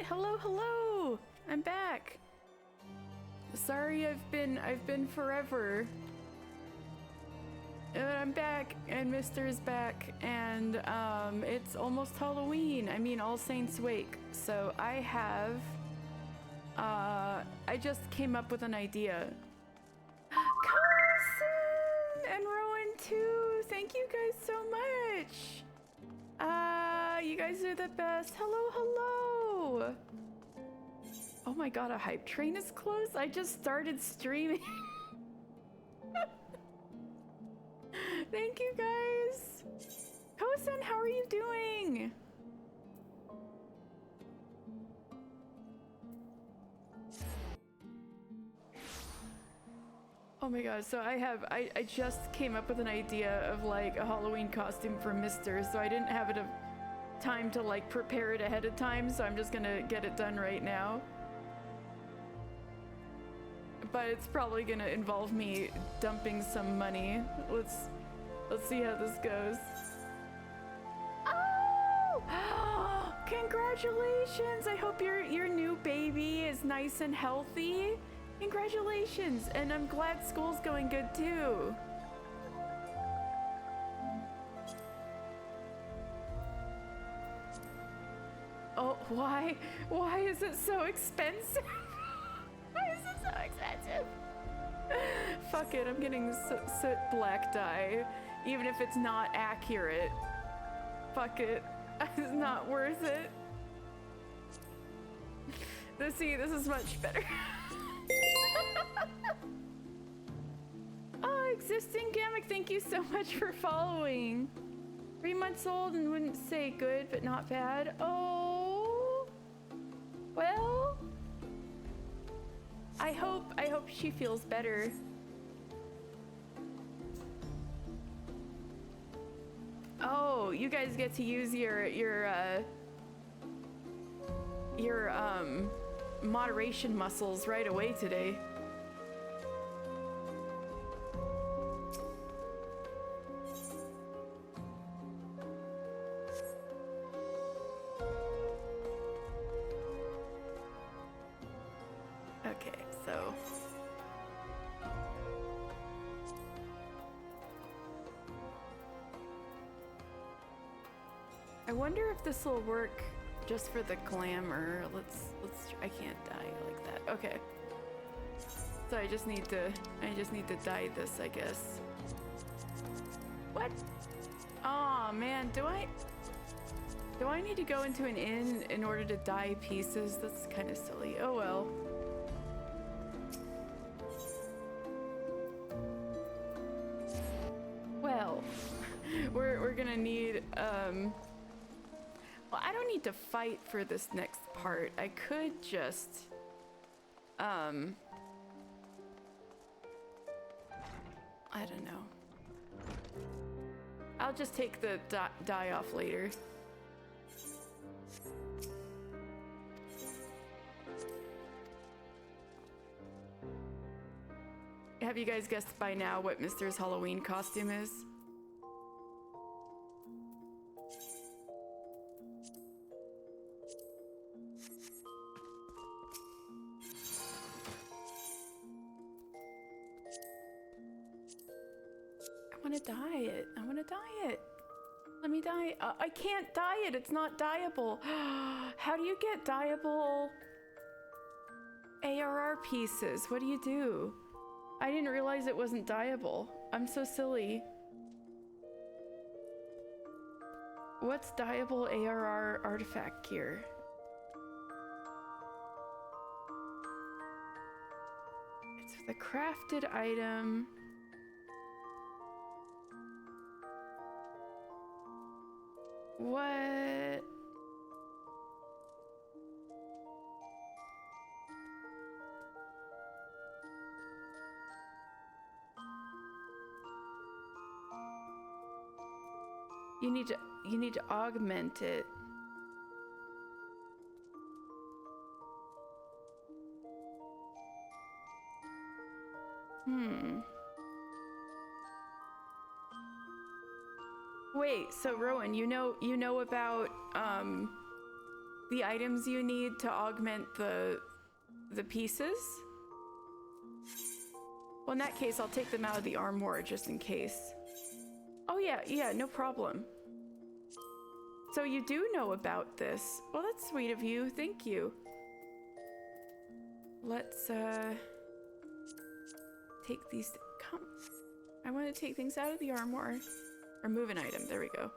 Hello, hello. I'm back. Sorry, I've been forever. I'm back, and Mister's back, and it's almost Halloween. I mean, All Saints Wake. So I have, I just came up with an idea. Carson and Rowan too. Thank you guys so much. You guys are the best. Hello, hello. Oh my god, a hype train is close. I just started streaming. Thank you guys. Kosen, how are you doing? Oh my god, so I just came up with an idea of like a Halloween costume for Mister, so I didn't have enough time to like prepare it ahead of time, so I'm just gonna get it done right now. But it's probably gonna involve me dumping some money. Let's see how this goes. Oh! Congratulations! I hope your new baby is nice and healthy. Congratulations, and I'm glad school's going good too. Oh, why? Why is it so expensive? Why is it so expensive? Fuck it, I'm getting soot black dye, even if it's not accurate. Fuck it, it's not worth it. See, this is much better. Oh, existing Gamic, thank you so much for following. 3 months old and wouldn't say good, but not bad. Oh, well, I hope she feels better. Oh, you guys get to use your moderation muscles right away today. Okay, so I wonder if this will work just for the glamour. Let's I can't dye like that. Okay. So I just need to dye this, I guess. What? Aw, man, do I need to go into an inn in order to dye pieces? That's kind of silly. Oh well. Well, we're gonna need well, I don't need to fight for this next part. I could just I don't know. I'll just take the dye off later. Have you guys guessed by now what Mister's Halloween costume is? I want to dye it. I want to dye it. Let me dye. I can't dye it. It's not dyeable. How do you get dyeable ARR pieces? What do you do? I didn't realize it wasn't dyeable. I'm so silly. What's dyeable ARR artifact gear? It's the crafted item. What? You need to augment it. Wait, so Rowan, you know about the items you need to augment the pieces? Well, in that case, I'll take them out of the armoire just in case. Oh yeah, no problem. So you do know about this. Well, that's sweet of you. Thank you. Let's take these. Come. I want to take things out of the armoire. Remove an item. There we go.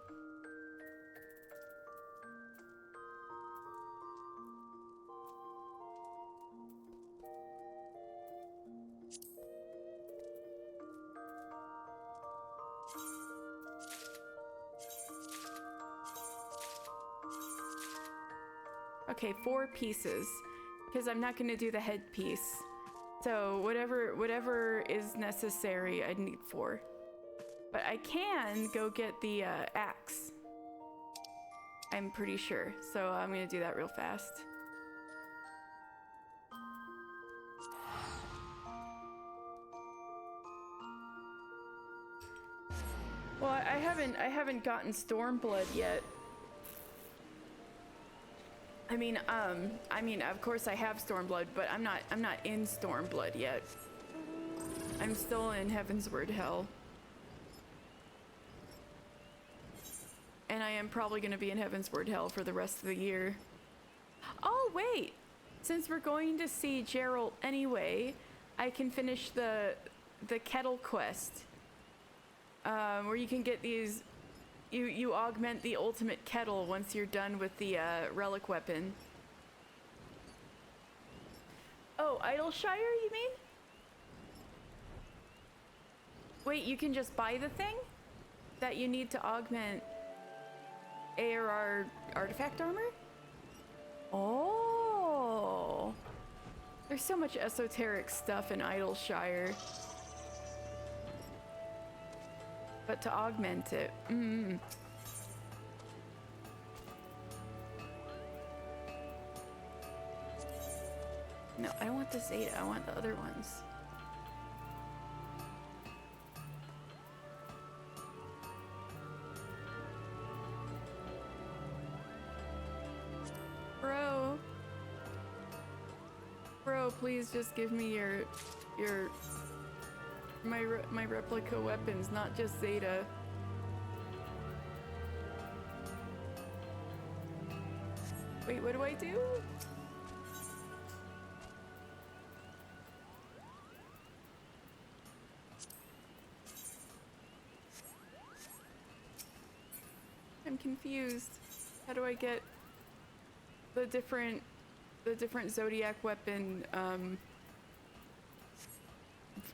Okay, 4 pieces, because I'm not going to do the headpiece. So whatever is necessary, I'd need 4. But I can go get the axe. I'm pretty sure. So I'm going to do that real fast. Well, I haven't gotten Stormblood yet. I mean, of course I have Stormblood, but I'm not in Stormblood yet. I'm still in Heavensward Hell. And I am probably going to be in Heavensward Hell for the rest of the year. Oh, wait! Since we're going to see Geralt anyway, I can finish the kettle quest. Where you can get these... You augment the ultimate kettle once you're done with the relic weapon. Oh, Idleshire, you mean? Wait, you can just buy the thing that you need to augment ARR artifact armor? Oh, there's so much esoteric stuff in Idleshire. But to augment it, No, I don't want the Zeta, I want the other ones. Bro, please just give me my replica weapons, not just Zeta. Wait, what do I do? I'm confused. How do I get the different Zodiac weapon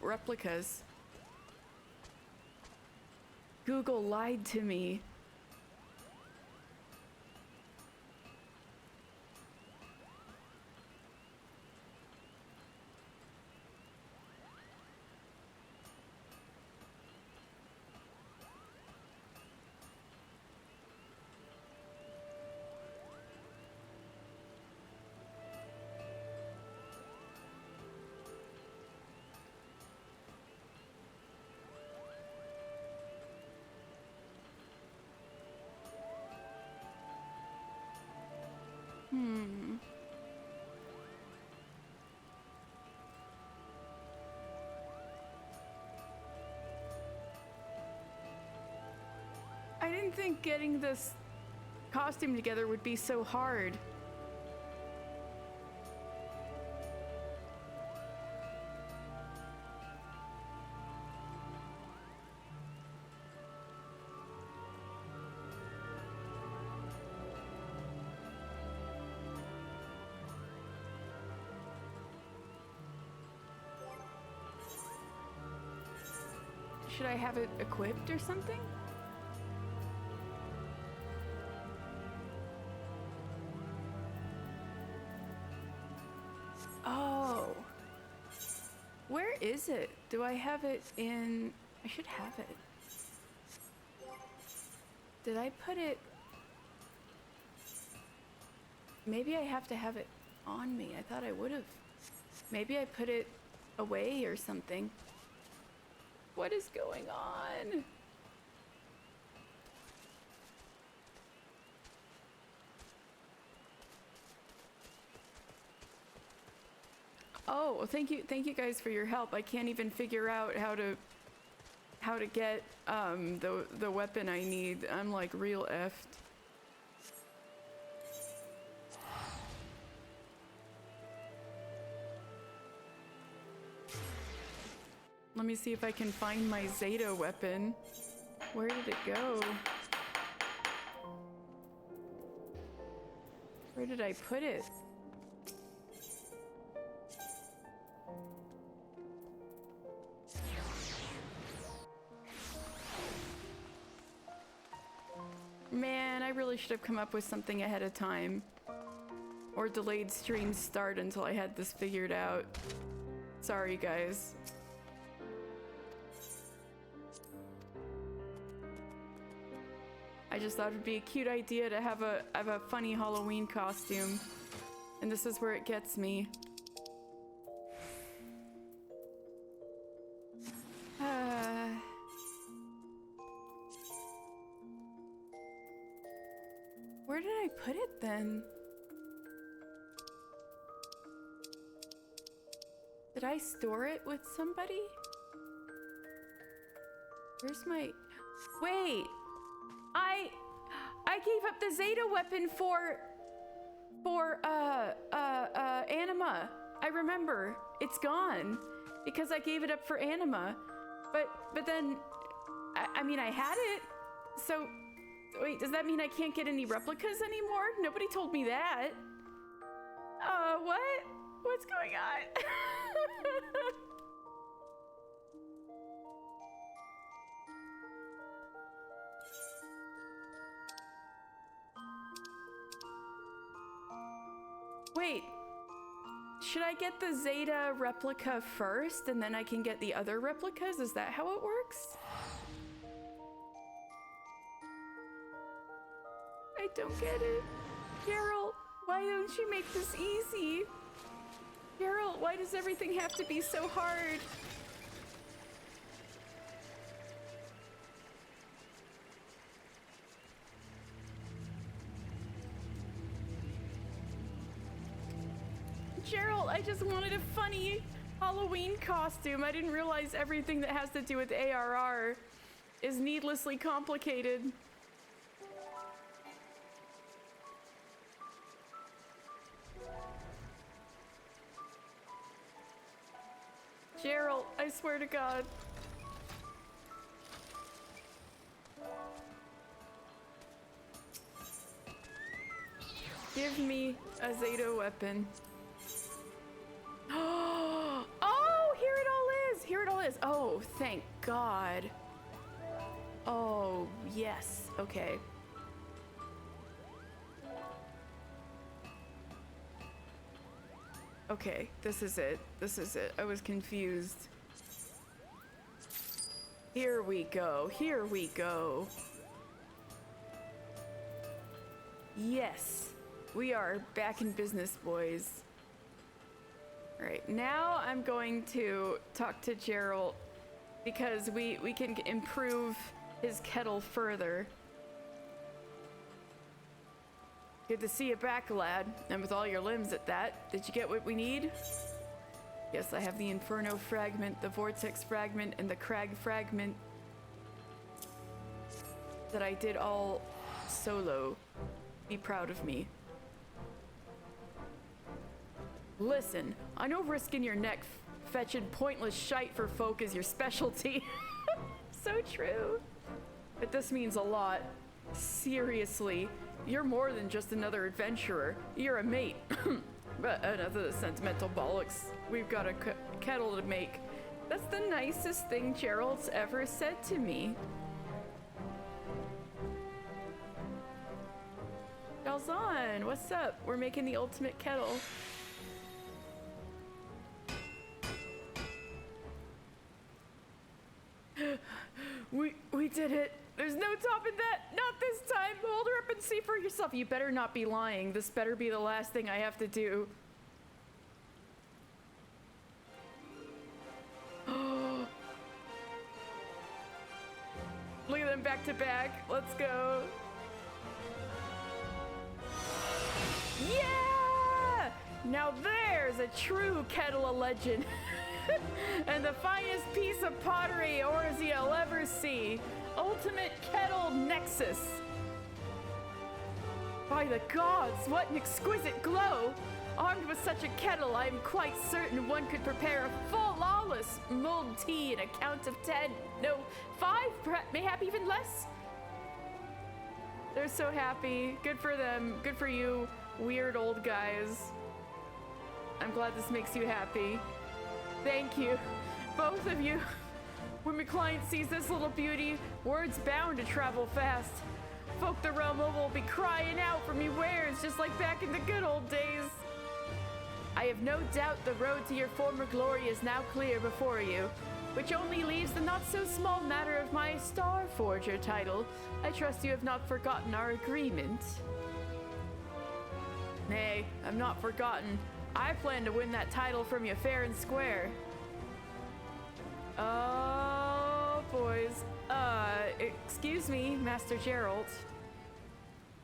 replicas? Google lied to me. I didn't think getting this costume together would be so hard. Should I have it equipped or something? Oh. Where is it? Do I have it in... I should have it. Did I put it... Maybe I have to have it on me. I thought I would have. Maybe I put it away or something. What is going on? Oh, well, thank you guys for your help. I can't even figure out how to get the weapon I need. I'm like real effed. Let me see if I can find my Zeta weapon. Where did it go? Where did I put it? Man, I really should have come up with something ahead of time. Or delayed stream start until I had this figured out. Sorry, guys. I just thought it'd be a cute idea to have a funny Halloween costume. And this is where it gets me. Where did I put it then? Did I store it with somebody? Where's my... Wait! I gave up the Zeta weapon for Anima. I remember. It's gone. Because I gave it up for Anima. But then... I mean, I had it. So... Wait, does that mean I can't get any replicas anymore? Nobody told me that. What? What's going on? Wait, should I get the Zeta replica first and then I can get the other replicas? Is that how it works? I don't get it. Geralt, why don't you make this easy? Geralt, why does everything have to be so hard? Geralt, I just wanted a funny Halloween costume. I didn't realize everything that has to do with ARR is needlessly complicated. Geralt, I swear to God. Give me a Zeta weapon. Oh, here it all is. Here it all is. Oh, thank God. Oh, yes. Okay. Okay, this is it. This is it. I was confused. Here we go. Here we go. Yes. We are back in business, boys. All right, now I'm going to talk to Geralt because we can improve his kettle further. Good to see you back, lad. And with all your limbs at that. Did you get what we need? Yes, I have the Inferno fragment, the Vortex fragment, and the Crag fragment that I did all solo. Be proud of me. Listen, I know risking your neck fetching pointless shite for folk is your specialty. So true. But this means a lot. Seriously, you're more than just another adventurer. You're a mate. But enough of the sentimental bollocks. We've got a kettle to make. That's the nicest thing Geralt's ever said to me. Galzan, what's up? We're making the ultimate kettle. We did it. There's no topping that. Not this time. Hold her up and see for yourself. You better not be lying. This better be the last thing I have to do. Look at them back to back. Let's go. Yeah! Now there's a true kettle of legend. And the finest piece of pottery Orzia will ever see. Ultimate Kettle Nexus. By the gods, what an exquisite glow! Armed with such a kettle, I am quite certain one could prepare a full lawless mulled tea in a count of 10. No, 5, perhaps, mayhap even less. They're so happy. Good for them. Good for you, weird old guys. I'm glad this makes you happy. Thank you, both of you. When my client sees this little beauty, word's bound to travel fast. Folk the realm will be crying out for me wares just like back in the good old days. I have no doubt the road to your former glory is now clear before you, which only leaves the not-so-small matter of my Star Forger title. I trust you have not forgotten our agreement. Nay, I've not forgotten. I plan to win that title from you fair and square. Oh, boys. Excuse me, Master Geralt.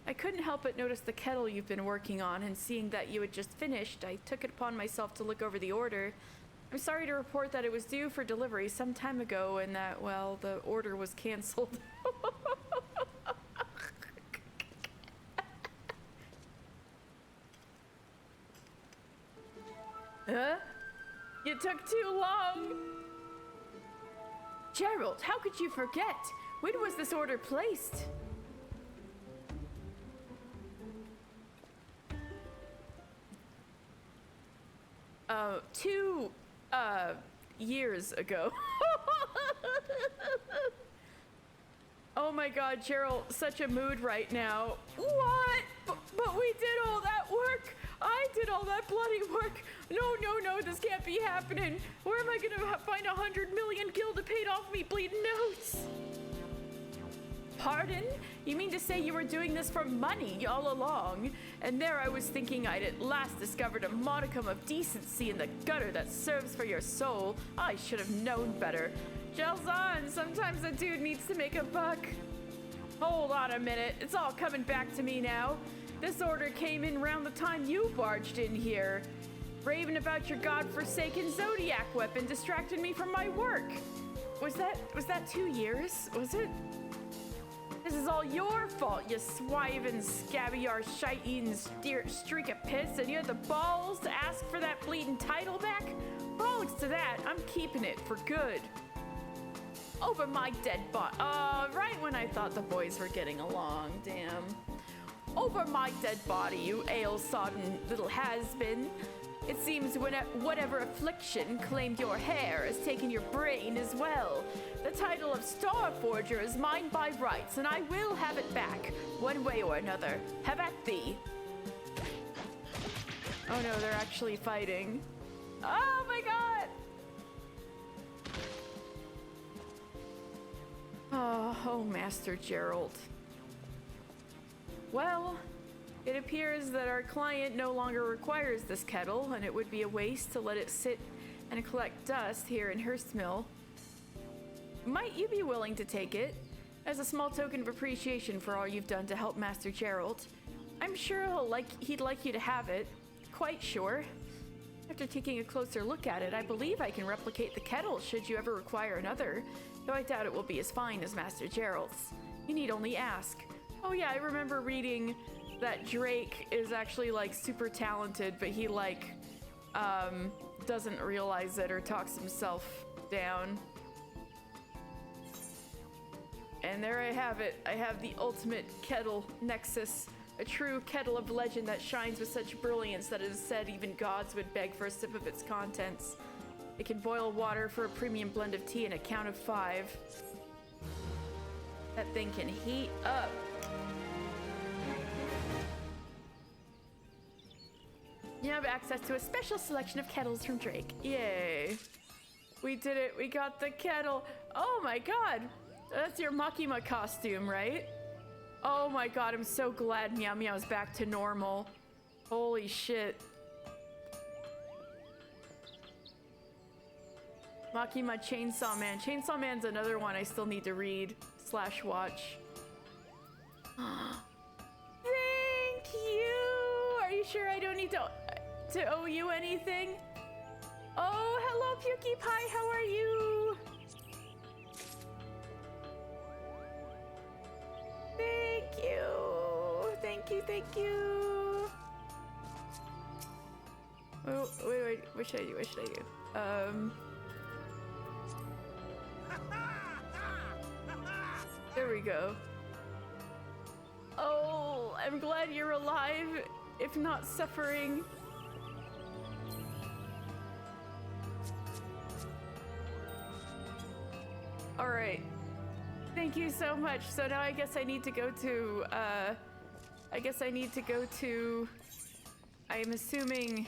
I couldn't help but notice the kettle you've been working on, and seeing that you had just finished, I took it upon myself to look over the order. I'm sorry to report that it was due for delivery some time ago and that, well, the order was canceled. Huh? You took too long! Geralt, how could you forget? When was this order placed? Two years ago. Oh my god, Geralt, such a mood right now. What? But we did all that work! I did all that bloody work! No, this can't be happening! Where am I gonna find 100 million gil to pay off me bleeding notes? Pardon? You mean to say you were doing this for money all along? And there I was thinking I'd at last discovered a modicum of decency in the gutter that serves for your soul. I should have known better. Gelzan, sometimes a dude needs to make a buck. Hold on a minute, it's all coming back to me now. This order came in round the time you barged in here. Raving about your godforsaken Zodiac weapon distracted me from my work. Was that 2 years? Was it? This is all your fault, you swiving, scabiar, shite-eating streak of piss, and you had the balls to ask for that bleeding title back? Bollocks to that, I'm keeping it for good. Over my dead body. Right when I thought the boys were getting along, damn. Over my dead body, you ale-sodden little has-been. It seems whatever affliction claimed your hair has taken your brain as well. The title of Star Forger is mine by rights, and I will have it back, one way or another. Have at thee. Oh no, they're actually fighting. Oh my god! Oh, Master Geralt. Well, it appears that our client no longer requires this kettle, and it would be a waste to let it sit and collect dust here in Hurstmill. Might you be willing to take it, as a small token of appreciation for all you've done to help Master Geralt? I'm sure he'd like you to have it. Quite sure. After taking a closer look at it, I believe I can replicate the kettle should you ever require another, though I doubt it will be as fine as Master Geralt's. You need only ask. Oh yeah, I remember reading that Drake is actually like super talented, but he like doesn't realize it or talks himself down. And there I have it. I have the ultimate kettle nexus, a true kettle of legend that shines with such brilliance that it is said even gods would beg for a sip of its contents. It can boil water for a premium blend of tea in a count of 5. That thing can heat up. You have access to a special selection of kettles from Drake. Yay. We did it. We got the kettle. Oh my god. That's your Makima costume, right? Oh my god, I'm so glad Meow Meow's back to normal. Holy shit. Makima Chainsaw Man. Chainsaw Man's another one I still need to read / watch. Thank you! Are you sure I don't need to... to owe you anything. Oh, hello, Pukie Pie. How are you? Thank you. Thank you. Thank you. Oh, wait. What should I do? What should I do? There we go. Oh, I'm glad you're alive, if not suffering. All right. Thank you so much. So now I guess I need to go to, I am assuming,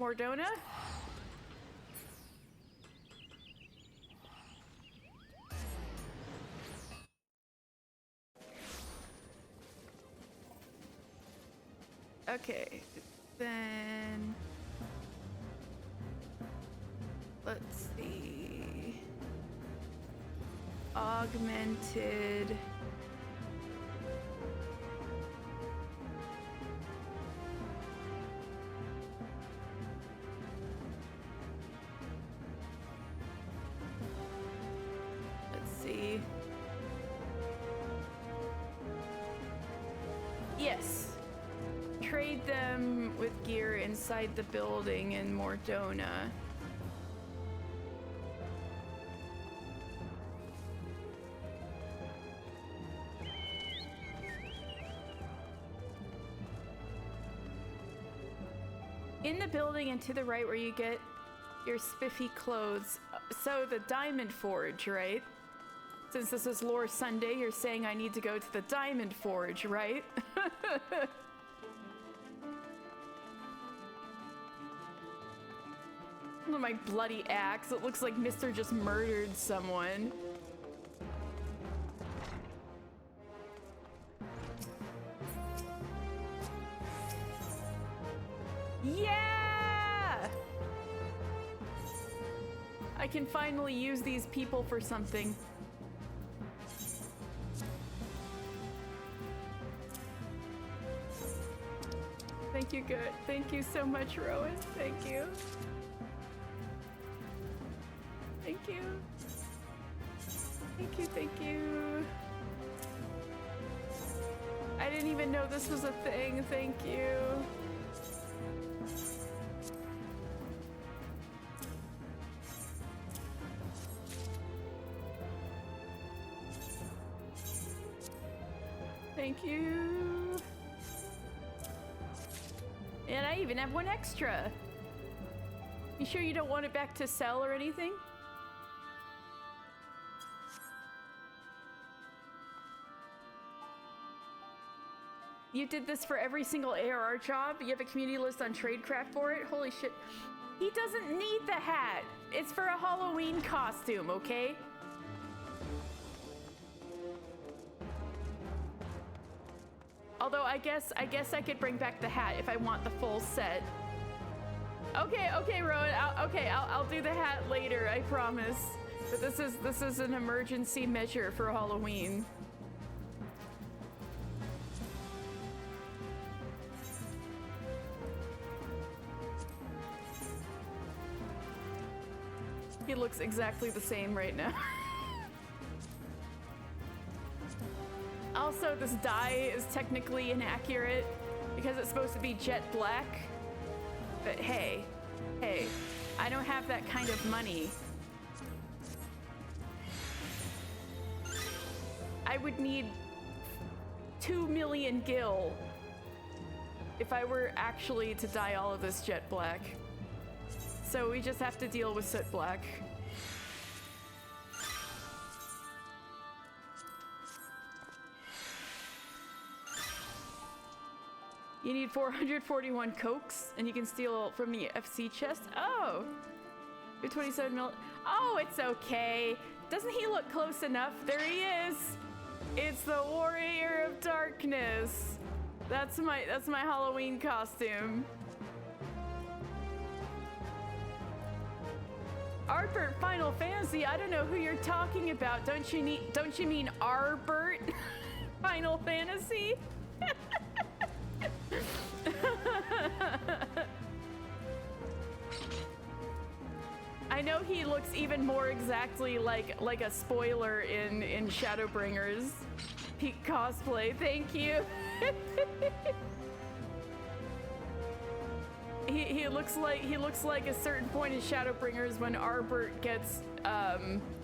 Mordona? Okay, then let's see. Augmented. Let's see. Yes. Trade them with gear inside the building in Mordona. In the building and to the right where you get your spiffy clothes. So the Diamond Forge, right? Since this is Lore Sunday, you're saying I need to go to the Diamond Forge, right? Look at my bloody axe. It looks like Mister just murdered someone. Yeah! I can finally use these people for something. Thank you, good. Thank you so much, Rowan. Thank you. Thank you. Thank you, thank you. I didn't even know this was a thing. Thank you. Thank you. And I even have one extra. You sure you don't want it back to sell or anything? You did this for every single ARR job? You have a community list on Tradecraft for it? Holy shit. He doesn't need the hat. It's for a Halloween costume, okay? Although I guess I could bring back the hat if I want the full set. Okay, Rowan. I'll do the hat later. I promise. But this is an emergency measure for Halloween. He looks exactly the same right now. Also, this dye is technically inaccurate because it's supposed to be jet black. But hey, I don't have that kind of money. I would need 2 million gil if I were actually to dye all of this jet black. So we just have to deal with soot black. You need 441 cokes, and you can steal from the FC chest. Oh, you're 27 mil. Oh, it's okay. Doesn't he look close enough? There he is. It's the Warrior of Darkness. That's my Halloween costume. Arbert Final Fantasy. I don't know who you're talking about. Don't you mean Arbert Final Fantasy? I know he looks even more exactly like a spoiler in Shadowbringers. Peak cosplay, thank you. he looks like a certain point in Shadowbringers when Arbert gets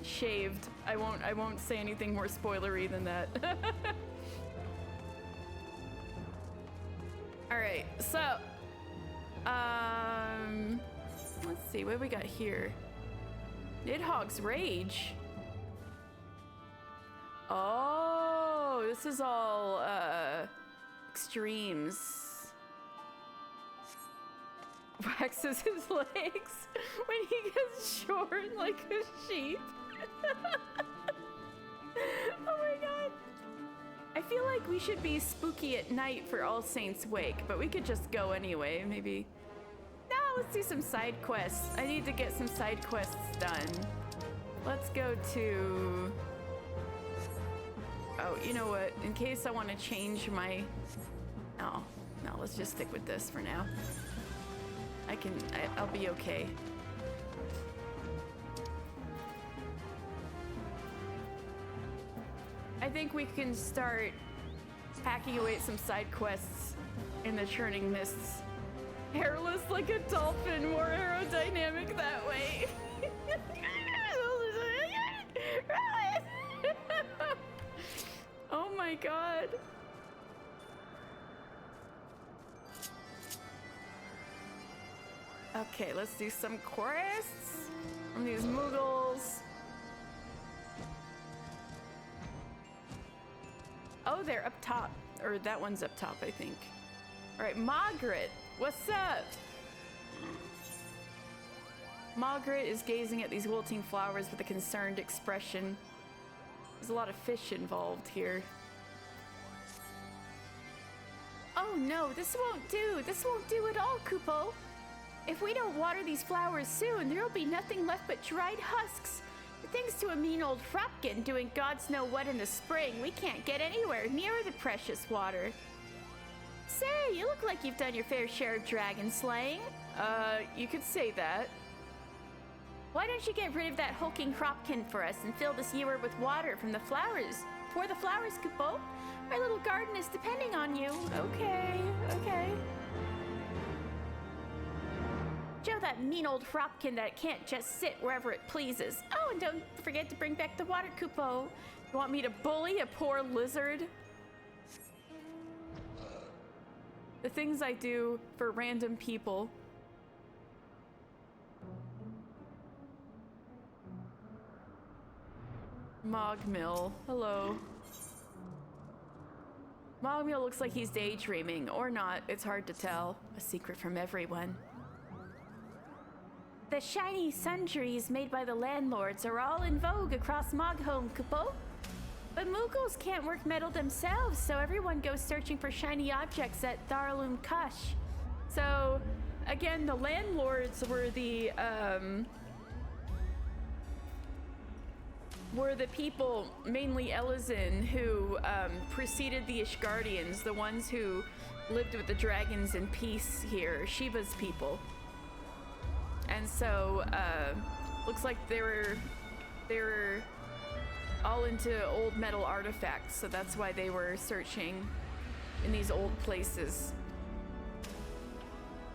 shaved. I won't say anything more spoilery than that. All right, so let's see what we got here. Nidhogg's Rage. Oh, this is all extremes. Waxes his legs when he gets short like a sheep. Oh my god. I feel like we should be spooky at night for All Saints Wake, but we could just go anyway, maybe. No, let's do some side quests. I need to get some side quests done. Let's go to... Oh, you know what? In case I want to change my... No, let's just stick with this for now. I'll be okay. I think we can start hacking away at some side quests in the Churning Mists. Hairless like a dolphin, more aerodynamic that way. Oh my god. Okay, let's do some quests from these Moogles. Oh, they're up top. Or that one's up top, I think. All right, Margaret, what's up? Margaret is gazing at these wilting flowers with a concerned expression. There's a lot of fish involved here. Oh no, this won't do. This won't do at all, Kupo. If we don't water these flowers soon, there'll be nothing left but dried husks. Thanks to a mean old Hropkin doing God's know what in the spring, we can't get anywhere near the precious water. Say, you look like you've done your fair share of dragon slaying. You could say that. Why don't you get rid of that hulking Hropkin for us and fill this ewer with water from the flowers? For the flowers, Kupo. Our little garden is depending on you. Okay. Show that mean old Hropkin that it can't just sit wherever it pleases. Oh, and don't forget to bring back the water, Kupo. You want me to bully a poor lizard? The things I do for random people. Mogmill, hello. Mogmill looks like he's daydreaming, or not, it's hard to tell. A secret from everyone. The shiny sundries made by the landlords are all in vogue across Mogholm, Kupo. But Moogles can't work metal themselves, so everyone goes searching for shiny objects at Tharalum Kush. So, again, the landlords were the people, mainly Elizin, who preceded the Ishgardians, the ones who lived with the dragons in peace here, Shiva's people. And so, looks like they were all into old metal artifacts, so that's why they were searching in these old places.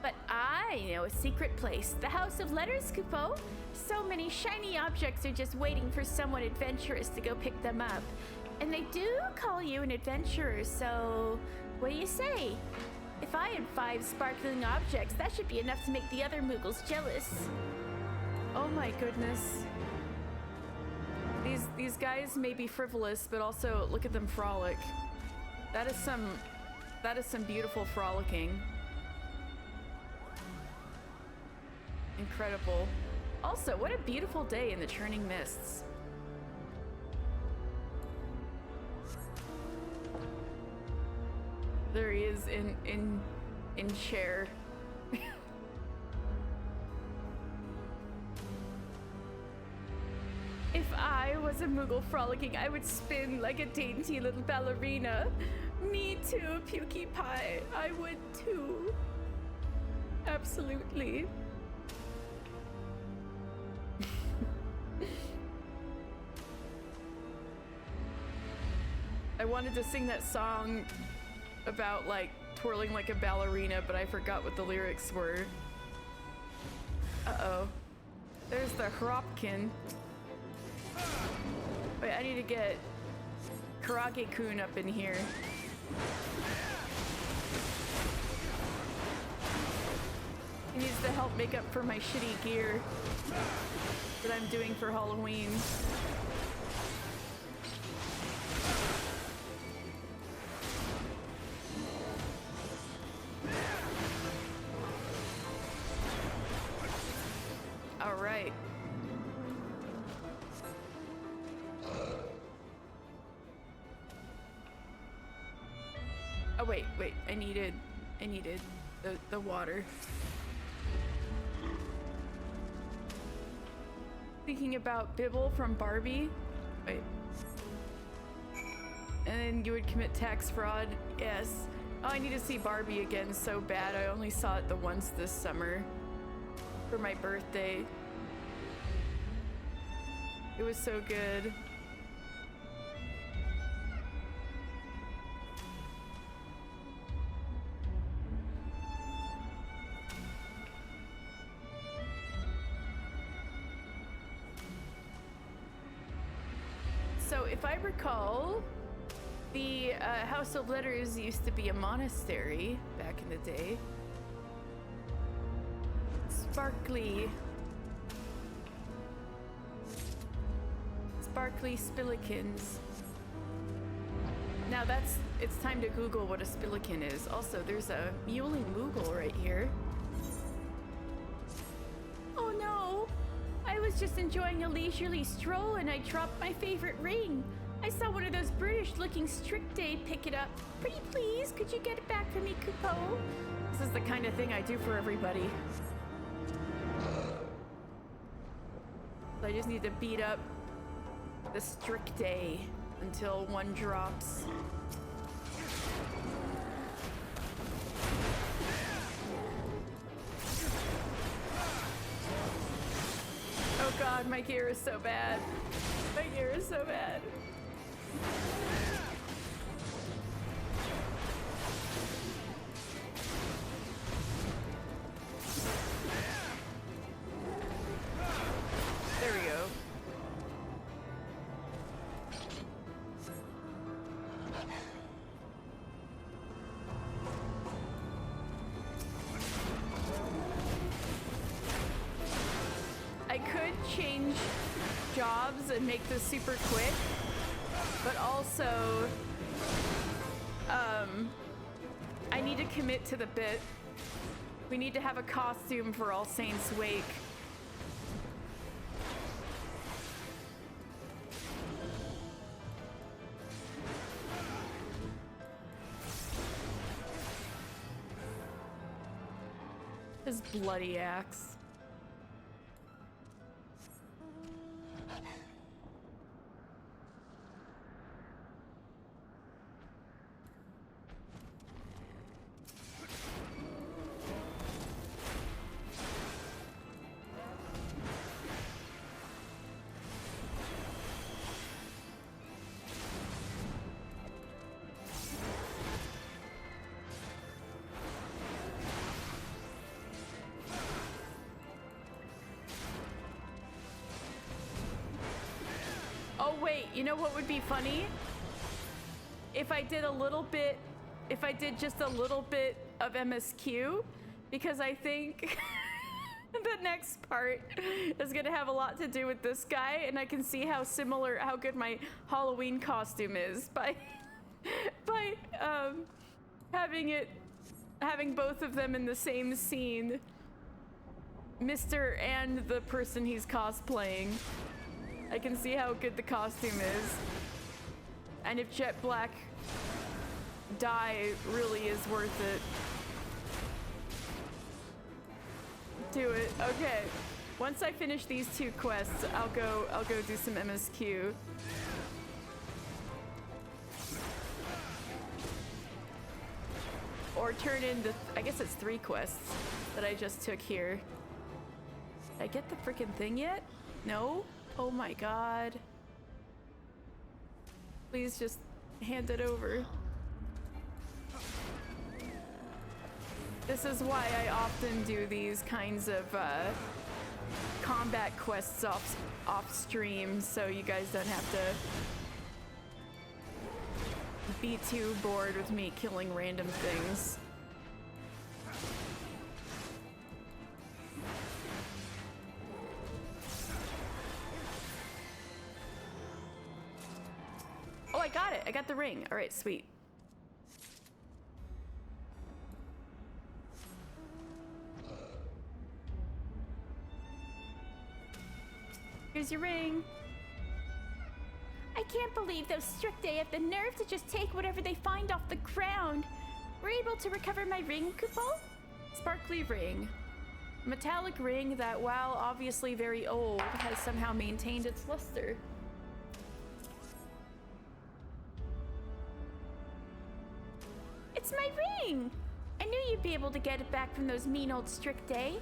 But I know a secret place, the House of Letters, Kupo. So many shiny objects are just waiting for someone adventurous to go pick them up. And they do call you an adventurer, so what do you say? If I had 5 sparkling objects, that should be enough to make the other Moogles jealous. Oh my goodness. These guys may be frivolous, but also look at them frolic. That is some beautiful frolicking. Incredible. Also, what a beautiful day in the Churning Mists. There he is in chair. If I was a Moogle frolicking, I would spin like a dainty little ballerina. Me too, Pukie Pie. I would too. Absolutely. wanted to sing that song about like twirling like a ballerina, but I forgot what the lyrics were. Uh-oh. There's the Hropkin. Wait, I need to get Karage-kun up in here. He needs to help make up for my shitty gear that I'm doing for Halloween. All right. Oh wait, I needed the water. Thinking about Bibble from Barbie. Wait. And then you would commit tax fraud. Yes. Oh, I need to see Barbie again so bad. I only saw it the once this summer for my birthday. It was so good. So if I recall, the House of Letters used to be a monastery back in the day. Sparkly spillikins. Now it's time to Google what a spillikin is. Also, there's a muley moogle right here. Oh no! I was just enjoying a leisurely stroll and I dropped my favorite ring. I saw one of those British-looking Strictay pick it up. Pretty please, could you get it back for me, Kupo? This is the kind of thing I do for everybody. So I just need to beat up the Strictay until one drops. Oh god, my gear is so bad. My gear is so bad. There we go. I could change jobs and make this super quick, but also I need to commit to the bit. We need to have a costume for All Saints Wake. His bloody axe. Oh wait, you know what would be funny? If I did just a little bit of MSQ, because I think the next part is gonna have a lot to do with this guy, and I can see how good my Halloween costume is by having both of them in the same scene, Mr. and the person he's cosplaying. I can see how good the costume is. And if Jet Black dye really is worth it. Do it. Okay. Once I finish these two quests, I'll go do some MSQ. Or turn in the, I guess it's 3 quests that I just took here. Did I get the freaking thing yet? No? Oh my god. Please just hand it over. This is why I often do these kinds of combat quests off stream, so you guys don't have to be too bored with me killing random things. Oh, I got it. I got the ring. All right, sweet. Here's your ring. I can't believe those Strictay have the nerve to just take whatever they find off the ground. We're able to recover my ring, Kupo? Sparkly ring. Metallic ring that, while obviously very old, has somehow maintained its luster. It's my ring! I knew you'd be able to get it back from those mean old Strictay.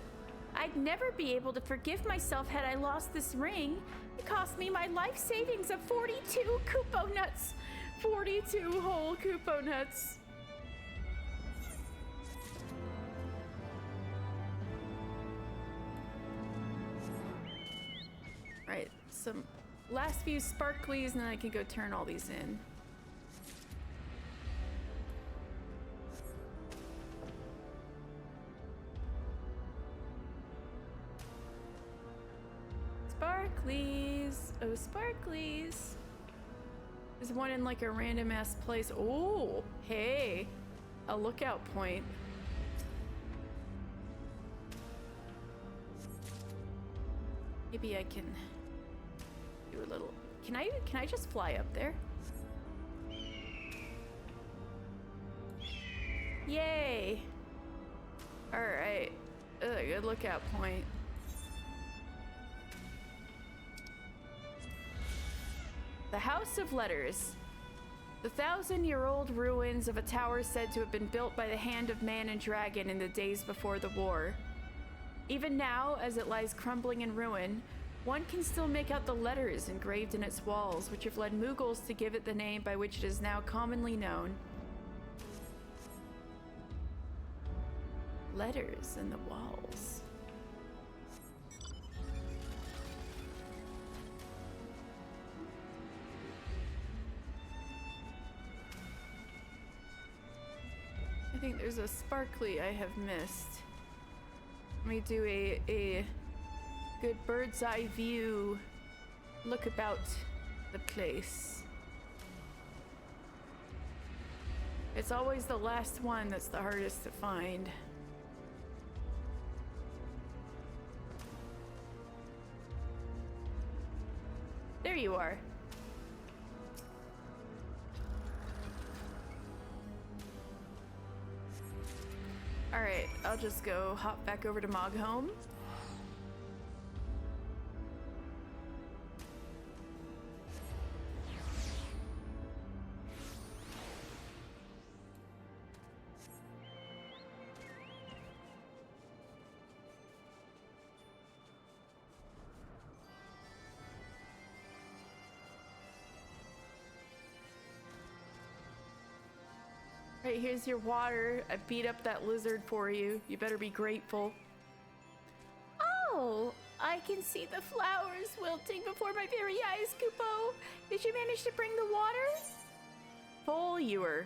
I'd never be able to forgive myself had I lost this ring. It cost me my life savings of 42 Kupo nuts. 42 whole Kupo nuts. Right, some last few sparklies, and then I can go turn all these in. Sparklies. Oh, sparklies. There's one in like a random ass place. Oh, hey. A lookout point. Maybe I can do a little. Can I just fly up there? Yay. All right. Good lookout point. The House of Letters. The 1,000-year-old ruins of a tower said to have been built by the hand of man and dragon in the days before the war. Even now, as it lies crumbling in ruin, one can still make out the letters engraved in its walls, which have led Mughals to give it the name by which it is now commonly known. Letters in the walls. I think there's a sparkly I have missed. Let me do a good bird's eye view look about the place. It's always the last one that's the hardest to find. There you are. All right, I'll just go hop back over to Moghome. Right, here's your water. I beat up that lizard for you. You better be grateful. Oh, I can see the flowers wilting before my very eyes, Kupo. Did you manage to bring the water? Full ewer.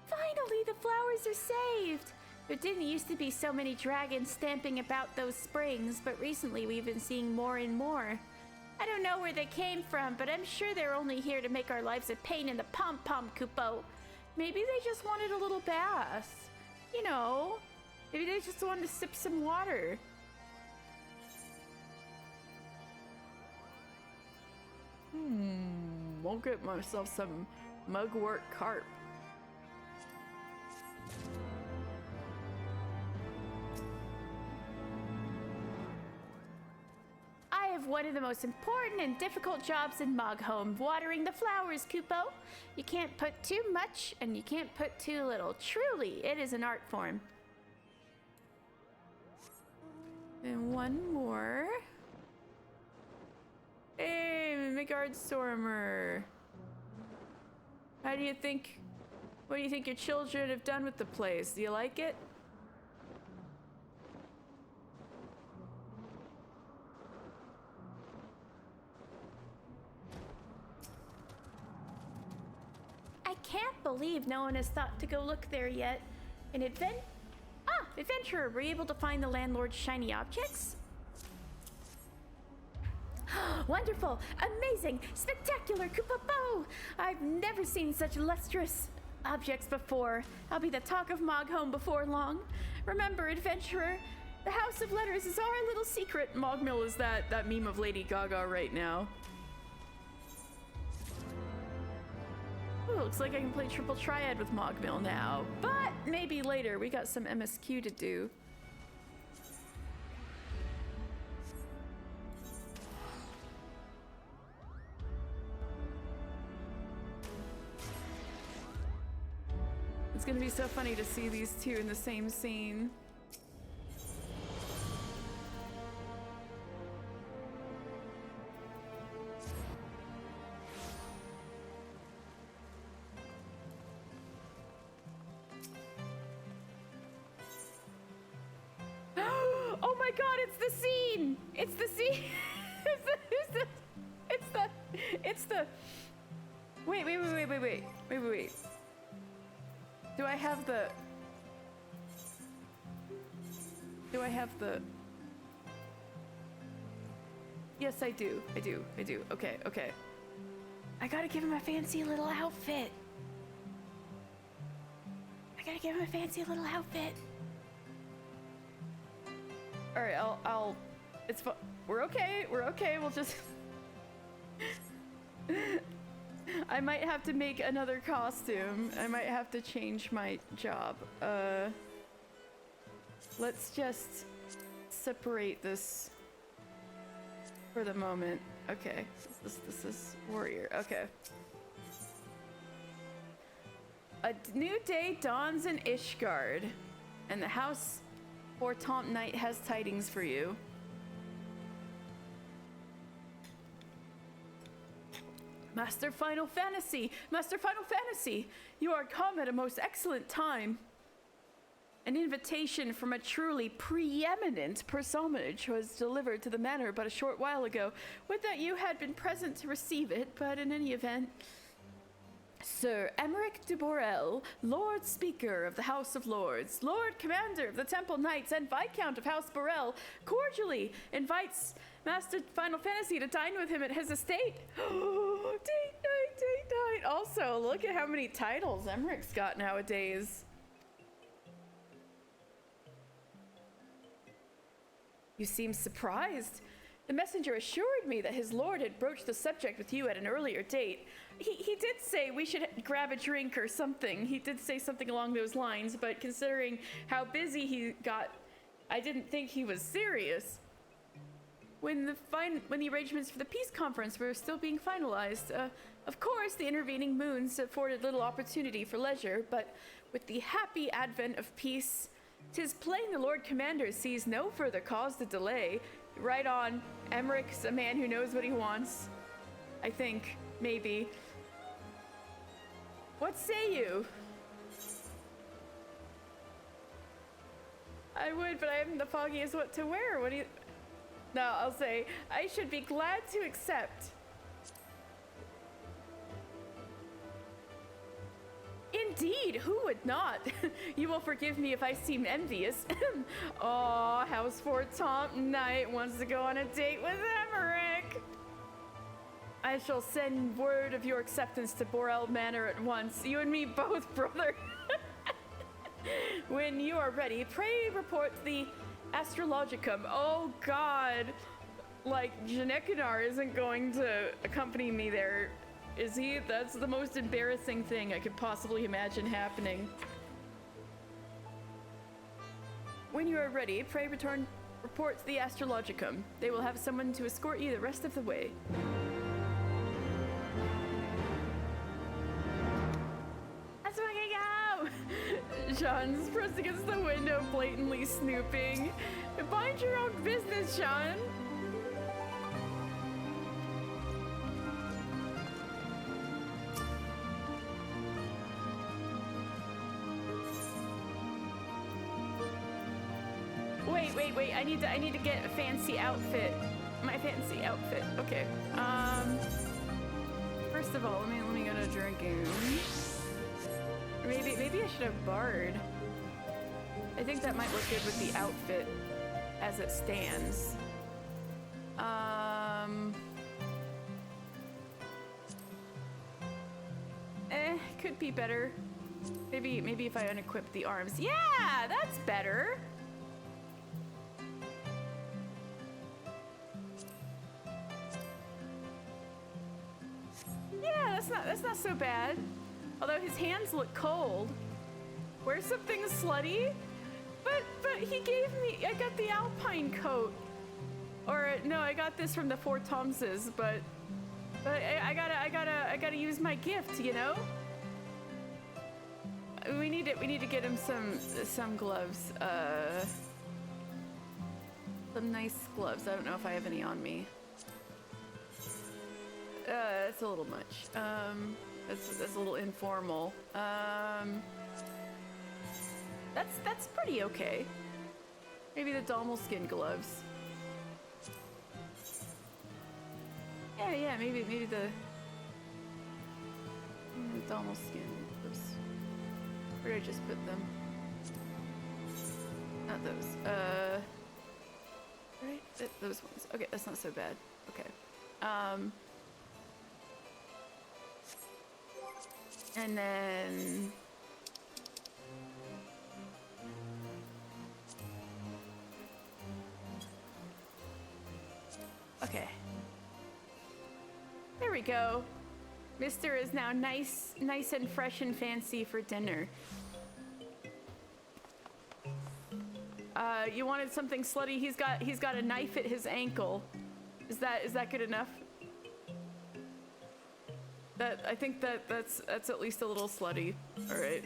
Finally, the flowers are saved. There didn't used to be so many dragons stamping about those springs, but recently we've been seeing more and more. I don't know where they came from, but I'm sure they're only here to make our lives a pain in the pom-pom, Kupo. Maybe they just wanted a little bath. You know, maybe they just wanted to sip some water. I'll get myself some mugwort carp. I have one of the most important and difficult jobs in Moghome, watering the flowers, Kupo. You can't put too much and you can't put too little. Truly, it is an art form. And one more. Hey, Guard Stormer. What do you think your children have done with the place? Do you like it? I can't believe no one has thought to go look there yet. Adventurer, were you able to find the landlord's shiny objects? Wonderful, amazing, spectacular, Kupapo! I've never seen such lustrous objects before. I'll be the talk of Moghome before long. Remember, adventurer, the House of Letters is our little secret. Mogmill is that meme of Lady Gaga right now. Ooh, looks like I can play Triple Triad with Mogmill now, but maybe later. We got some MSQ to do. It's gonna be so funny to see these two in the same scene. Oh my god, it's the scene! It's the scene! It's the... Wait. Do I have the... Yes, I do. Okay. I gotta give him a fancy little outfit. Alright, I'll... It's fun. We're okay. We'll just... I might have to make another costume. I might have to change my job. Let's just separate this for the moment. Okay, this is warrior. Okay. A new day dawns in Ishgard, and the House Fortemps Knight has tidings for you. Master Final Fantasy, you are come at a most excellent time. An invitation from a truly preeminent personage was delivered to the manor but a short while ago. Would that you had been present to receive it, but in any event... Sir Emeric de Borel, Lord Speaker of the House of Lords, Lord Commander of the Temple Knights, and Viscount of House Borel, cordially invites Master Final Fantasy to dine with him at his estate. Date night. Also, look at how many titles Emeric's got nowadays. You seem surprised. The messenger assured me that his lord had broached the subject with you at an earlier date. He did say we should grab a drink or something. He did say something along those lines, but considering how busy he got, I didn't think he was serious. When the arrangements for the peace conference were still being finalized, of course the intervening moons afforded little opportunity for leisure, but with the happy advent of peace, 'tis plain the Lord Commander sees no further cause to delay. Right on. Emeric's a man who knows what he wants. I think. Maybe. What say you? I would, but I haven't the foggiest what to wear. What do you... No, I'll say, I should be glad to accept. Indeed, who would not? You will forgive me if I seem envious. Aw, House Fortemps Knight wants to go on a date with Emeric. I shall send word of your acceptance to Borel Manor at once. You and me both, brother. When you are ready, pray report the Astrologicum. Oh god. Like, Janekinar isn't going to accompany me there, is he? That's the most embarrassing thing I could possibly imagine happening. When you are ready, pray report to the Astrologicum. They will have someone to escort you the rest of the way. Let's fucking go! Sean's pressed against the window, blatantly snooping. Mind your own business, Sean. wait. I need to get a fancy outfit. My fancy outfit. Okay. First of all, let me go to drinking. Or maybe I should have Bard. I think that might look good with the outfit as it stands. Could be better. Maybe if I unequip the arms. Yeah, that's better. Yeah, that's not so bad. Although his hands look cold. Wear something slutty. But he gave me, I got the Alpine coat. Or no, I got this from the Four Tomses, but I gotta use my gift, you know? We need to get him some gloves. Some nice gloves. I don't know if I have any on me. It's a little much. That's a little informal. That's pretty okay. Maybe the Dommelskin gloves. Yeah, maybe the Dommelskin gloves. Where did I just put them? Not those. Right? Those ones. Okay, that's not so bad. Okay. And then okay. There we go. Mister is now nice and fresh and fancy for dinner. You wanted something slutty? He's got a knife at his ankle. Is that good enough? I think that's at least a little slutty. All right.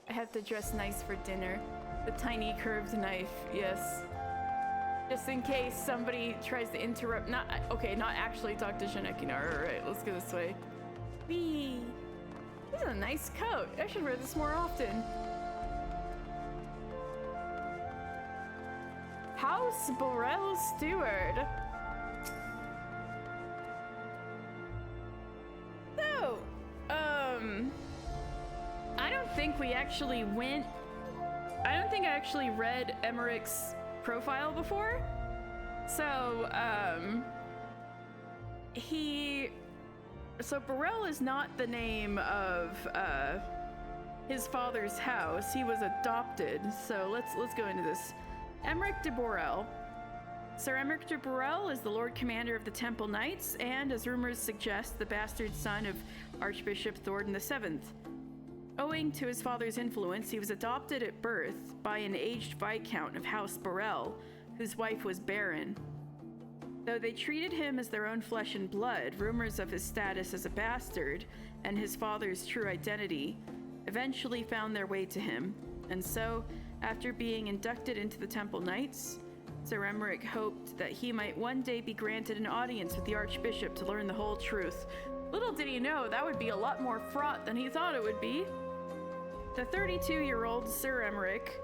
I have to dress nice for dinner. The tiny curved knife, yes. Just in case somebody tries to interrupt. Not actually talk to Shanakinar. All right, let's go this way. Whee! This is a nice coat. I should wear this more often. House Borel Steward. So, I don't think we actually went. I don't think I actually read Emmerich's profile before. So, So Borel is not the name of his father's house. He was adopted. So let's go into this. Emmerich de Borel. Sir Emmerich de Borel is the Lord Commander of the Temple Knights, and as rumors suggest, the bastard son of Archbishop Thornton VII. Owing to his father's influence, he was adopted at birth by an aged Viscount of House Borel, whose wife was barren. Though they treated him as their own flesh and blood, rumors of his status as a bastard and his father's true identity eventually found their way to him. And so, after being inducted into the Temple Knights, Sir Emmerich hoped that he might one day be granted an audience with the Archbishop to learn the whole truth. Little did he know that would be a lot more fraught than he thought it would be. The 32-year-old Sir Emmerich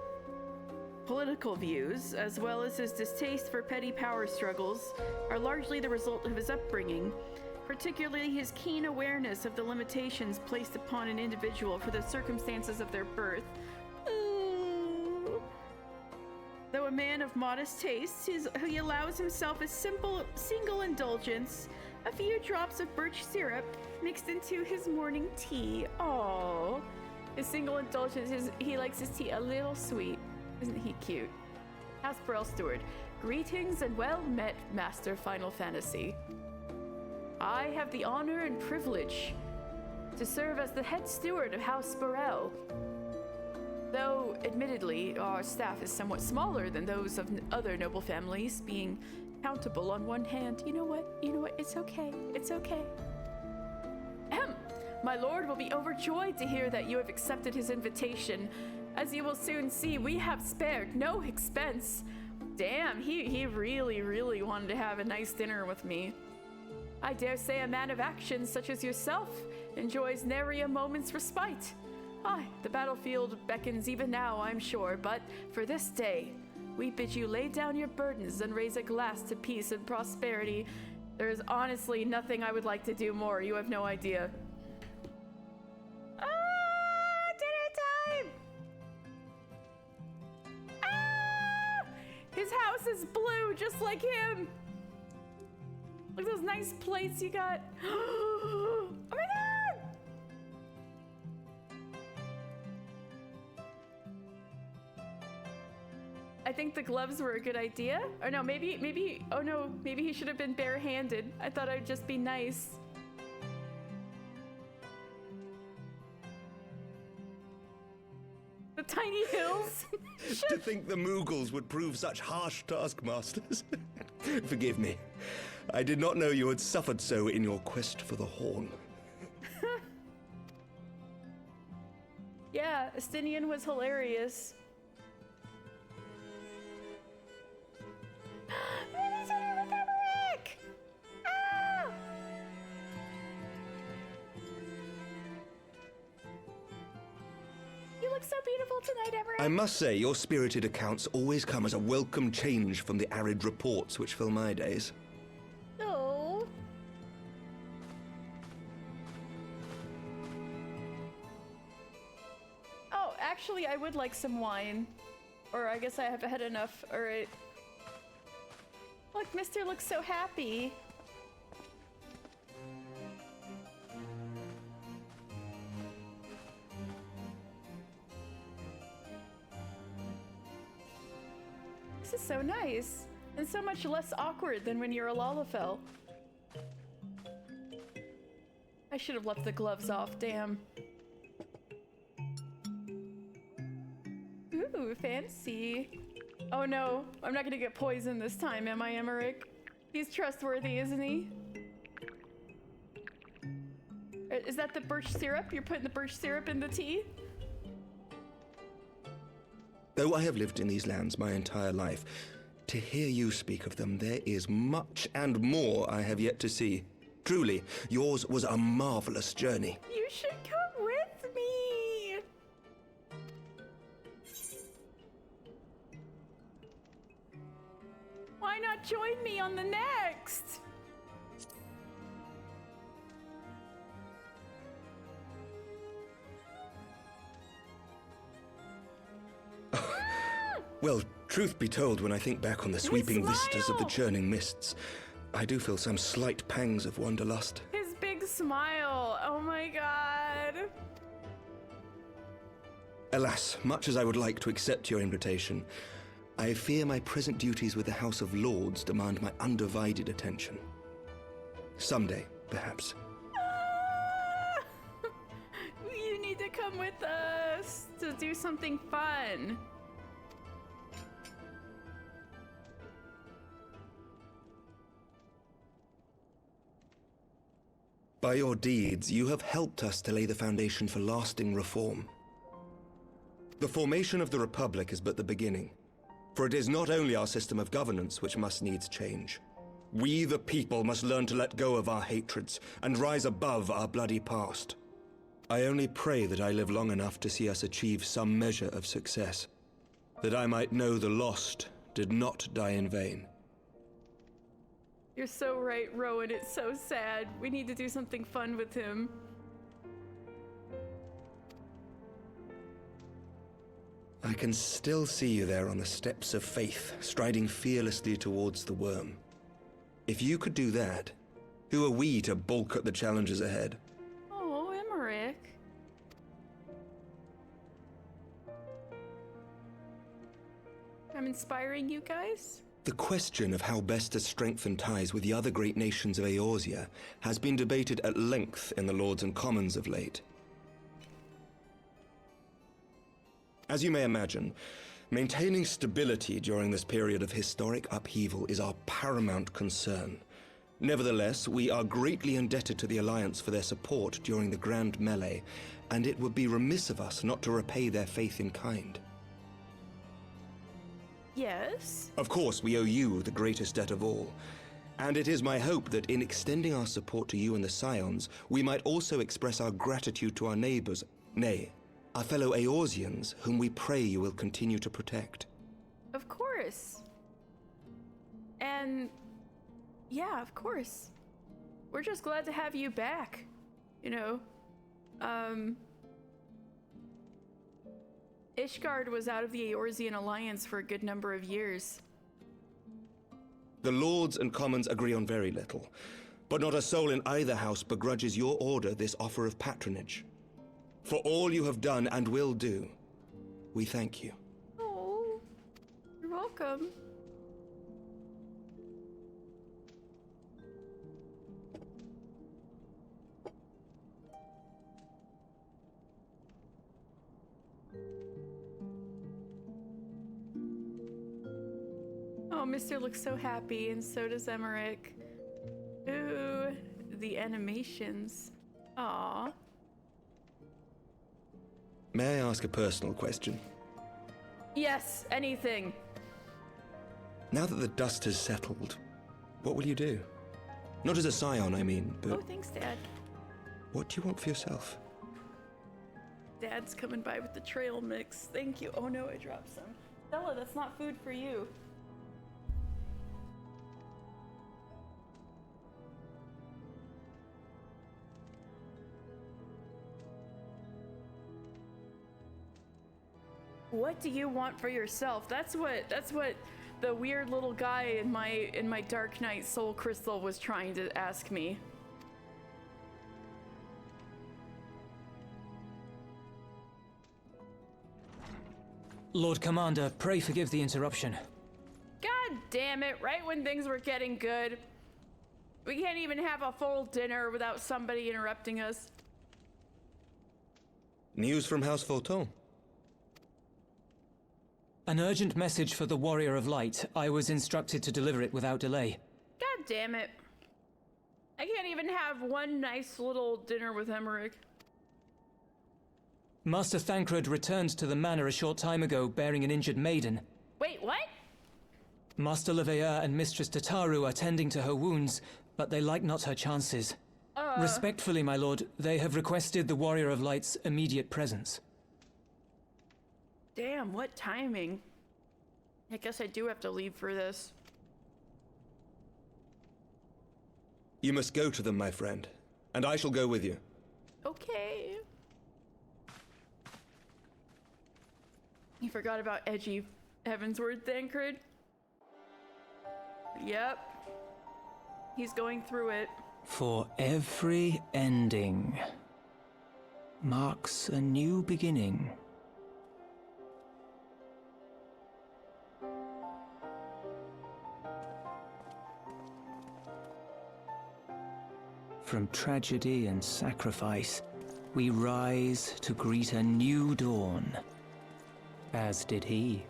political views, as well as his distaste for petty power struggles, are largely the result of his upbringing, particularly his keen awareness of the limitations placed upon an individual for the circumstances of their birth. Ooh. Though a man of modest tastes, he allows himself a simple single indulgence, a few drops of birch syrup mixed into his morning tea. Aww. His single indulgence, he likes his tea a little sweet. Isn't he cute? House Borel Steward. Greetings and well met, Master Final Fantasy. I have the honor and privilege to serve as the head steward of House Borel. Though, admittedly, our staff is somewhat smaller than those of other noble families, being countable on one hand. You know what? It's okay. It's okay. Ahem. My lord will be overjoyed to hear that you have accepted his invitation. As you will soon see, we have spared no expense. Damn, he really, really wanted to have a nice dinner with me. I dare say a man of action such as yourself enjoys nary a moment's respite. Aye, the battlefield beckons even now, I'm sure, but for this day, we bid you lay down your burdens and raise a glass to peace and prosperity. There is honestly nothing I would like to do more. You have no idea. Ah, dinner time! Ah! His house is blue, just like him. Look at those nice plates you got. Oh my god! I think the gloves were a good idea. Or no, maybe, oh no, maybe he should have been barehanded. I thought I'd just be nice. The tiny hills. To think the Moogles would prove such harsh taskmasters. Forgive me. I did not know you had suffered so in your quest for the horn. Yeah, Estinian was hilarious. Ah! You look so beautiful tonight, Emmerich. I must say, your spirited accounts always come as a welcome change from the arid reports which fill my days. Oh. Oh, actually, I would like some wine. Or I guess I have had enough. Alright. Look, Mister looks so happy. This is so nice. And so much less awkward than when you're a Lalafell. I should have left the gloves off, damn. Ooh, fancy. Oh no, I'm not gonna get poisoned this time, am I, Emmerich? He's trustworthy, isn't he? Is that the birch syrup? You're putting the birch syrup in the tea? Though I have lived in these lands my entire life, to hear you speak of them, there is much and more I have yet to see. Truly, yours was a marvelous journey. You should come with me! Why not join me on the next? Well, truth be told, when I think back on the sweeping vistas of the smile! churning mists, I do feel some slight pangs of wanderlust. His big smile, oh my god. Alas, much as I would like to accept your invitation, I fear my present duties with the House of Lords demand my undivided attention. Someday, perhaps. Ah! You need to come with us to do something fun. By your deeds, you have helped us to lay the foundation for lasting reform. The formation of the Republic is but the beginning, for it is not only our system of governance which must needs change. We, the people, must learn to let go of our hatreds and rise above our bloody past. I only pray that I live long enough to see us achieve some measure of success, that I might know the lost did not die in vain. You're so right, Rowan. It's so sad. We need to do something fun with him. I can still see you there on the steps of faith, striding fearlessly towards the worm. If you could do that, who are we to balk at the challenges ahead? Oh, Emmerich. I'm inspiring you guys? The question of how best to strengthen ties with the other great nations of Eorzea has been debated at length in the Lords and Commons of late. As you may imagine, maintaining stability during this period of historic upheaval is our paramount concern. Nevertheless, we are greatly indebted to the Alliance for their support during the Grand Melee, and it would be remiss of us not to repay their faith in kind. Yes? Of course, we owe you the greatest debt of all. And it is my hope that in extending our support to you and the Scions, we might also express our gratitude to our neighbors, nay, our fellow Eorzeans, whom we pray you will continue to protect. Of course. And yeah, of course. We're just glad to have you back. You know, Ishgard was out of the Eorzean alliance for a good number of years. The Lords and Commons agree on very little, but not a soul in either house begrudges your order this offer of patronage. For all you have done and will do, we thank you. Oh, you're welcome. Oh, Mister looks so happy, and so does Emmerich. Ooh, the animations. Aww. May I ask a personal question? Yes, anything. Now that the dust has settled, what will you do? Not as a scion, I mean, Oh, but thanks, Dad. what do you want for yourself? Dad's coming by with the trail mix. Thank you. Oh no, I dropped some. Stella, that's not food for you. What do you want for yourself? That's what the weird little guy in my Dark Knight Soul Crystal was trying to ask me. Lord Commander, pray forgive the interruption. God damn it, right when things were getting good. We can't even have a full dinner without somebody interrupting us. News from House Fulton? An urgent message for the Warrior of Light. I was instructed to deliver it without delay. God damn it. I can't even have one nice little dinner with Emmerich. Master Thancred returned to the manor a short time ago bearing an injured maiden. Wait, what? Master Leveilleur and Mistress Tataru are tending to her wounds, but they like not her chances. Respectfully, my lord, they have requested the Warrior of Light's immediate presence. Damn, what timing. I guess I do have to leave for this. You must go to them, my friend, and I shall go with you. Okay. You forgot about edgy Heavensward Thancred? Yep. He's going through it. For every ending marks a new beginning. From tragedy and sacrifice, we rise to greet a new dawn, as did he.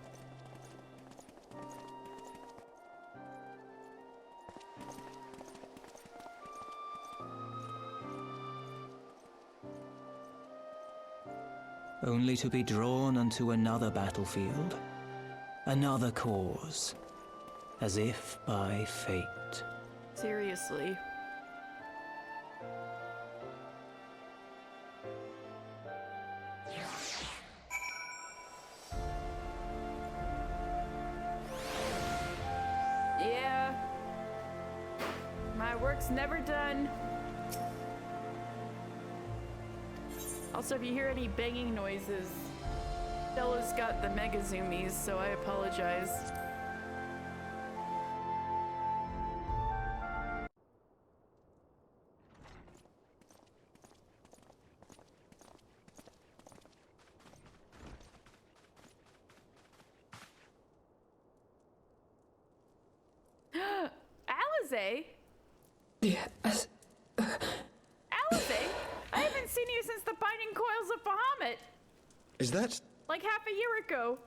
Only to be drawn unto another battlefield, another cause, as if by fate. Seriously. Yeah. My work's never done. Also, if you hear any banging noises, Stella's got the mega zoomies, so I apologize. Alize? Yes. Alize? I haven't seen you since the Binding Coils of Bahamut. Is that... Like half a year ago.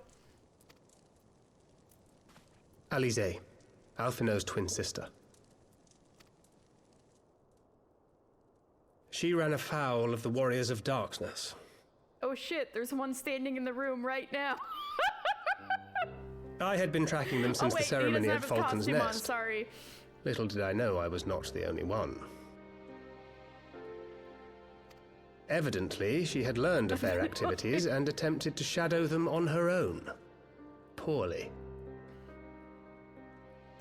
Alize, Alphinaud's twin sister. She ran afoul of the Warriors of Darkness. Oh shit, there's one standing in the room right now. I had been tracking them since oh, wait, the ceremony he at doesn't have his Fulton's costume on, Nest. sorry. Little did I know I was not the only one. Evidently, she had learned of their activities and attempted to shadow them on her own. Poorly.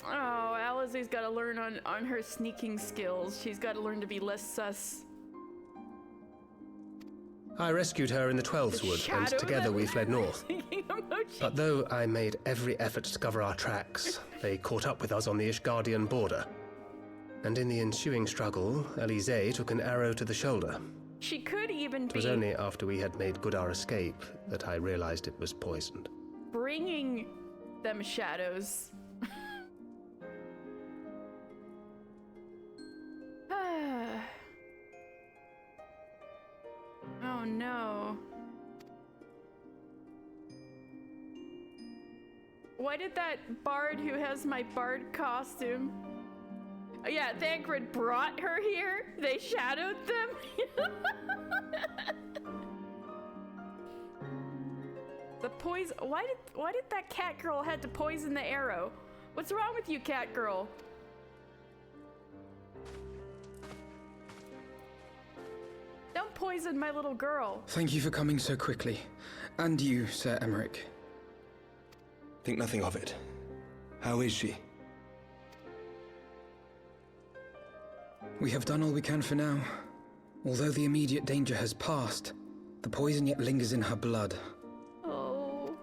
Oh, Alize's got to learn on her sneaking skills. She's got to learn to be less sus. I rescued her in the Twelfth Wood, and Shadow together them? we fled north. Sneaking emoji. But though I made every effort to cover our tracks, they caught up with us on the Ishgardian border. And in the ensuing struggle, Alize took an arrow to the shoulder. She could even It was be only after we had made good our escape that I realized it was poisoned. bringing them shadows. Oh no. Why did that bard who has my bard costume? Oh, yeah, Thancred brought her here. They shadowed them. The poison. Why did that cat girl had to poison the arrow? What's wrong with you, cat girl? Don't poison my little girl. Thank you for coming so quickly. And you, Sir Emmerich. Think nothing of it. How is she? We have done all we can for now. Although the immediate danger has passed, the poison yet lingers in her blood. Oh.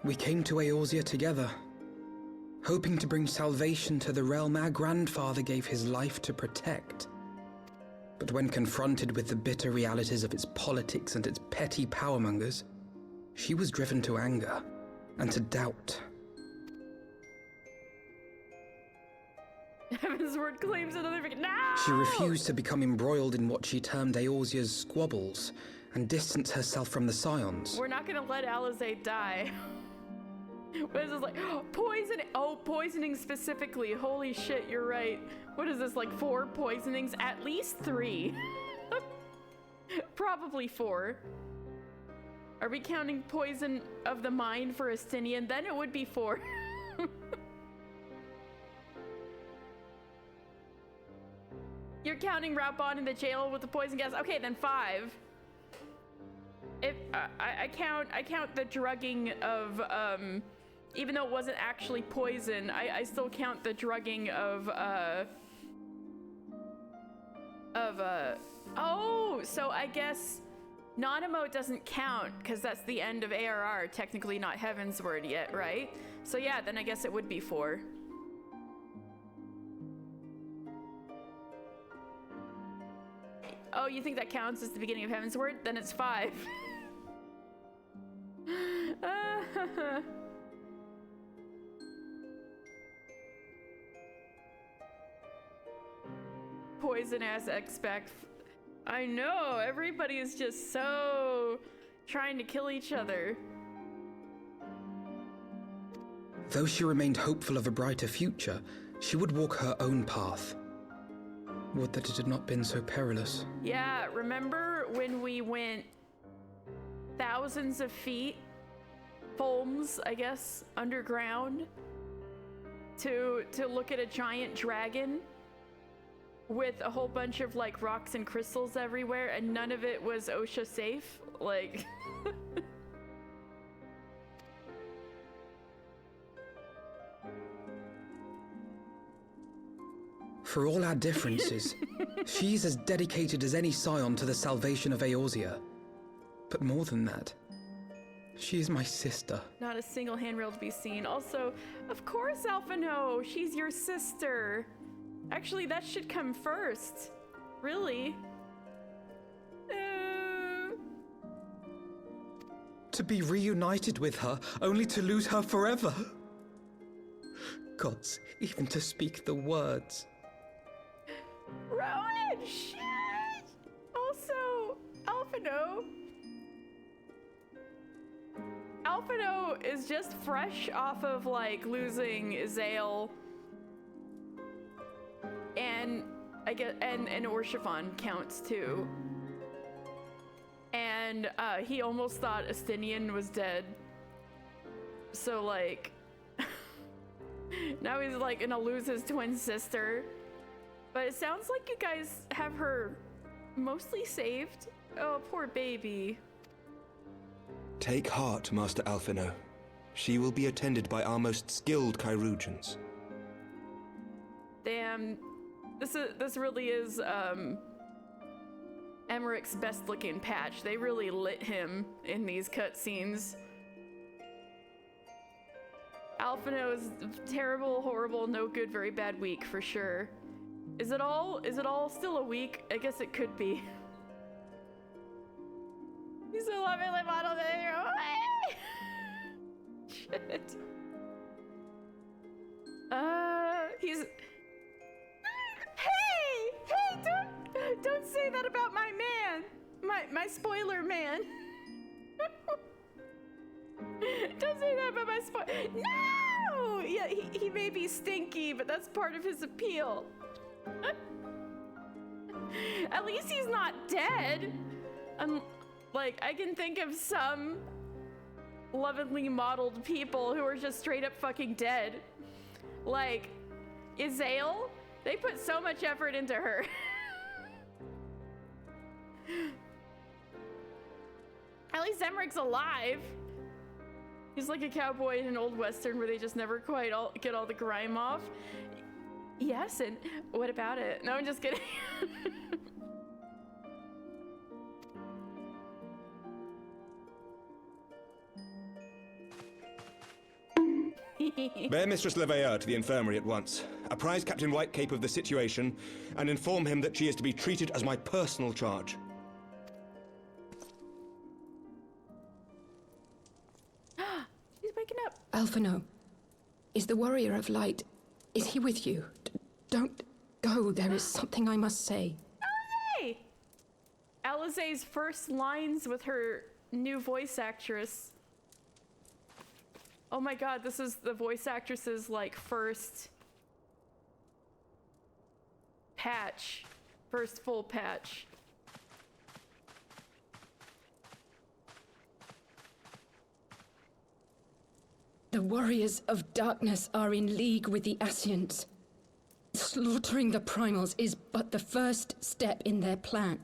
We came to Eorzea together, hoping to bring salvation to the realm our grandfather gave his life to protect. But when confronted with the bitter realities of its politics and its petty powermongers, she was driven to anger and to doubt. Heavensward claims another victim. No! She refused to become embroiled in what she termed Eorzea's squabbles and distance herself from the Scions. We're not gonna let Alize die. What is this like? Poison. Oh, poisoning specifically. Holy shit, you're right. What is this, like 4 poisonings? At least 3. Probably 4. Are we counting poison of the mind for Estinian? Then it would be 4. You're counting Raubon in the jail with the poison gas. Okay, then 5. If I count the drugging of even though it wasn't actually poison, I still count the drugging of oh, so I guess Nanamo doesn't count because that's the end of ARR, technically not Heavensward yet, right? So yeah, then I guess it would be 4. Oh, you think that counts as the beginning of Heavensward? Then it's 5. Poison ass expect. I know, everybody is just so trying to kill each other. Though she remained hopeful of a brighter future, she would walk her own path. Would that it had not been so perilous. Yeah, remember when we went thousands of feet, Fulms, I guess, underground to look at a giant dragon with a whole bunch of like rocks and crystals everywhere, and none of it was OSHA safe? Like For all our differences, she's as dedicated as any Scion to the salvation of Eorzea. But more than that, she is my sister. not a single handrail to be seen. Also, of course, Alphino, she's your sister. Actually, that should come first. Really? To be reunited with her, only to lose her forever. Gods, even to speak the words. Rowan, shit! Also, Alphino. Alphino is just fresh off of like losing Zale and I guess and Orshifon counts too. And and he almost thought Estinian was dead. So like, now he's like gonna lose his twin sister. But it sounds like you guys have her mostly saved. Oh, poor baby. Take heart, Master Alphino. She will be attended by our most skilled Chirurgeons. Damn, this really is Emmerich's best looking patch. They really lit him in these cutscenes. Alphino's terrible, horrible, no good, very bad week for sure. Is it all still a week? I guess it could be. You still lovingly modeled it in your own way. Shit. He's. Hey! Don't say that about my man. My spoiler man. Don't say that about my spoiler. No! Yeah, he may be stinky, but that's part of his appeal. At least he's not dead. Like, I can think of some lovingly modeled people who are just straight up fucking dead. Like, Izael, they put so much effort into her. At least Emmerich's alive. He's like a cowboy in an old western where they just never quite get all the grime off. Yes, and what about it? No, I'm just kidding. Bear Mistress Leveilleur to the infirmary at once. Apprise Captain Whitecape of the situation, and inform him that she is to be treated as my personal charge. He's waking up. Alphino, is the Warrior of Light... is he with you? Don't go. There is something I must say. Alisaie! Alisaie's first lines with her new voice actress. Oh my god, this is the voice actress's, like, first patch. First full patch. The Warriors of Darkness are in league with the Ascians. Slaughtering the Primals is but the first step in their plan.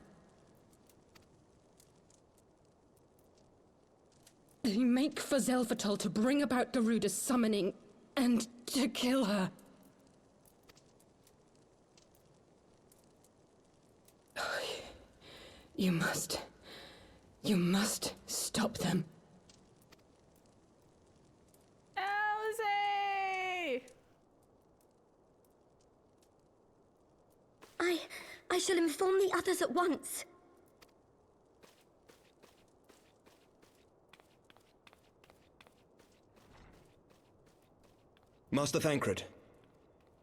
They make for Zelvatol to bring about Garuda's summoning and to kill her. You must stop them. Alisaie! I shall inform the others at once. Master Thancred,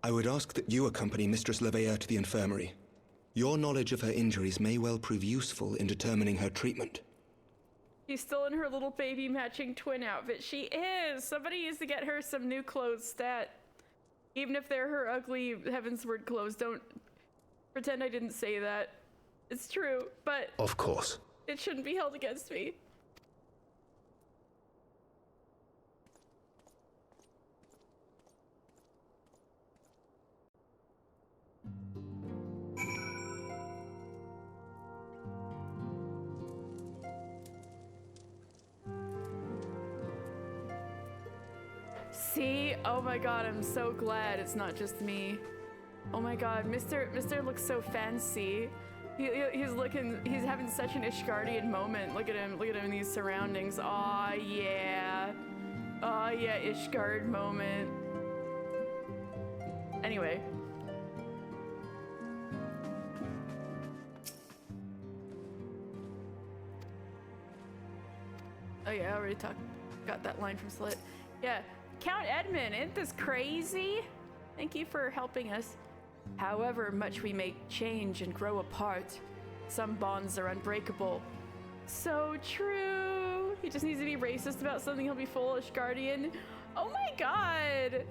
I would ask that you accompany Mistress Leveilleur to the infirmary. Your knowledge of her injuries may well prove useful in determining her treatment. She's still in her little baby matching twin outfit. She is! Somebody needs to get her some new clothes stat. Even if they're her ugly Heavensward clothes, don't pretend I didn't say that. It's true, but... Of course. It shouldn't be held against me. See? Oh my god, I'm so glad it's not just me. Oh my god, Mr. looks so fancy. He's having such an Ishgardian moment. Look at him in these surroundings. Aw, yeah. Aw, yeah, Ishgard moment. Anyway. Oh yeah, I already got that line from Slit. Yeah, Count Edmund, isn't this crazy? Thank you for helping us. However much we may change and grow apart, some bonds are unbreakable. So true. He just needs to be racist about something, he'll be full Ishgardian. Oh my god.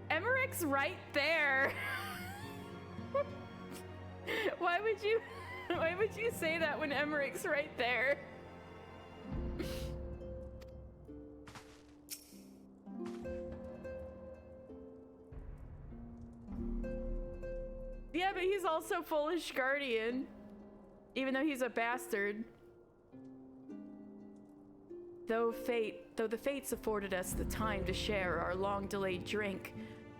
Emmerich's right there. Why would you say that when Emmerich's right there? Yeah, but he's also full Ishgardian. Even though he's a bastard. Though the fates afforded us the time to share our long-delayed drink,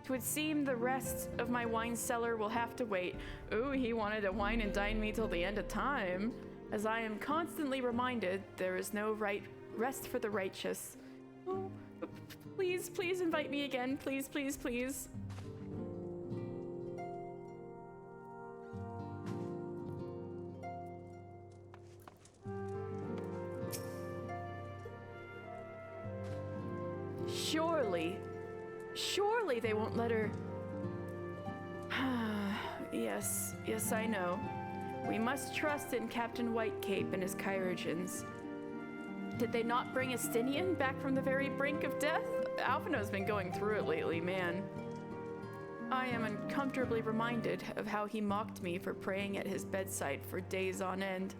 'twould seem the rest of my wine cellar will have to wait. Ooh, he wanted to wine and dine me till the end of time. As I am constantly reminded, there is no rest for the righteous. Oh, please, please invite me again. Please, please, please. Surely they won't let her. Yes, I know. We must trust in Captain Whitecape and his Chirurgeons. Did they not bring Estinian back from the very brink of death? Alphinaud's been going through it lately, man. I am uncomfortably reminded of how he mocked me for praying at his bedside for days on end.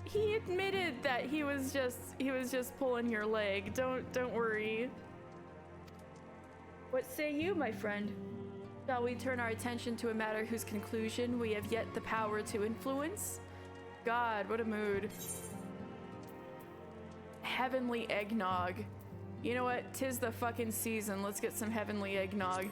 He admitted that he was just pulling your leg. Don't worry. What say you, my friend? Shall we turn our attention to a matter whose conclusion we have yet the power to influence? God, what a mood. Heavenly eggnog. You know what? 'Tis the fucking season. Let's get some heavenly eggnog.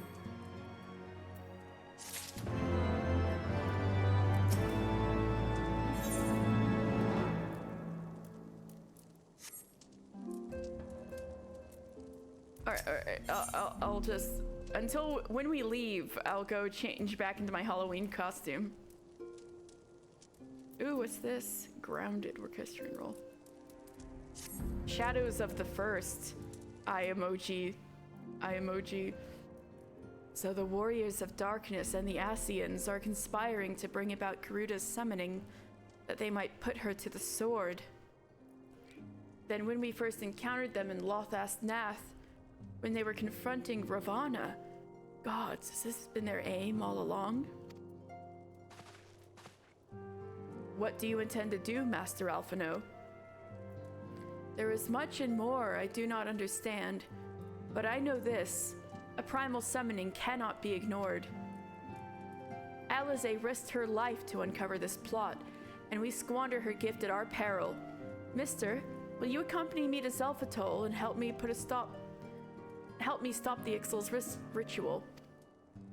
Alright, I'll just, until when we leave, I'll go change back into my Halloween costume. Ooh, what's this? Grounded orchestrion roll. Shadows of the First. Eye emoji. So the warriors of darkness and the Ascians are conspiring to bring about Garuda's summoning, that they might put her to the sword. Then when we first encountered them in Lothast Nath, when they were confronting Ravana, gods, has this been their aim all along? What do you intend to do, Master Alphinaud? There is much and more I do not understand, but I know this. A primal summoning cannot be ignored. Alisaie risked her life to uncover this plot, and we squander her gift at our peril. Mister, will you accompany me to Xelphatol and help me stop the Ixal's ritual?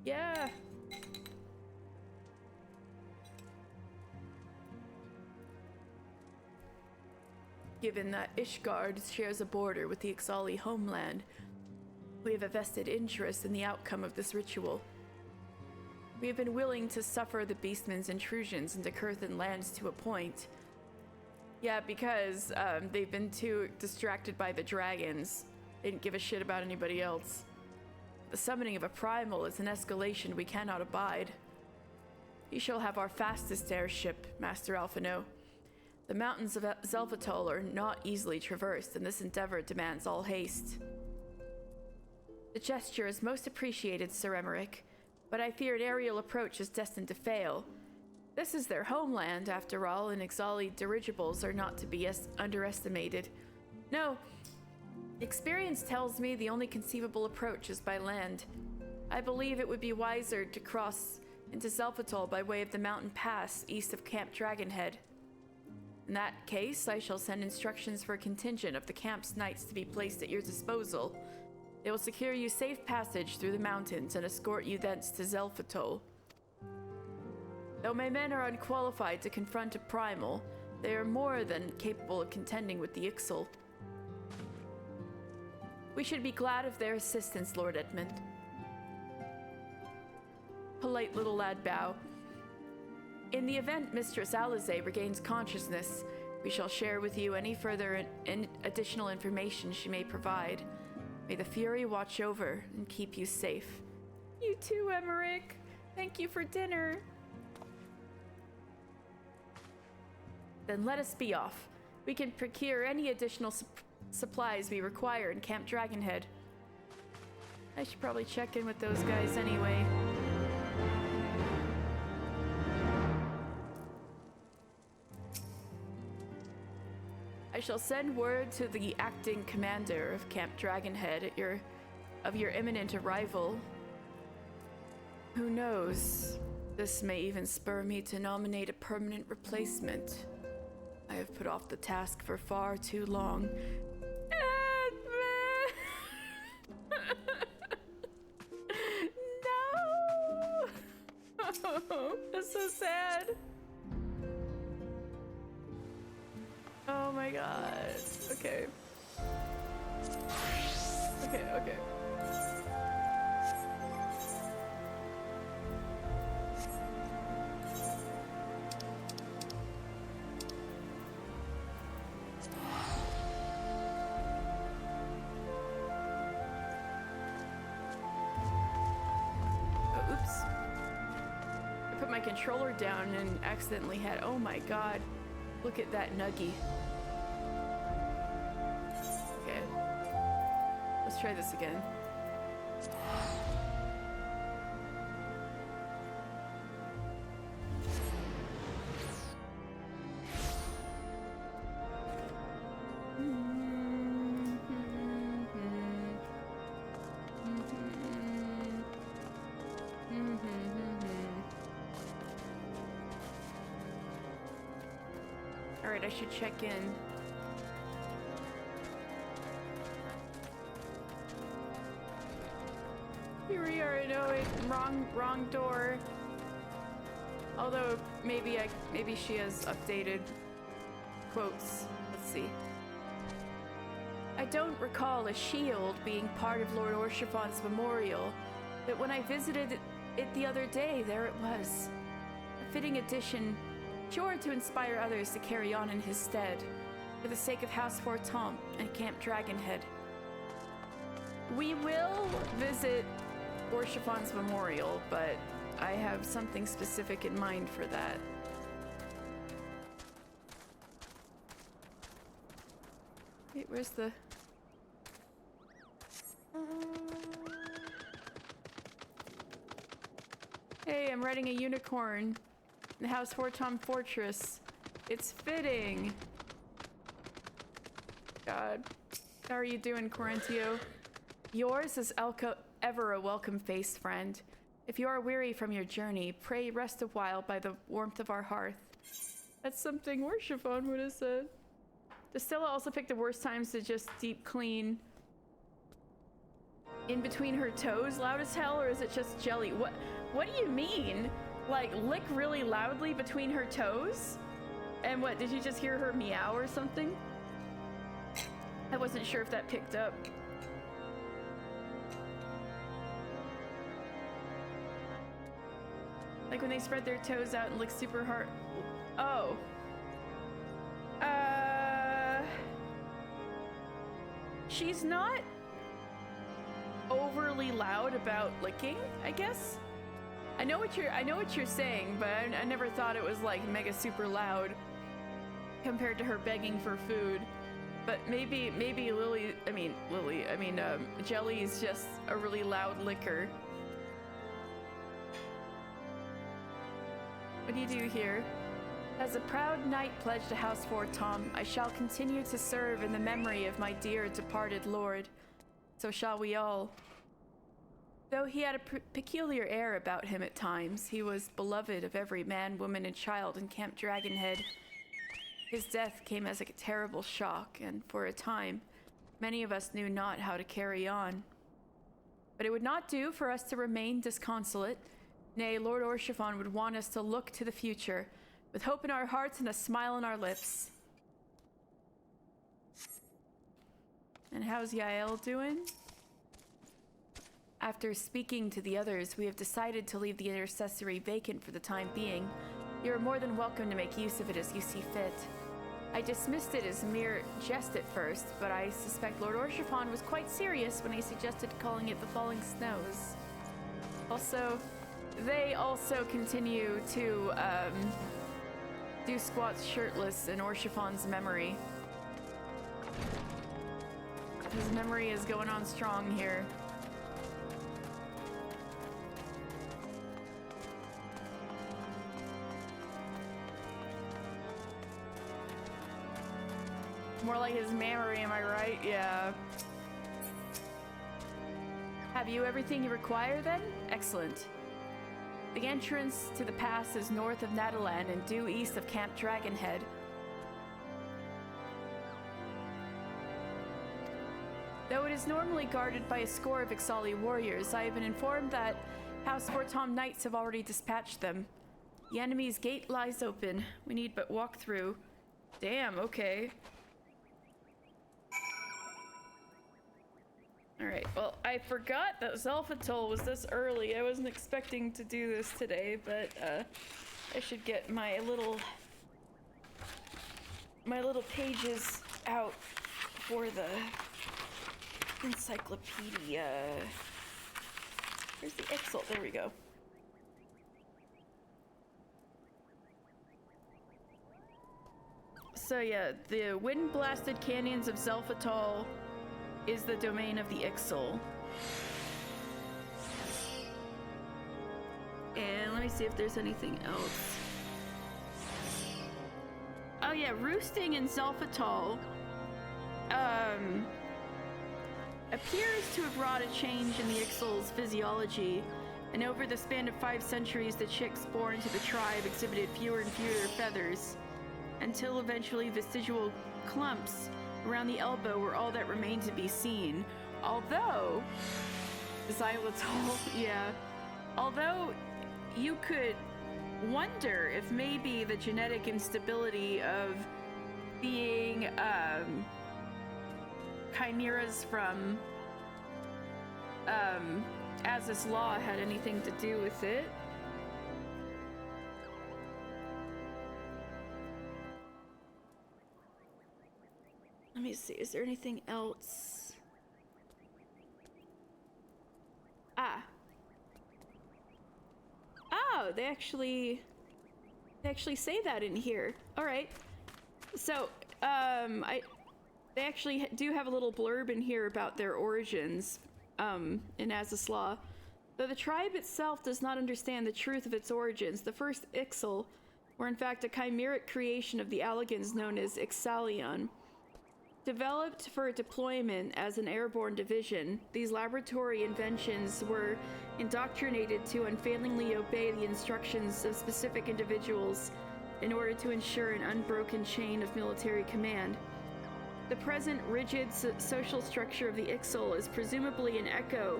Yeah. Given that Ishgard shares a border with the Ixali homeland, we have a vested interest in the outcome of this ritual. We have been willing to suffer the Beastmen's intrusions into Curthan lands to a point. Yeah, because they've been too distracted by the dragons. They didn't give a shit about anybody else. The summoning of a primal is an escalation we cannot abide. You shall have our fastest airship, Master Alphinaud. The mountains of Xelphatol are not easily traversed, and this endeavor demands all haste. The gesture is most appreciated, Sir Emmerich, but I fear an aerial approach is destined to fail. This is their homeland, after all, and Ixali dirigibles are not to be underestimated. No, experience tells me the only conceivable approach is by land. I believe it would be wiser to cross into Xelphatol by way of the mountain pass east of Camp Dragonhead. In that case, I shall send instructions for a contingent of the camp's knights to be placed at your disposal. They will secure you safe passage through the mountains and escort you thence to Xelphatol. Though my men are unqualified to confront a primal, they are more than capable of contending with the Ixal. We should be glad of their assistance, Lord Edmund. Polite little lad bow. In the event Mistress Alisaie regains consciousness, we shall share with you any further additional information she may provide. May the Fury watch over and keep you safe. You too, Emmerich. Thank you for dinner. Then let us be off. We can procure any additional supplies we require in Camp Dragonhead. I should probably check in with those guys anyway. I shall send word to the acting commander of Camp Dragonhead of your imminent arrival. Who knows? This may even spur me to nominate a permanent replacement. I have put off the task for far too long. No! That's so sad. Oh my god. Okay. Okay. Controller down and accidentally had, oh my god, look at that nuggie. Okay, let's try this again. Alright, I should check in. Here we are. No, wait, wrong door. Although maybe she has updated quotes. Let's see. I don't recall a shield being part of Lord Orshafon's memorial, but when I visited it the other day, there it was. A fitting addition, sure to inspire others to carry on in his stead, for the sake of House Fortemps and Camp Dragonhead. We will visit Orshafon's memorial, but I have something specific in mind for that. Wait, where's the... Hey, I'm riding a unicorn in House Fortemps Fortress. It's fitting. God. How are you doing, Corintio? Yours is Elka, ever a welcome-faced friend. If you are weary from your journey, pray rest a while by the warmth of our hearth. That's something Orshafon would have said. Destilla also picked the worst times to just deep clean. In between her toes, loud as hell, or is it just jelly? What do you mean? Like, lick really loudly between her toes? And what, did you just hear her meow or something? I wasn't sure if that picked up. Like when they spread their toes out and lick super hard. Oh. She's not overly loud about licking, I guess. I know what you're saying, but I never thought it was like mega super loud compared to her begging for food. But maybe Jelly is just a really loud licker. What do you do here? As a proud knight pledged to House Fortemps, I shall continue to serve in the memory of my dear departed lord. So shall we all. Though he had a peculiar air about him at times, he was beloved of every man, woman, and child in Camp Dragonhead. His death came as a terrible shock, and for a time, many of us knew not how to carry on. But it would not do for us to remain disconsolate. Nay, Lord Orshafon would want us to look to the future, with hope in our hearts and a smile on our lips. And how's Yael doing? After speaking to the others, we have decided to leave the intercessory vacant for the time being. You are more than welcome to make use of it as you see fit. I dismissed it as mere jest at first, but I suspect Lord Orshafon was quite serious when he suggested calling it the Falling Snows. Also, they also continue to do squats shirtless in Orshafon's memory. His memory is going on strong here. More like his memory, am I right? Yeah. Have you everything you require then? Excellent. The entrance to the pass is north of Natalan and due east of Camp Dragonhead. Though it is normally guarded by a score of Ixali warriors, I have been informed that House Vortom Knights have already dispatched them. The enemy's gate lies open. We need but walk through. Damn, okay. Alright, well, I forgot that Zelfatol was this early. I wasn't expecting to do this today, but I should get my little pages out for the encyclopedia. Where's the Ixal? There we go. So yeah, the wind-blasted canyons of Zelfatol is the domain of the Ixal. And let me see if there's anything else. Oh yeah, roosting in Zelfatol appears to have wrought a change in the Ixal's physiology, and over the span of 5 centuries the chicks born to the tribe exhibited fewer and fewer feathers, until eventually vestigial clumps around the elbow were all that remained to be seen. Although, Xylitol, yeah, although you could wonder if maybe the genetic instability of being chimeras from Azys Law had anything to do with it. Let me see, is there anything else? Oh, they actually say that in here. All right. So, they actually do have a little blurb in here about their origins, in Azys Law. Though the tribe itself does not understand the truth of its origins, the first Ixal were in fact a chimeric creation of the Allagans known as Ixalion. Developed for deployment as an airborne division, these laboratory inventions were indoctrinated to unfailingly obey the instructions of specific individuals in order to ensure an unbroken chain of military command. The present rigid social structure of the Ixal is presumably an echo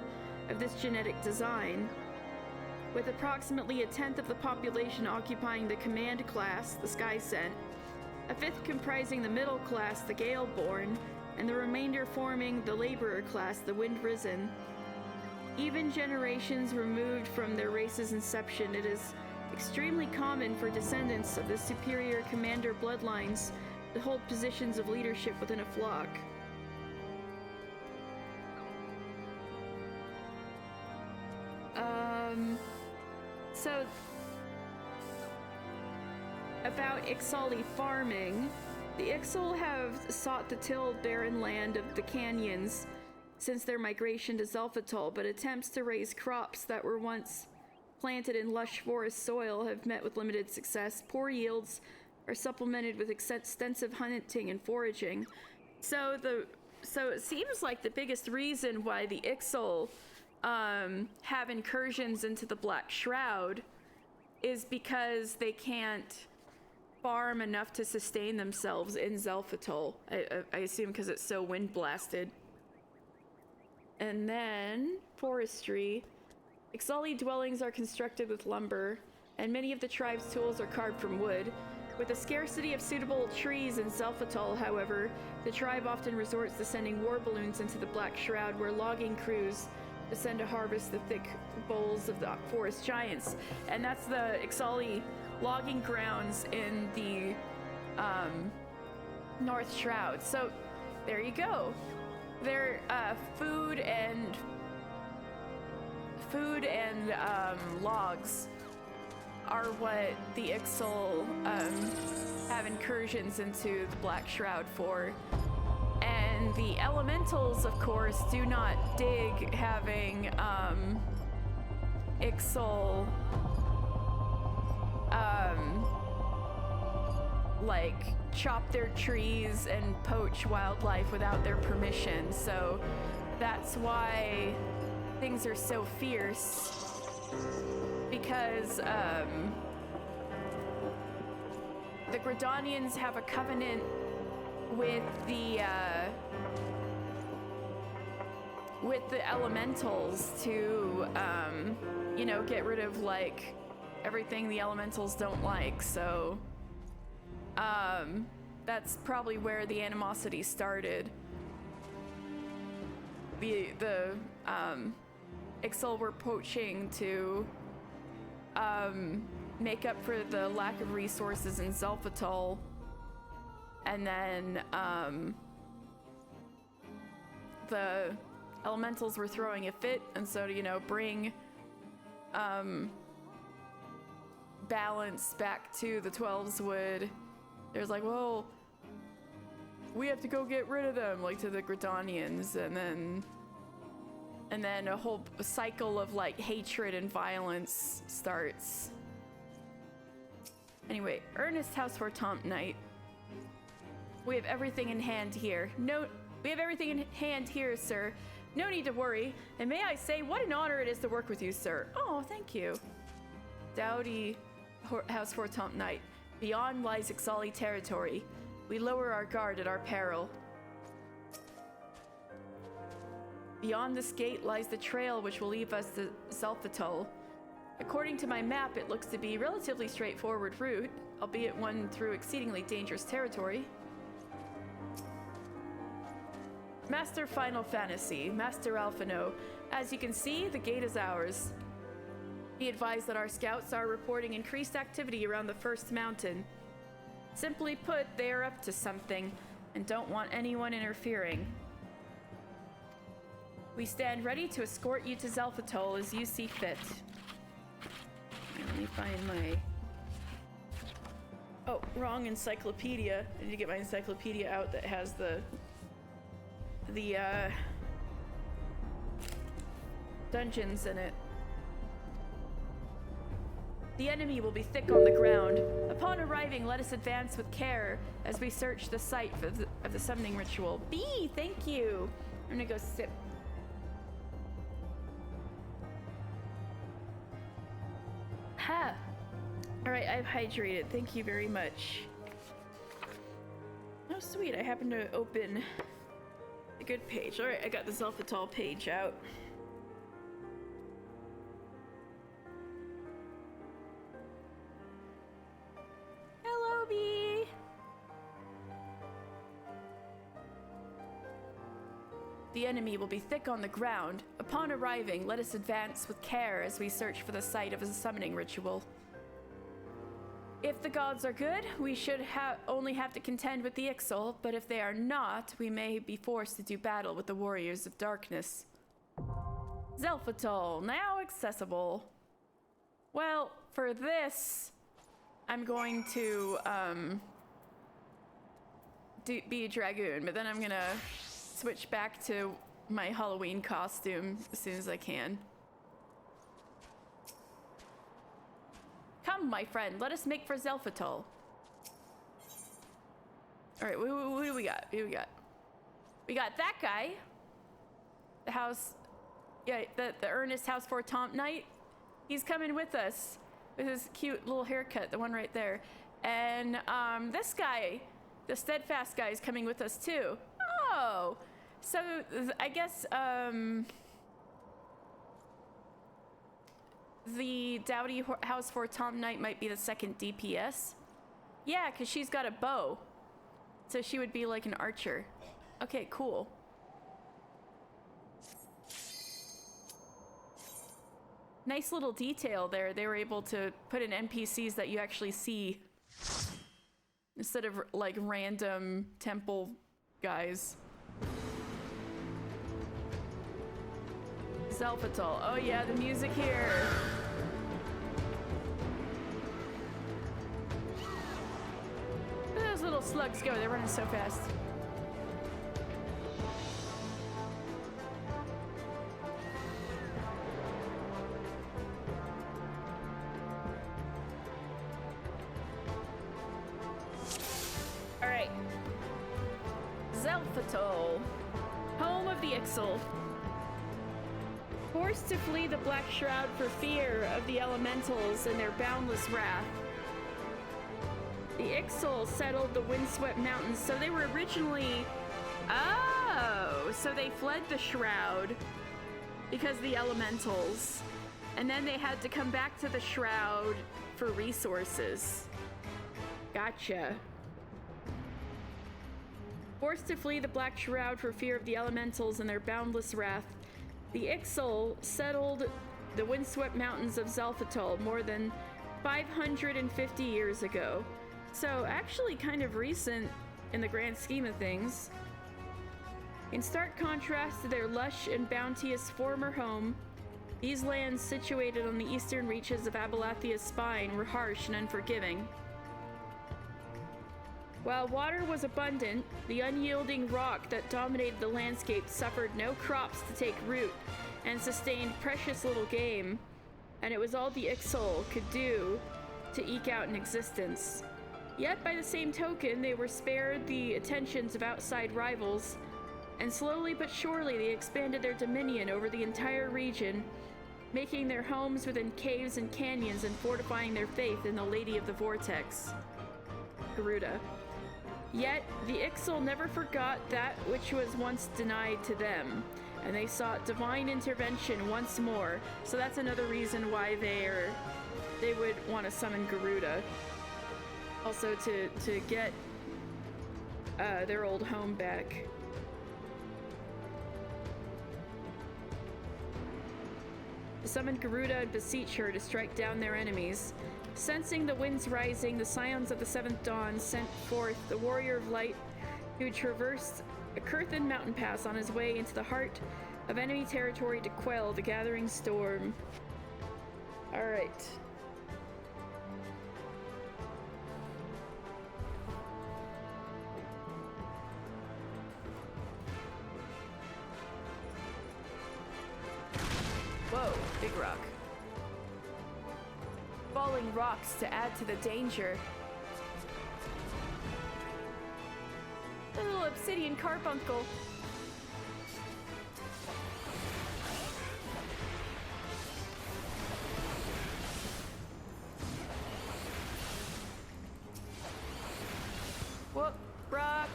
of this genetic design, with approximately 1/10 of the population occupying the command class, the Skysent, a 5th comprising the middle class, the Galeborn, and the remainder forming the laborer class, the Wind-Risen. Even generations removed from their race's inception, it is extremely common for descendants of the superior commander bloodlines to hold positions of leadership within a flock. So about Ixali farming, the Ixal have sought the tilled barren land of the canyons since their migration to Zelfatol, but attempts to raise crops that were once planted in lush forest soil have met with limited success. Poor yields are supplemented with extensive hunting and foraging. So it seems like the biggest reason why the Ixal have incursions into the Black Shroud is because they can't farm enough to sustain themselves in Zelfatol. I assume because it's so wind blasted. And then forestry. Ixali dwellings are constructed with lumber, and many of the tribe's tools are carved from wood. With a scarcity of suitable trees in Zelfatol, however, the tribe often resorts to sending war balloons into the Black Shroud, where logging crews descend to harvest the thick boles of the forest giants. And that's the Ixali logging grounds in the North Shroud. So there you go. Their food and logs are what the Ixal have incursions into the Black Shroud for. And the elementals, of course, do not dig having Ixal like chop their trees and poach wildlife without their permission. So that's why things are so fierce because the Gridanians have a covenant with the elementals to you know, get rid of like everything the elementals don't like. So that's probably where the animosity started. The Ixal were poaching to make up for the lack of resources in Zelphatol, and then the elementals were throwing a fit, and so to, you know, bring balance back to the 12s would, there's like, well, we have to go get rid of them, like to the Gridanians, and then a whole cycle of like hatred and violence starts. Anyway, Ernest House for Tomp Knight. We have everything in hand here. We have everything in hand here, sir. No need to worry. And may I say, what an honor it is to work with you, sir. Oh, thank you. Dowdy House for Tomp Knight. Beyond lies Ixali territory. We lower our guard at our peril. Beyond this gate lies the trail which will lead us to Zelphatol. According to my map, it looks to be a relatively straightforward route, albeit one through exceedingly dangerous territory. Master Final Fantasy, Master Alphino. As you can see, the gate is ours. Be advised that our scouts are reporting increased activity around the first mountain. Simply put, they are up to something and don't want anyone interfering. We stand ready to escort you to Zelphatol as you see fit. Let me find my... Oh, wrong encyclopedia. I need to get my encyclopedia out that has the dungeons in it. The enemy will be thick on the ground. Upon arriving, let us advance with care as we search the site of the summoning ritual. B, thank you. I'm gonna go sip. Ha! Alright, I've hydrated. Thank you very much. Oh, sweet. I happened to open a good page. Alright, I got the Zelphatol page out. Hello, Bee! The enemy will be thick on the ground. Upon arriving, let us advance with care as we search for the site of a summoning ritual. If the gods are good, we should only have to contend with the Ixal, but if they are not, we may be forced to do battle with the Warriors of Darkness. Zelphatol, now accessible. Well, for this, I'm going to be a dragoon, but then I'm gonna switch back to my Halloween costume as soon as I can. Come, my friend, let us make for Zelphatol. Alright, what do we got? Who do we got? We got that guy. The house... Yeah, the Ernest House for Tomp Knight. He's coming with us. With his cute little haircut, the one right there. And, this guy, the Steadfast guy, is coming with us too. Oh! So, I guess, the Dowdy House for Tomp Knight might be the second DPS. Yeah, because she's got a bow. So she would be like an archer. Okay, cool. Nice little detail there. They were able to put in NPCs that you actually see instead of like random temple guys. Zelphatol. Oh yeah, the music here. Where those little slugs go? They're running so fast. All right. Zelphatol, home of the Ixal. Forced to flee the Black Shroud for fear of the elementals and their boundless wrath, the Ixal settled the windswept mountains. So they were originally... Oh! So they fled the Shroud because of the elementals. And then they had to come back to the Shroud for resources. Gotcha. Forced to flee the Black Shroud for fear of the elementals and their boundless wrath, the Ixal settled the windswept mountains of Xelphatol more than 550 years ago. So actually kind of recent in the grand scheme of things. In stark contrast to their lush and bounteous former home, these lands situated on the eastern reaches of Abalathia's spine were harsh and unforgiving. While water was abundant, the unyielding rock that dominated the landscape suffered no crops to take root and sustained precious little game, and it was all the Ixal could do to eke out an existence. Yet by the same token, they were spared the attentions of outside rivals, and slowly but surely they expanded their dominion over the entire region, making their homes within caves and canyons and fortifying their faith in the Lady of the Vortex, Garuda. Yet, the Ixal never forgot that which was once denied to them, and they sought divine intervention once more, so that's another reason why they would want to summon Garuda. Also to get their old home back. To summon Garuda and beseech her to strike down their enemies. Sensing the winds rising, the Scions of the Seventh Dawn sent forth the Warrior of Light, who traversed a Kurthan mountain pass on his way into the heart of enemy territory to quell the gathering storm. Alright. Whoa, big rock. Falling rocks to add to the danger. A little obsidian carbuncle. Whoop, rock.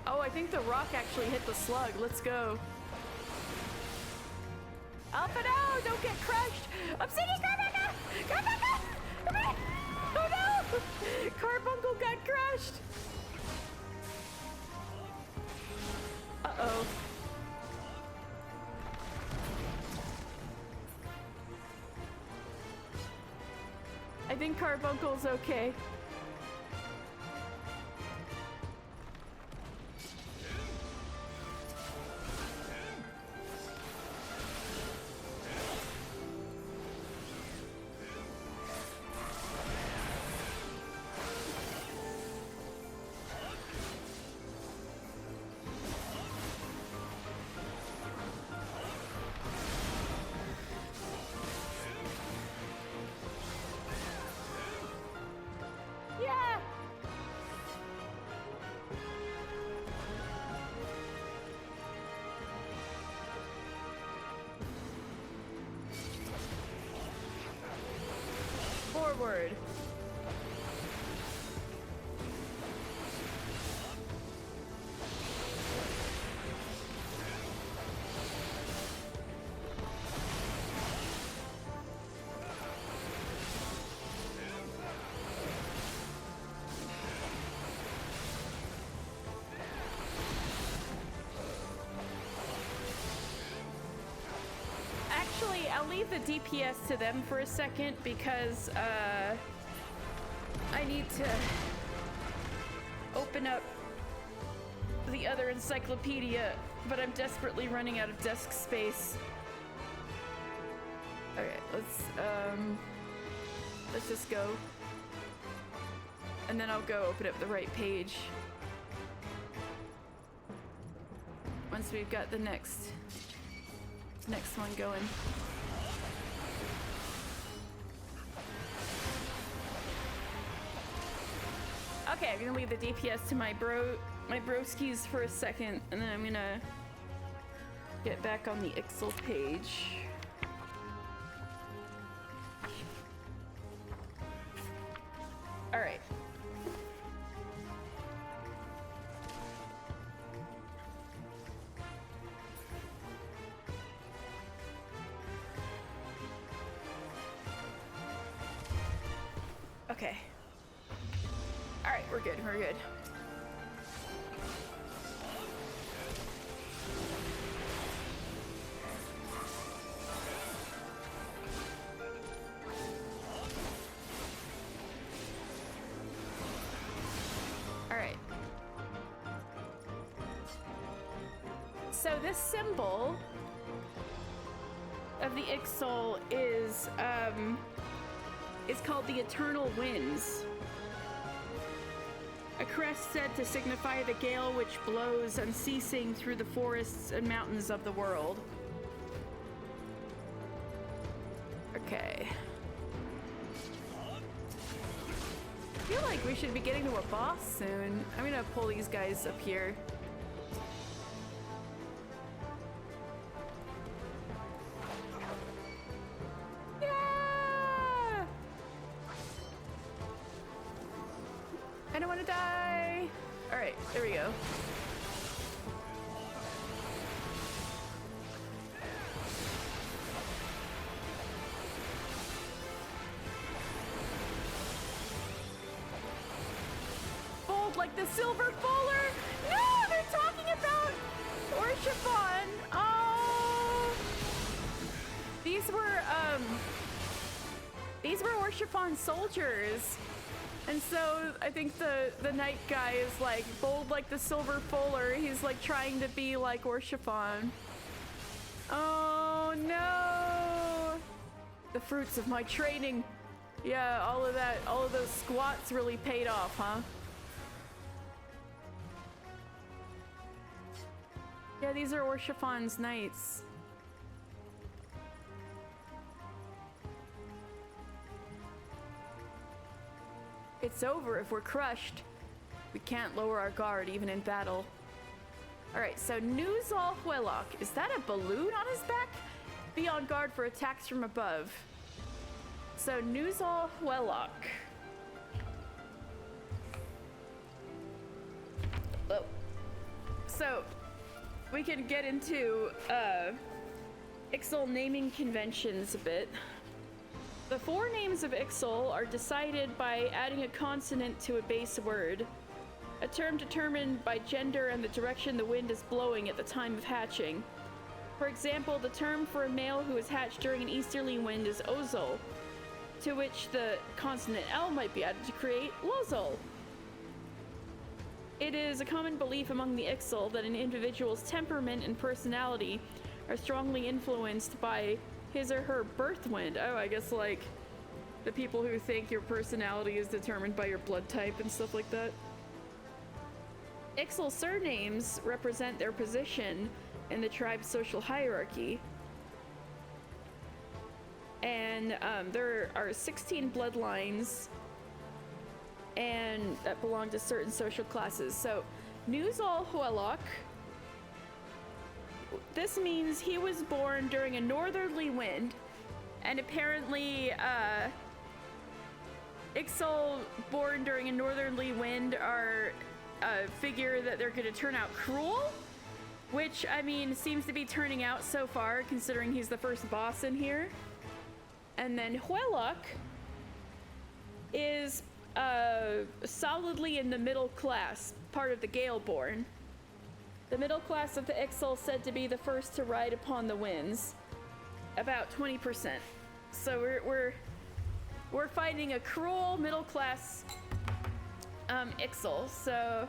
Oh, I think the rock actually hit the slug. Let's go. Up and out! Don't get crushed! Obsidian Carbuncle! Carbuncle! Come here! Oh no! Carbuncle got crushed! Uh-oh. I think Carbuncle's okay. Forward. Actually, I'll leave the DPS to them for a second because I need to open up the other encyclopedia, but I'm desperately running out of desk space. Okay, let's just go. And then I'll go open up the right page. Once we've got the next one going. Okay, I'm gonna leave the DPS to my bro my broskies for a second, and then I'm gonna get back on the Ixal page. All right. Okay. All right, we're good. We're good. All right. So this symbol of the Ixal is called the Eternal Winds. A crest said to signify the gale which blows unceasing through the forests and mountains of the world. Okay. I feel like we should be getting to a boss soon. I'm gonna pull these guys up here. I don't want to die. All right, there we go. Fold like the silver fuller. No, they're talking about Orshifon. Oh, these were Orshifon soldiers. And so I think the knight guy is like bold like the silver fuller. He's like trying to be like Orshifon. Oh no! The fruits of my training. Yeah, all of those squats really paid off, huh? Yeah, these are Orshifon's knights. It's over if we're crushed. We can't lower our guard even in battle. Alright, so Nuzal Huelok. Is that a balloon on his back? Be on guard for attacks from above. So Nuzal Huelok. Oh. So we can get into Ixal naming conventions a bit. The four names of Ixal are decided by adding a consonant to a base word, a term determined by gender and the direction the wind is blowing at the time of hatching. For example, the term for a male who is hatched during an easterly wind is Ozol, to which the consonant L might be added to create Lozol. It is a common belief among the Ixal that an individual's temperament and personality are strongly influenced by his or her birth wind. Oh, I guess like the people who think your personality is determined by your blood type and stuff like that. Ixal surnames represent their position in the tribe's social hierarchy. And there are 16 bloodlines and that belong to certain social classes. So Nuzal Huelok, this means he was born during a northerly wind, and apparently Ixal born during a northerly wind are figure that they're going to turn out cruel, which I mean seems to be turning out so far considering he's the first boss in here. And then Huelok is solidly in the middle class, part of the Galeborn. The middle class of the Ixal said to be the first to ride upon the winds, about 20%. So we're fighting a cruel middle class Ixal. So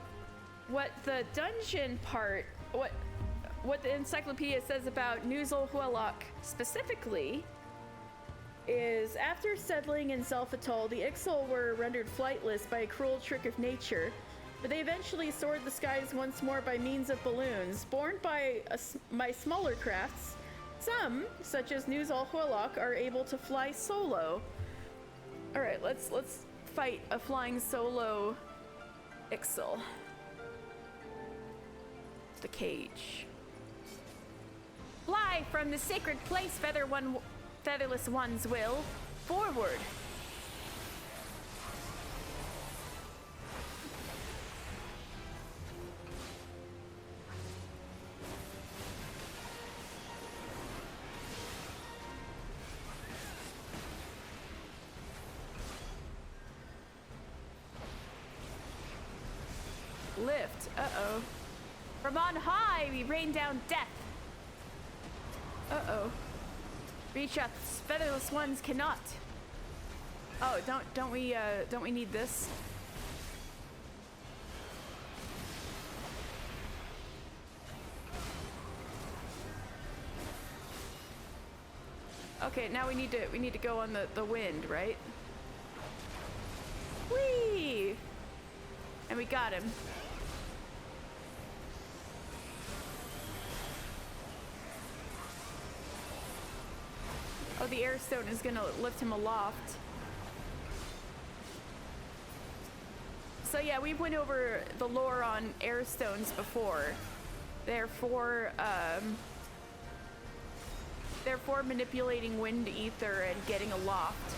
what the dungeon part, what the encyclopedia says about Nuzal Huelok specifically is after settling in Zelphatol, the Ixal were rendered flightless by a cruel trick of nature. But they eventually soared the skies once more by means of balloons, borne by smaller crafts. Some, such as Nuzal Huelok, are able to fly solo. All right, let's fight a flying solo Ixal. the cage. Fly from the sacred place, featherless ones will. Forward. Lift. Uh-oh. From on high, we rain down death. Uh-oh. Reach us, featherless ones cannot. Oh, don't we need this? Okay, now we need to go on the wind, right? Whee! And we got him. Oh, the air stone is gonna lift him aloft. So yeah, we went over the lore on air stones before. Therefore manipulating wind ether and getting aloft.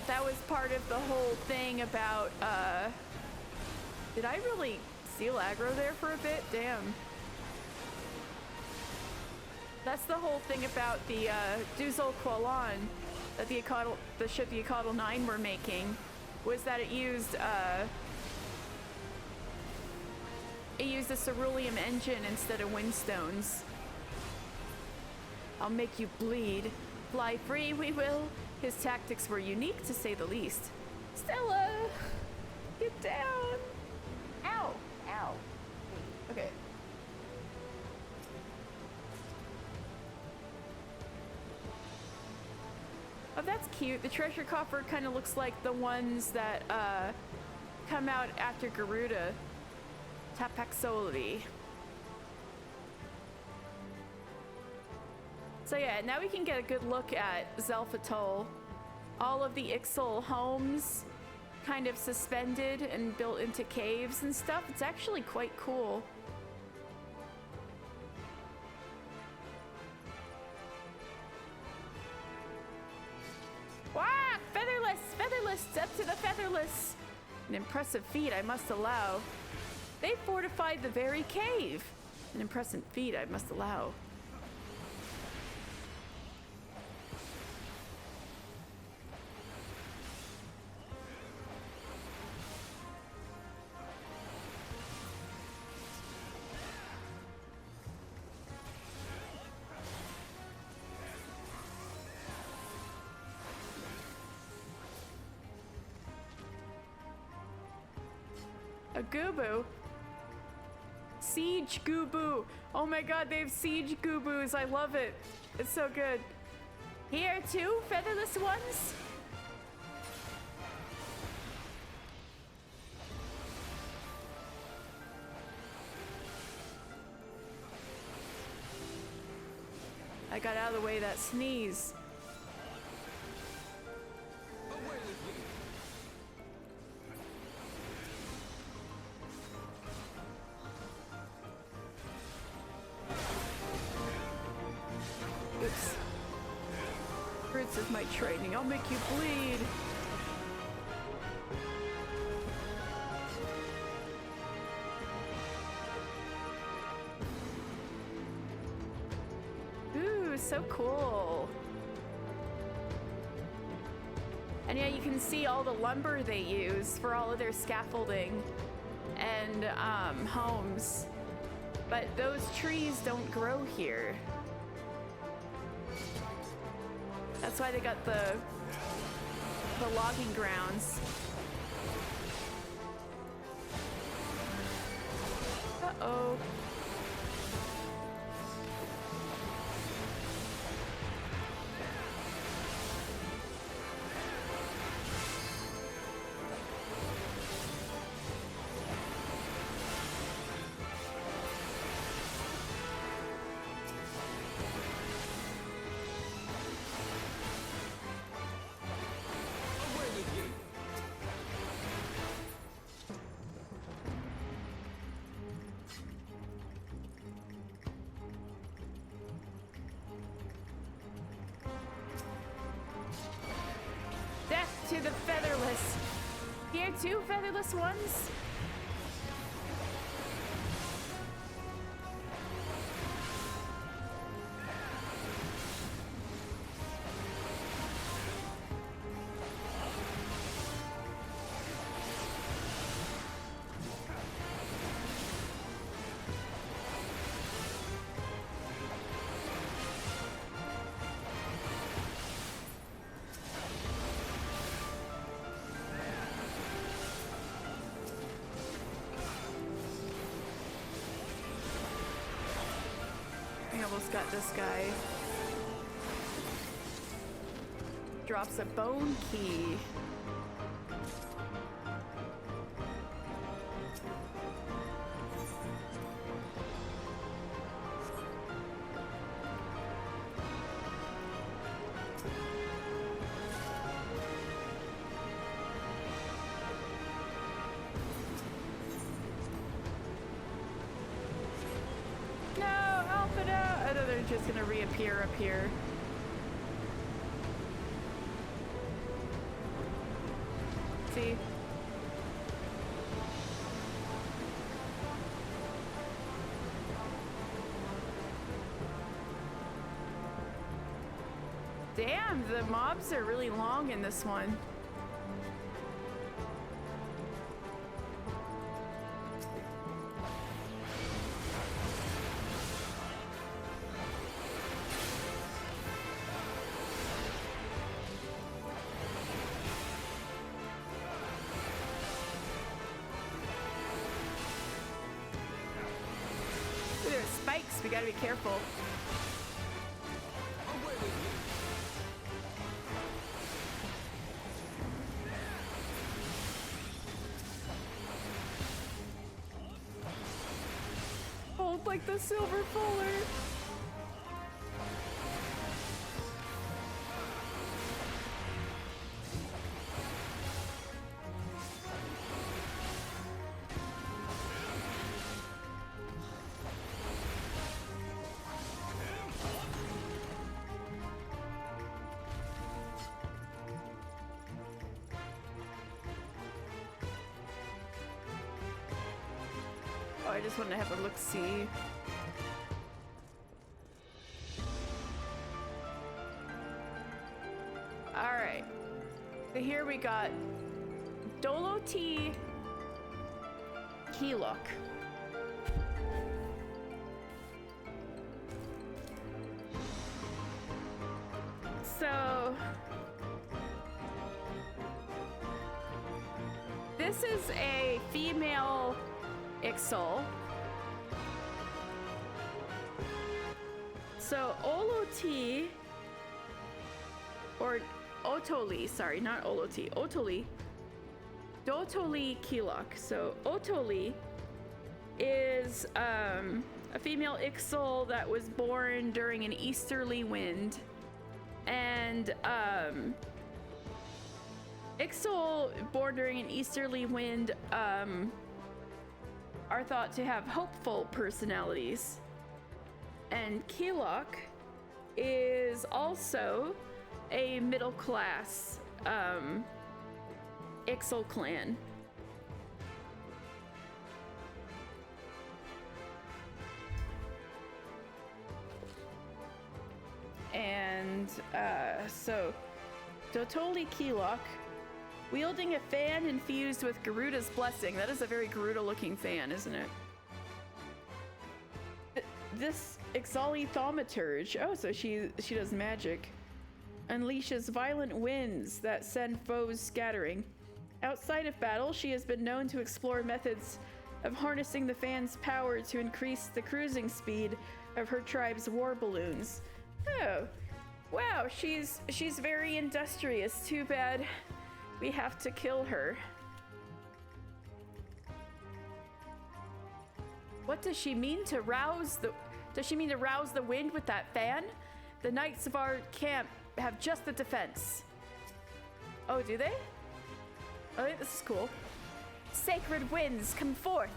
That was part of the whole thing about, did I really seal aggro there for a bit? Damn. That's the whole thing about the Duzul Qualan that the ship the Yokotl 9 were making, was that it used a ceruleum engine instead of windstones. I'll make you bleed. Fly free, we will. His tactics were unique, to say the least. Stella! Get down! Ow! Ow! Okay. Oh, that's cute. The treasure coffer kind of looks like the ones that come out after Garuda. Tapaxoli. So yeah, now we can get a good look at Zelphatol. All of the Ixal homes kind of suspended and built into caves and stuff. It's actually quite cool. Wah! Featherless! Featherless! Step to the featherless! An impressive feat, I must allow. They fortified the very cave. An impressive feat, I must allow. A Gubu? Siege Gubu! Oh my god, they have Siege Gubus! I love it! It's so good. Here too, featherless ones? I got out of the way of that sneeze. Oops. Fruits of my training. I'll make you bleed. Ooh, so cool. And yeah, you can see all the lumber they use for all of their scaffolding and homes. But those trees don't grow here. That's why they got the logging grounds. Uh-oh. to the featherless. Here too, featherless ones? I almost got this guy. Drops a bone key. No, Alpha, no! I know they're just gonna reappear up here. See? Damn, the mobs are really long in this one. Ooh, there's spikes. We gotta be careful. Hold like the silver fuller. Oh, I just want to have a look-see. Alright. So here we got Dolo T Keylok. So this is a female Ixal. So Oloti, or Otoli, sorry, not Oloti, Otoli, Dotoli Keylok. So Otoli is a female Ixal that was born during an easterly wind, and Ixal born during an easterly wind are thought to have hopeful personalities. And Keylok is also a middle class Ixal clan. And so Dotoli Keylok, wielding a fan infused with Garuda's blessing. That is a very Garuda looking fan, isn't it? This Ixali Thaumaturge, oh, so she does magic, unleashes violent winds that send foes scattering. Outside of battle, she has been known to explore methods of harnessing the fan's power to increase the cruising speed of her tribe's war balloons. Oh, wow, she's very industrious. Too bad we have to kill her. What does she mean to rouse the... Does she mean to rouse the wind with that fan? The knights of our camp have just the defense. Oh, do they? Oh, this is cool. Sacred winds, come forth.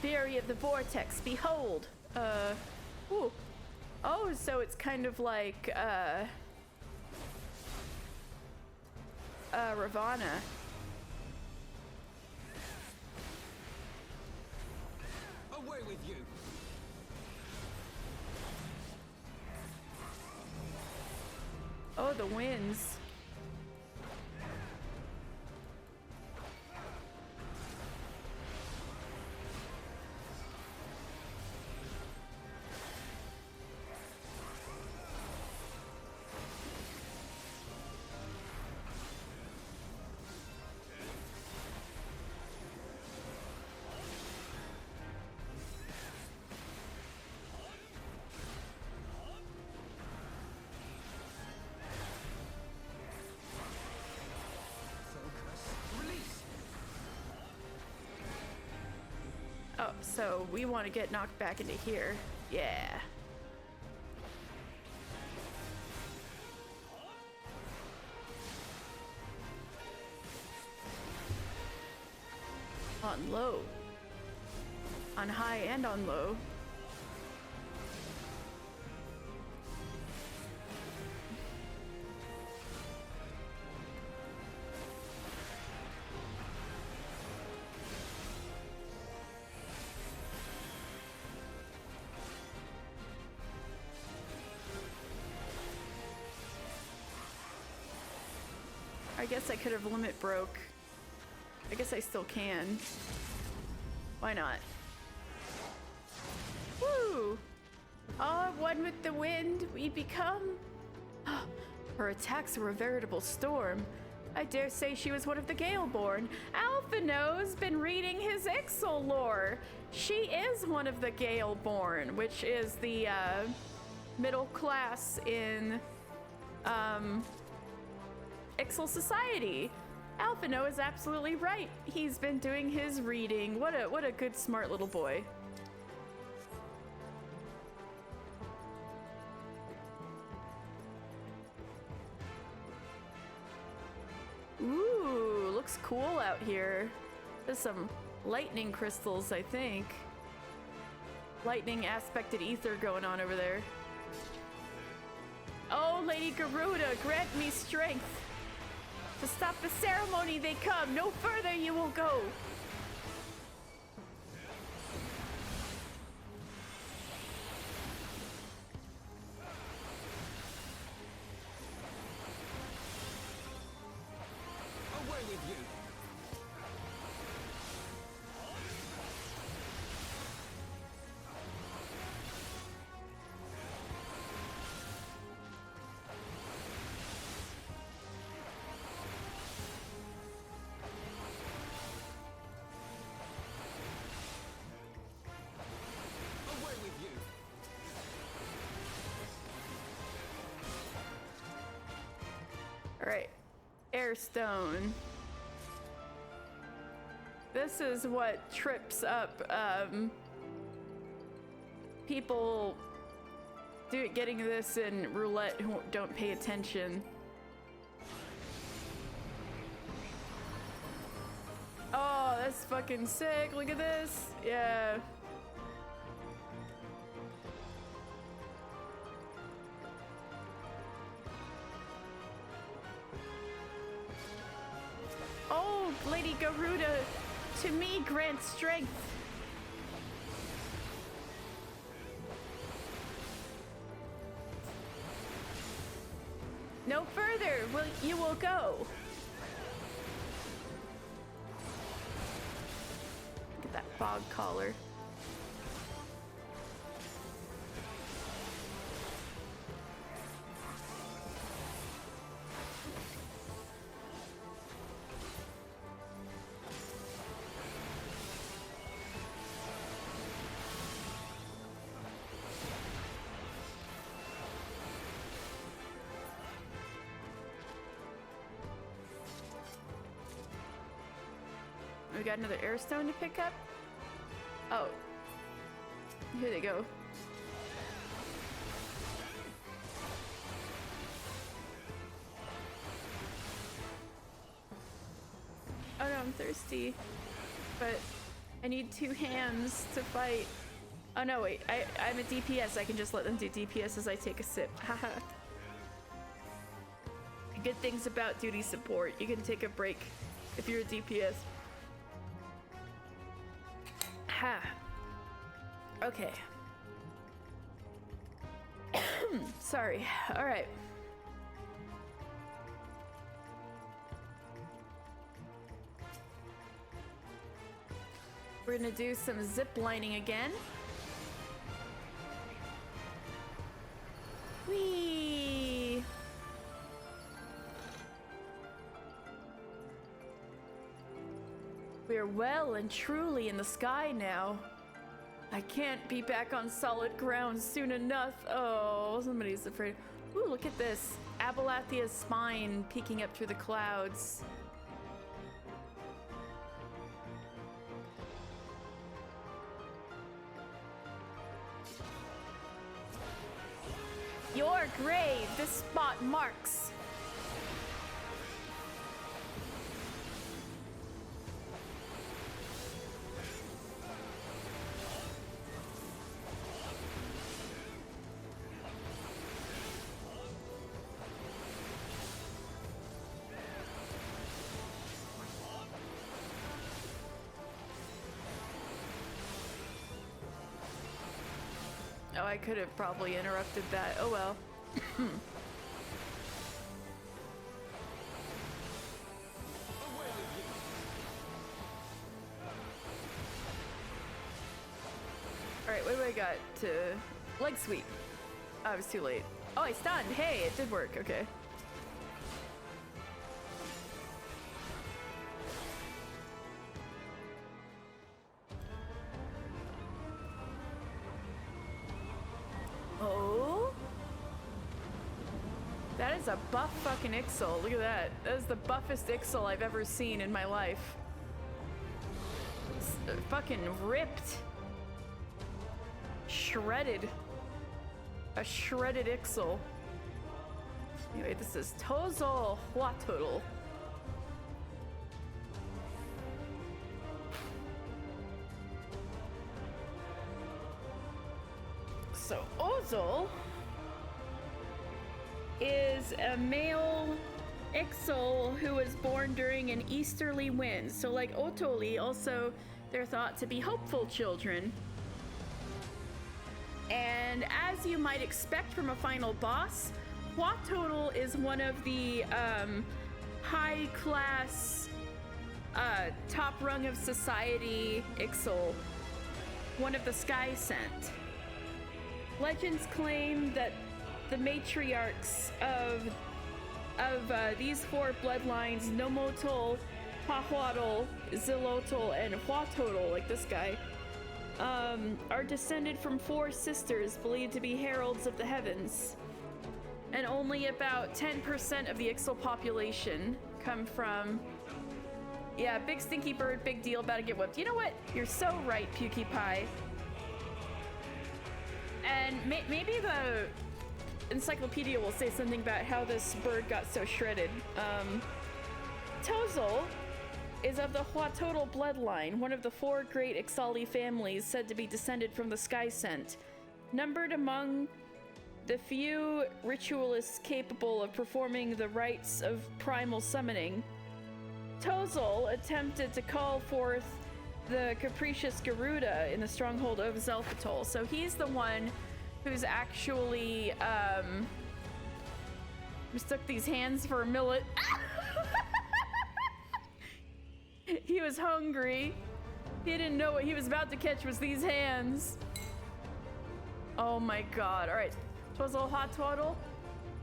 fury of the vortex, behold. Ooh. Oh, so it's kind of like, Ravana. Away with you! Oh, the winds. Oh, so we want to get knocked back into here. Yeah. On low. On high and on low. I guess I could have limit broke. I guess I still can. Why not? Woo! All one with the wind we become. Her attacks were a veritable storm. I dare say she was one of the Galeborn. Alphino's been reading his Ixal lore. She is one of the Galeborn, which is the middle class in Ixal society. Alphino is absolutely right. He's been doing his reading. What a good, smart little boy. Ooh, looks cool out here. There's some lightning crystals, I think. Lightning aspected ether going on over there. Oh, Lady Garuda, grant me strength. To stop the ceremony they come, no further you will go. Away with you! Alright, Airstone. This is what trips up people getting this in roulette who don't pay attention. Oh, that's fucking sick. Look at this. Yeah. Oh, Lady Garuda, to me grant strength. No further you will go. Look at that fog collar. We got another airstone to pick up. Oh, here they go. Oh no, I'm thirsty, but I need 2 hands to fight. Oh no, wait, I'm a DPS. I can just let them do DPS as I take a sip. Haha. Good things about duty support. You can take a break if you're a DPS. Ha. Okay. Sorry. All right. We're gonna do some zip lining again. Whee! We're well and truly in the sky now. I can't be back on solid ground soon enough. Oh, somebody's afraid. Ooh, look at this. Abalathia's spine peeking up through the clouds. Your grave, this spot marks. Oh, I could have probably interrupted that. Oh well. Alright, what do I got to... Leg sweep. Oh, I was too late. Oh, I stunned. Hey, it did work. Okay. Oh? That is a buff fucking Ixal. Look at that. That is the buffest Ixal I've ever seen in my life. It's fucking ripped. Shredded. A shredded Ixal. Anyway, this is Tozol Huatotl. So Ozol is a male Ixal who was born during an easterly wind. So like Otoli, also they're thought to be hopeful children. And as you might expect from a final boss, Huatotl is one of the high-class, top rung of society Ixal, one of the Sky Sent. Legends claim that the matriarchs of these 4 bloodlines, Nomotl, Pahuatl, Zilotl, and Huatotl, like this guy, are descended from 4 sisters believed to be heralds of the heavens. And only about 10% of the Ixal population come from... Yeah, big stinky bird, big deal, about to get whipped. You know what? You're so right, Pukie Pie. And maybe the encyclopedia will say something about how this bird got so shredded. Tozol is of the Huatotl bloodline, one of the 4 great Ixali families said to be descended from the Sky Sent, numbered among the few ritualists capable of performing the rites of primal summoning. Tozol attempted to call forth the capricious Garuda in the stronghold of Xelphatol, so he's the one who's actually mistook these hands for a millet. He was hungry. He didn't know what he was about to catch was these hands. Oh my god. Alright. Tozol Huatotl.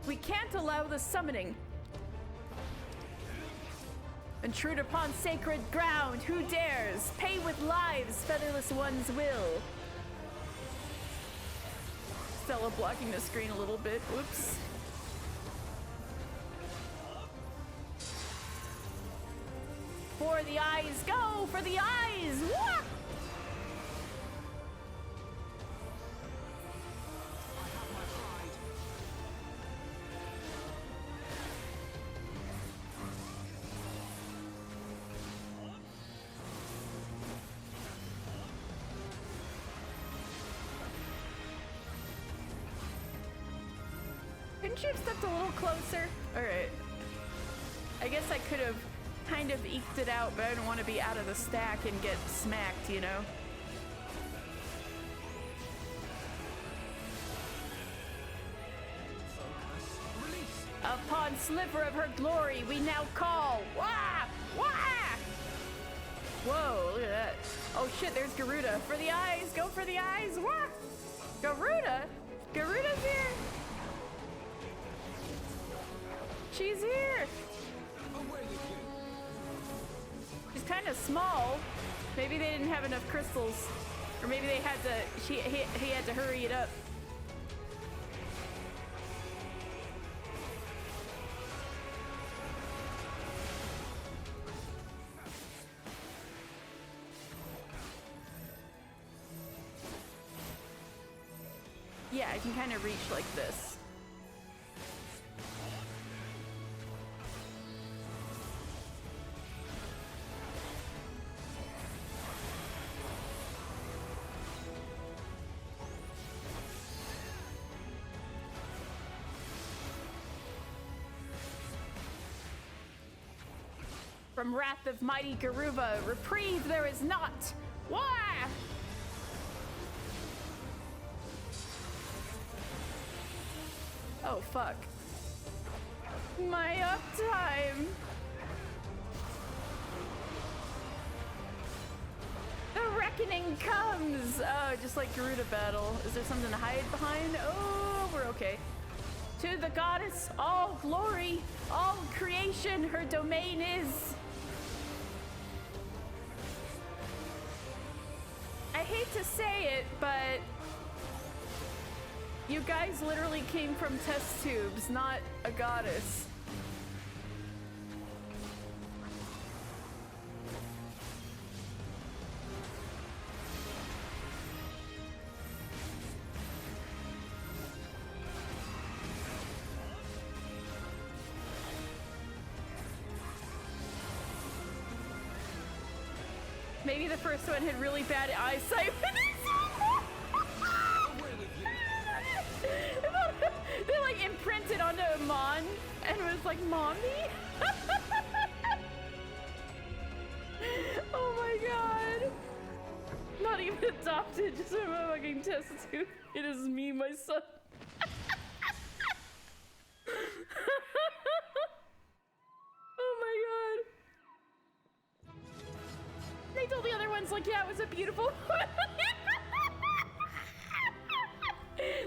We can't allow the summoning. Intrude upon sacred ground. Who dares? Pay with lives, featherless ones will. Stella blocking the screen a little bit. Whoops. For the eyes, go! For the eyes! Wah! Couldn't you have stepped a little closer? Alright. I guess I could have kind of eked it out, but I don't want to be out of the stack and get smacked, you know? Upon sliver of her glory, we now call. Wah! Wah! Whoa, look at that. Oh shit, there's Garuda. For the eyes, go for the eyes. Wah! Garuda? Garuda's here. She's here. She's kind of small. Maybe they didn't have enough crystals. Or maybe they had to, he had to hurry it up. Yeah, I can kind of reach like this. From wrath of mighty Garuba, reprieve there is not. Why? Oh, fuck. My uptime. The reckoning comes. Oh, just like Garuda battle. Is there something to hide behind? Oh, we're okay. To the goddess, all glory, all creation, her domain is. I hate to say it, but you guys literally came from test tubes, not a goddess. Maybe the first one had really bad eyesight. They like imprinted onto Amon and was like, "Mommy." Oh my god. Not even adopted, just a fucking test tube. It is me, my son. Oh my god. They told the other ones like, yeah, it was a beautiful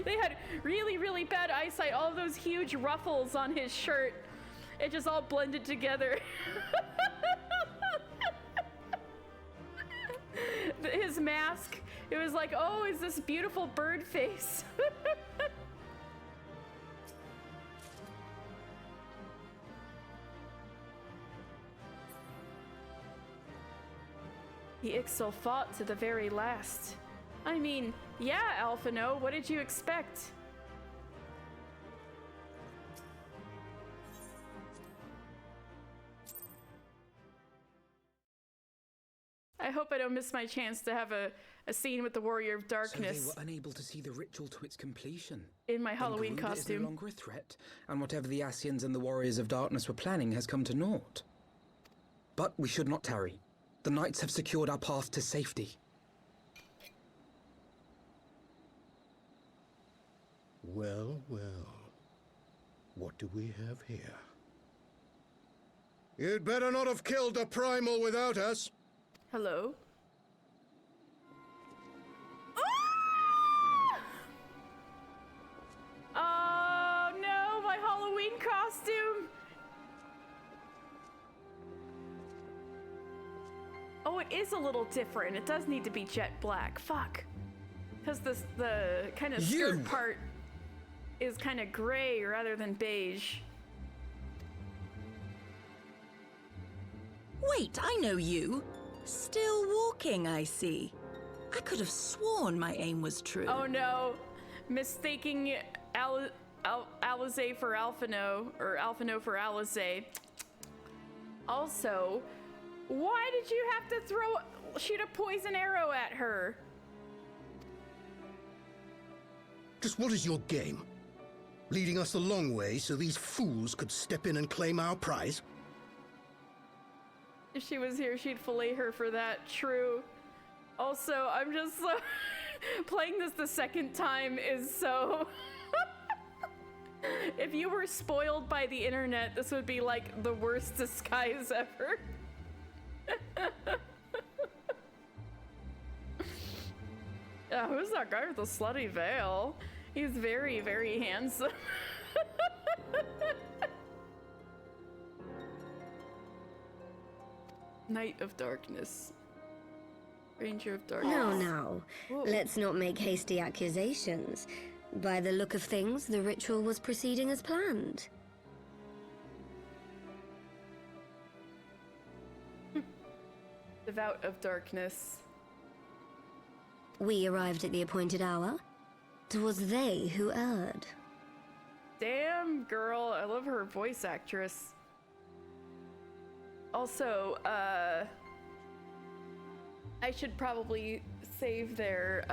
They had really, really bad eyesight. All those huge ruffles on his shirt. It just all blended together. His mask, it was like, oh, is this beautiful bird face? The Ixal fought to the very last. I mean, yeah, Alphino, what did you expect? I hope I don't miss my chance to have a scene with the Warrior of Darkness. So they were unable to see the ritual to its completion. In my Halloween Garuda is costume. no longer a threat, and whatever the Ascians and the Warriors of Darkness were planning has come to naught. But we should not tarry. The Knights have secured our path to safety. Well, well. What do we have here? You'd better not have killed the Primal without us. Hello? Oh no, my Halloween costume! Oh, it is a little different. It does need to be jet black. Fuck. Because the kind of skirt part is kind of gray rather than beige. Wait, I know you. Still walking, I see. I could have sworn my aim was true. Oh no. Mistaking Alisaie for Alphino, or Alphino for Alisaie. Also, why did you have to shoot a poison arrow at her? Just what is your game? Leading us the long way so these fools could step in and claim our prize? If she was here, she'd fillet her for that. True. Also, I'm just so... playing this the second time is so... If you were spoiled by the internet, this would be like the worst disguise ever. Yeah, who's that guy with the slutty veil? He's very, very handsome. Knight of Darkness. Ranger of Darkness. Now. Let's not make hasty accusations. By the look of things, the ritual was proceeding as planned. Devout of Darkness. We arrived at the appointed hour. 'Twas they who erred. Damn, girl. I love her voice actress. Also, I should probably save their,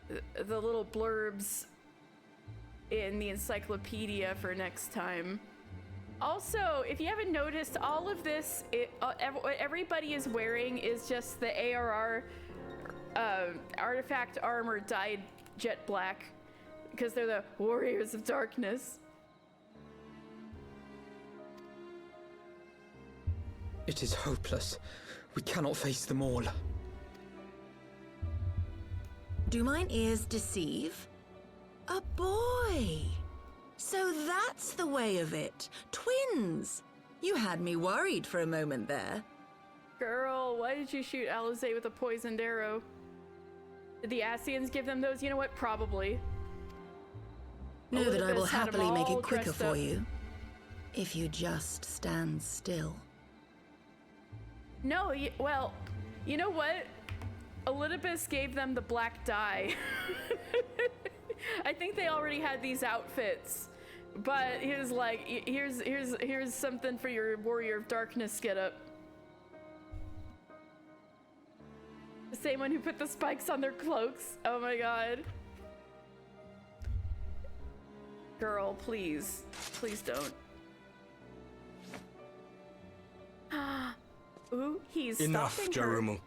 the little blurbs in the encyclopedia for next time. Also, if you haven't noticed, all of this, what everybody is wearing is just the ARR artifact armor dyed jet black, because they're the Warriors of Darkness. It is hopeless. We cannot face them all. Do mine ears deceive? A boy! So that's the way of it. Twins! You had me worried for a moment there. Girl, why did you shoot Alizé with a poisoned arrow? Did the Ascians give them those? You know what? Probably. Know that I will Elizabeth had 'em happily make all it quicker dressed for up. you. If you just stand still. No, well, you know what? Elidibus gave them the black dye. I think they already had these outfits, but he was like, here's something for your Warrior of Darkness getup. The same one who put the spikes on their cloaks. Oh my god. Girl, please. Please don't. Ooh, he's Enough, stopping her. Jerumal.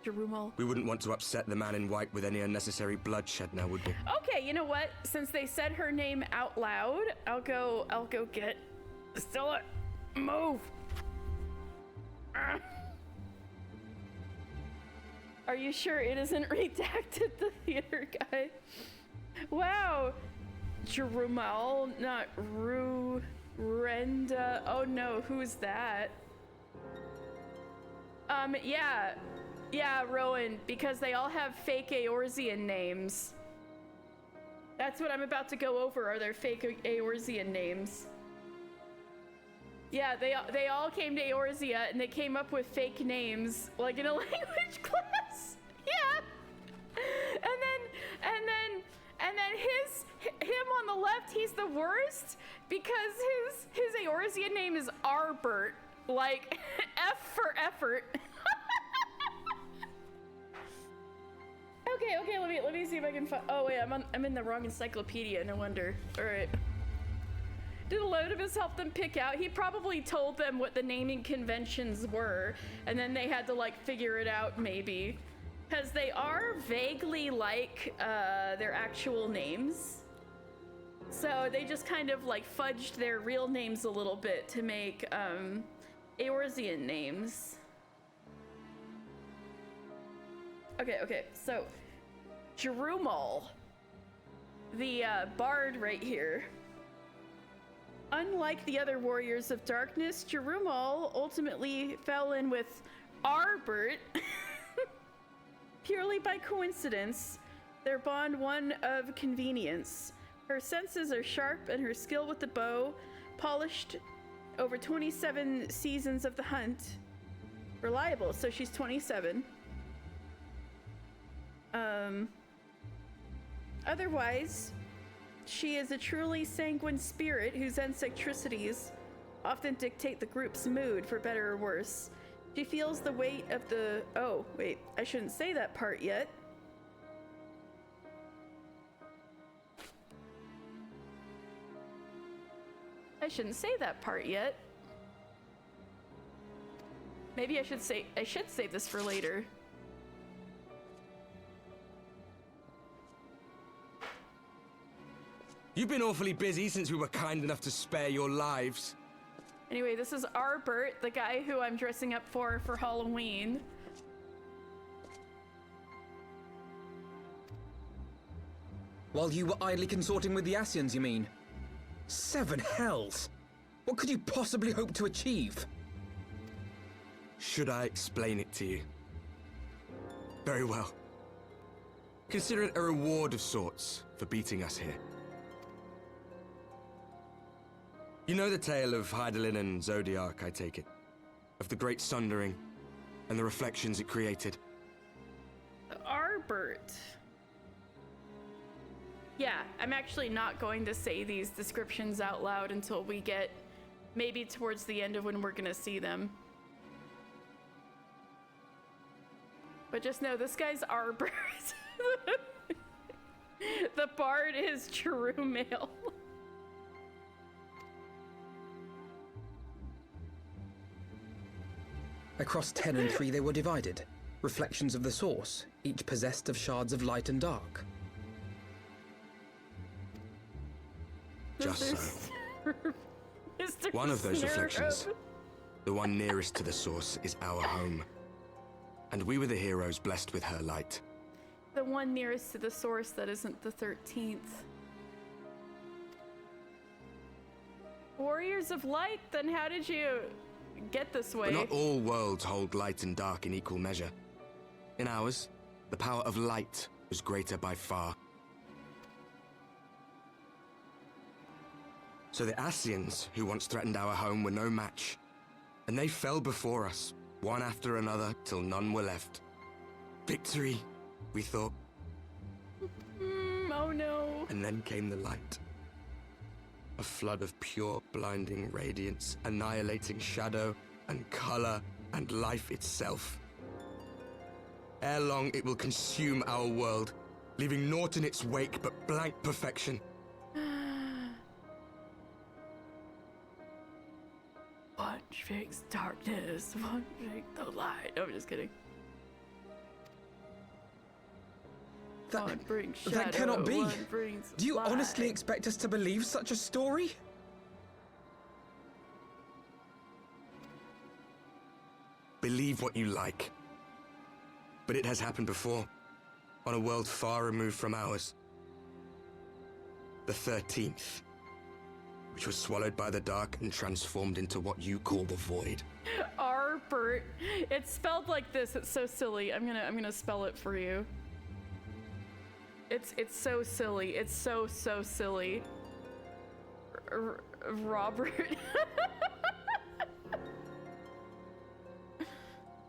Jerumal. We wouldn't want to upset the man in white with any unnecessary bloodshed now, would we? Okay, you know what? Since they said her name out loud, I'll go get Stella. Move. Are you sure it isn't redacted, the theater guy? Wow. Jerumal, not Renda. Oh no, who's that? Yeah, Rowan, because they all have fake Eorzean names. That's what I'm about to go over, are their fake Eorzean names. Yeah, they all came to Eorzea and they came up with fake names, like in a language class. Yeah. And then him on the left, he's the worst because his Eorzean name is Arbert, like F for effort. Okay, let me see if I can find. Oh wait, I'm in the wrong encyclopedia. No wonder. All right. Did Elidibus help them pick out? He probably told them what the naming conventions were, and then they had to like figure it out maybe, because they are vaguely like their actual names. So they just kind of like fudged their real names a little bit to make Eorzean names. Okay, so Jerumal, the bard right here. Unlike the other Warriors of Darkness, Jerumal ultimately fell in with Arbert purely by coincidence, their bond one of convenience. Her senses are sharp and her skill with the bow, polished over 27 seasons of the hunt. Reliable, so she's 27. Otherwise, she is a truly sanguine spirit whose eccentricities often dictate the group's mood, for better or worse. She feels the weight of the... Oh, wait, I shouldn't say that part yet. I shouldn't say that part yet. Maybe I should save this for later. You've been awfully busy since we were kind enough to spare your lives. Anyway, this is Arbert, the guy who I'm dressing up for Halloween. While you were idly consorting with the Ascians, you mean? 7 hells! What could you possibly hope to achieve? Should I explain it to you? Very well. Consider it a reward of sorts for beating us here. You know the tale of Hydaelyn and Zodiark, I take it? Of the Great Sundering and the reflections it created? Arbert. Yeah, I'm actually not going to say these descriptions out loud until we get maybe towards the end of when we're gonna see them. But just know this guy's Arbert. The bard is true male. Across 10 and 3 they were divided. Reflections of the source, each possessed of shards of light and dark. Just so. One of those reflections, the one nearest to the source, is our home. And we were the heroes blessed with her light. The one nearest to the source that isn't the 13th. Warriors of Light? Then how did you get this way? But not all worlds hold light and dark in equal measure. In ours, the power of light was greater by far. So the Ascians, who once threatened our home, were no match. And they fell before us, one after another, till none were left. Victory, we thought. Oh no. And then came the light. A flood of pure, blinding radiance, annihilating shadow and color and life itself. Ere long, it will consume our world, leaving naught in its wake but blank perfection. One shakes darkness, one shakes the light. No, I'm just kidding. One brings shadow, that cannot be. One brings Do you light. honestly expect us to believe such a story? Believe what you like. But it has happened before, on a world far removed from ours. The 13th, which was swallowed by the dark and transformed into what you call the Void. Arbert. It's spelled like this. It's so silly. I'm gonna spell it for you. It's so silly. It's so silly. Robert.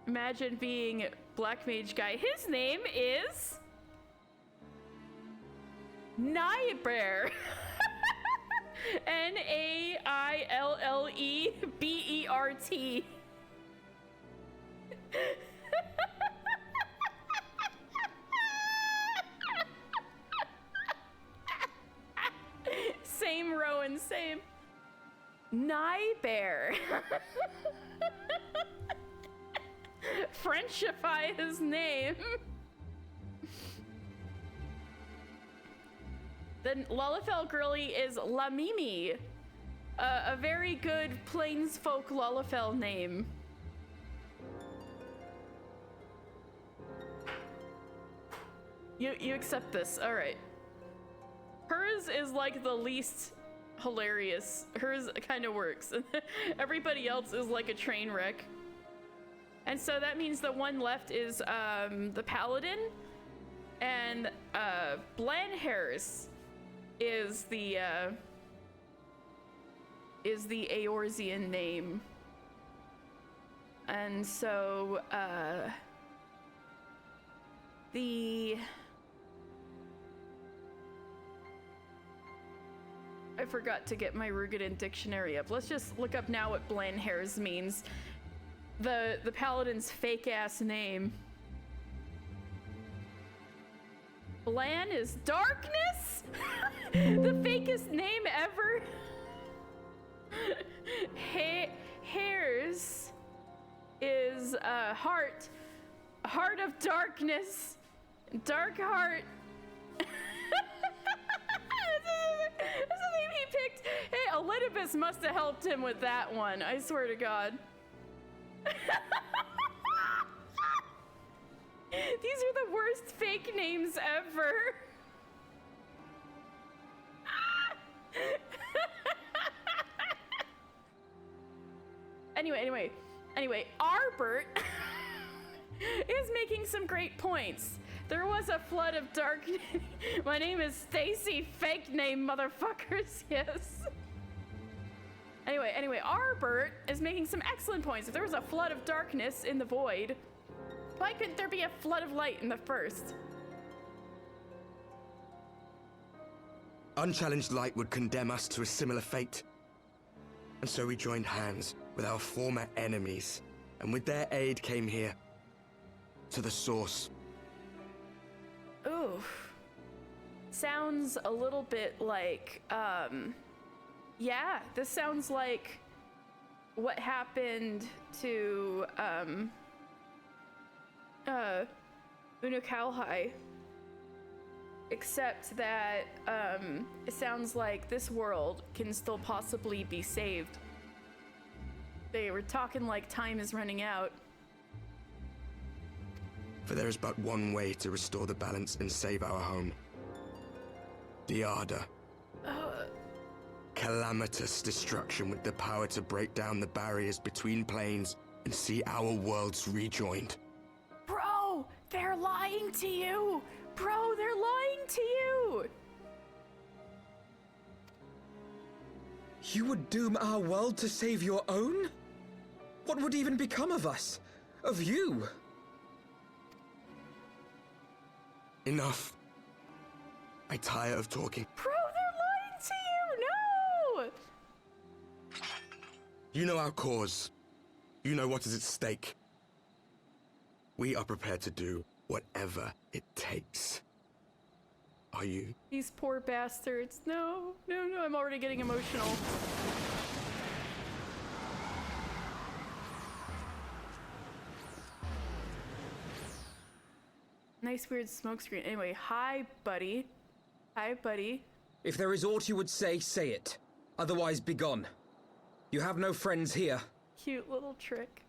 Imagine being Black Mage guy. His name is Naibert. Naillebert. Same Rowan, same. Naibert. Frenchify his name. The Lullafell girlie is La Mimi, a very good Plainsfolk Lullafell name. You accept this, all right. Hers is like the least hilarious. Hers kind of works. Everybody else is like a train wreck. And so that means the one left is the Paladin, and Blanhairs is the Eorzean name. And so I forgot to get my Rugadin dictionary up. Let's just look up now what Blanhairs means. The Paladin's fake ass name. Blan is darkness? The fakest name ever? Hairs is heart of darkness, dark heart. That's the name he picked. Hey, Elidibus must have helped him with that one. I swear to God. These are the worst fake names ever. Anyway, Arbert is making some great points. There was a flood of darkness. My name is Stacy, fake name, motherfuckers, yes. Anyway, Arbert is making some excellent points. If there was a flood of darkness in the void, why couldn't there be a flood of light in the first? Unchallenged light would condemn us to a similar fate. And so we joined hands with our former enemies, and with their aid came here, to the source. Ooh. Sounds a little bit like, yeah, this sounds like what happened to, Unokalhai. Except that, it sounds like this world can still possibly be saved. They were talking like time is running out. For there is but one way to restore the balance and save our home. The Ardor. Calamitous destruction with the power to break down the barriers between planes and see our worlds rejoined. Bro, they're lying to you! Bro, they're lying to you! You would doom our world to save your own? What would even become of us? Of you? Enough. I tire of talking. Bro, they're lying to you! No! You know our cause. You know what is at stake. We are prepared to do whatever it takes. Are you? These poor bastards. No, I'm already getting emotional. Nice weird smoke screen. Anyway, hi, buddy. Hi, buddy. If there is aught you would say it. Otherwise, begone. You have no friends here. Cute little trick.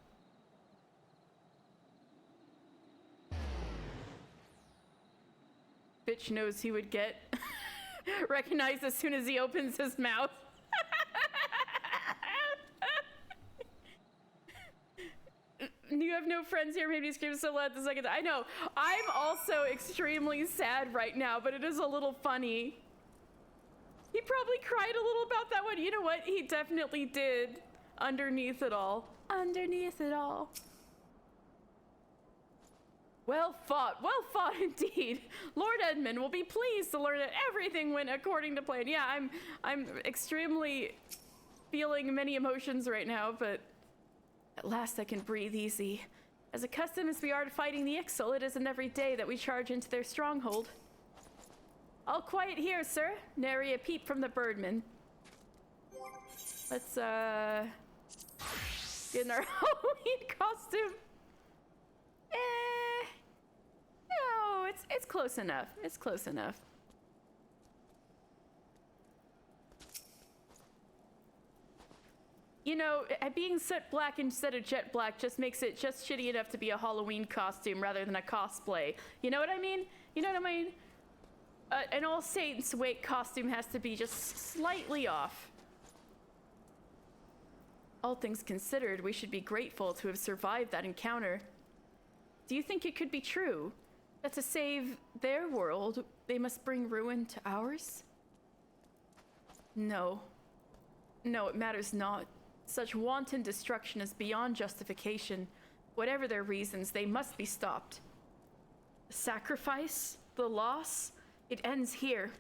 Bitch knows he would get recognized as soon as he opens his mouth. You have no friends here, maybe scream so loud the second. I know. I'm also extremely sad right now, but it is a little funny. He probably cried a little about that one. You know what? He definitely did. Underneath it all. Underneath it all. Well fought indeed. Lord Edmund will be pleased to learn that everything went according to plan. Yeah, I'm extremely feeling many emotions right now, but at last I can breathe easy. As accustomed as we are to fighting the Ixal, it isn't every day that we charge into their stronghold. All quiet here, sir. Nary a peep from the Birdman. Let's, get in our Halloween costume. No, it's close enough. It's close enough. You know, being soot black instead of jet black just makes it just shitty enough to be a Halloween costume rather than a cosplay. You know what I mean? You know what I mean? An All Saints Wake costume has to be just slightly off. All things considered, we should be grateful to have survived that encounter. Do you think it could be true that to save their world, they must bring ruin to ours? No. No, it matters not. Such wanton destruction is beyond justification. Whatever their reasons, they must be stopped. The sacrifice, the loss, it ends here.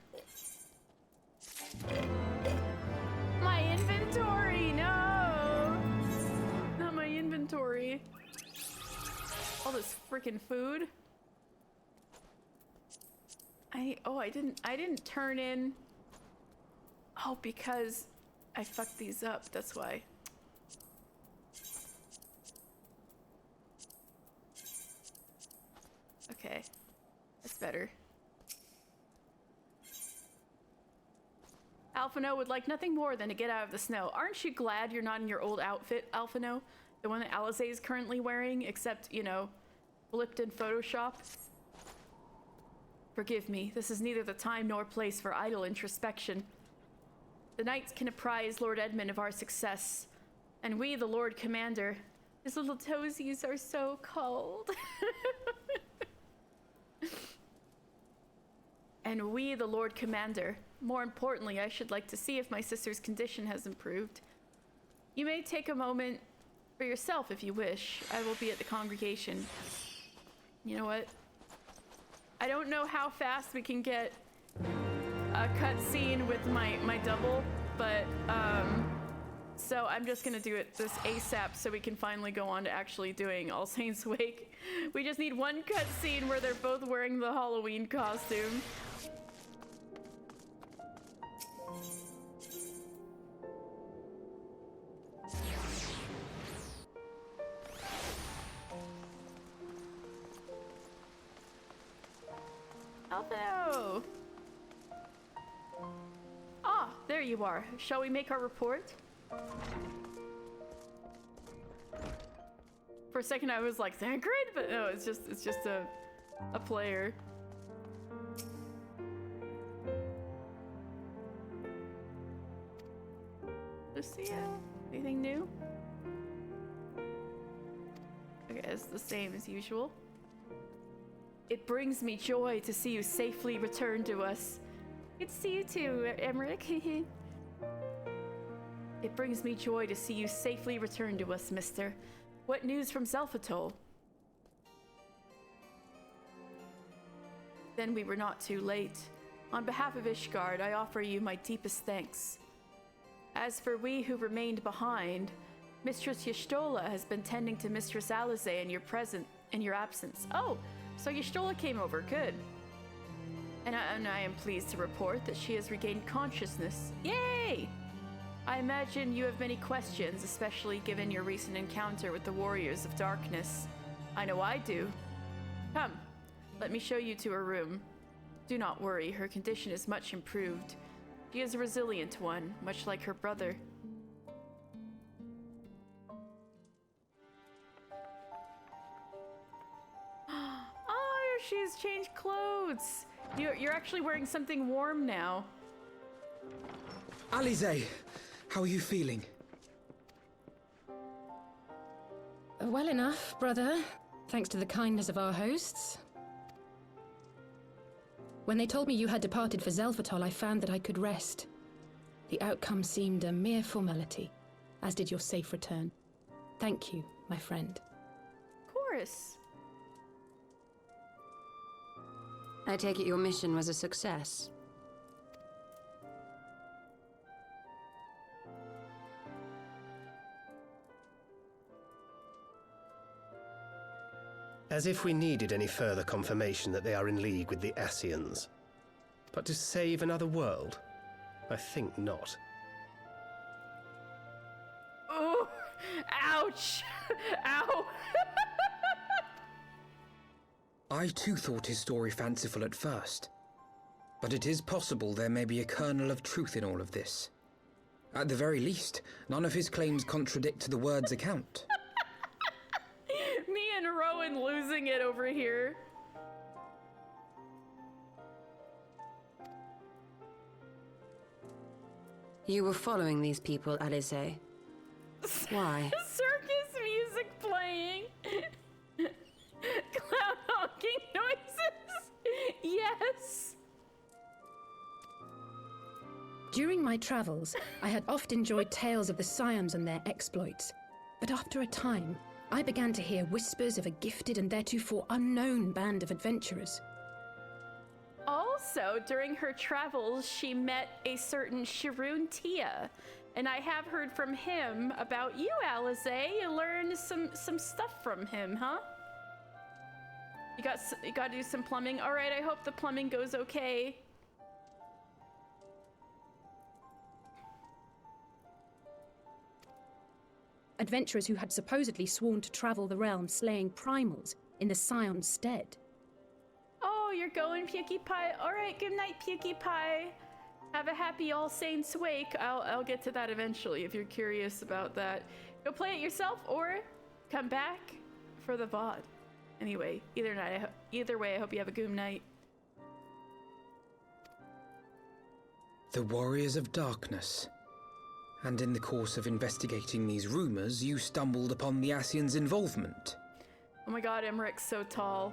My inventory, no! Not my inventory. All this freaking food. I didn't turn in. Oh, because I fucked these up, that's why. Okay, that's better. Alphino would like nothing more than to get out of the snow. Aren't you glad you're not in your old outfit, Alphino? The one that Alisaie is currently wearing, except, you know, flipped in Photoshop? Forgive me, this is neither the time nor place for idle introspection. The knights can apprise Lord Edmund of our success, and we, the Lord Commander, his little toesies are so cold. And we, the Lord Commander, more importantly, I should like to see if my sister's condition has improved. You may take a moment for yourself if you wish. I will be at the congregation. You know what? I don't know how fast we can get a cutscene with my double, but so I'm just gonna do it this ASAP so we can finally go on to actually doing All Saints Wake. We just need one cutscene where they're both wearing the Halloween costume. Hello! Ah, there you are. Shall we make our report? For a second I was like, Thancred? But no, it's just a player. Lucia, anything new? Okay, it's the same as usual. It brings me joy to see you safely return to us. Good to see you too, Emmerich. It brings me joy to see you safely return to us, mister. What news from Xelphatol? Then we were not too late. On behalf of Ishgard, I offer you my deepest thanks. As for we who remained behind, Mistress Y'shtola has been tending to Mistress Alisaie in your absence. Oh, so Y'shtola came over, good. And I am pleased to report that she has regained consciousness. Yay! I imagine you have many questions, especially given your recent encounter with the Warriors of Darkness. I know I do. Come, let me show you to her room. Do not worry, her condition is much improved. She is a resilient one, much like her brother. Oh, she's changed clothes. You're actually wearing something warm now. Alisaie, how are you feeling? Well enough, brother. Thanks to the kindness of our hosts. When they told me you had departed for Xelphatol, I found that I could rest. The outcome seemed a mere formality, as did your safe return. Thank you, my friend. Of course. I take it your mission was a success. As if we needed any further confirmation that they are in league with the Ascians. But to save another world? I think not. Oh, ouch! Ow! I too thought his story fanciful at first. But it is possible there may be a kernel of truth in all of this. At the very least, none of his claims contradict the word's account. Me and Rowan losing it over here. You were following these people, Alisaie. Why? Circus music playing. Clown honking noises. Yes. During my travels, I had oft enjoyed tales of the Scions and their exploits. But after a time, I began to hear whispers of a gifted and theretofore unknown band of adventurers. Also, during her travels, she met a certain Sharoon Tia, and I have heard from him about you, Alisaie. You learned some stuff from him, huh? You got to do some plumbing. All right, I hope the plumbing goes okay. adventurers who had supposedly sworn to travel the realm slaying primals in the Scion's stead. Oh, you're going, Pewkie Pie. All right, good night, Pewkie Pie. Have a happy All Saints wake. I'll get to that eventually if you're curious about that. Go play it yourself or come back for the VOD. Anyway, either way, I hope you have a good night. The Warriors of Darkness. And in the course of investigating these rumors, you stumbled upon the Ascians' involvement. Oh my god, Emmerich's so tall.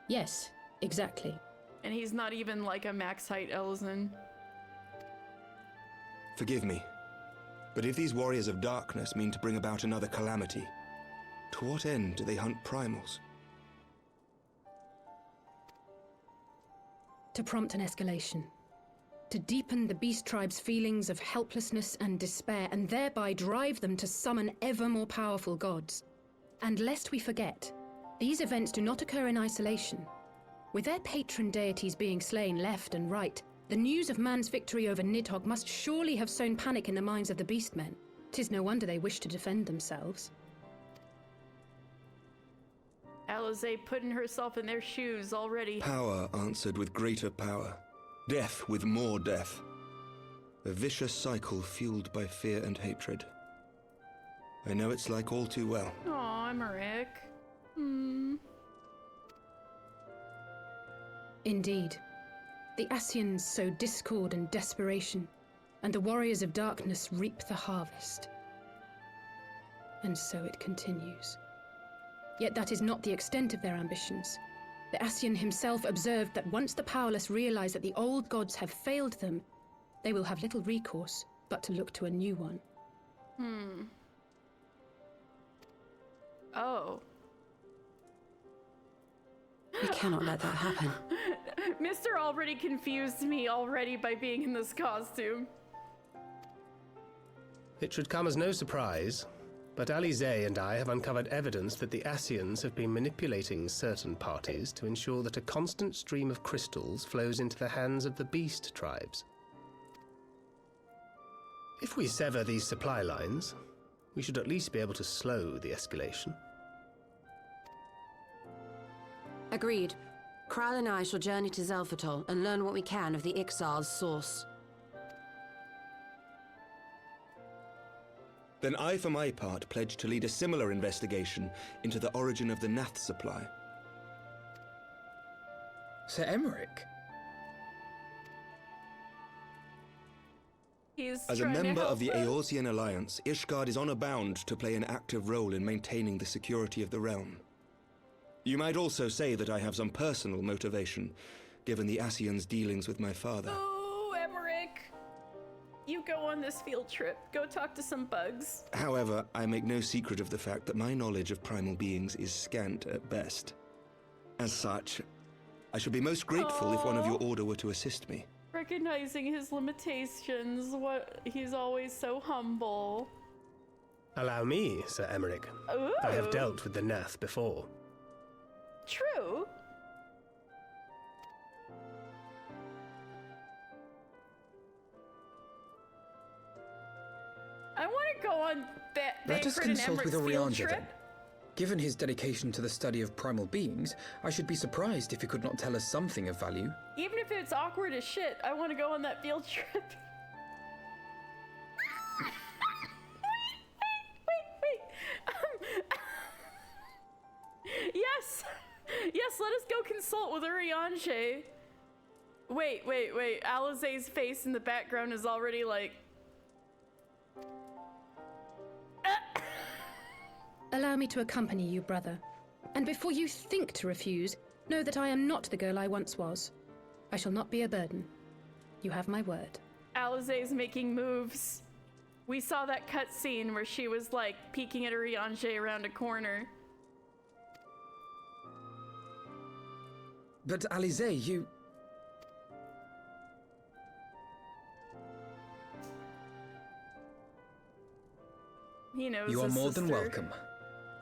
Yes, exactly. And he's not even like a max height Elzen. Forgive me, but if these Warriors of Darkness mean to bring about another calamity, to what end do they hunt primals? To prompt an escalation. To deepen the beast tribe's feelings of helplessness and despair, and thereby drive them to summon ever more powerful gods. And lest we forget, these events do not occur in isolation. With their patron deities being slain left and right, the news of man's victory over Nidhogg must surely have sown panic in the minds of the Beastmen. 'Tis no wonder they wish to defend themselves. Alisaie putting herself in their shoes already. Power answered with greater power. Death with more death. A vicious cycle fueled by fear and hatred. I know it's like all too well. Aw, Emmerich. Indeed. The Ascians sow discord and desperation, and the Warriors of Darkness reap the harvest. And so it continues. Yet that is not the extent of their ambitions. The Ascian himself observed that once the powerless realize that the old gods have failed them, they will have little recourse but to look to a new one. Oh. We cannot let that happen. Mr. already confused me already by being in this costume. It should come as no surprise, but Alisaie and I have uncovered evidence that the Ascians have been manipulating certain parties to ensure that a constant stream of crystals flows into the hands of the beast tribes. If we sever these supply lines, we should at least be able to slow the escalation. Agreed. Kral and I shall journey to Xelphatol and learn what we can of the Ixal's source. Then I, for my part, pledge to lead a similar investigation into the origin of the Nath supply. Sir Emmerich? As a member of the Eorzean Alliance, Ishgard is honor-bound to play an active role in maintaining the security of the realm. You might also say that I have some personal motivation, given the Ascians' dealings with my father. Oh, Emmerich. You go on this field trip. Go talk to some bugs. However, I make no secret of the fact that my knowledge of primal beings is scant at best. As such, I should be most grateful if one of your order were to assist me. Recognizing his limitations, he's always so humble. Allow me, Sir Emmerich. Ooh. I have dealt with the Nath before. True. I want to go on that Let us Thancred and consult with Emmerich's field Orianja trip. then. Given his dedication to the study of primal beings, I should be surprised if he could not tell us something of value. Even if it's awkward as shit, I want to go on that field trip. wait. Yes! Yes, let us go consult with Urianger. Wait. Alisaie's face in the background is already like... Allow me to accompany you, brother. And before you think to refuse, know that I am not the girl I once was. I shall not be a burden. You have my word. Alisaie's making moves. We saw that cutscene where she was like peeking at Urianger around a corner. But Alisaie, you... He knows You are his more than sister. welcome.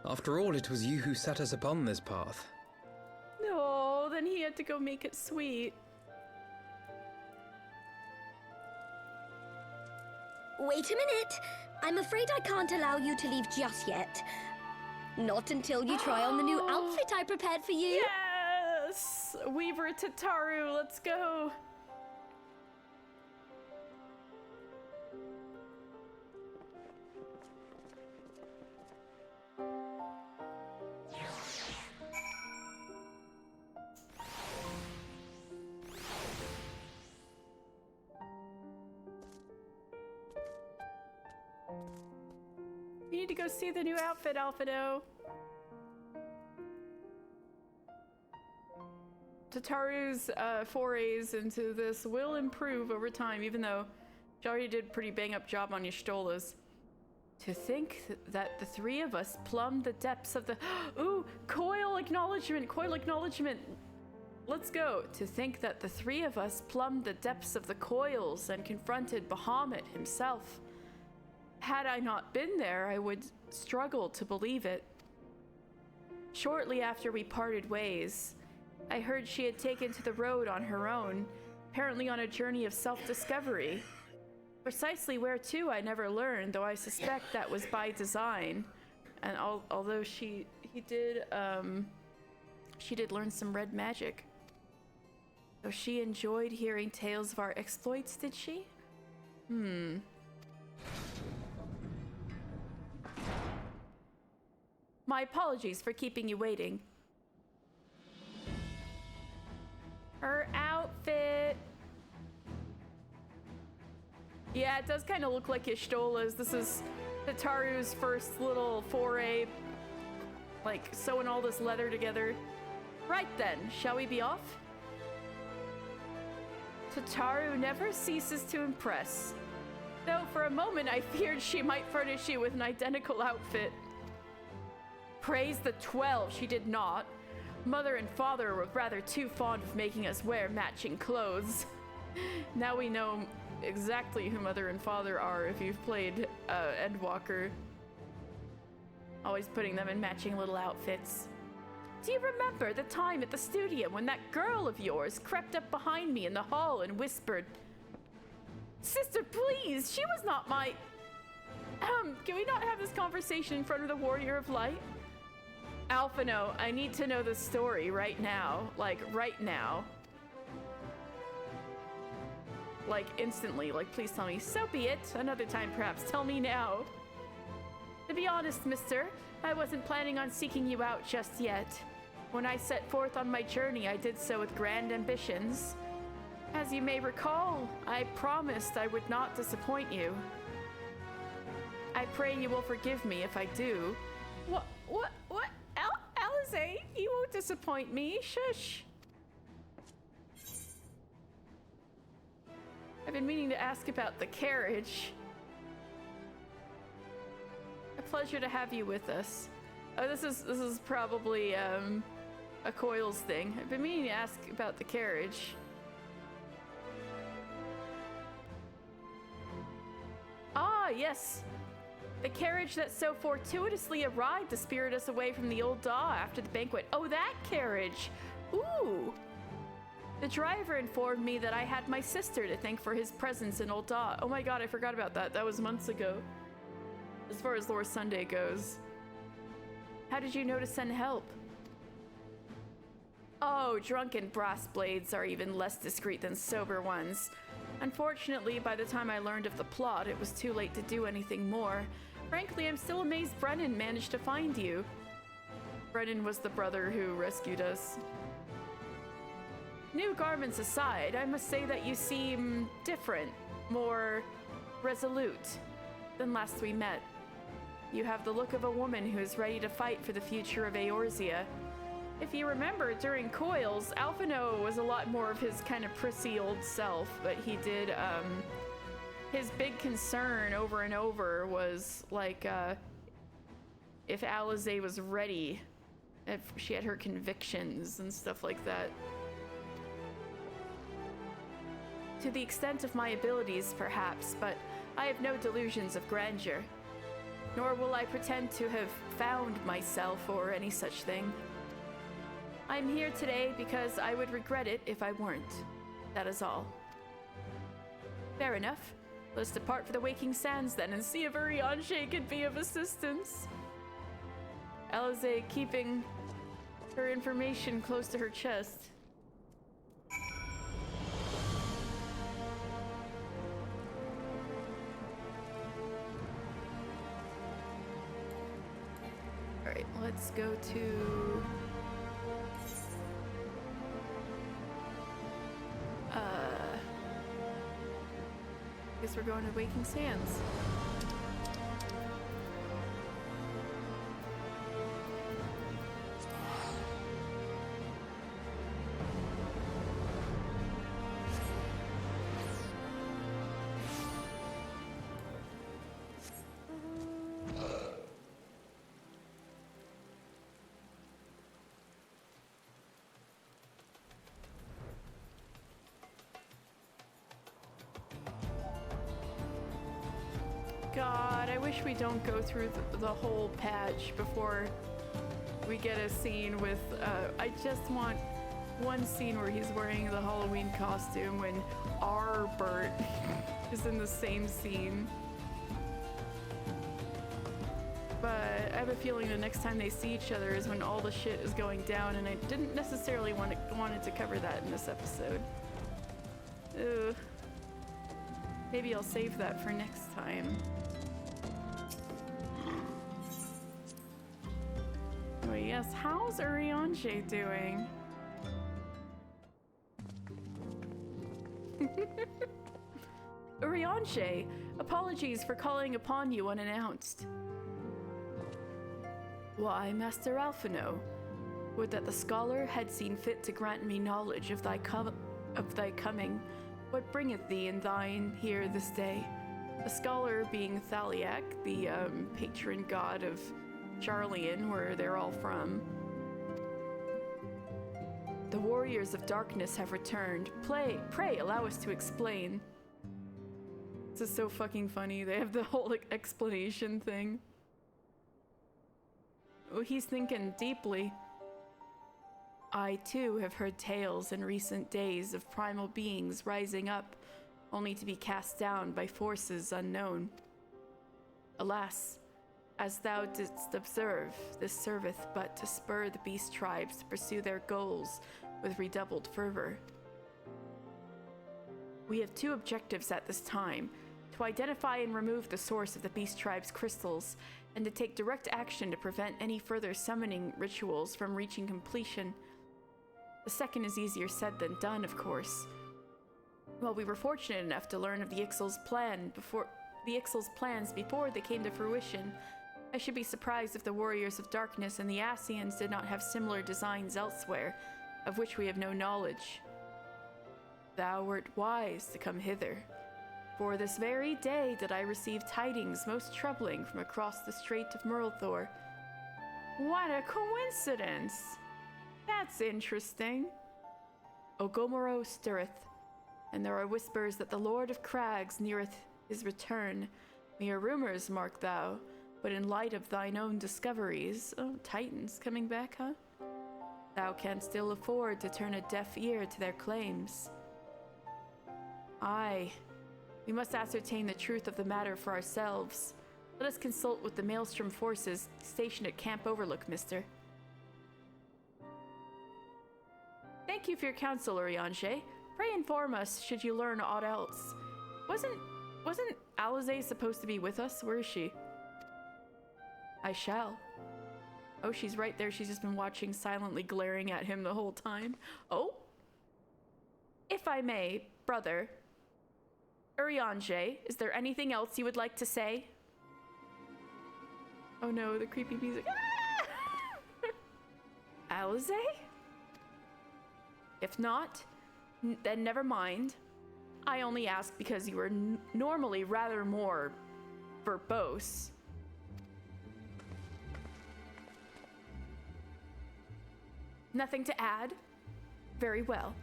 After all, it was you who set us upon this path. No, then he had to go make it sweet. Wait a minute. I'm afraid I can't allow you to leave just yet. Not until you try on the new outfit I prepared for you. Yes! Weaver Tataru, let's go. You need to go see the new outfit, Alphado. Tataru's forays into this will improve over time, even though she already did a pretty bang-up job on Y'shtolas. To think that the three of us plumbed the depths of the... Ooh, coil acknowledgement, coil acknowledgement. Let's go. To think that the three of us plumbed the depths of the coils and confronted Bahamut himself. Had I not been there, I would struggle to believe it. Shortly after we parted ways, I heard she had taken to the road on her own, apparently on a journey of self-discovery. Precisely where to, I never learned, though I suspect that was by design. And although she did learn some red magic. So she enjoyed hearing tales of our exploits, did she? My apologies for keeping you waiting. Her outfit. Yeah, it does kind of look like Y'shtola's. This is Tataru's first little foray, like sewing all this leather together. Right then, shall we be off? Tataru never ceases to impress. Though for a moment I feared she might furnish you with an identical outfit. Praise the 12, she did not. Mother and father were rather too fond of making us wear matching clothes. Now we know exactly who mother and father are if you've played Endwalker. Always putting them in matching little outfits. Do you remember the time at the studio when that girl of yours crept up behind me in the hall and whispered, "Sister, please, she was not my..." Can we not have this conversation in front of the Warrior of Light? Alphino, I need to know the story right now. Like, right now. Like, instantly. Like, please tell me. So be it. Another time, perhaps. Tell me now. To be honest, mister, I wasn't planning on seeking you out just yet. When I set forth on my journey, I did so with grand ambitions. As you may recall, I promised I would not disappoint you. I pray you will forgive me if I do. What? Alisaie, you won't disappoint me. Shush. I've been meaning to ask about the carriage. A pleasure to have you with us. Oh, this is probably a Coils thing. I've been meaning to ask about the carriage. Ah, yes. The carriage that so fortuitously arrived to spirit us away from the old Daw after the banquet. Oh, that carriage! Ooh! The driver informed me that I had my sister to thank for his presence in Old Daw. Oh my god, I forgot about that. That was months ago. As far as Lore Sunday goes. How did you know to send help? Oh, drunken brass blades are even less discreet than sober ones. Unfortunately, by the time I learned of the plot, it was too late to do anything more. Frankly, I'm still amazed Brennan managed to find you. Brennan was the brother who rescued us. New garments aside, I must say that you seem different, more resolute than last we met. You have the look of a woman who is ready to fight for the future of Eorzea. If you remember, during Coils, Alphino was a lot more of his kind of prissy old self, but he did, his big concern over and over was, like, if Alisaie was ready, if she had her convictions and stuff like that. To the extent of my abilities, perhaps, but I have no delusions of grandeur. Nor will I pretend to have found myself or any such thing. I'm here today because I would regret it if I weren't. That is all. Fair enough. Let's depart for the Waking Sands then and see if Urianger can be of assistance. Alisaie keeping her information close to her chest. Alright, let's go to... guess we're going to Waking Sands. God, I wish we don't go through the whole patch before we get a scene with, I just want one scene where he's wearing the Halloween costume when Arbert is in the same scene. But I have a feeling the next time they see each other is when all the shit is going down, and I didn't necessarily wanted to cover that in this episode. Ugh. Maybe I'll save that for next time. Oh yes, how's Urianger doing? Urianger, apologies for calling upon you unannounced. Why, Master Alphino, would that the scholar had seen fit to grant me knowledge of thy coming. What bringeth thee and thine here this day? The scholar being Thaliak, the patron god of Charlian, where they're all from. The warriors of darkness have returned. Pray allow us to explain. This is so fucking funny. They have the whole explanation thing. Oh, he's thinking deeply. I, too, have heard tales in recent days of primal beings rising up, only to be cast down by forces unknown. Alas, as thou didst observe, this serveth but to spur the beast tribes to pursue their goals with redoubled fervor. We have two objectives at this time: to identify and remove the source of the beast tribe's crystals, and to take direct action to prevent any further summoning rituals from reaching completion. The second is easier said than done, of course. While we were fortunate enough to learn of the Ixal's plans before they came to fruition, I should be surprised if the Warriors of Darkness and the Ascians did not have similar designs elsewhere, of which we have no knowledge. Thou wert wise to come hither, for this very day did I receive tidings most troubling from across the Strait of Murlthor. What a coincidence! That's interesting. Ogomoro stirreth, and there are whispers that the Lord of Crags neareth his return. Mere rumors, mark thou, but in light of thine own discoveries... Oh, Titans coming back, huh? Thou canst still afford to turn a deaf ear to their claims. Aye, we must ascertain the truth of the matter for ourselves. Let us consult with the Maelstrom forces stationed at Camp Overlook, mister. Thank you for your counsel, Urianger. Pray inform us should you learn aught else. Wasn't Alisaie supposed to be with us? Where is she? I shall. Oh, she's right there. She's just been watching, silently glaring at him the whole time. Oh? If I may, brother. Urianger, is there anything else you would like to say? Oh no, the creepy music. Alisaie? If not, then never mind. I only ask because you are normally rather more verbose. Nothing to add? Very well.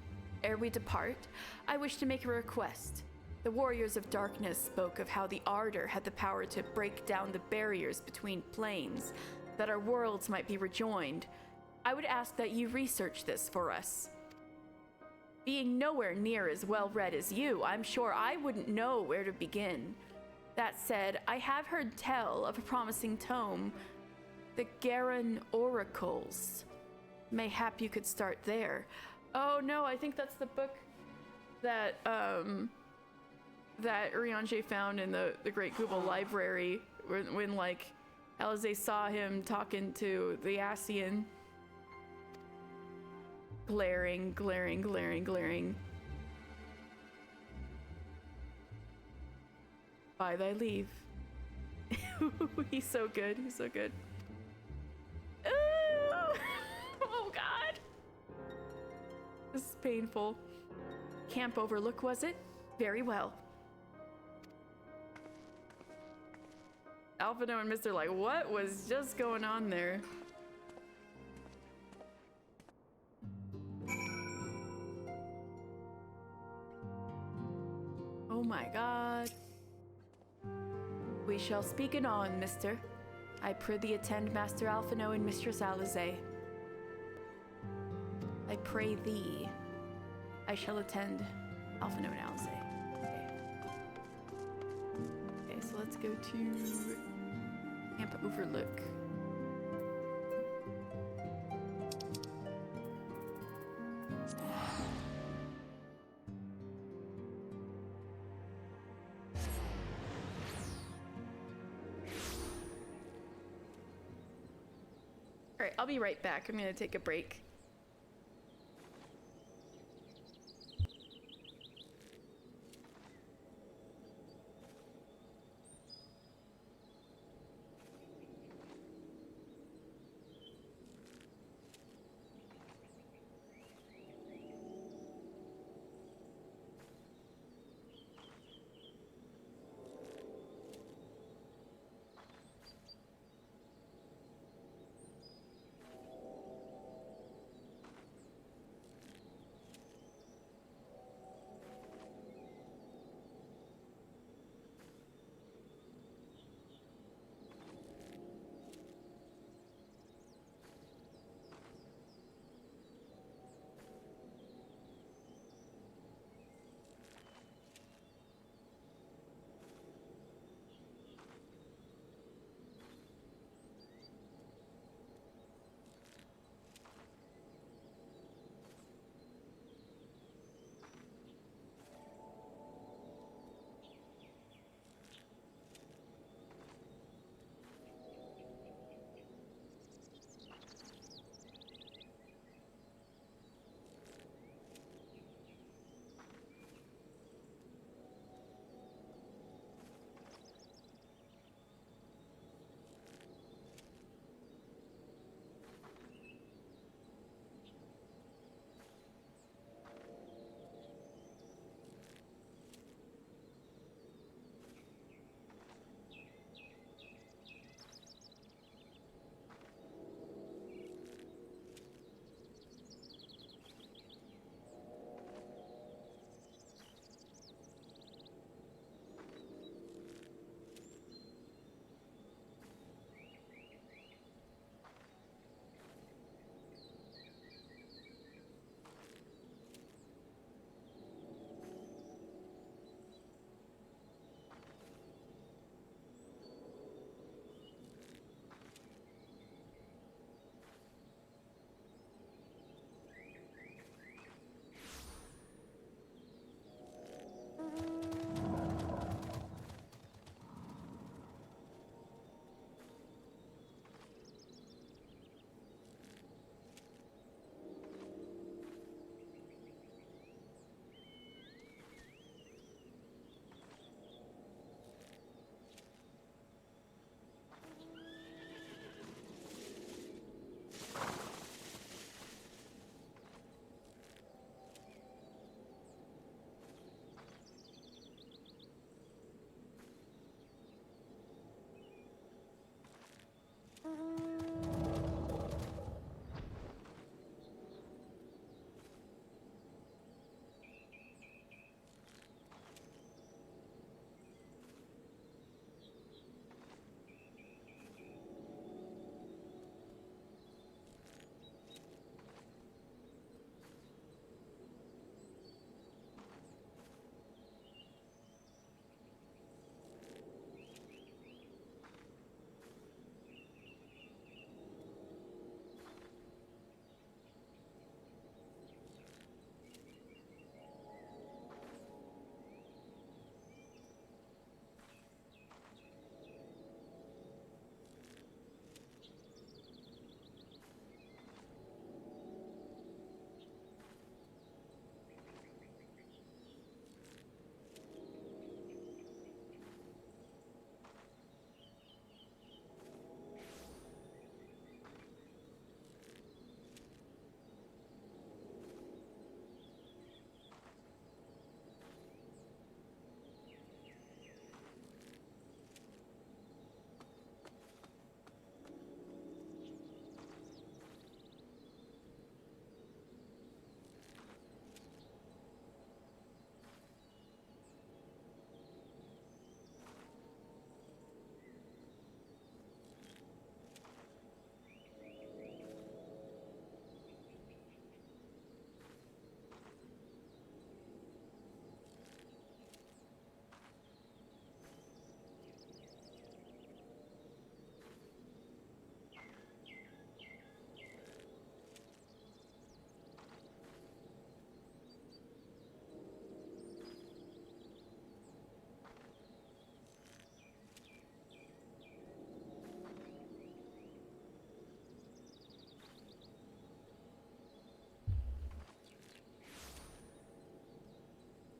Ere we depart, I wish to make a request. The Warriors of Darkness spoke of how the Ardor had the power to break down the barriers between planes, that our worlds might be rejoined. I would ask that you research this for us. being nowhere near as well read as you, I'm sure I wouldn't know where to begin. That said, I have heard tell of a promising tome, the Garan Oracles. Mayhap you could start there. Oh no, I think that's the book that that Urianger found in the Great Kubal Library when like Alisaie saw him talking to the Ascian. Glaring, glaring, glaring, glaring. By thy leave. He's so good, he's so good. Ooh! Oh god! This is painful. Camp Overlook, was it? Very well. Alphino and Mr. like, what was just going on there? Oh my god. We shall speak anon, mister. I prithee attend Master Alphino and Mistress Alisaie. I pray thee. I shall attend Alphino and Alisaie. Okay, so let's go to Camp Overlook. Alright, I'll be right back. I'm gonna take a break.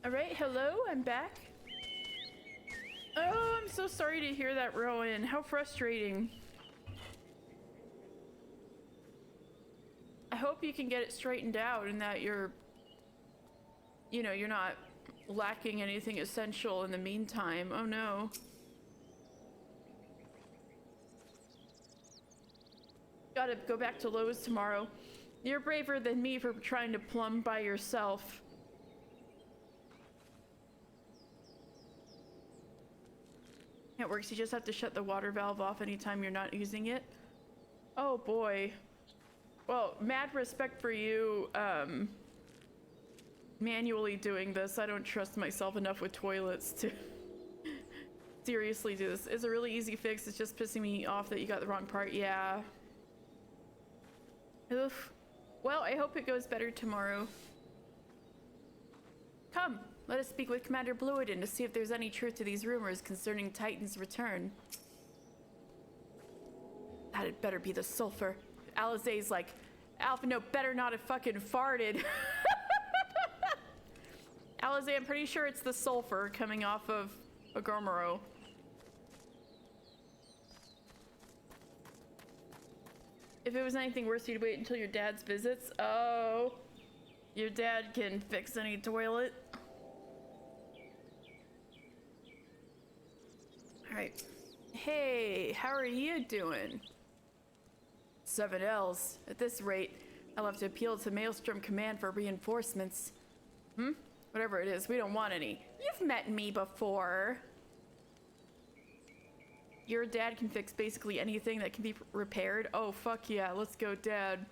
Alright, hello, I'm back. Oh, I'm so sorry to hear that, Rowan. How frustrating. I hope you can get it straightened out and that you're, you know, you're not lacking anything essential in the meantime. Oh no. Gotta go back to Lowe's tomorrow. You're braver than me for trying to plumb by yourself. It works, you just have to shut the water valve off anytime you're not using it. Oh boy. Well, mad respect for you, manually doing this. I don't trust myself enough with toilets to seriously do this. It's a really easy fix, it's just pissing me off that you got the wrong part. Yeah. Oof. Well, I hope it goes better tomorrow. Come, let us speak with Commander Bluiden to see if there's any truth to these rumors concerning Titan's return. That had better be the sulfur. Alizé's like, Alphinaud better not have fucking farted. Alizé, I'm pretty sure it's the sulfur coming off of Orgrimmar. If it was anything worse, you'd wait until your dad's visits. Oh, your dad can fix any toilet. All right. Hey, how are you doing? 7 L's. At this rate, I'll have to appeal to Maelstrom Command for reinforcements. Whatever it is, we don't want any. You've met me before. Your dad can fix basically anything that can be repaired. Oh, fuck yeah. Let's go, Dad.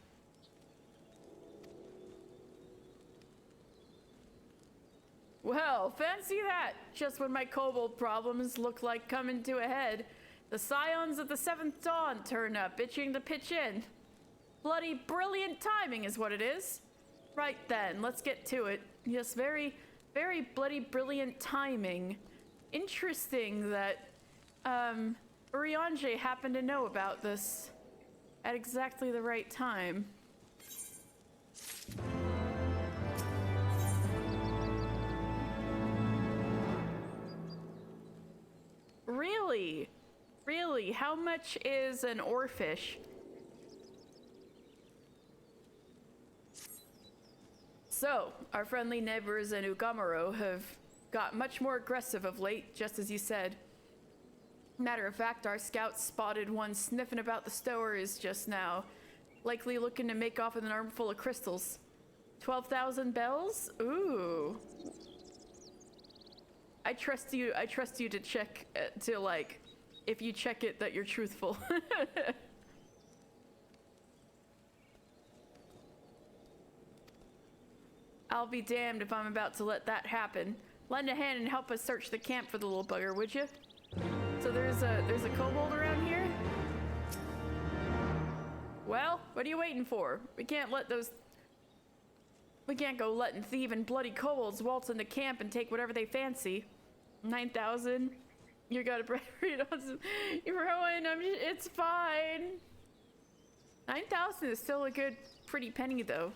Well, fancy that. Just when my kobold problems look like coming to a head, the scions of the 7th Dawn turn up, itching to pitch in. Bloody brilliant timing is what it is. Right then, let's get to it. Yes, very, very bloody brilliant timing. Interesting that, Urianger happened to know about this at exactly the right time. Really? Really? How much is an oarfish? So, our friendly neighbors in Orgrimmar have got much more aggressive of late, just as you said. Matter of fact, our scouts spotted one sniffing about the stowers just now, likely looking to make off with an armful of crystals. 12,000 bells? Ooh. I trust you to check, to like, if you check it, that you're truthful. I'll be damned if I'm about to let that happen. Lend a hand and help us search the camp for the little bugger, would you? So there's a kobold around here? Well, what are you waiting for? We can't go letting thieving bloody kobolds waltz into camp and take whatever they fancy. 9,000? You gotta read on some... Rowan, it's fine. 9,000 is still a good, pretty penny though.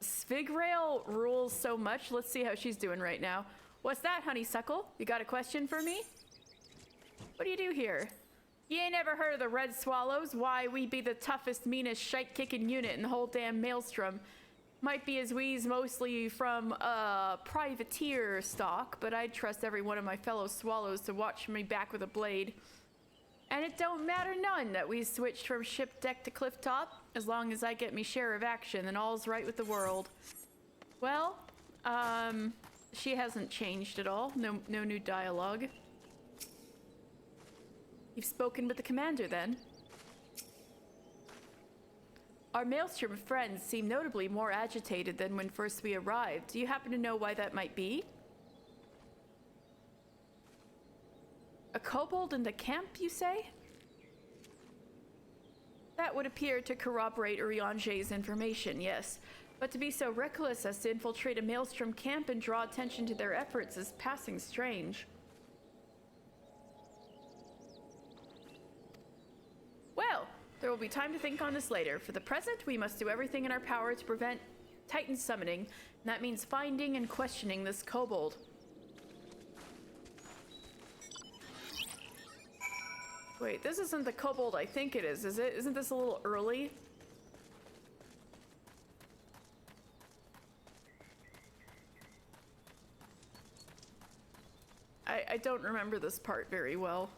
Svigrail rules so much. Let's see how she's doing right now. What's that, honeysuckle? You got a question for me? What do you do here? You ain't ever heard of the Red Swallows? Why, we be the toughest, meanest, shite-kicking unit in the whole damn Maelstrom. Might be as we's mostly from privateer stock, but I'd trust every one of my fellow swallows to watch me back with a blade. And it don't matter none that we switched from ship deck to cliff top. As long as I get me share of action, then all's right with the world. Well, she hasn't changed at all. No new dialogue. You've spoken with the commander, then? Our Maelstrom friends seem notably more agitated than when first we arrived. Do you happen to know why that might be? A kobold in the camp, you say? That would appear to corroborate Urianger's information, yes. But to be so reckless as to infiltrate a Maelstrom camp and draw attention to their efforts is passing strange. Well, there will be time to think on this later. For the present, we must do everything in our power to prevent Titan summoning, and that means finding and questioning this kobold. Wait, this isn't the kobold I think it is it? Isn't this a little early? I don't remember this part very well.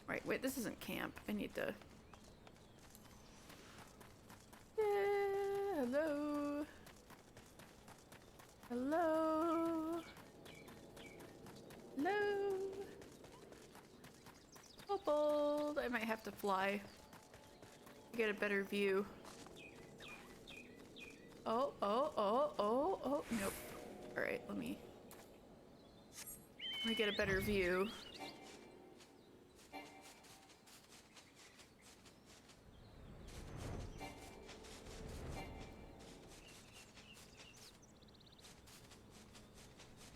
Right, wait, this isn't camp. I need to... Hello? Hello? Hello? Kobold! I might have to fly to get a better view. Oh, nope. Alright, let me get a better view.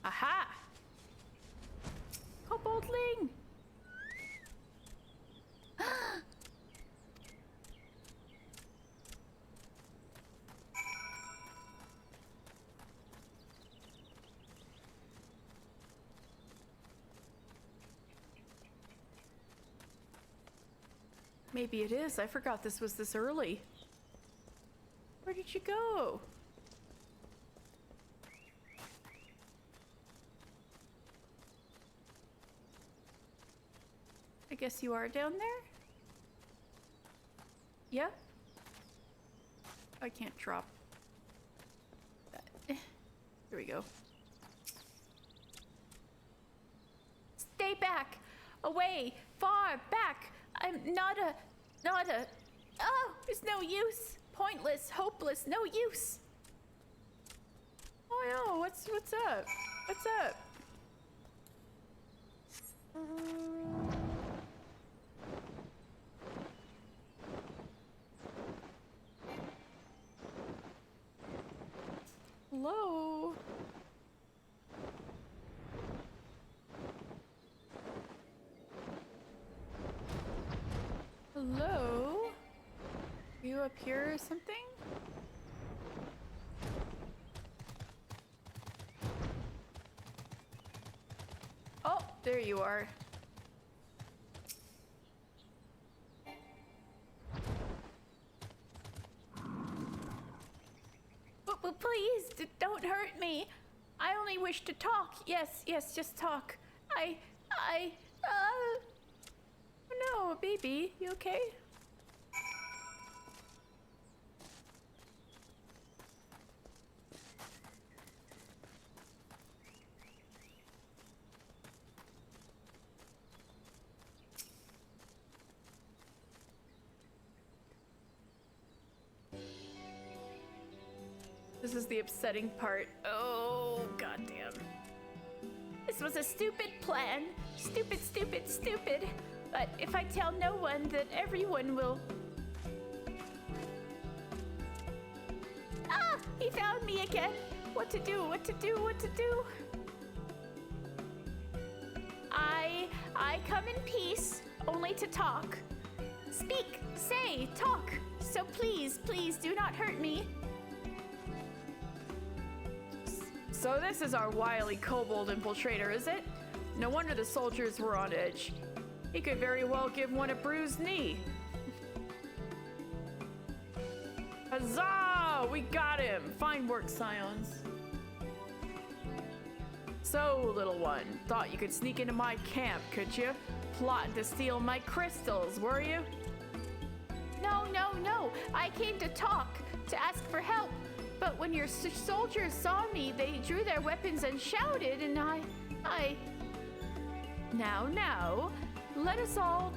Aha! Koboldling! Maybe it is. I forgot this was this early. Where did you go? I guess you are down there? Yeah? I can't drop that. Here we go. Stay back! Away! Far back! I'm not a... Oh! It's no use! Pointless, hopeless, no use! Oh no, what's up? What's up? Hello? Hello? Are you up here or something? Oh, there you are. But please, don't hurt me. I only wish to talk. Yes, just talk. No, baby, you okay? This is the upsetting part. Oh, goddamn. This was a stupid plan. Stupid. But if I tell no one, then everyone will... Ah! He found me again! What to do? I come in peace, only to talk. Speak, say, talk. So please do not hurt me. So this is our wily kobold infiltrator, is it? No wonder the soldiers were on edge. He could very well give one a bruised knee. Huzzah! We got him! Fine work, Scions. So, little one, thought you could sneak into my camp, could you? Plotting to steal my crystals, were you? No. I came to talk, to ask for help. But when your soldiers saw me, they drew their weapons and shouted, and I... Now, let us all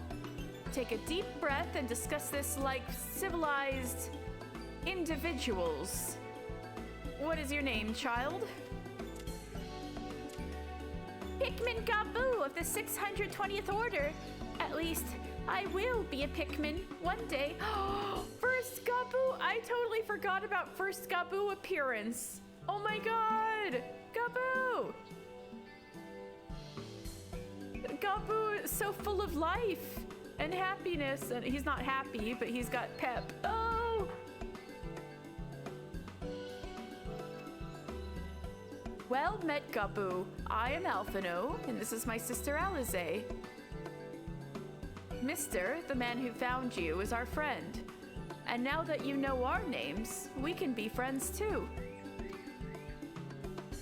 take a deep breath and discuss this like civilized individuals. What is your name, child? Pikmin Gabu of the 620th Order. At least, I will be a Pikmin one day. First Gabu! I totally forgot about first Gabu appearance. Oh my god! Gabu! Gabu is so full of life and happiness. And he's not happy, but he's got pep. Oh! Well met, Gabu. I am Alphino, and this is my sister Alize. Mister, the man who found you, is our friend. And now that you know our names, we can be friends too.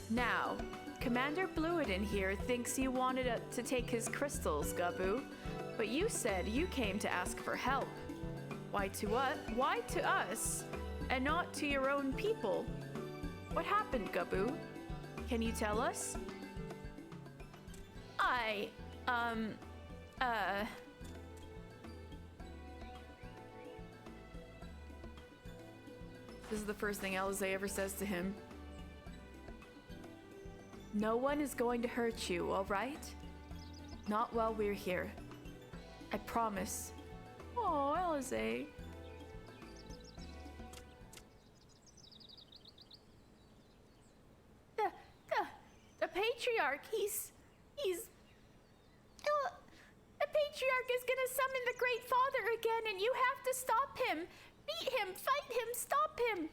Now, Commander Bluiden here thinks you wanted to take his crystals, Gabu, but you said you came to ask for help. Why to us, and not to your own people? What happened, Gabu? Can you tell us? This is the first thing Alize ever says to him. No one is going to hurt you, all right? Not while we're here. I promise. Oh, Alize. The Patriarch, he's... The Patriarch is gonna summon the Great Father again, and you have to stop him. Beat him, fight him, stop him.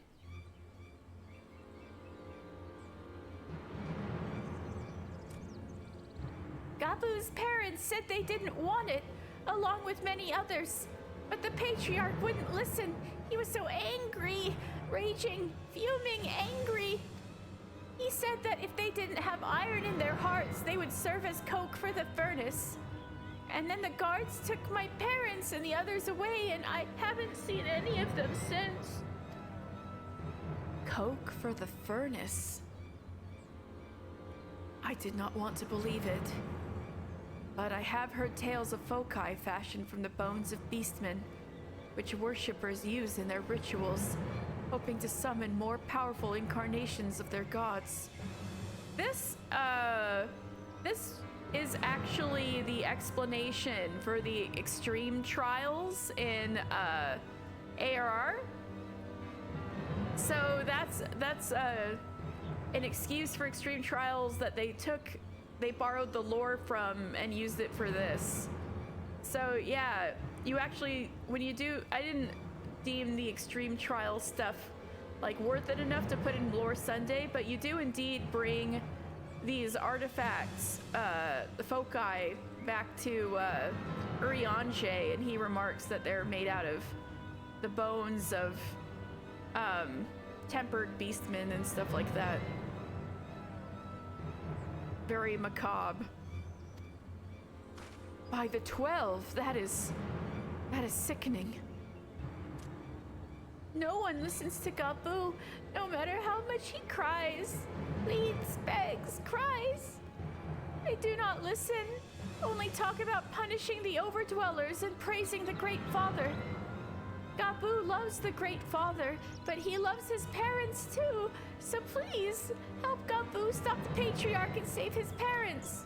Gabu's parents said they didn't want it, along with many others. But the Patriarch wouldn't listen. He was so angry, raging, fuming, angry. He said that if they didn't have iron in their hearts, they would serve as coke for the furnace. And then the guards took my parents and the others away, and I haven't seen any of them since. Coke for the furnace? I did not want to believe it. But I have heard tales of foci fashioned from the bones of beastmen, which worshippers use in their rituals, hoping to summon more powerful incarnations of their gods. This is actually the explanation for the extreme trials in ARR. So that's an excuse for extreme trials that they borrowed the lore from and used it for this. So yeah, you actually, when you do, I didn't deem the extreme trial stuff like worth it enough to put in Lore Sunday, but you do indeed bring these artifacts, the foci, back to Urianger, and he remarks that they're made out of the bones of tempered beastmen and stuff like that. Very macabre. By the 12, that is sickening. No one listens to Gabu, no matter how much he cries, pleads, begs, cries. They do not listen, only talk about punishing the overdwellers and praising the Great Father. Gabu loves the Great Father, but he loves his parents too, so please, help Gabu stop the Patriarch and save his parents.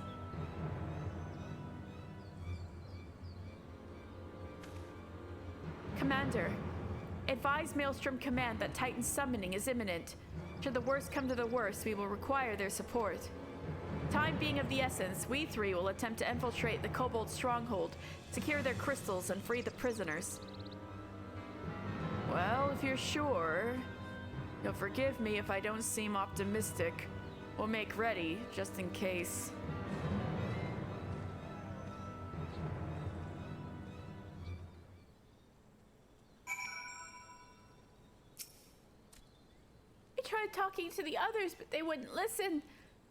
Commander, advise Maelstrom Command that Titan summoning is imminent. Should the worst come to the worst, we will require their support. Time being of the essence, we three will attempt to infiltrate the Kobold stronghold, secure their crystals, and free the prisoners. Well, if you're sure, you'll forgive me if I don't seem optimistic. We'll make ready, just in case. I tried talking to the others, but they wouldn't listen.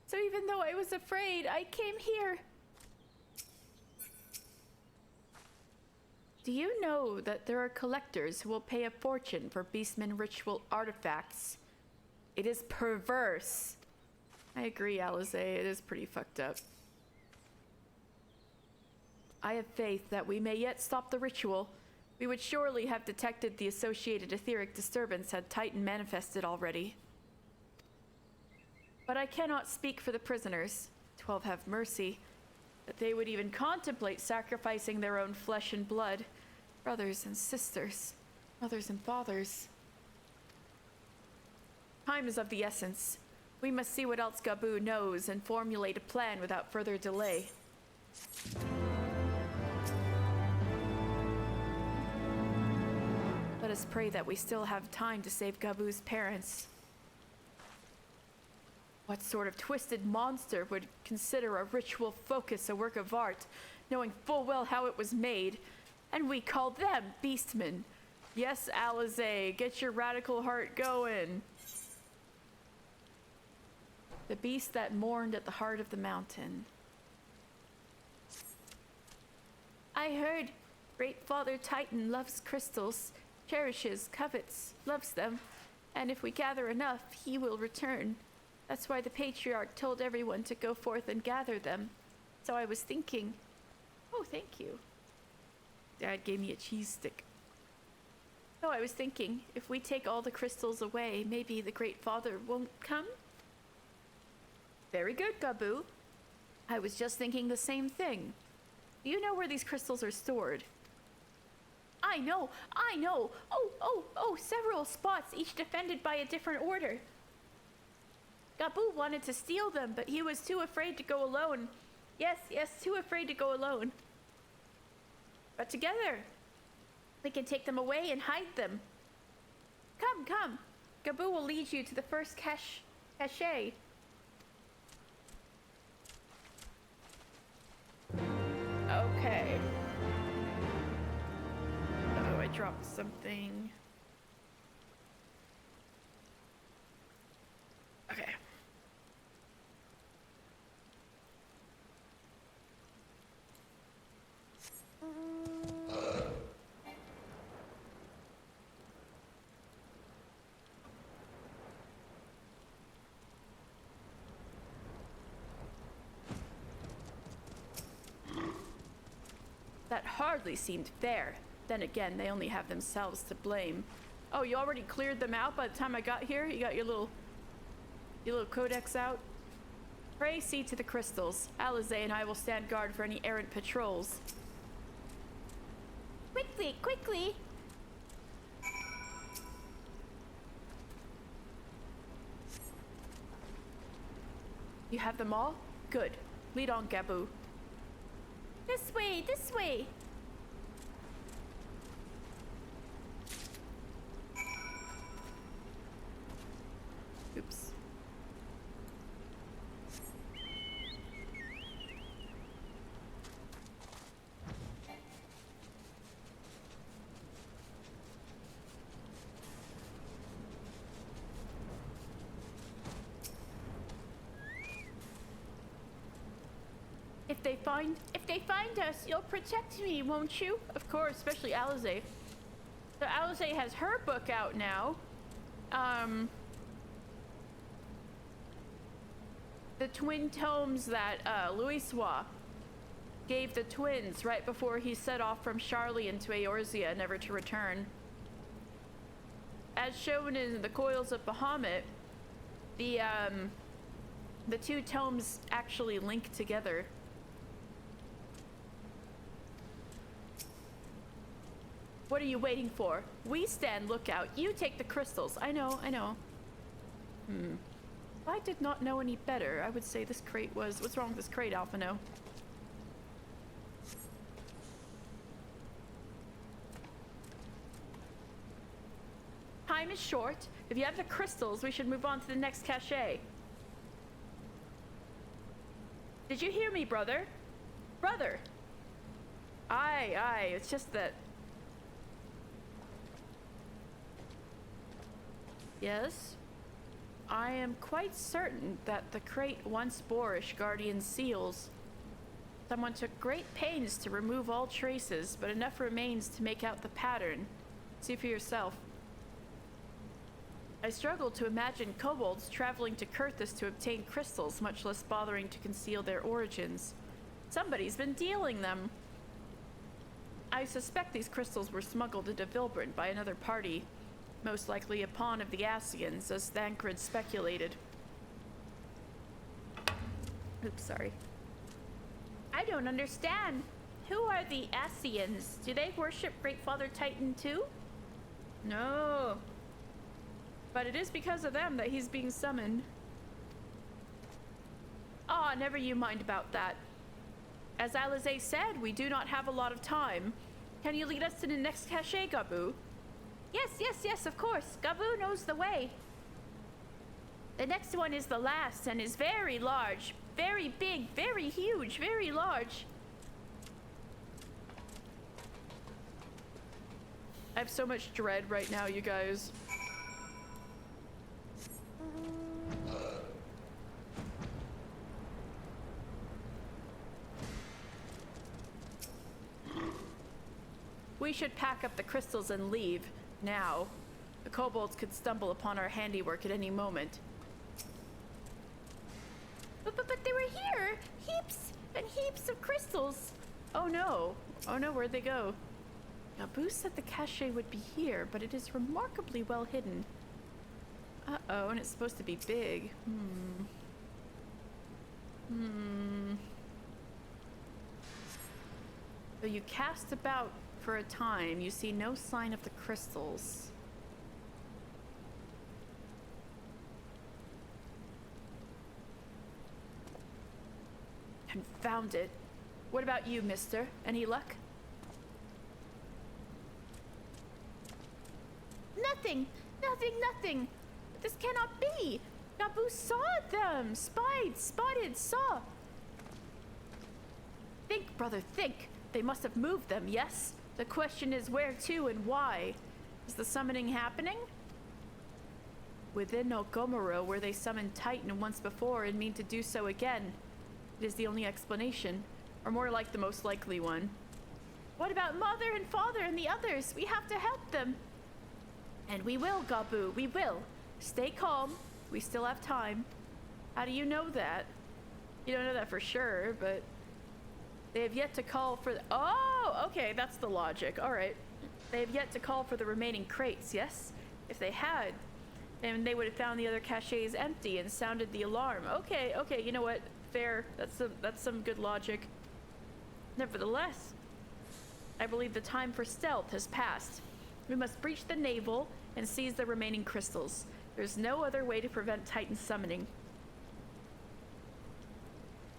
So even though I was afraid, I came here. Do you know that there are collectors who will pay a fortune for Beastman ritual artifacts? It is perverse. I agree, Alize. It is pretty fucked up. I have faith that we may yet stop the ritual. We would surely have detected the associated etheric disturbance had Titan manifested already. But I cannot speak for the prisoners. 12 have mercy. That they would even contemplate sacrificing their own flesh and blood. Brothers and sisters. Mothers and fathers. Time is of the essence. We must see what else Gabu knows and formulate a plan without further delay. Let us pray that we still have time to save Gabu's parents. What sort of twisted monster would consider a ritual focus a work of art, knowing full well how it was made? And we call them beastmen. Yes, Alizé, get your radical heart going. The beast that mourned at the heart of the mountain. I heard Great Father Titan loves crystals, cherishes, covets, loves them, and if we gather enough, he will return. That's why the patriarch told everyone to go forth and gather them. So I was thinking... Oh, thank you. Dad gave me a cheese stick. So I was thinking, if we take all the crystals away, maybe the Great Father won't come? Very good, Gabu. I was just thinking the same thing. Do you know where these crystals are stored? I know! Oh, several spots, each defended by a different order. Gabu wanted to steal them, but he was too afraid to go alone. Yes, too afraid to go alone. But together, we can take them away and hide them. Come. Gabu will lead you to the first cache. Okay. Oh, I dropped something. Okay. That hardly seemed fair. Then again, they only have themselves to blame. Oh, you already cleared them out by the time I got here? You got your little codex out? Pray see to the crystals. Alizé and I will stand guard for any errant patrols. Quickly! You have them all? Good. Lead on, Gabu. This way! Oops. If they find us, you'll protect me, won't you? Of course, especially Alizé. So Alizé has her book out now. The twin tomes that Louisoix gave the twins right before he set off from Sharlayan to Eorzea, never to return. As shown in the Coils of Bahamut, the two tomes actually link together. What are you waiting for? We stand lookout. You take the crystals. I know. If I did not know any better, I would say this crate was... What's wrong with this crate, Alphino? Time is short. If you have the crystals, we should move on to the next cache. Did you hear me, brother? Brother! Aye. It's just that... Yes? I am quite certain that the crate once bore Ishgardian seals. Someone took great pains to remove all traces, but enough remains to make out the pattern. See for yourself. I struggle to imagine kobolds traveling to Kurthus to obtain crystals, much less bothering to conceal their origins. Somebody's been dealing them. I suspect these crystals were smuggled into Vilbren by another party. Most likely a pawn of the Ascians, as Thancred speculated. Oops, sorry. I don't understand. Who are the Ascians? Do they worship Great Father Titan too? No. But it is because of them that he's being summoned. Ah, never you mind about that. As Alizé said, we do not have a lot of time. Can you lead us to the next cache, Gabu? Yes, of course. Gabu knows the way. The next one is the last and is very large. Very big, very huge, very large. I have so much dread right now, you guys. We should pack up the crystals and leave now. The kobolds could stumble upon our handiwork at any moment. But they were here! Heaps and heaps of crystals! Oh no, where'd they go? Gabu said the cache would be here, but it is remarkably well hidden. Uh-oh, and it's supposed to be big. So you cast about for a time. You see no sign of the crystals. Confound it. What about you, mister? Any luck? Nothing! Nothing! This cannot be! Gabu saw them! Spotted, saw! Think, brother, think! They must have moved them, yes? The question is where to and why. Is the summoning happening? Within Ogomoro, where they summoned Titan once before and mean to do so again. It is the only explanation, or more like the most likely one. What about Mother and Father and the others? We have to help them. And we will, Gabu, we will. Stay calm. We still have time. How do you know that? You don't know that for sure, but they have yet to call for the— Oh, okay, that's the logic. All right. They have yet to call for the remaining crates, yes? If they had, then they would have found the other caches empty and sounded the alarm. Okay, you know what? Fair. That's some good logic. Nevertheless, I believe the time for stealth has passed. We must breach the navel and seize the remaining crystals. There's no other way to prevent Titan summoning.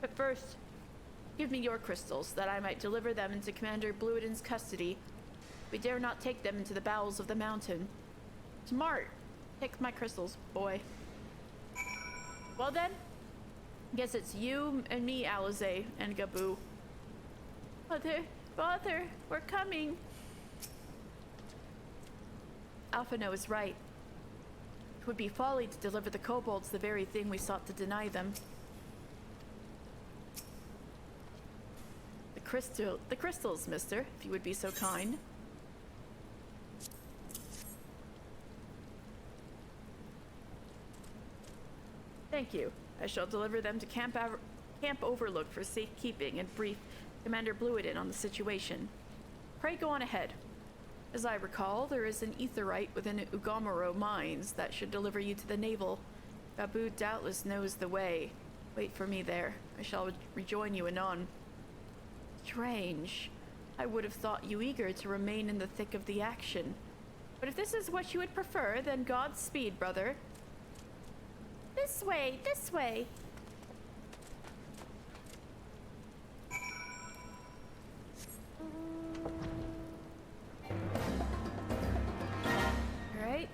But first, give me your crystals, that I might deliver them into Commander Bluiden's custody. We dare not take them into the bowels of the mountain. Smart. Take my crystals, boy. Well then, guess it's you and me, Alisaie, and Gabu. Father, we're coming. Alphinaud is right. It would be folly to deliver the kobolds the very thing we sought to deny them. The crystals, mister, if you would be so kind. Thank you. I shall deliver them to Camp Overlook for safekeeping and brief Commander Bluiden on the situation. Pray go on ahead. As I recall, there is an aetheryte within Ogomoro mines that should deliver you to the navel. Gabu doubtless knows the way. Wait for me there. I shall rejoin you anon. Strange. I would have thought you eager to remain in the thick of the action. But if this is what you would prefer, then Godspeed, brother. This way! Right.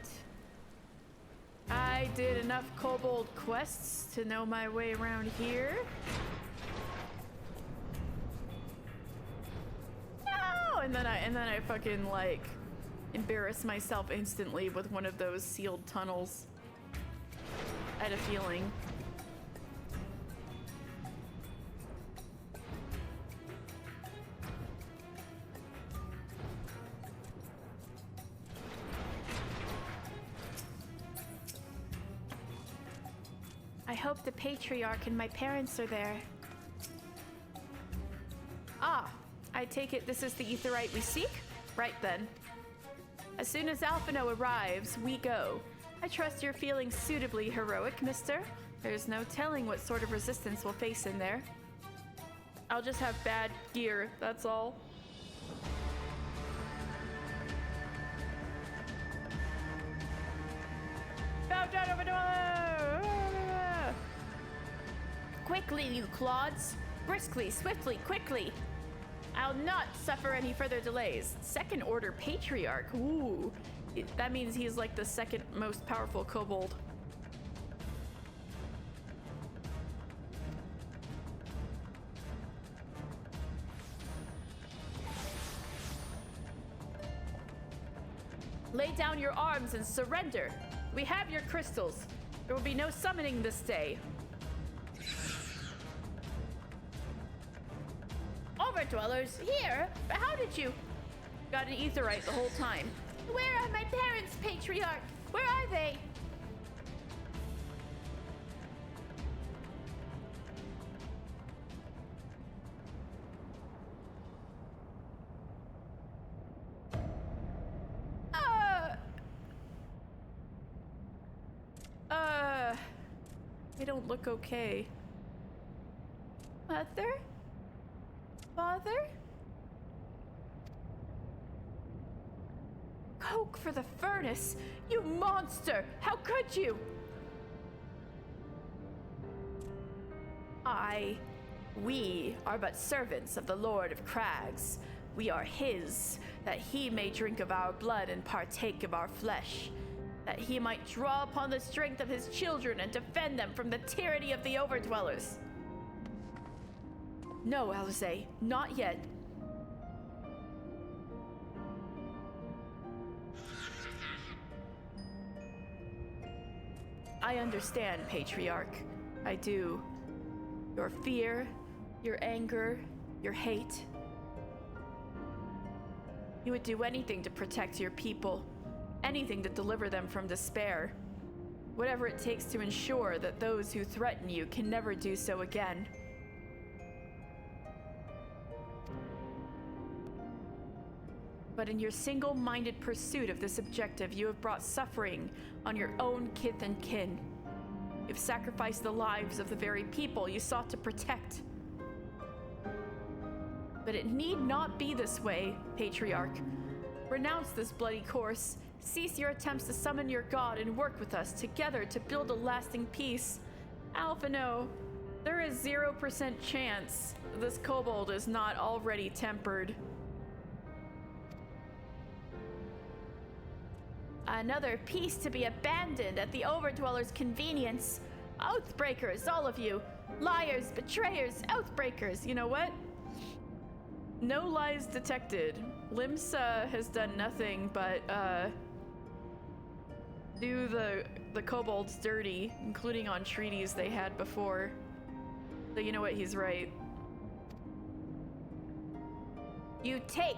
I did enough kobold quests to know my way around here. No! And then I fucking like embarrass myself instantly with one of those sealed tunnels. I had a feeling. I hope the Patriarch and my parents are there. Ah, I take it this is the aetheryte we seek? Right then. As soon as Alphinaud arrives, we go. I trust you're feeling suitably heroic, mister. There's no telling what sort of resistance we'll face in there. I'll just have bad gear, that's all. Quickly, you clods! Briskly, swiftly, quickly! I'll not suffer any further delays. Second Order Patriarch. Ooh. That means he's like the second most powerful kobold. Lay down your arms and surrender. We have your crystals. There will be no summoning this day. Overdwellers, here? But how did you... Got an aetheryte the whole time. Where are my parents, Patriarch? Where are they? They don't look okay. Mother? Father? Coke for the furnace! You monster! How could you? We are but servants of the Lord of Crags. We are his, that he may drink of our blood and partake of our flesh, that he might draw upon the strength of his children and defend them from the tyranny of the Overdwellers. No, Alisaie, not yet. I understand, Patriarch. I do. Your fear, your anger, your hate. You would do anything to protect your people. Anything to deliver them from despair. Whatever it takes to ensure that those who threaten you can never do so again. But in your single-minded pursuit of this objective, you have brought suffering on your own kith and kin. You've sacrificed the lives of the very people you sought to protect. But it need not be this way, Patriarch. Renounce this bloody course. Cease your attempts to summon your god and work with us together to build a lasting peace. Alphinaud, there is 0% chance this kobold is not already tempered. Another piece to be abandoned at the Overdwellers' convenience. Oathbreakers, all of you. Liars, betrayers, oathbreakers. You know what? No lies detected. Limsa has done nothing but, do the kobolds dirty, including on treaties they had before. So you know what, he's right. You take,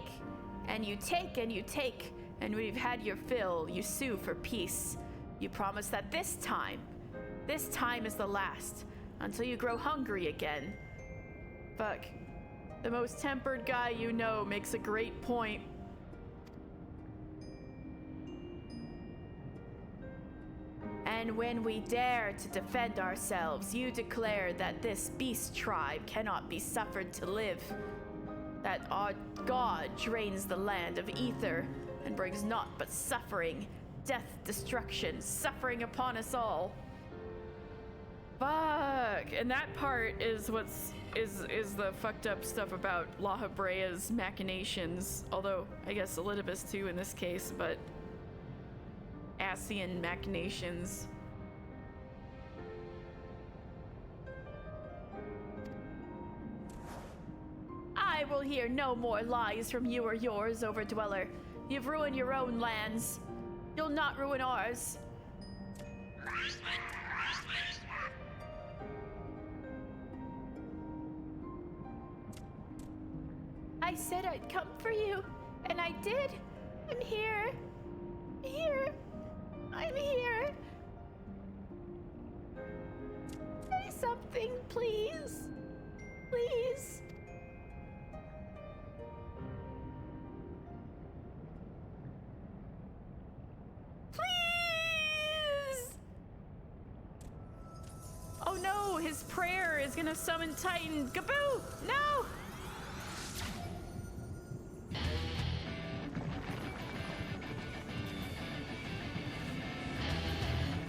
and you take, and you take, and when you've had your fill, you sue for peace. You promise that this time is the last, until you grow hungry again. Fuck. The most tempered guy you know makes a great point. And when we dare to defend ourselves, you declare that this beast tribe cannot be suffered to live. That our god drains the land of ether and brings naught but suffering, death, destruction, suffering upon us all. Fuck. And that part is what's is the fucked up stuff about La Hebrea's machinations. Although I guess Elidibus too in this case, but Ascian machinations. I will hear no more lies from you or yours, Overdweller. You've ruined your own lands. You'll not ruin ours. I said I'd come for you, and I did. I'm here. Here. I'm here. Say something, please. Please. Please! Oh no, his prayer is gonna summon Titan. Gaboo! No!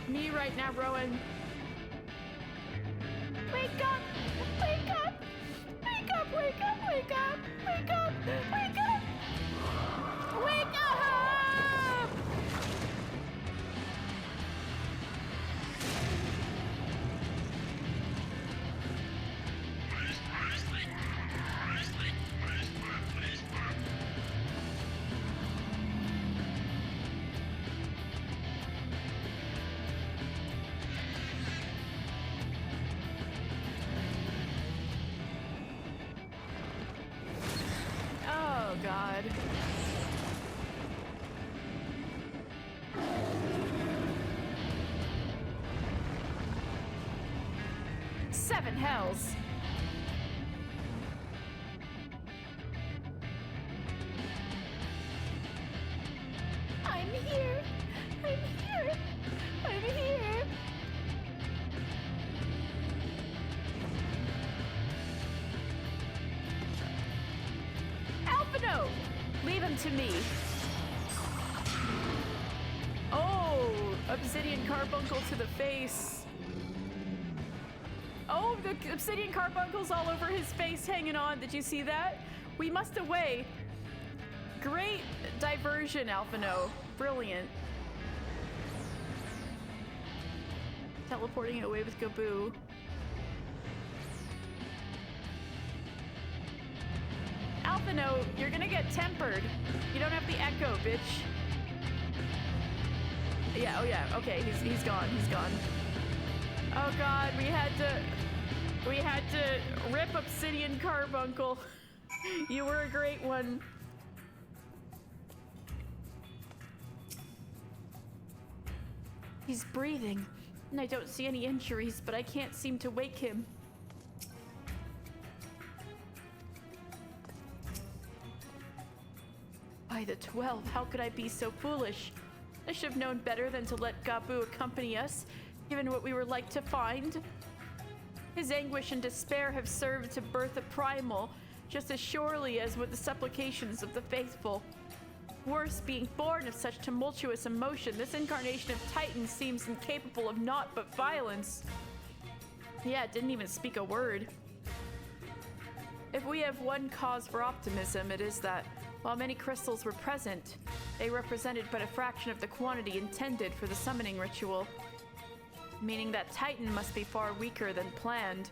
Me right now, Rowan. Wake up! Wake up! Wake up! Wake up! Wake up! Wake up! Wake up! Wake up! Seven hells. I'm here. I'm here. I'm here. Alphino! Leave him to me. Oh, obsidian carbuncle to the face. Oh, the obsidian carbuncle's all over his face hanging on. Did you see that? We must away. Great diversion, Alphino. Brilliant. Teleporting away with Gaboo. Alphino, you're gonna get tempered. You don't have the echo, bitch. Yeah, oh yeah, okay, he's gone, he's gone. Oh god, we had to rip Obsidian Carbuncle. You were a great one. He's breathing, and I don't see any injuries, but I can't seem to wake him. By the 12, how could I be so foolish? I should have known better than to let Gaboo accompany us, given what we were like to find. His anguish and despair have served to birth a primal, just as surely as would the supplications of the faithful. Worse, being born of such tumultuous emotion, this incarnation of Titan seems incapable of naught but violence. Yeah, it didn't even speak a word. If we have one cause for optimism, it is that, while many crystals were present, they represented but a fraction of the quantity intended for the summoning ritual. Meaning that Titan must be far weaker than planned.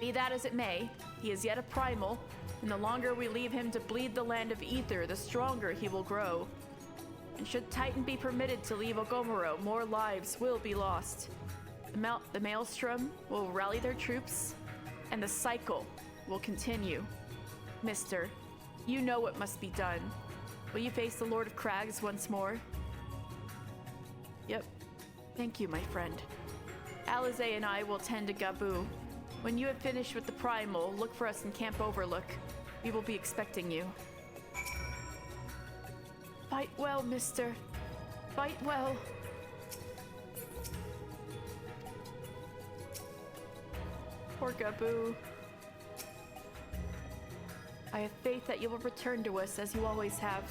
Be that as it may, he is yet a primal, and the longer we leave him to bleed the land of Ether, the stronger he will grow. And should Titan be permitted to leave Ogomoro, more lives will be lost. The Maelstrom will rally their troops, and the cycle will continue. Mister, you know what must be done. Will you face the Lord of Crags once more? Yep. Thank you, my friend. Alisaie and I will tend to Gaboo. When you have finished with the primal, look for us in Camp Overlook. We will be expecting you. Fight well, mister. Fight well. Poor Gaboo. I have faith that you will return to us as you always have.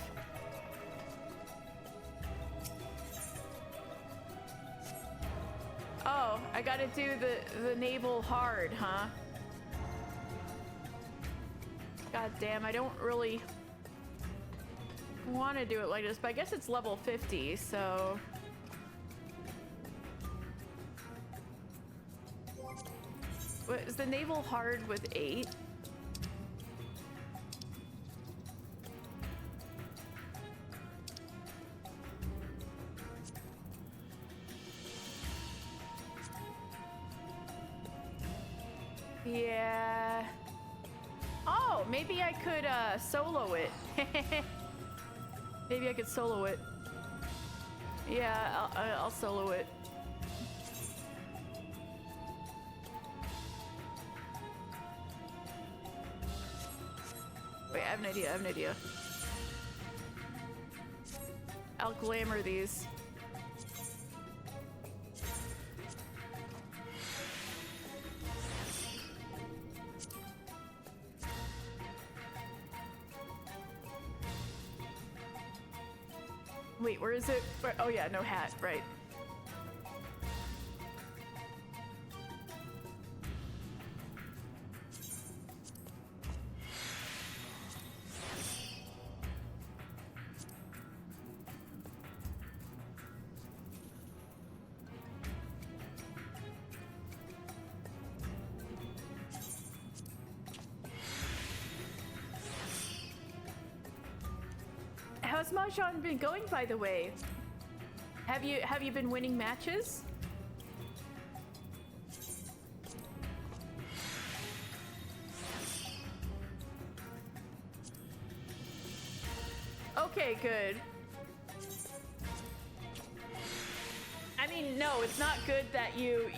Oh, I gotta do the naval hard, huh? God damn, I don't really want to do it like this, but I guess it's level 50, so... What, is the naval hard with 8? Yeah. Oh, maybe I could solo it. Maybe I could solo it. Yeah, I'll solo it. Wait, I have an idea. I'll glamour these. Wait, where is it? Oh yeah, no hat, right. How's Mahjong been going, by the way? Have you been winning matches? Okay, good. I mean, no, it's not good that you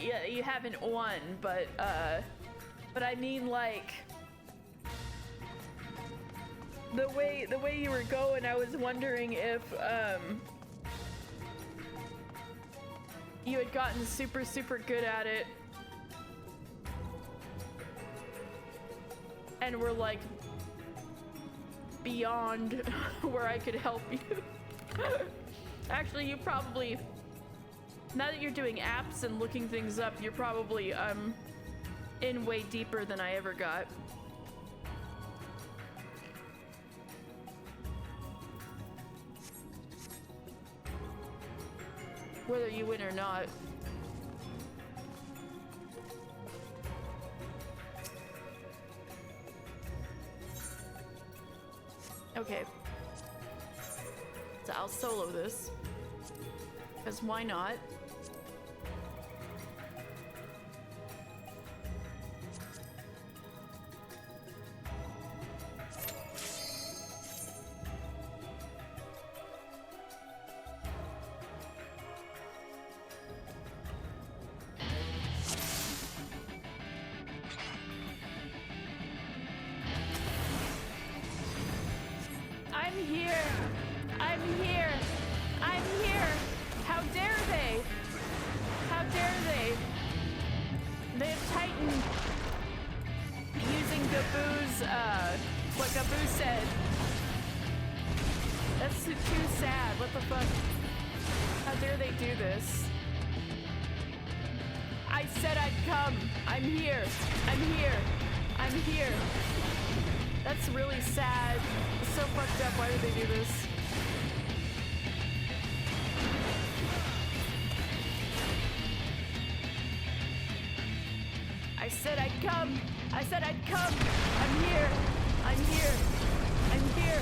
haven't won, but I mean, like, the way you were going, I was wondering if you had gotten super good at it and were like beyond where I could help you. Actually, you probably, now that you're doing apps and looking things up, you're probably in way deeper than I ever got. Whether you win or not. Okay. So I'll solo this. Because why not? I said I'd come. I'm here. I'm here. I'm here.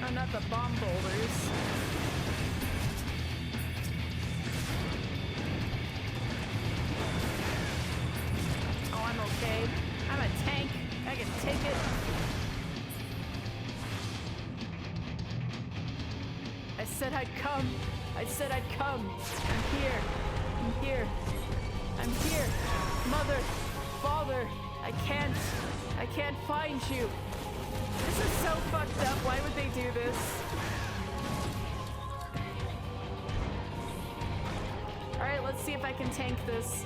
Oh, not the bomb boulders. Okay, I'm a tank. I can take it. I said I'd come. I said I'd come. I'm here. I'm here. I'm here. Mother, father, I can't find you. This is so fucked up. Why would they do this? All right, let's see if I can tank this.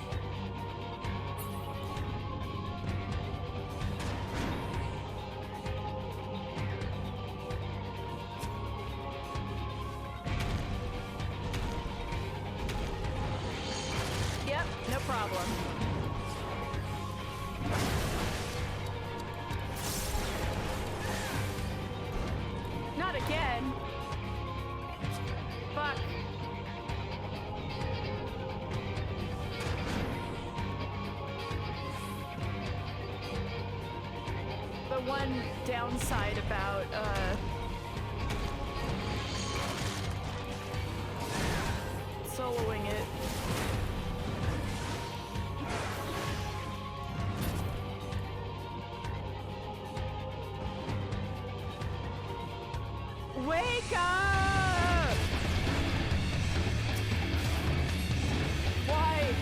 One downside about soloing it. Wake up! Why?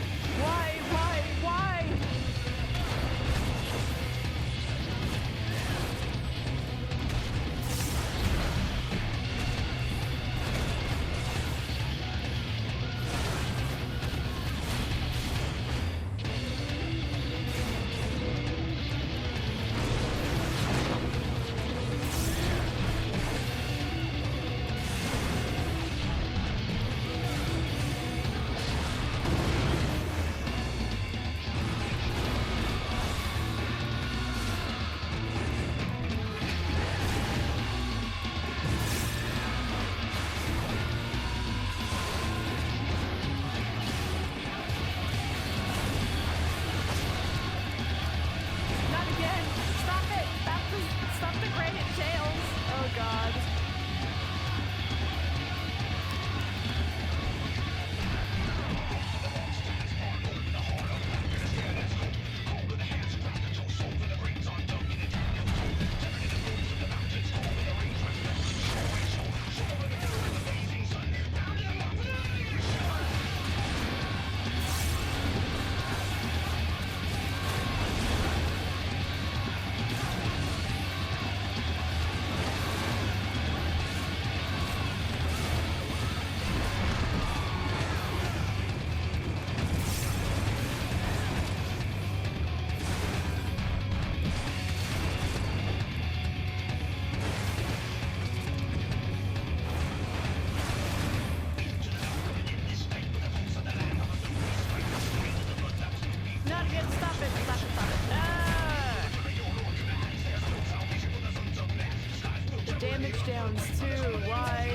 downs too. Why?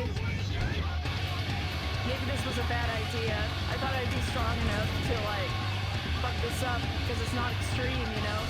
Maybe this was a bad idea. I thought I'd be strong enough to, like, fuck this up, because it's not extreme, you know?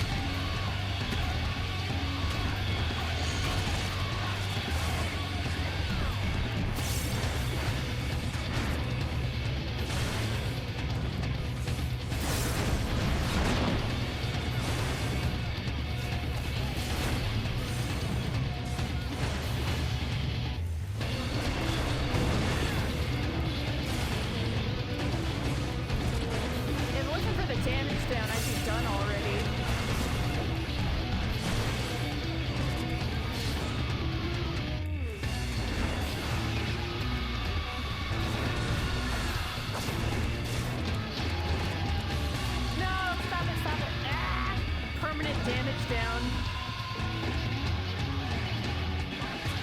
Damage down.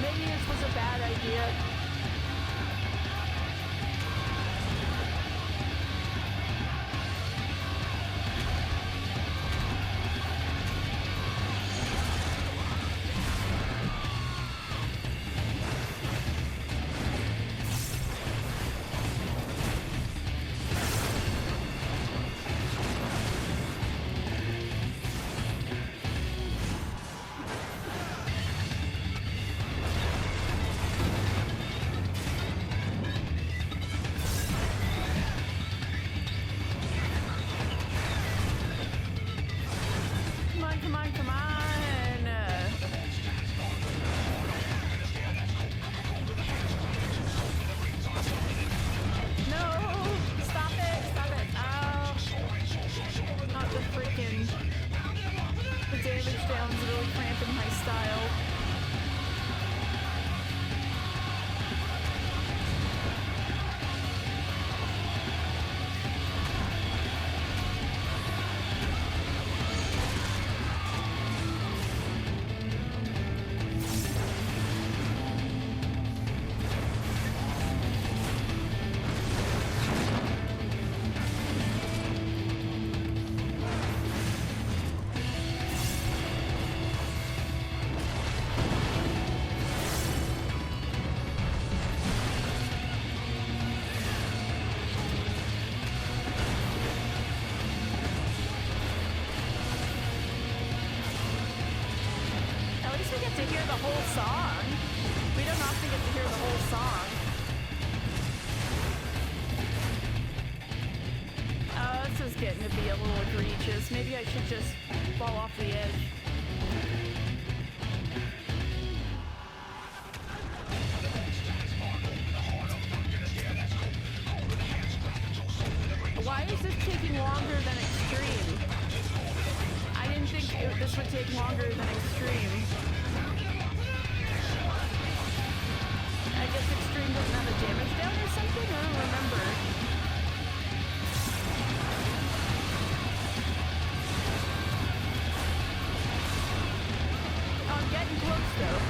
Maybe this was a bad idea. To hear the whole song. We don't often get to hear the whole song. Oh, this is getting to be a little egregious. Maybe I should just fall off the edge. Why is this taking longer than extreme? I didn't think this would take longer than extreme. I guess extreme doesn't have a damage down or something? I don't remember. Oh, I'm getting close though.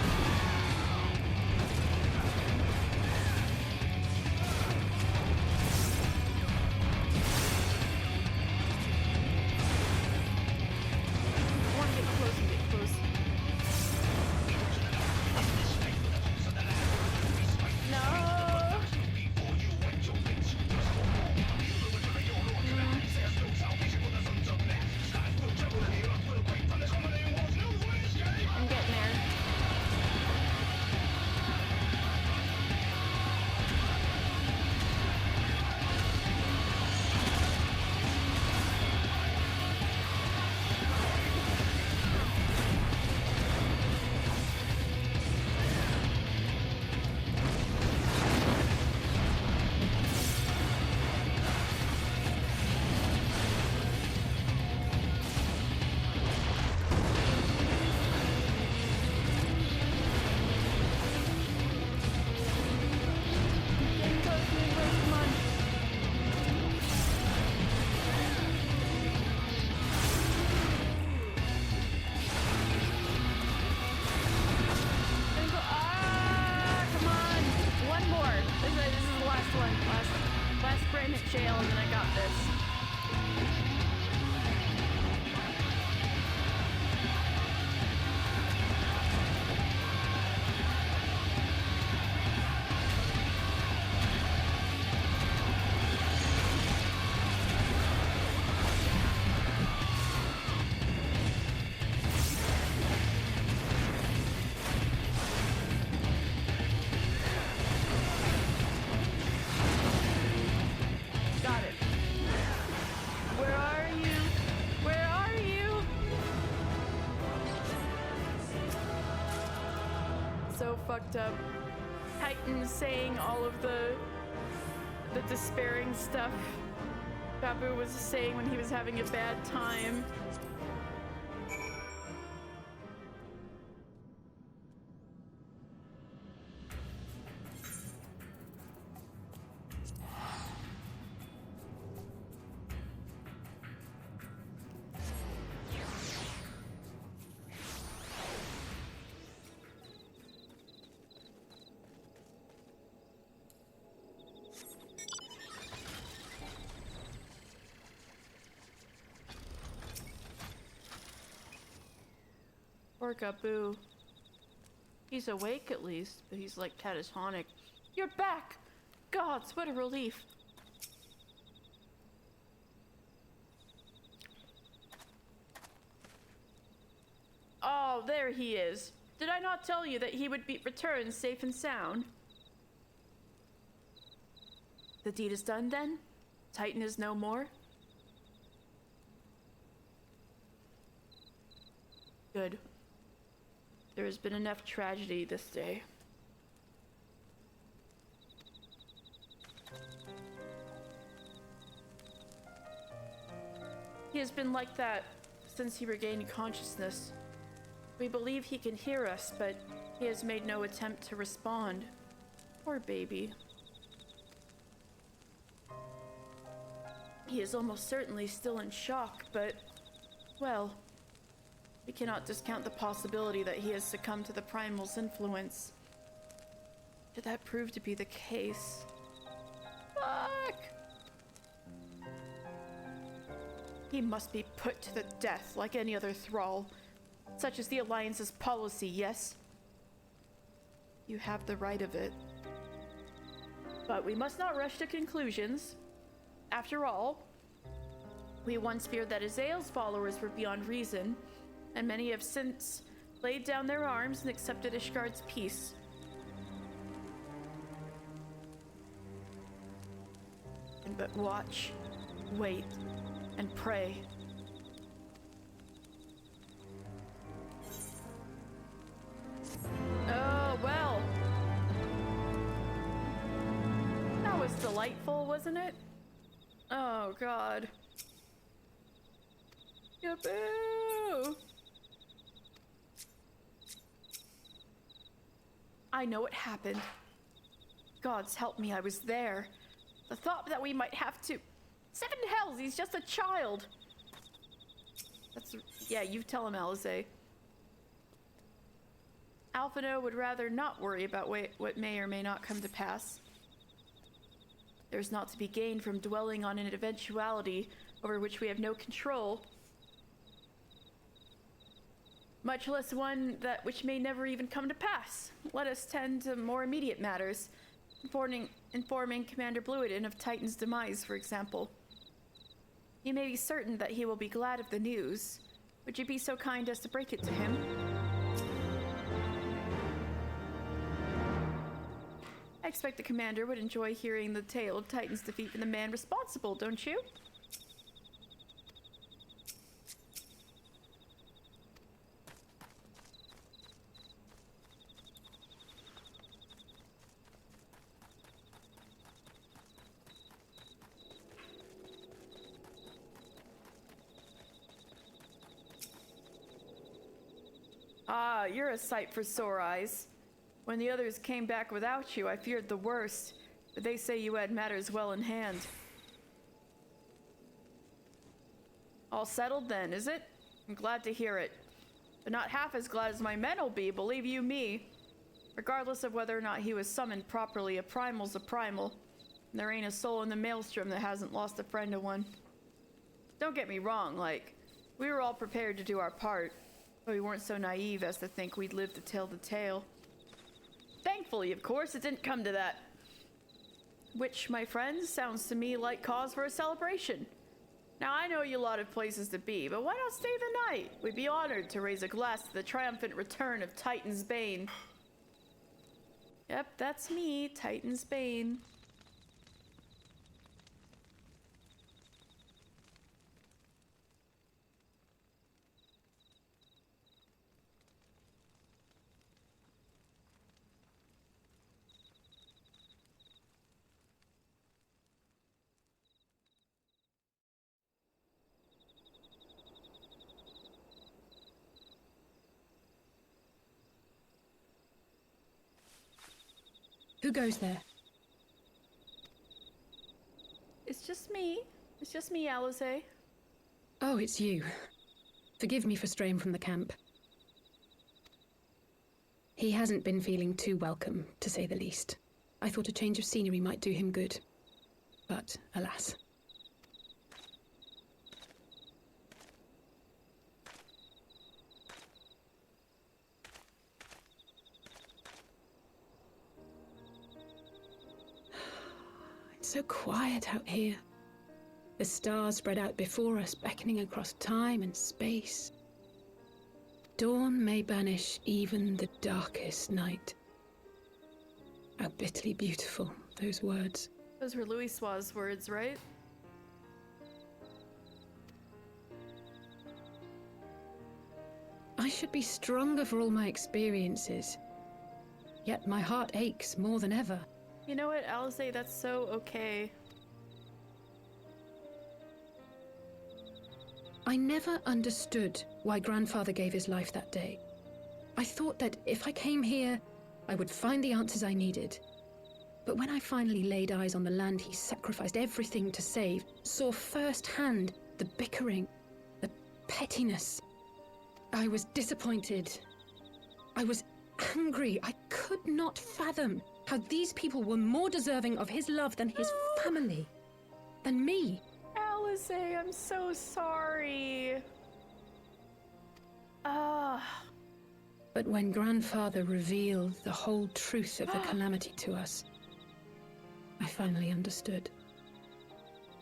so fucked up. Titan saying all of the despairing stuff Babu was saying when he was having a bad time. Poor Gabu. He's awake at least, but he's like catatonic. You're back! Gods, what a relief. Oh, there he is. Did I not tell you that he would be returned safe and sound? The deed is done then? Titan is no more? Good. There has been enough tragedy this day. He has been like that since he regained consciousness. We believe he can hear us, but he has made no attempt to respond. Poor baby. He is almost certainly still in shock, but, well, we cannot discount the possibility that he has succumbed to the Primal's influence. Should that prove to be the case? Fuck! He must be put to the death like any other thrall. Such is the Alliance's policy, yes? You have the right of it. But we must not rush to conclusions. After all, we once feared that Azael's followers were beyond reason, and many have since laid down their arms and accepted Ishgard's peace. And but watch, wait, and pray. Oh, well. That was delightful, wasn't it? Oh, God. Yaboo! I know it happened. Gods help me, I was there. The thought that we might have to... 7 hells, he's just a child! That's... yeah, you tell him, Alisaie. Alphinaud would rather not worry about what may or may not come to pass. There's naught to be gained from dwelling on an eventuality over which we have no control. Much less one which may never even come to pass. Let us tend to more immediate matters, informing Commander Bluiden of Titan's demise, for example. You may be certain that he will be glad of the news. Would you be so kind as to break it to him? I expect the commander would enjoy hearing the tale of Titan's defeat from the man responsible, don't you? Ah, you're a sight for sore eyes. When the others came back without you, I feared the worst, but they say you had matters well in hand. All settled then, is it? I'm glad to hear it. But not half as glad as my men'll be, believe you me. Regardless of whether or not he was summoned properly, a primal's a primal. And there ain't a soul in the Maelstrom that hasn't lost a friend to one. Don't get me wrong, we were all prepared to do our part, but we weren't so naive as to think we'd live to tell the tale. Thankfully, of course, it didn't come to that. Which, my friends, sounds to me like cause for a celebration. Now, I know you a lot of places to be, but why not stay the night? We'd be honored to raise a glass to the triumphant return of Titan's Bane. Yep, that's me, Titan's Bane. Who goes there? It's just me. It's just me, Alize. Oh, it's you. Forgive me for straying from the camp. He hasn't been feeling too welcome, to say the least. I thought a change of scenery might do him good. But, alas. It's so quiet out here. The stars spread out before us, beckoning across time and space. Dawn may banish even the darkest night. How bitterly beautiful, those words. Those were Louisoire's words, right? I should be stronger for all my experiences. Yet my heart aches more than ever. You know what, Alize, that's so okay. I never understood why Grandfather gave his life that day. I thought that if I came here, I would find the answers I needed. But when I finally laid eyes on the land he sacrificed everything to save, saw firsthand the bickering, the pettiness, I was disappointed. I was angry. I could not fathom how these people were more deserving of his love than his family, than me. Alize, I'm so sorry. But when Grandfather revealed the whole truth of the calamity to us, I finally understood.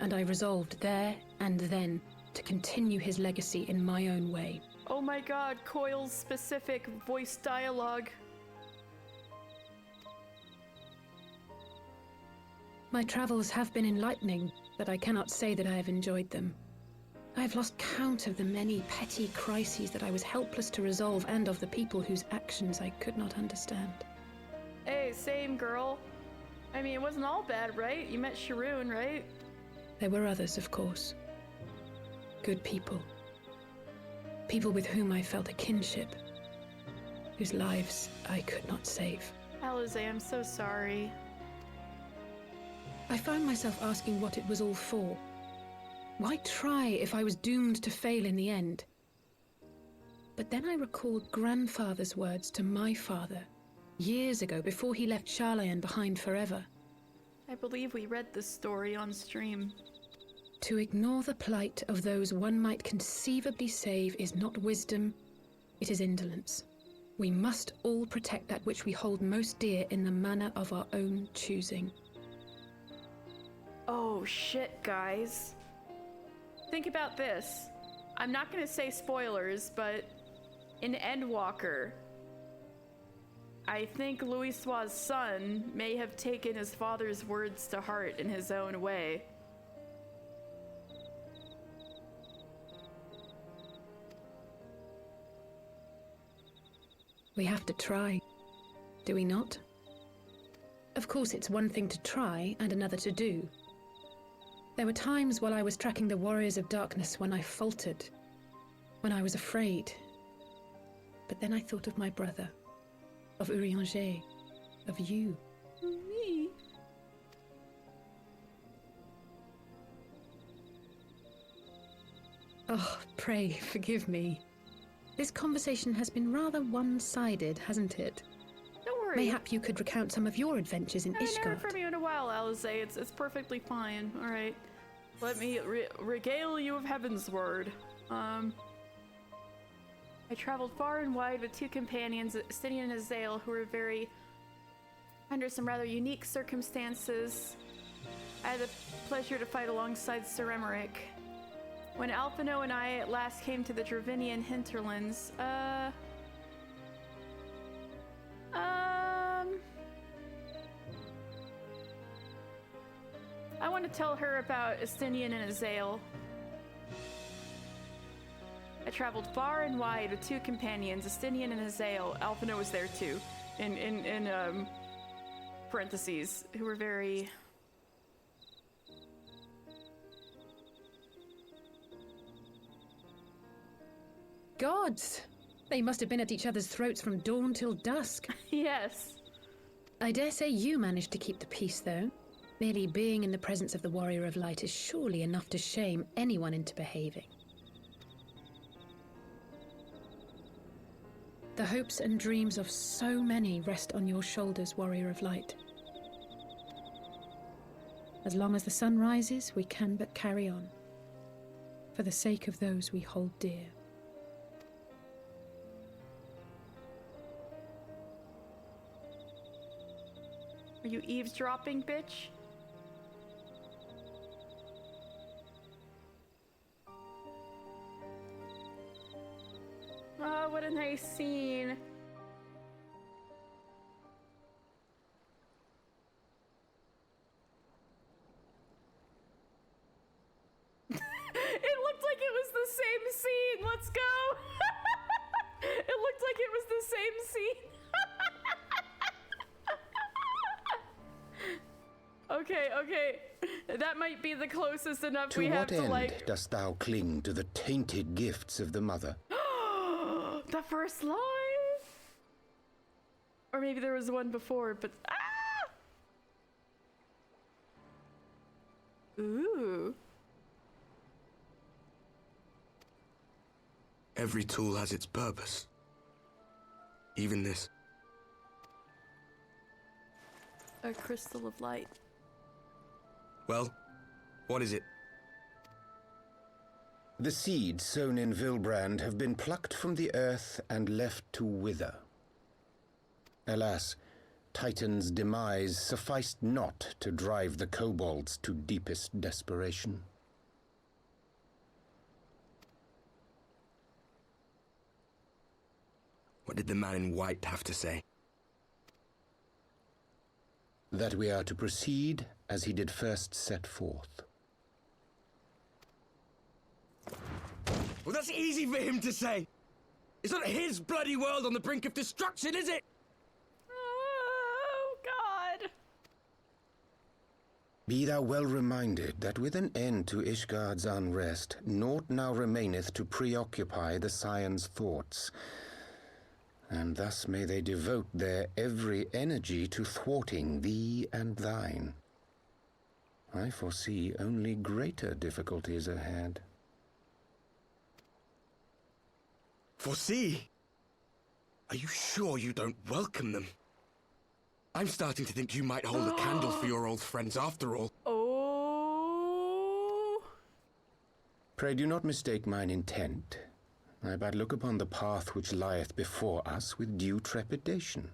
And I resolved there and then to continue his legacy in my own way. Oh my god, Coil's specific voice dialogue. My travels have been enlightening, but I cannot say that I have enjoyed them. I have lost count of the many petty crises that I was helpless to resolve and of the people whose actions I could not understand. Hey, same girl. I mean, it wasn't all bad, right? You met Sharoon, right? There were others, of course. Good people. People with whom I felt a kinship, whose lives I could not save. Alize, I'm so sorry. I found myself asking what it was all for. Why try if I was doomed to fail in the end? But then I recalled Grandfather's words to my father, years ago, before he left Sharlayan behind forever. I believe we read this story on stream. To ignore the plight of those one might conceivably save is not wisdom, it is indolence. We must all protect that which we hold most dear in the manner of our own choosing. Oh shit, guys. Think about this. I'm not gonna say spoilers, but in Endwalker, I think Louisoire's son may have taken his father's words to heart in his own way. We have to try, do we not? Of course, it's one thing to try and another to do. There were times while I was tracking the Warriors of Darkness when I faltered, when I was afraid. But then I thought of my brother, of Urianger, of you. Me? Oh, pray forgive me. This conversation has been rather one-sided, hasn't it? Don't worry. Mayhap you could recount some of your adventures in I haven't heard Ishgard. from you in a while, Alize. It's perfectly fine. All right. Let me regale you of Heaven's word. I traveled far and wide with two companions, Estinian and Azael, who were under some rather unique circumstances. I had the pleasure to fight alongside Sir Emmerich. When Alphino and I at last came to the Dravinian hinterlands, I want to tell her about Estinian and Azael. I traveled far and wide with two companions, Estinian and Azael. Alphino was there too, in parentheses, who were very... Gods! They must have been at each other's throats from dawn till dusk. Yes. I dare say you managed to keep the peace, though. Merely being in the presence of the Warrior of Light is surely enough to shame anyone into behaving. The hopes and dreams of so many rest on your shoulders, Warrior of Light. As long as the sun rises, we can but carry on, for the sake of those we hold dear. Are you eavesdropping, bitch? Oh, what a nice scene. It looked like it was the same scene. Let's go. It looked like it was the same scene. Okay. That might be the closest enough we have to To what like. end dost thou cling to the tainted gifts of the Mother? The first line? Or maybe there was one before, but Ooh. Every tool has its purpose. Even this. A crystal of light. Well, what is it? The seeds sown in Vilbrand have been plucked from the earth and left to wither. Alas, Titan's demise sufficed not to drive the kobolds to deepest desperation. What did the man in white have to say? That we are to proceed as he did first set forth. Well, that's easy for him to say. It's not his bloody world on the brink of destruction, is it? Oh, God. Be thou well reminded that with an end to Ishgard's unrest, naught now remaineth to preoccupy the Scions' thoughts. And thus may they devote their every energy to thwarting thee and thine. I foresee only greater difficulties ahead. Foresee? Are you sure you don't welcome them? I'm starting to think you might hold a candle for your old friends after all. Oh. Pray do not mistake mine intent. I but look upon the path which lieth before us with due trepidation.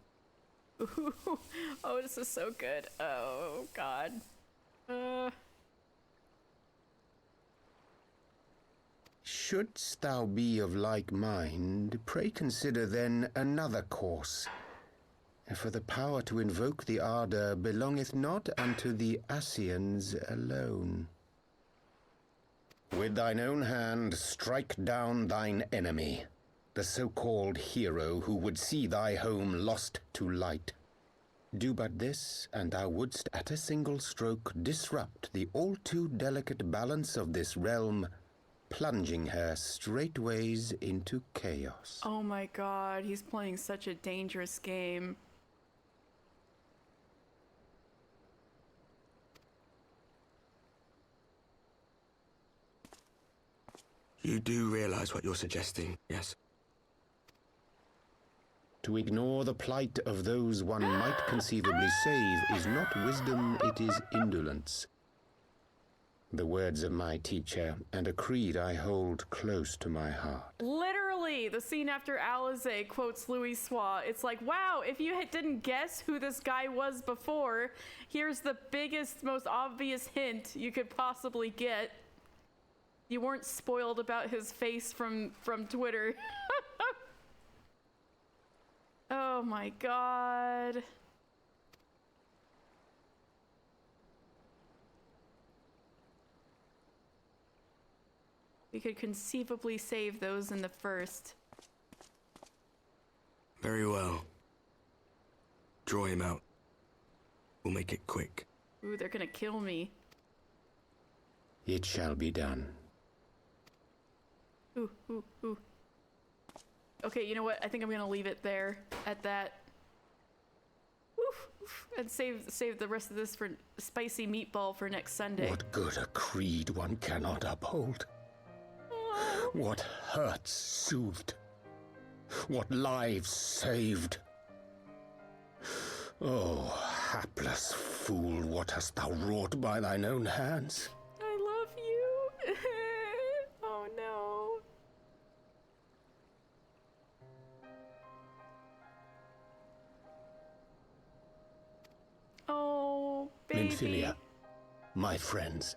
Ooh. Oh, this is so good. Oh, God. Shouldst thou be of like mind, pray consider then another course. For the power to invoke the ardor belongeth not unto the Ascians alone. With thine own hand strike down thine enemy, the so-called hero who would see thy home lost to light. Do but this, and thou wouldst at a single stroke disrupt the all-too delicate balance of this realm, plunging her straightways into chaos. Oh my God, he's playing such a dangerous game. You do realize what you're suggesting, yes? To ignore the plight of those one might conceivably save is not wisdom, it is indolence. The words of my teacher, and a creed I hold close to my heart. Literally, the scene after Alisaie quotes Louis Soix. It's like, wow, if you didn't guess who this guy was before, here's the biggest, most obvious hint you could possibly get. You weren't spoiled about his face from Twitter. Oh my God. We could conceivably save those in the first. Very well. Draw him out. We'll make it quick. Ooh, they're gonna kill me. It shall be done. Ooh. Okay, you know what? I think I'm gonna leave it there at that. Oof. And save the rest of this for spicy meatball for next Sunday. What good a creed one cannot uphold? What hurts soothed? What lives saved? Oh, hapless fool, what hast thou wrought by thine own hands? I love you. Oh no. Oh, baby. Minfilia, my friends,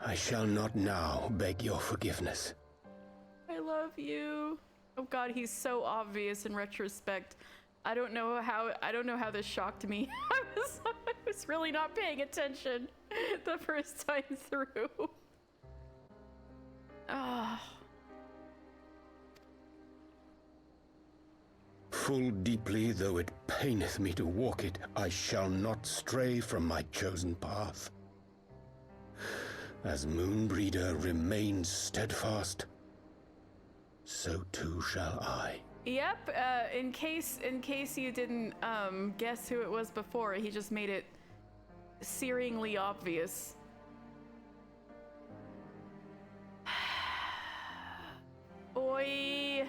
I shall not now beg your forgiveness. I love you. Oh god, he's so obvious in retrospect. I don't know how this shocked me. I was really not paying attention the first time through. Ah. Full deeply though it paineth me to walk it, I shall not stray from my chosen path. As Moonbreeder remains steadfast, so too shall I. Yep, in case you didn't guess who it was before, he just made it searingly obvious. Oi.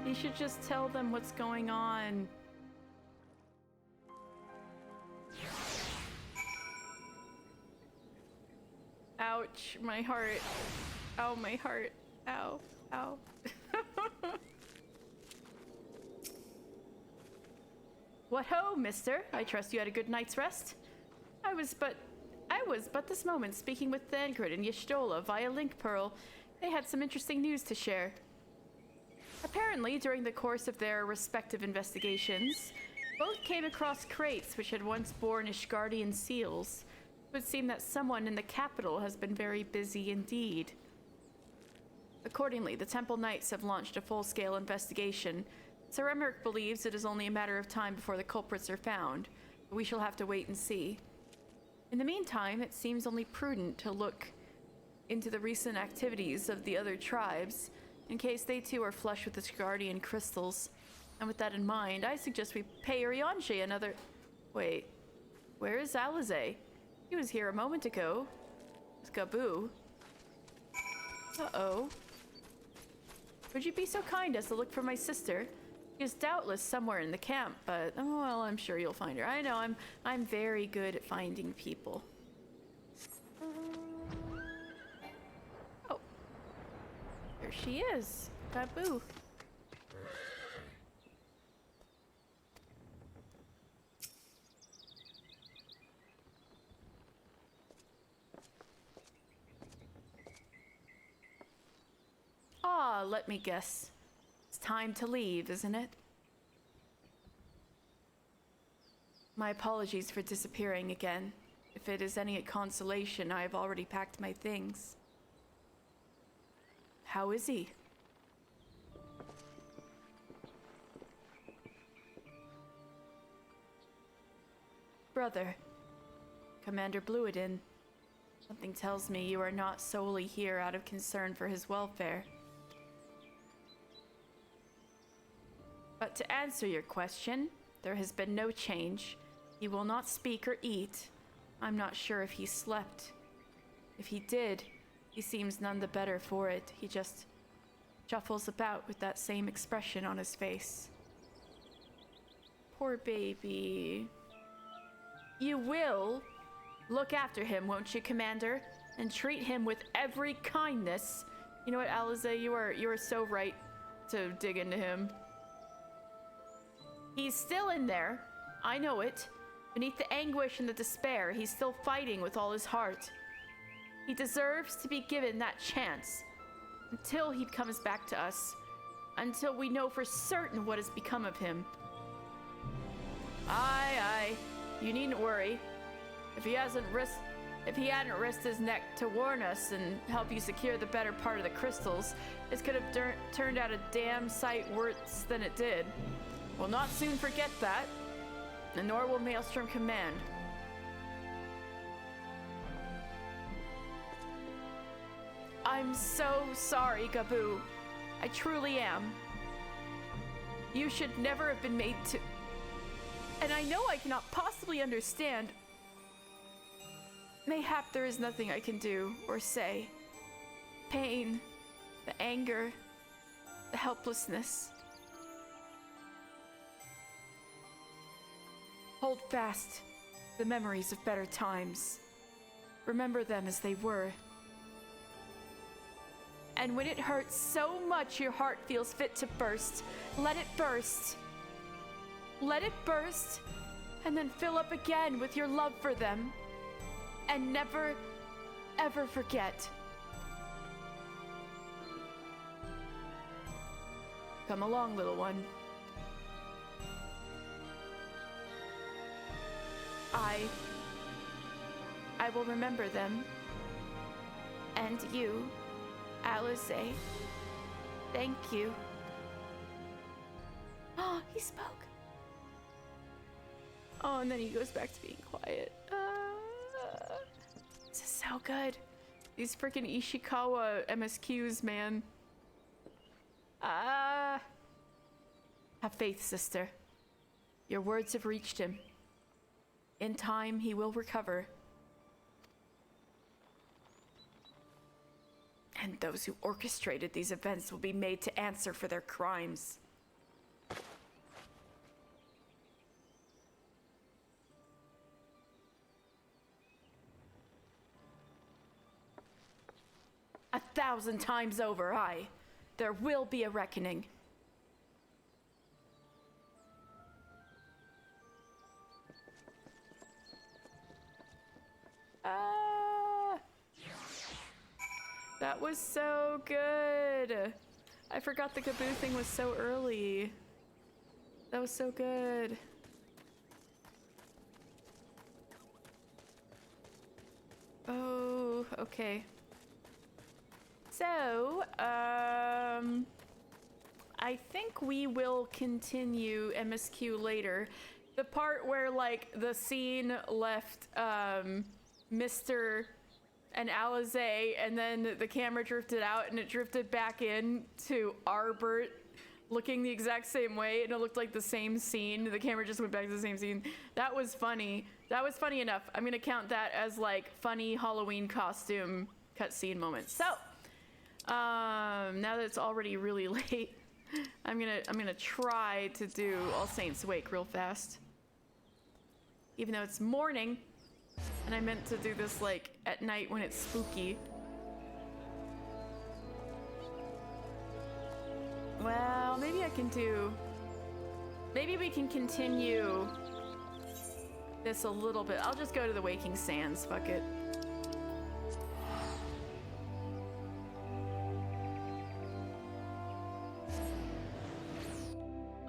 You should just tell them what's going on. Ouch, my heart. Ow, my heart. Ow, ow. What ho, mister? I trust you had a good night's rest? I was but this moment speaking with Thancred and Y'shtola via Link Pearl. They had some interesting news to share. Apparently, during the course of their respective investigations, both came across crates which had once borne Ishgardian seals. It would seem that someone in the capital has been very busy indeed. Accordingly, the Temple Knights have launched a full-scale investigation. Sir Emmerich believes it is only a matter of time before the culprits are found, but we shall have to wait and see. In the meantime, it seems only prudent to look into the recent activities of the other tribes, in case they too are flush with the Ishgardian crystals. And with that in mind, I suggest we pay Urianger another... Wait, where is Alisaie? He was here a moment ago. It's Gabu. Uh-oh. Would you be so kind as to look for my sister? She is doubtless somewhere in the camp, but, oh, well, I'm sure you'll find her. I know, I'm very good at finding people. Oh. There she is. Gabu. Ah, let me guess. It's time to leave, isn't it? My apologies for disappearing again. If it is any consolation, I have already packed my things. How is he? Brother, Commander Bluidin, something tells me you are not solely here out of concern for his welfare. But to answer your question, there has been no change. He will not speak or eat. I'm not sure if he slept. If he did, he seems none the better for it. He just shuffles about with that same expression on his face. Poor baby. You will look after him, won't you, Commander? And treat him with every kindness. You know what, Alisaie, you are so right to dig into him. He's still in there. I know it. Beneath the anguish and the despair, he's still fighting with all his heart. He deserves to be given that chance. Until he comes back to us. Until we know for certain what has become of him. Aye. You needn't worry. If he hadn't risked his neck to warn us and help you secure the better part of the crystals, this could have turned out a damn sight worse than it did. We'll not soon forget that, and nor will Maelstrom Command. I'm so sorry, Gaboo. I truly am. You should never have been made to... And I know I cannot possibly understand. Mayhap there is nothing I can do or say. Pain, the anger, the helplessness. Hold fast the memories of better times. Remember them as they were. And when it hurts so much your heart feels fit to burst, let it burst. Let it burst, and then fill up again with your love for them. And never, ever forget. Come along, little one. I will remember them. And you, Alisaie. Thank you. Oh, he spoke. Oh, and then he goes back to being quiet. This is so good. These freaking Ishikawa MSQs, man. Have faith, sister. Your words have reached him. In time, he will recover. And those who orchestrated these events will be made to answer for their crimes. A 1,000 times over, there will be a reckoning. That was so good. I forgot the Gaboo thing was so early. That was so good. Oh, okay. So, I think we will continue MSQ later. The part where, like, the scene left, Mr. and Alisaie, and then the camera drifted out and it drifted back in to Albert looking the exact same way, and it looked like the same scene. The camera just went back to the same scene. That was funny. That was funny enough. I'm gonna count that as like funny Halloween costume cutscene moments. So, now that it's already really late, I'm gonna try to do All Saints Wake real fast. Even though it's morning, and I meant to do this like at night when it's spooky. Well, maybe I can do... Maybe we can continue this a little bit. I'll just go to the Waking Sands, fuck it.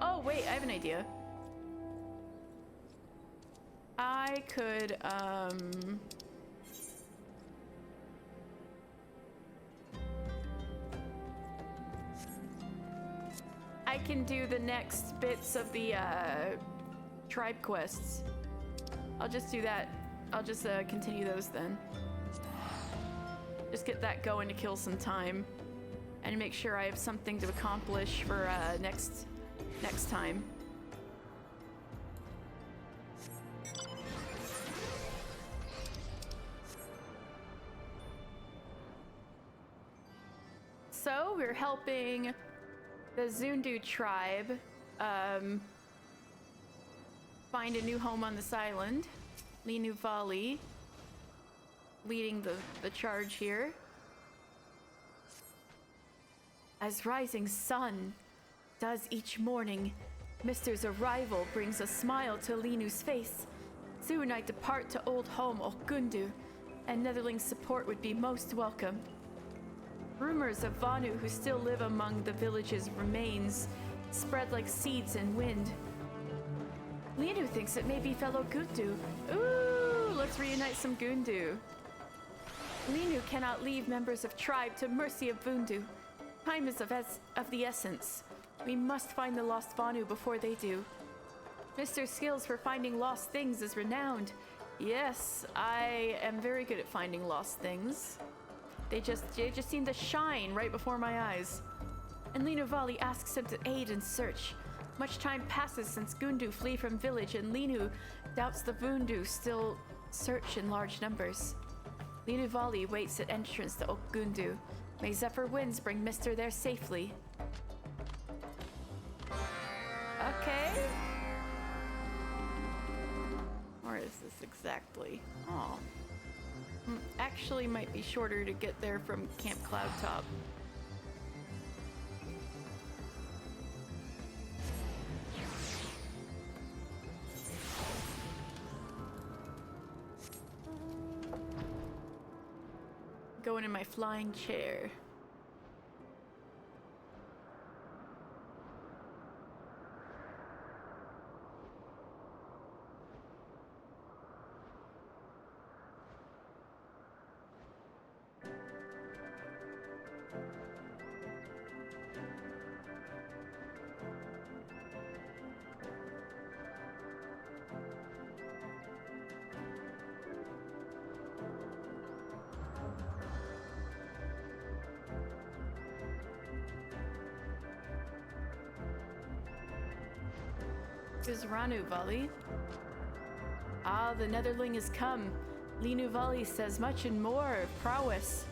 Oh, wait, I have an idea. I could, I can do the next bits of the, tribe quests. I'll just do that. I'll just, continue those then. Just get that going to kill some time. And make sure I have something to accomplish for, next time. So, we're helping the Zundu tribe find a new home on this island. Linu Vali leading the charge here. As rising sun does each morning, Mister's arrival brings a smile to Linu's face. Soon I depart to old home Okundu, and Netherling's support would be most welcome. Rumors of Vanu who still live among the village's remains spread like seeds in wind. Linu thinks it may be fellow Gundu. Ooh, let's reunite some Gundu. Linu cannot leave members of tribe to mercy of Vundu. Time is of the essence. We must find the lost Vanu before they do. Mister's skills for finding lost things is renowned. Yes, I am very good at finding lost things. They just seem to shine right before my eyes. And Linu Vali asks him to aid in search. Much time passes since Gundu flee from village, and Linu doubts the Vundu still search in large numbers. Linu Vali waits at entrance to Oak Gundu. May Zephyr winds bring Mister there safely. Okay. Where is this exactly? Oh. Actually might be shorter to get there from Camp Cloudtop. Going in my flying chair. Is Ranu Vali? Ah, the Netherling has come. Linu Vali says much and more of prowess.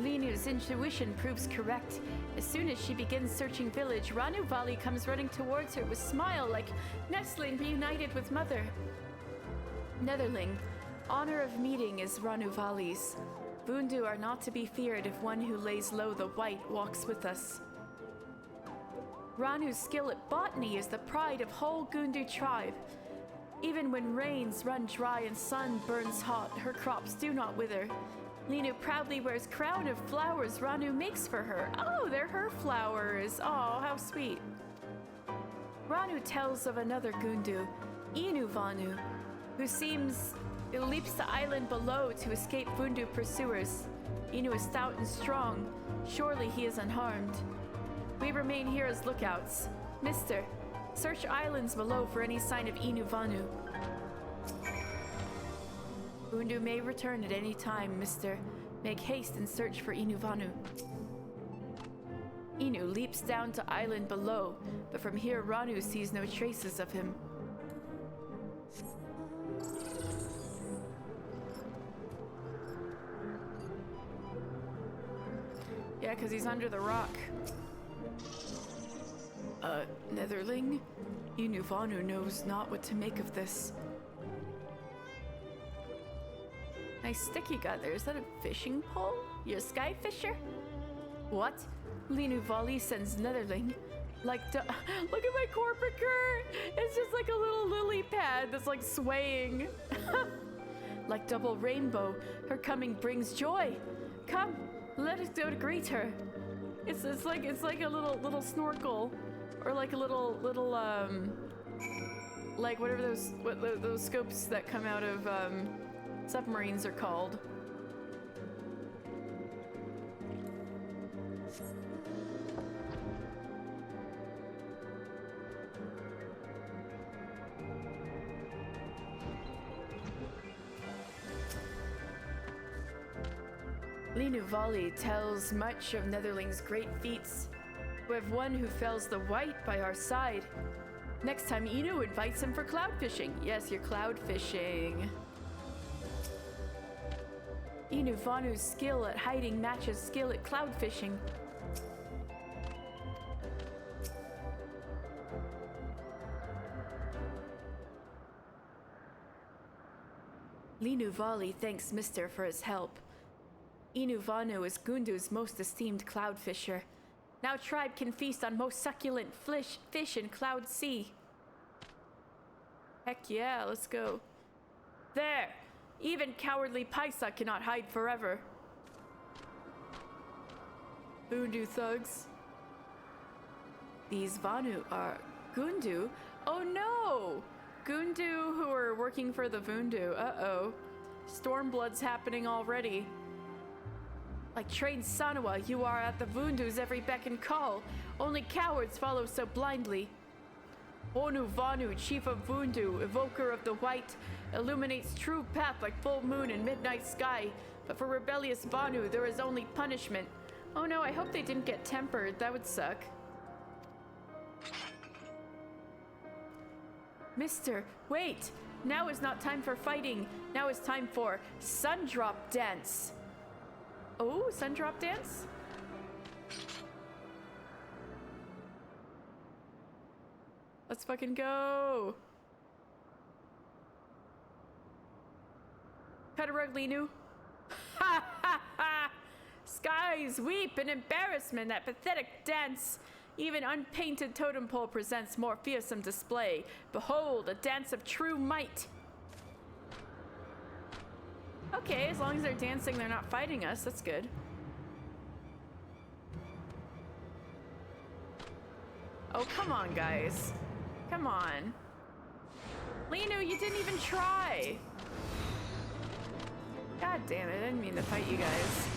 Linu's intuition proves correct. As soon as she begins searching village, Ranu Vali comes running towards her with smile like nestling reunited with mother. Netherling, honor of meeting is Ranu Vali's. Vundu are not to be feared if one who lays low the white walks with us. Ranu's skill at botany is the pride of whole Gundu tribe. Even when rains run dry and sun burns hot, her crops do not wither. Linu proudly wears crown of flowers Ranu makes for her. Oh, they're her flowers. Oh, how sweet. Ranu tells of another Gundu, Inu Vanu, who leaps the island below to escape Vundu pursuers. Inu is stout and strong. Surely he is unharmed. We remain here as lookouts. Mister, search islands below for any sign of Inu Vanu. Vundu may return at any time, Mister. Make haste and search for Inu Vanu. Inu leaps down to island below, but from here Ranu sees no traces of him. Yeah, because he's under the rock. Netherling? Inu Vanu knows not what to make of this. Nice stick you got there. Is that a fishing pole? You're a sky fisher? What? Linu Vali sends Netherling. Look at my corpicure! It's just like a little lily pad that's like swaying. Like double rainbow, her coming brings joy. Come, let us go to greet her. It's like a little snorkel. Or like a little like whatever those scopes that come out of submarines are called. Linu Vali tells much of Netherling's great feats. We have one who fells the white by our side. Next time Inu invites him for cloud fishing. Yes, you're cloud fishing. Inu Vanu's skill at hiding matches skill at cloud fishing. Linu Vali thanks Mister for his help. Inu Vanu is Gundu's most esteemed cloud fisher. Now tribe can feast on most succulent fish in Cloud Sea. Heck yeah, let's go. There! Even cowardly Paisa cannot hide forever. Vundu thugs. These Vanu are Gundu? Oh no! Gundu who are working for the Vundu. Uh-oh. Stormblood's happening already. Like trained Sanua, you are at the Vundu's every beck and call. Only cowards follow so blindly. Onu Vanu, chief of Vundu, evoker of the white, illuminates true path like full moon in midnight sky. But for rebellious Vanu, there is only punishment. Oh no, I hope they didn't get tempered. That would suck. Mister, wait! Now is not time for fighting. Now is time for Sundrop Dance. Oh, Sundrop Dance? Let's fucking go! Cut a rug, Linu. Ha ha ha! Skies weep in embarrassment at pathetic dance. Even unpainted totem pole presents more fearsome display. Behold, a dance of true might. Okay, as long as they're dancing, they're not fighting us. That's good. Oh, come on, guys. Come on. Linu, you didn't even try. God damn it, I didn't mean to fight you guys.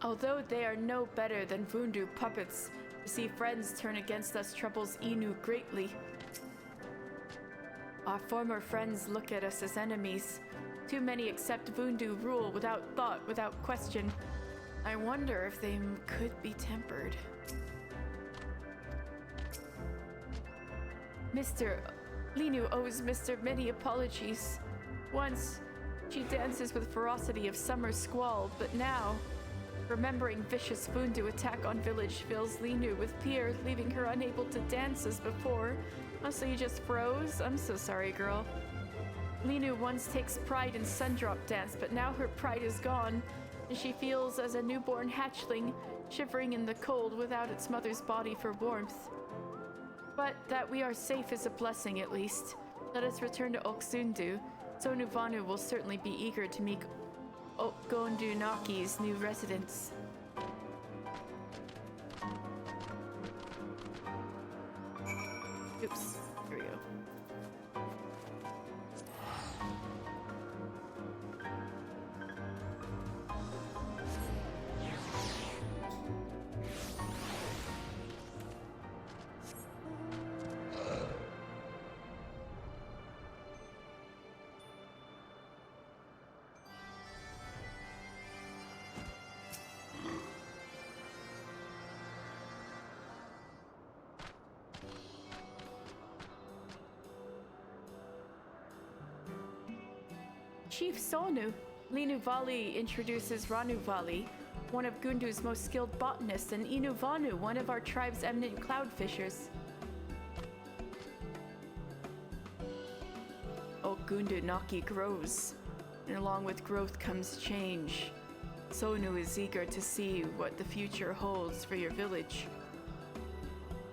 Although they are no better than Vundu puppets, to see friends turn against us troubles Inu greatly. Our former friends look at us as enemies. Too many accept Vundu rule without thought, without question. I wonder if they could be tempered. Linu owes Mr. many apologies. Once, she dances with ferocity of summer squall, but now, remembering vicious Vundu attack on village fills Linu with fear, leaving her unable to dance as before. Oh, so you just froze? I'm so sorry, girl. Linu once takes pride in Sundrop Dance, but now her pride is gone, and she feels as a newborn hatchling, shivering in the cold without its mother's body for warmth. But that we are safe is a blessing, at least. Let us return to Oksundu. Sonu Vanu will certainly be eager to meet Gondu Naki's new residents. Oops, here we go. Chief Sonu, Linu Vali introduces Ranu Vali, one of Gundu's most skilled botanists, and Inu Vanu, one of our tribe's eminent cloud fishers. Gundu Naki grows, and along with growth comes change. Sonu is eager to see what the future holds for your village.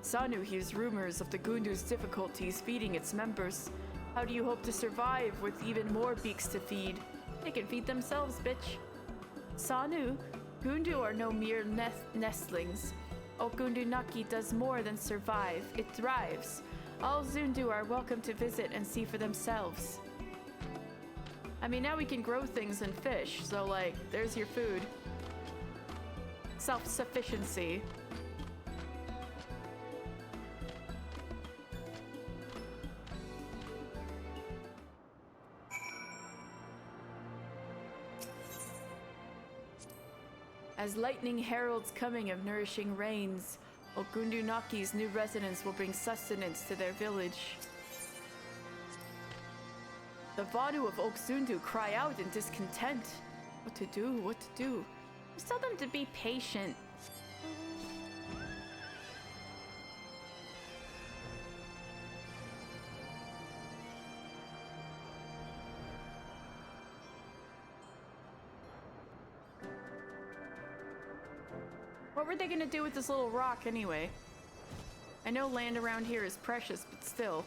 Sanu hears rumors of the Gundu's difficulties feeding its members. How do you hope to survive with even more beaks to feed? They can feed themselves, bitch. Sanu, Gundu are no mere nestlings. Gundu Naki does more than survive, it thrives. All Zundu are welcome to visit and see for themselves. I mean, now we can grow things and fish, so like, there's your food. Self-sufficiency. As lightning heralds coming of nourishing rains, Gundu Naki's new residents will bring sustenance to their village. The Vanu of Oksundu cry out in discontent. What to do? What to do? Just tell them to be patient. What were they gonna do with this little rock anyway? I know land around here is precious, but still.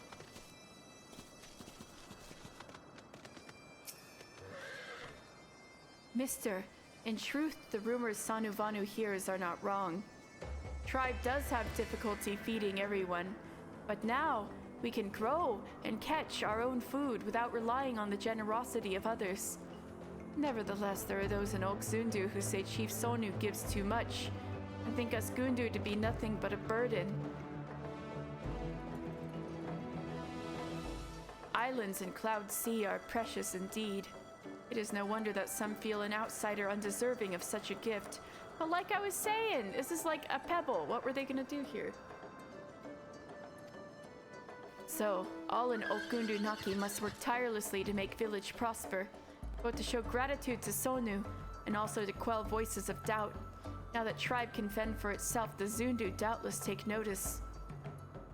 Mister, In truth, the rumors Sanu Vanu hears are not wrong. Tribe does have difficulty feeding everyone, but now we can grow and catch our own food without relying on the generosity of others. Nevertheless, there are those in Oak Zundu who say Chief Sonu gives too much and think us Gundu to be nothing but a burden. Islands in Cloud Sea are precious indeed. It is no wonder that some feel an outsider undeserving of such a gift. But like I was saying, this is like a pebble. What were they gonna do here? So, all in Okundu Naki must work tirelessly to make village prosper, both to show gratitude to Sonu and also to quell voices of doubt. Now that tribe can fend for itself, the Zundu doubtless take notice.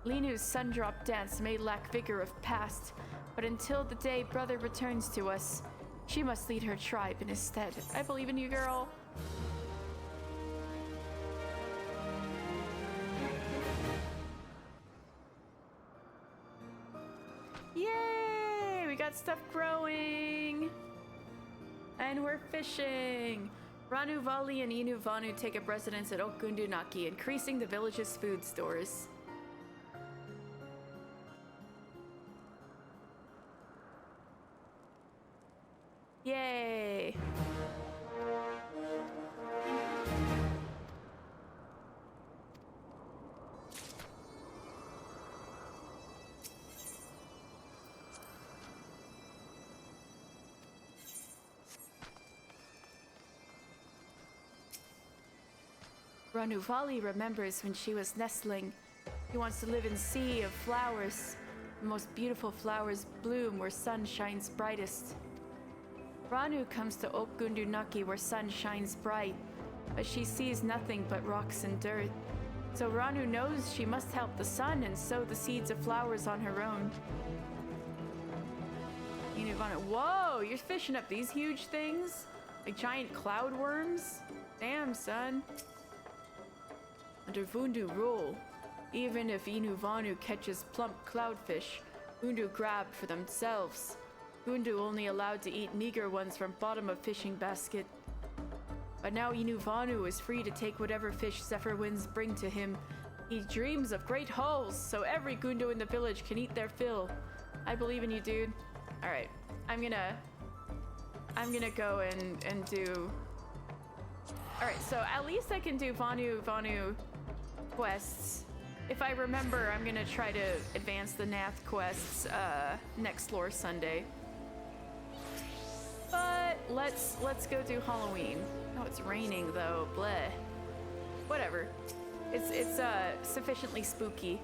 Linu's Sundrop dance may lack vigor of past, but until the day brother returns to us, she must lead her tribe in his stead. I believe in you, girl. Yay! We got stuff growing! And we're fishing! Ranu Vali and Inu Vanu take up residence at Okundu Naki, increasing the village's food stores. Yay! Ranuvali remembers when she was nestling. He wants to live in sea of flowers. The most beautiful flowers bloom where sun shines brightest. Ranu comes to Okundu Naki where sun shines bright, but she sees nothing but rocks and dirt. So Ranu knows she must help the sun and sow the seeds of flowers on her own. Inuvana, whoa, you're fishing up these huge things? Like giant cloud worms? Damn, son. Under Vundu rule, even if Inuvanu catches plump cloudfish, Vundu grab for themselves. Vundu only allowed to eat meager ones from bottom of fishing basket. But now Inuvanu is free to take whatever fish Zephyr winds bring to him. He dreams of great hauls, so every Gundu in the village can eat their fill. I believe in you, dude. Alright, I'm gonna go and do... Alright, so at least I can do Vanu quests. If I remember, I'm gonna try to advance the Nath quests next Lore Sunday. But let's go do Halloween. Oh, it's raining though. Bleh. Whatever. It's sufficiently spooky.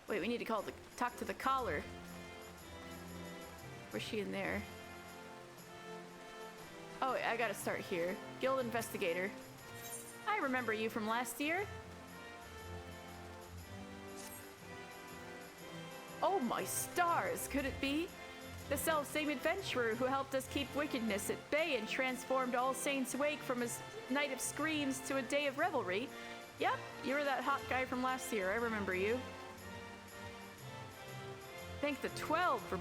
Wait, we need to talk to the collar. Where's she in there? Oh, I gotta start here. Guild Investigator. I remember you from last year. Oh my stars, could it be? The self-same adventurer who helped us keep wickedness at bay and transformed All Saints Wake from a night of screams to a day of revelry. Yep, you were that hot guy from last year, I remember you. Thank the 12 for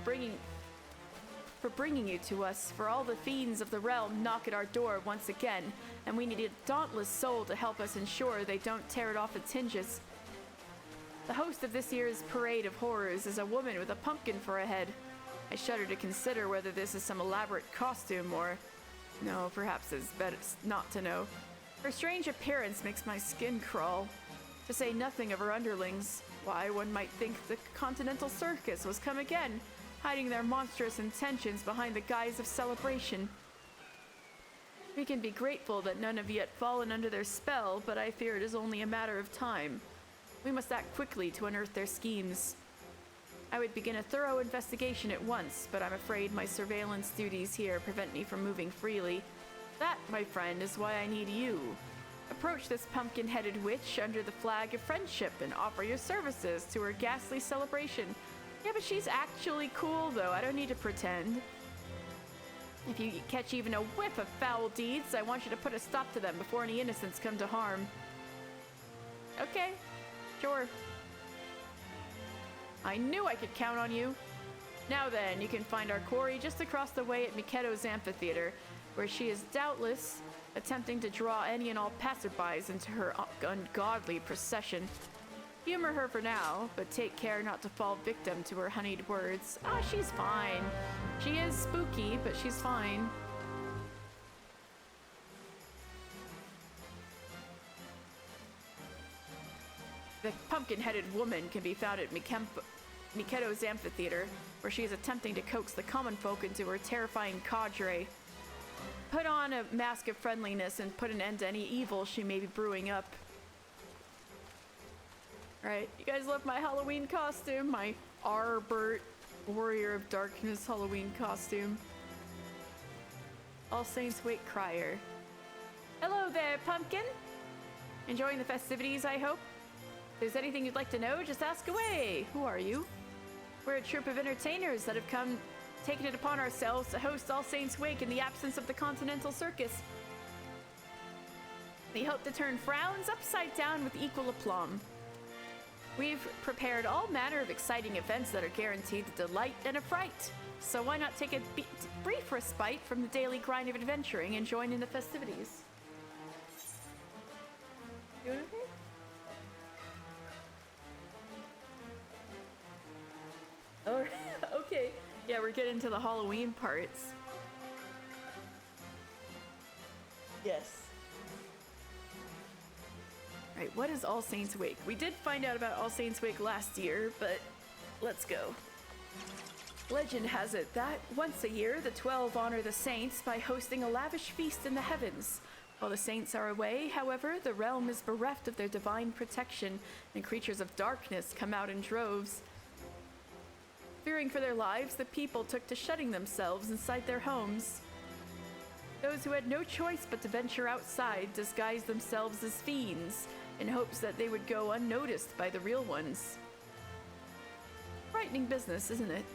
bringing you to us, for all the fiends of the realm knock at our door once again, and we need a dauntless soul to help us ensure they don't tear it off its hinges. The host of this year's Parade of Horrors is a woman with a pumpkin for a head. I shudder to consider whether this is some elaborate costume or... No, perhaps it's better not to know. Her strange appearance makes my skin crawl. To say nothing of her underlings. Why, one might think the Continental Circus was come again, hiding their monstrous intentions behind the guise of celebration. We can be grateful that none have yet fallen under their spell, but I fear it is only a matter of time. We must act quickly to unearth their schemes. I would begin a thorough investigation at once, but I'm afraid my surveillance duties here prevent me from moving freely. That, my friend, is why I need you. Approach this pumpkin-headed witch under the flag of friendship and offer your services to her ghastly celebration. Yeah, but she's actually cool, though. I don't need to pretend. If you catch even a whiff of foul deeds, I want you to put a stop to them before any innocents come to harm. Okay, sure. I knew I could count on you. Now then, you can find our quarry just across the way at Mikedo's amphitheater, where she is doubtless attempting to draw any and all passerbys into her ungodly procession. Humor her for now, but take care not to fall victim to her honeyed words. Ah, she's fine. She is spooky, but she's fine. The pumpkin-headed woman can be found at Mikedo's amphitheater, where she is attempting to coax the common folk into her terrifying cadre. Put on a mask of friendliness and put an end to any evil she may be brewing up. Alright, you guys love my Halloween costume? My Arbert, Warrior of Darkness Halloween costume. All Saints Wake Crier. Hello there, pumpkin! Enjoying the festivities, I hope? If there's anything you'd like to know, just ask away. Who are you? We're a troupe of entertainers that have taken it upon ourselves to host All Saints Wake in the absence of the Continental Circus. We hope to turn frowns upside down with equal aplomb. We've prepared all manner of exciting events that are guaranteed to delight and affright. So why not take a brief respite from the daily grind of adventuring and join in the festivities? Doing okay? Oh, okay. Yeah, we're getting to the Halloween parts. Yes. Alright, what is All Saints Wake? We did find out about All Saints Wake last year, but let's go. Legend has it that once a year, the 12 honor the saints by hosting a lavish feast in the heavens. While the saints are away, however, the realm is bereft of their divine protection, and creatures of darkness come out in droves. Fearing for their lives, the people took to shutting themselves inside their homes. Those who had no choice but to venture outside disguised themselves as fiends, in hopes that they would go unnoticed by the real ones. Frightening business, isn't it?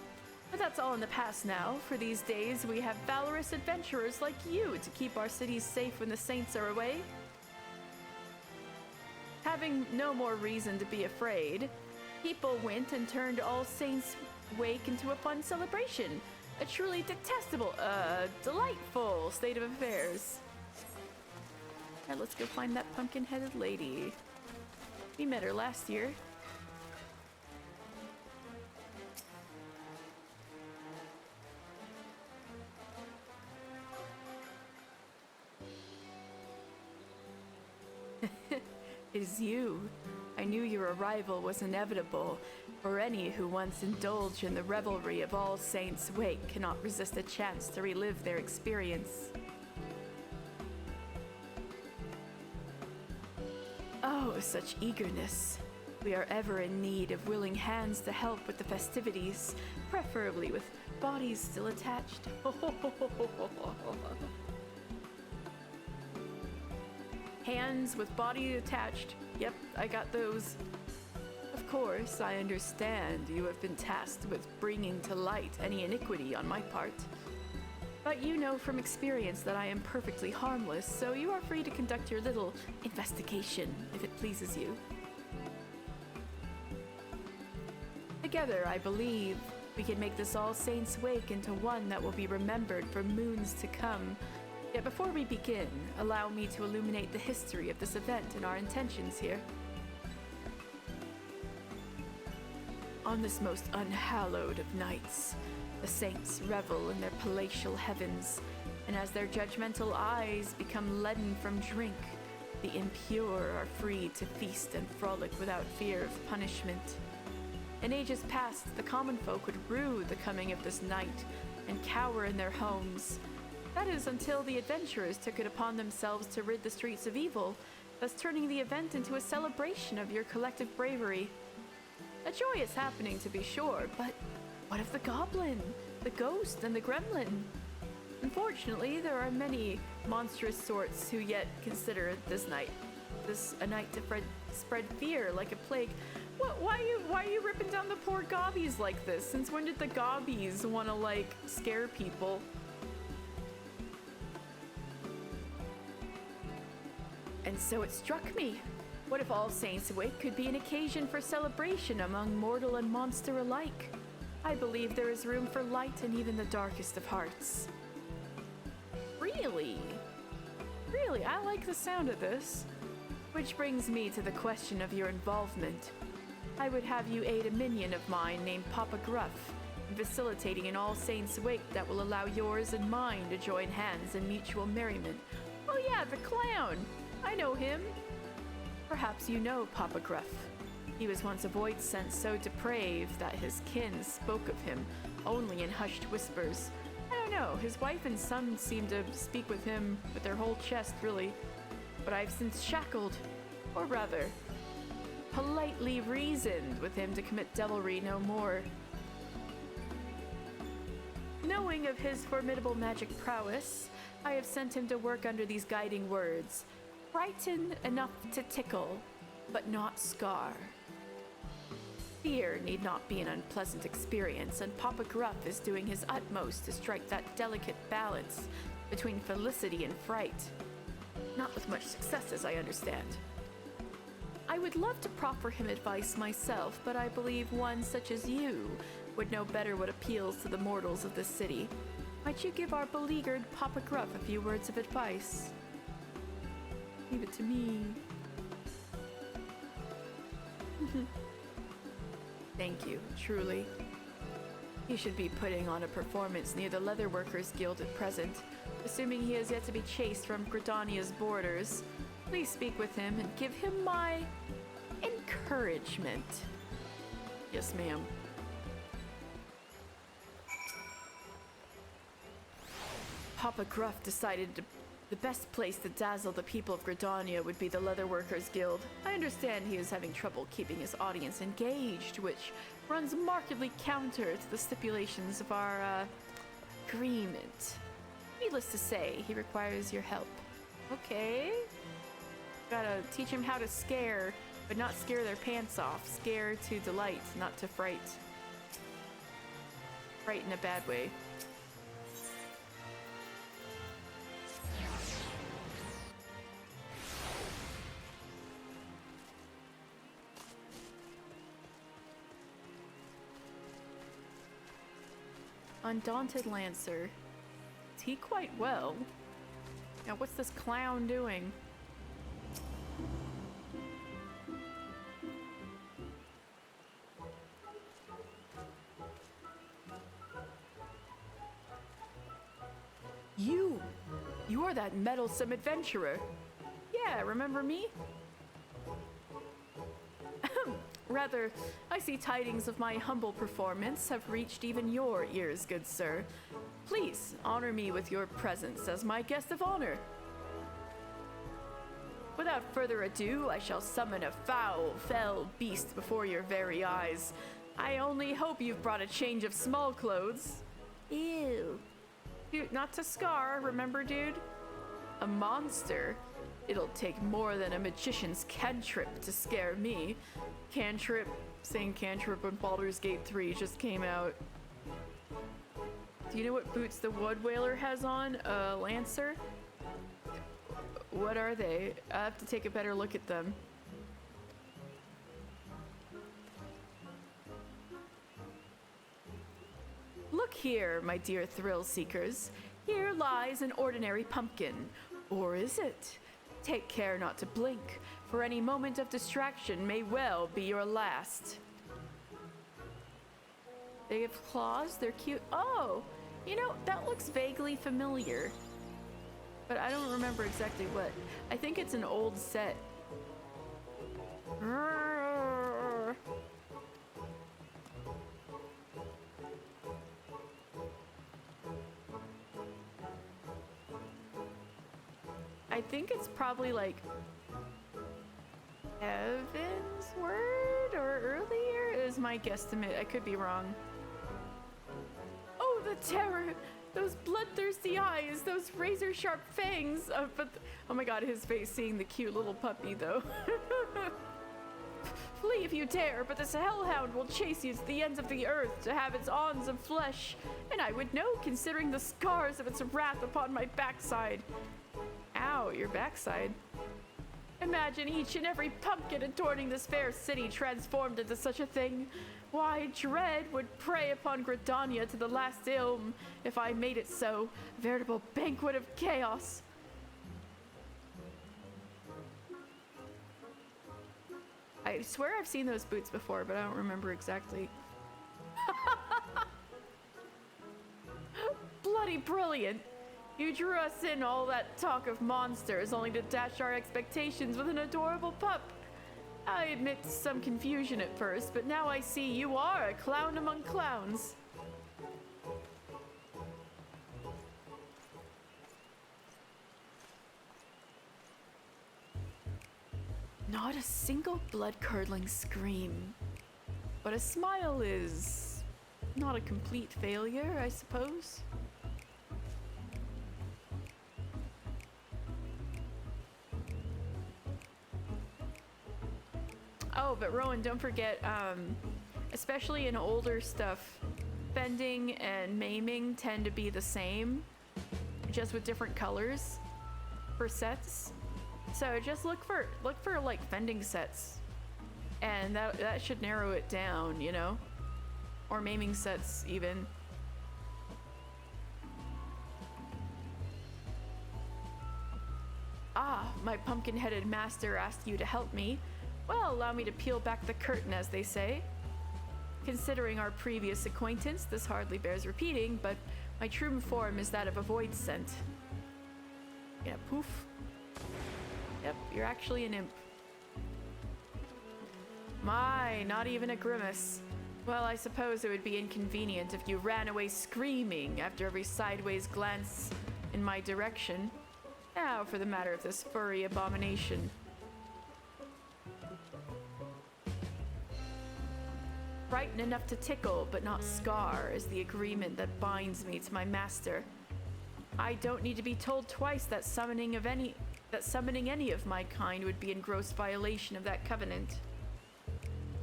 But that's all in the past now. For these days, we have valorous adventurers like you to keep our cities safe when the saints are away. Having no more reason to be afraid, people went and turned All Saints Wake into a fun celebration. A truly detestable, delightful state of affairs. Alright, let's go find that pumpkin-headed lady. We met her last year. It is you. I knew your arrival was inevitable, for any who once indulge in the revelry of All Saints Wake cannot resist a chance to relive their experience. Oh, such eagerness. We are ever in need of willing hands to help with the festivities, preferably with bodies still attached. Hands with body attached. Yep, I got those. Of course, I understand you have been tasked with bringing to light any iniquity on my part. But you know from experience that I am perfectly harmless, so you are free to conduct your little investigation if it pleases you. Together, I believe, we can make this All Saints Wake into one that will be remembered for moons to come. Yet before we begin, allow me to illuminate the history of this event and our intentions here. On this most unhallowed of nights, the saints revel in their palatial heavens, and as their judgmental eyes become leaden from drink, the impure are free to feast and frolic without fear of punishment. In ages past, the common folk would rue the coming of this night and cower in their homes. That is until the adventurers took it upon themselves to rid the streets of evil, thus turning the event into a celebration of your collective bravery. A joyous happening, to be sure, but what of the goblin, the ghost, and the gremlin? Unfortunately, there are many monstrous sorts who yet consider this a night to spread fear like a plague. Why are you ripping down the poor gobbies like this? Since when did the gobbies want to, like, scare people? And so it struck me. What if All Saints' Wake could be an occasion for celebration among mortal and monster alike? I believe there is room for light in even the darkest of hearts. Really? Really, I like the sound of this. Which brings me to the question of your involvement. I would have you aid a minion of mine named Papa Gruff in facilitating an All Saints' Wake that will allow yours and mine to join hands in mutual merriment. Oh yeah, the clown! I know him. Perhaps you know Papa Gruff. He was once a void sense so depraved that his kin spoke of him only in hushed whispers. I don't know, his wife and son seem to speak with him with their whole chest, really. But I've since shackled, or rather, politely reasoned with him to commit devilry no more. Knowing of his formidable magic prowess, I have sent him to work under these guiding words. Frighten enough to tickle, but not scar. Fear need not be an unpleasant experience, and Papa Gruff is doing his utmost to strike that delicate balance between felicity and fright. Not with much success, as I understand. I would love to proffer him advice myself, but I believe one such as you would know better what appeals to the mortals of this city. Might you give our beleaguered Papa Gruff a few words of advice? Leave it to me. Thank you, truly. He should be putting on a performance near the Leatherworkers Guild at present, assuming he has yet to be chased from Gridania's borders. Please speak with him and give him my encouragement. Yes, ma'am. Papa Gruff decided the best place to dazzle the people of Gridania would be the Leatherworkers Guild. I understand he is having trouble keeping his audience engaged, which runs markedly counter to the stipulations of our agreement. Needless to say, he requires your help. Okay. Gotta teach him how to scare, but not scare their pants off. Scare to delight, not to fright. Fright in a bad way. Undaunted Lancer. Is he quite well? Now what's this clown doing? You are that meddlesome adventurer. Yeah, remember me? Rather, I see tidings of my humble performance have reached even your ears, good sir. Please honor me with your presence as my guest of honor. Without further ado, I shall summon a foul, fell beast before your very eyes. I only hope you've brought a change of small clothes. Ew. Dude, not to scar, remember, dude? A monster? It'll take more than a magician's cantrip to scare me. Cantrip, saying cantrip when Baldur's Gate 3 just came out. Do you know what boots the Wood Whaler has on? Lancer? What are they? I have to take a better look at them. Look here, my dear thrill seekers. Here lies an ordinary pumpkin. Or is it? Take care not to blink, for any moment of distraction may well be your last. They have claws, they're cute. Oh, you know, that looks vaguely familiar. But I don't remember exactly what. I think it's an old set. I think it's probably like Evan's word or earlier is my guesstimate. I could be wrong. Oh, the terror! Those bloodthirsty eyes, those razor-sharp fangs. Oh my god, his face seeing the cute little puppy though. Flee if you dare, but this hellhound will chase you to the ends of the earth to have its awns of flesh. And I would know, considering the scars of its wrath upon my backside. Ow, your backside. Imagine each and every pumpkin adorning this fair city transformed into such a thing. Why, dread would prey upon Gridania to the last ilm if I made it so. A veritable banquet of chaos. I swear I've seen those boots before, but I don't remember exactly. Bloody brilliant! You drew us in all that talk of monsters, only to dash our expectations with an adorable pup. I admit some confusion at first, but now I see you are a clown among clowns. Not a single blood-curdling scream. But a smile is not a complete failure, I suppose. Oh, but Rowan, don't forget, especially in older stuff, bending and maiming tend to be the same, just with different colors for sets. So just look for like fending sets, and that should narrow it down, you know, or maiming sets even. Ah, my pumpkin-headed master asked you to help me. Well, allow me to peel back the curtain, as they say. Considering our previous acquaintance, this hardly bears repeating, but my true form is that of a void scent. Yeah, poof. Yep, you're actually an imp. My, not even a grimace. Well, I suppose it would be inconvenient if you ran away screaming after every sideways glance in my direction. Now for the matter of this furry abomination. Frightened enough to tickle, but not scar, is the agreement that binds me to my master. I don't need to be told twice that summoning any of my kind would be in gross violation of that covenant.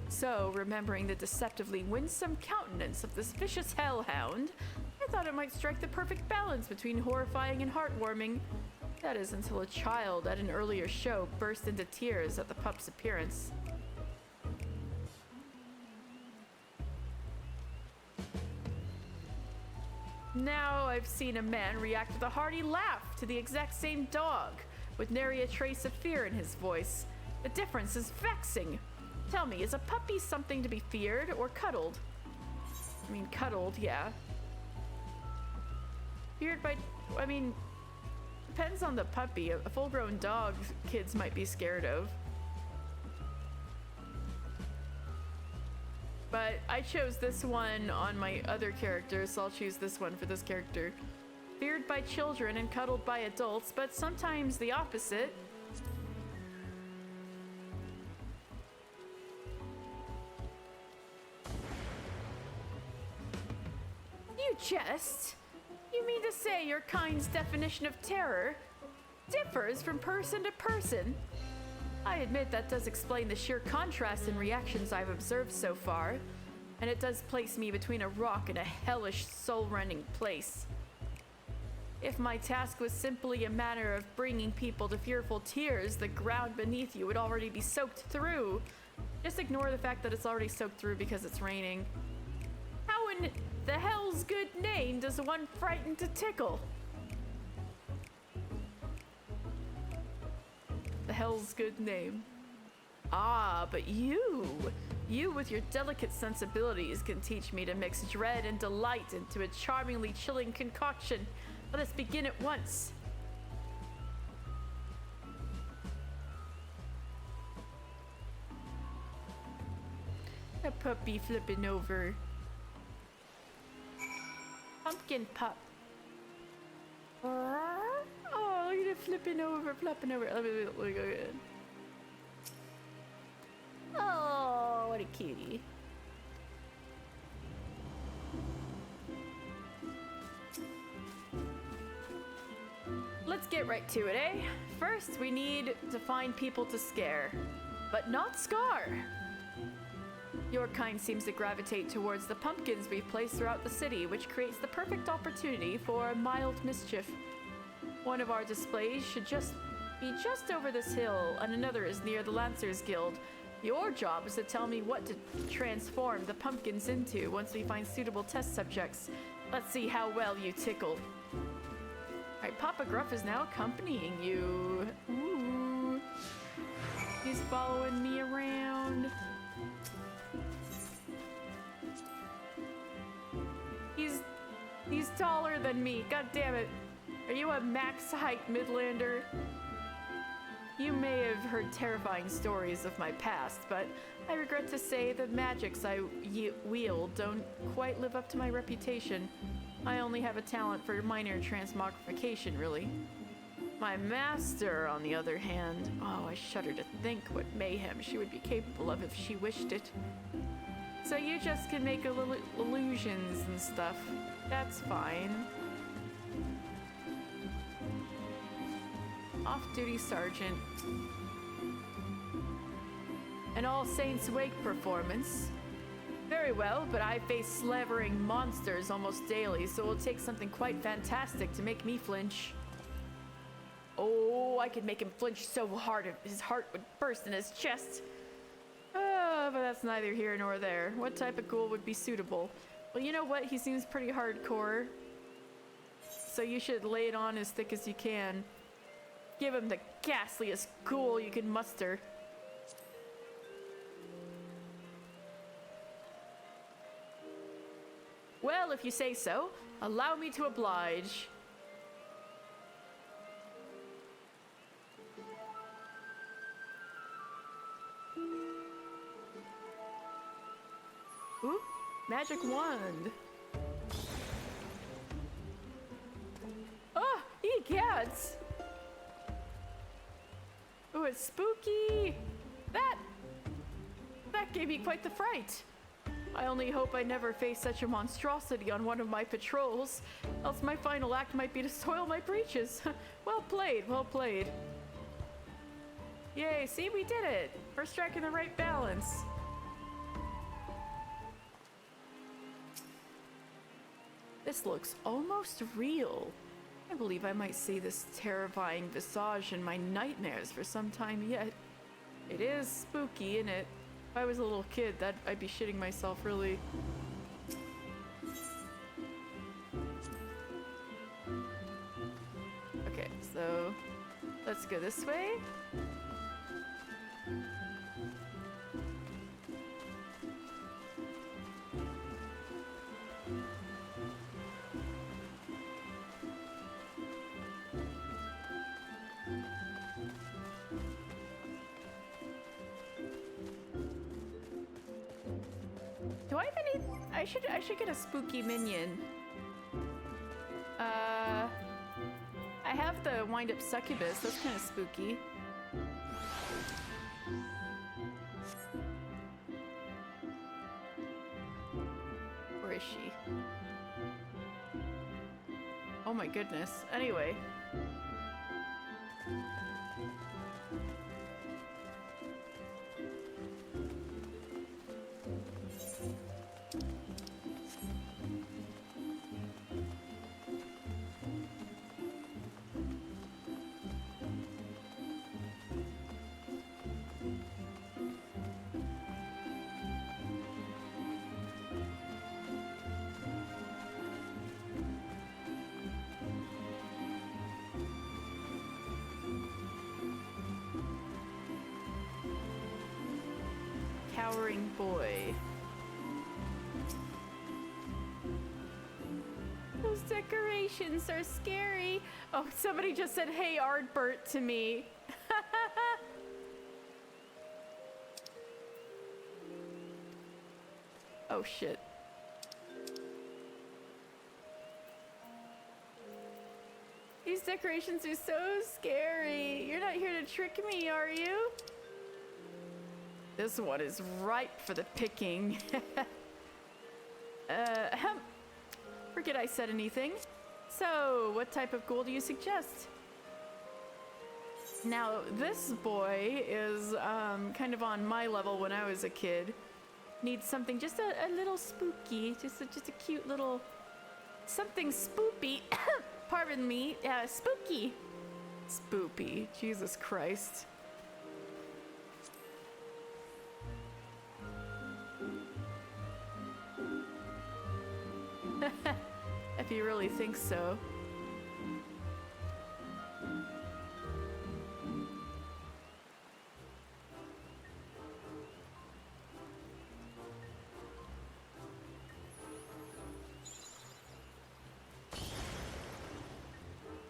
So, remembering the deceptively winsome countenance of this vicious hellhound, I thought it might strike the perfect balance between horrifying and heartwarming. That is, until a child at an earlier show burst into tears at the pup's appearance. Now I've seen a man react with a hearty laugh to the exact same dog, with nary a trace of fear in his voice. The difference is vexing. Tell me, is a puppy something to be feared or cuddled? I mean, cuddled, yeah. Feared by... I mean, depends on the puppy. A full-grown dog kids might be scared of. But I chose this one on my other characters, so I'll choose this one for this character. Feared by children and cuddled by adults, but sometimes the opposite. You jest? You mean to say your kind's definition of terror differs from person to person? I admit that does explain the sheer contrast in reactions I've observed so far, and it does place me between a rock and a hellish, soul-rending place. If my task was simply a matter of bringing people to fearful tears, the ground beneath you would already be soaked through. Just ignore the fact that it's already soaked through because it's raining. How in the hell's good name does one frighten to tickle? The hell's good name. Ah, but you with your delicate sensibilities can teach me to mix dread and delight into a charmingly chilling concoction. Let us begin at once. A puppy flipping over. Pumpkin pup. Oh, look at it flipping over, flopping over. Let me go again. Oh, what a cutie. Let's get right to it, eh? First, we need to find people to scare, but not scar. Your kind seems to gravitate towards the pumpkins we've placed throughout the city, which creates the perfect opportunity for mild mischief. One of our displays should just be just over this hill, and another is near the Lancers Guild. Your job is to tell me what to transform the pumpkins into once we find suitable test subjects. Let's see how well you tickle. Alright, Papa Gruff is now accompanying you. Ooh. He's following me around. He's taller than me. God damn it. Are you a max height Midlander? You may have heard terrifying stories of my past, but I regret to say the magics I wield don't quite live up to my reputation. I only have a talent for minor transmogrification, really. My master, on the other hand, oh, I shudder to think what mayhem she would be capable of if she wished it. So you just can make illusions and stuff. That's fine. Off-duty sergeant. An All Saints Wake performance. Very well, but I face slavering monsters almost daily, so it will take something quite fantastic to make me flinch. Oh, I could make him flinch so hard his heart would burst in his chest. But that's neither here nor there. What type of ghoul would be suitable? Well, you know what? He seems pretty hardcore. So you should lay it on as thick as you can. Give him the ghastliest ghoul you can muster. Well, if you say so, allow me to oblige. Ooh, magic wand. Oh, egads! Ooh, it's spooky! That gave me quite the fright. I only hope I never face such a monstrosity on one of my patrols, else my final act might be to soil my breeches. Well played, well played. Yay, see, we did it! We're striking the right balance. This looks almost real. I believe I might see this terrifying visage in my nightmares for some time yet. It is spooky, isn't it? If I was a little kid, I'd be shitting myself, really. Okay, so let's go this way. Do I even need... I should get a spooky minion. I have the wind-up succubus. That's kind of spooky. Where is she? Oh my goodness. Anyway. Cowering boy. Those decorations are scary. Oh, somebody just said, "Hey, Ardbert" to me. Oh, shit. These decorations are so scary. You're not here to trick me, are you? This one is ripe for the picking. Forget I said anything. So, what type of ghoul do you suggest? Now, this boy is kind of on my level when I was a kid. Needs something just a little spooky, just a cute little something spoopy. Pardon me, spooky. Spoopy. Jesus Christ. If you really think so.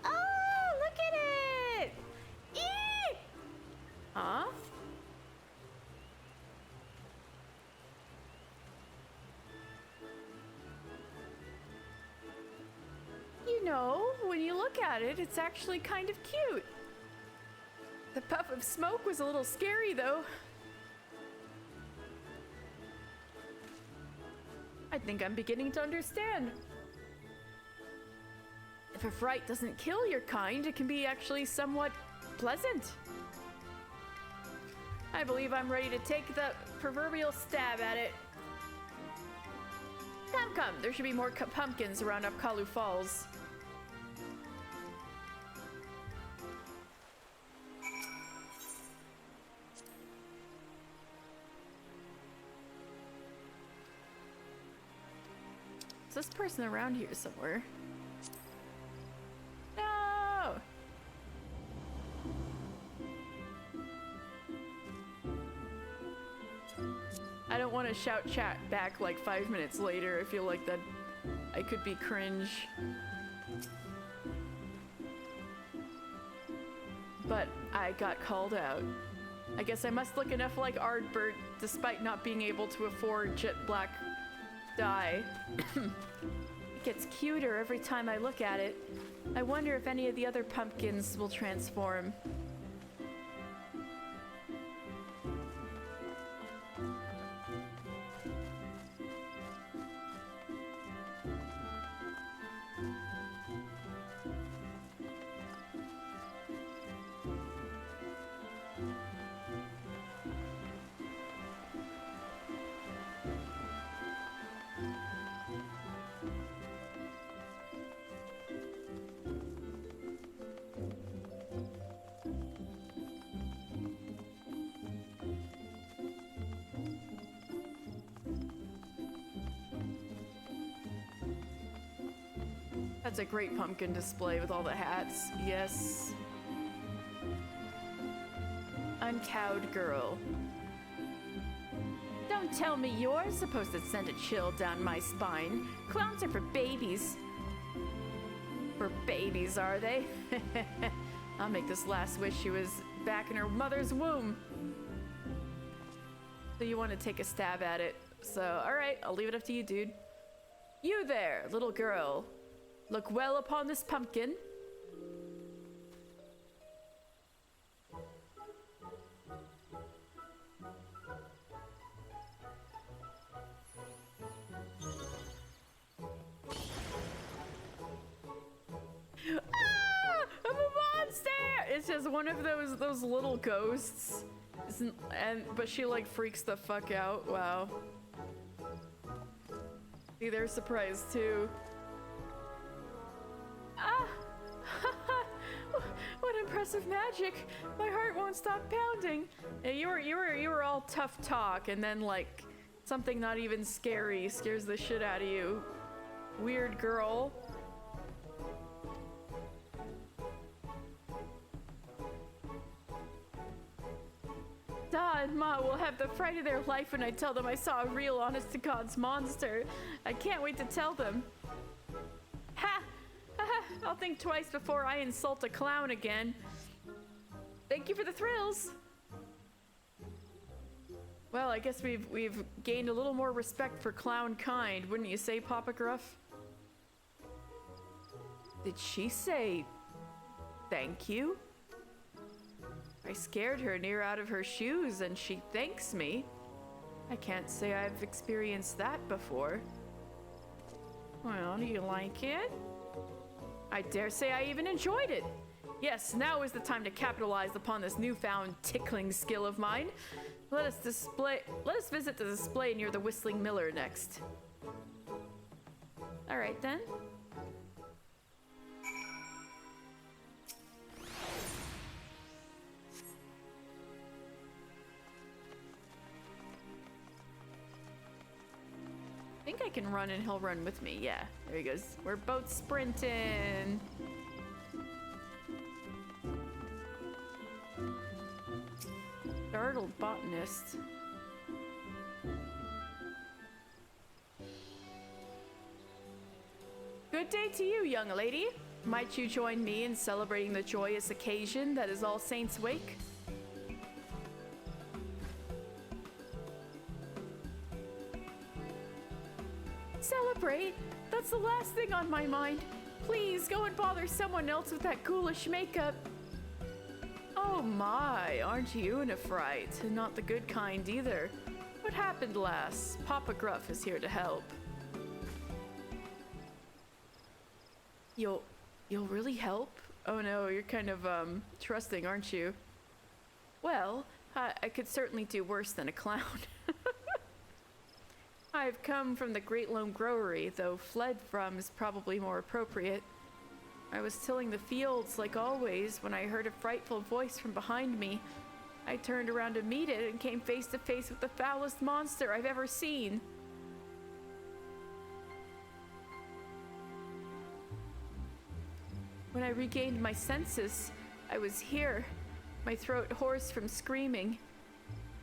Oh, look at it! Eek! Huh? You know, when you look at it, it's actually kind of cute. The puff of smoke was a little scary, though. I think I'm beginning to understand. If a fright doesn't kill your kind, it can be actually somewhat pleasant. I believe I'm ready to take the proverbial stab at it. Come, come, there should be more pumpkins around Upkalu Falls. Is this person around here somewhere? No! I don't want to shout chat back like 5 minutes later. I feel like that I could be cringe. But I got called out. I guess I must look enough like Ardbert despite not being able to afford jet black dye. It gets cuter every time I look at it. I wonder if any of the other pumpkins will transform. That's a great pumpkin display with all the hats. Yes. Uncowed girl. Don't tell me you're supposed to send a chill down my spine. Clowns are for babies. For babies, are they? I'll make this last wish she was back in her mother's womb. So you want to take a stab at it. So, alright, I'll leave it up to you, dude. You there, little girl. Look well upon this pumpkin. Ah! I'm a monster! It's just one of those little ghosts. But she like freaks the fuck out. Wow. See, they're surprised too. Ah! What impressive magic! My heart won't stop pounding. You were all tough talk, and then like something not even scary scares the shit out of you. Weird girl. Dad and Ma will have the fright of their life when I tell them I saw a real honest-to-God's monster. I can't wait to tell them. Ha! I'll think twice before I insult a clown again. Thank you for the thrills. Well, I guess we've gained a little more respect for clown kind, wouldn't you say, Papa Gruff? Did she say thank you? I scared her near out of her shoes and she thanks me. I can't say I've experienced that before. Well, do you like it? I dare say I even enjoyed it. Yes, now is the time to capitalize upon this newfound tickling skill of mine. Let us visit the display near the Whistling Miller next. All right then. think I can run and he'll run with me. Yeah, there he goes. We're both sprinting. Startled botanist. Good day to you, young lady. Might you join me in celebrating the joyous occasion that is All Saints' Wake? Celebrate? That's the last thing on my mind. Please go and bother someone else with that ghoulish makeup. Oh my, aren't you in a fright? And not the good kind either. What happened, lass? Papa Gruff is here to help. You'll really help? Oh no, you're kind of, trusting, aren't you? Well, I could certainly do worse than a clown. I've come from the Great Loam Growery, though fled from is probably more appropriate. I was tilling the fields like always when I heard a frightful voice from behind me. I turned around to meet it and came face to face with the foulest monster I've ever seen. When I regained my senses, I was here, my throat hoarse from screaming.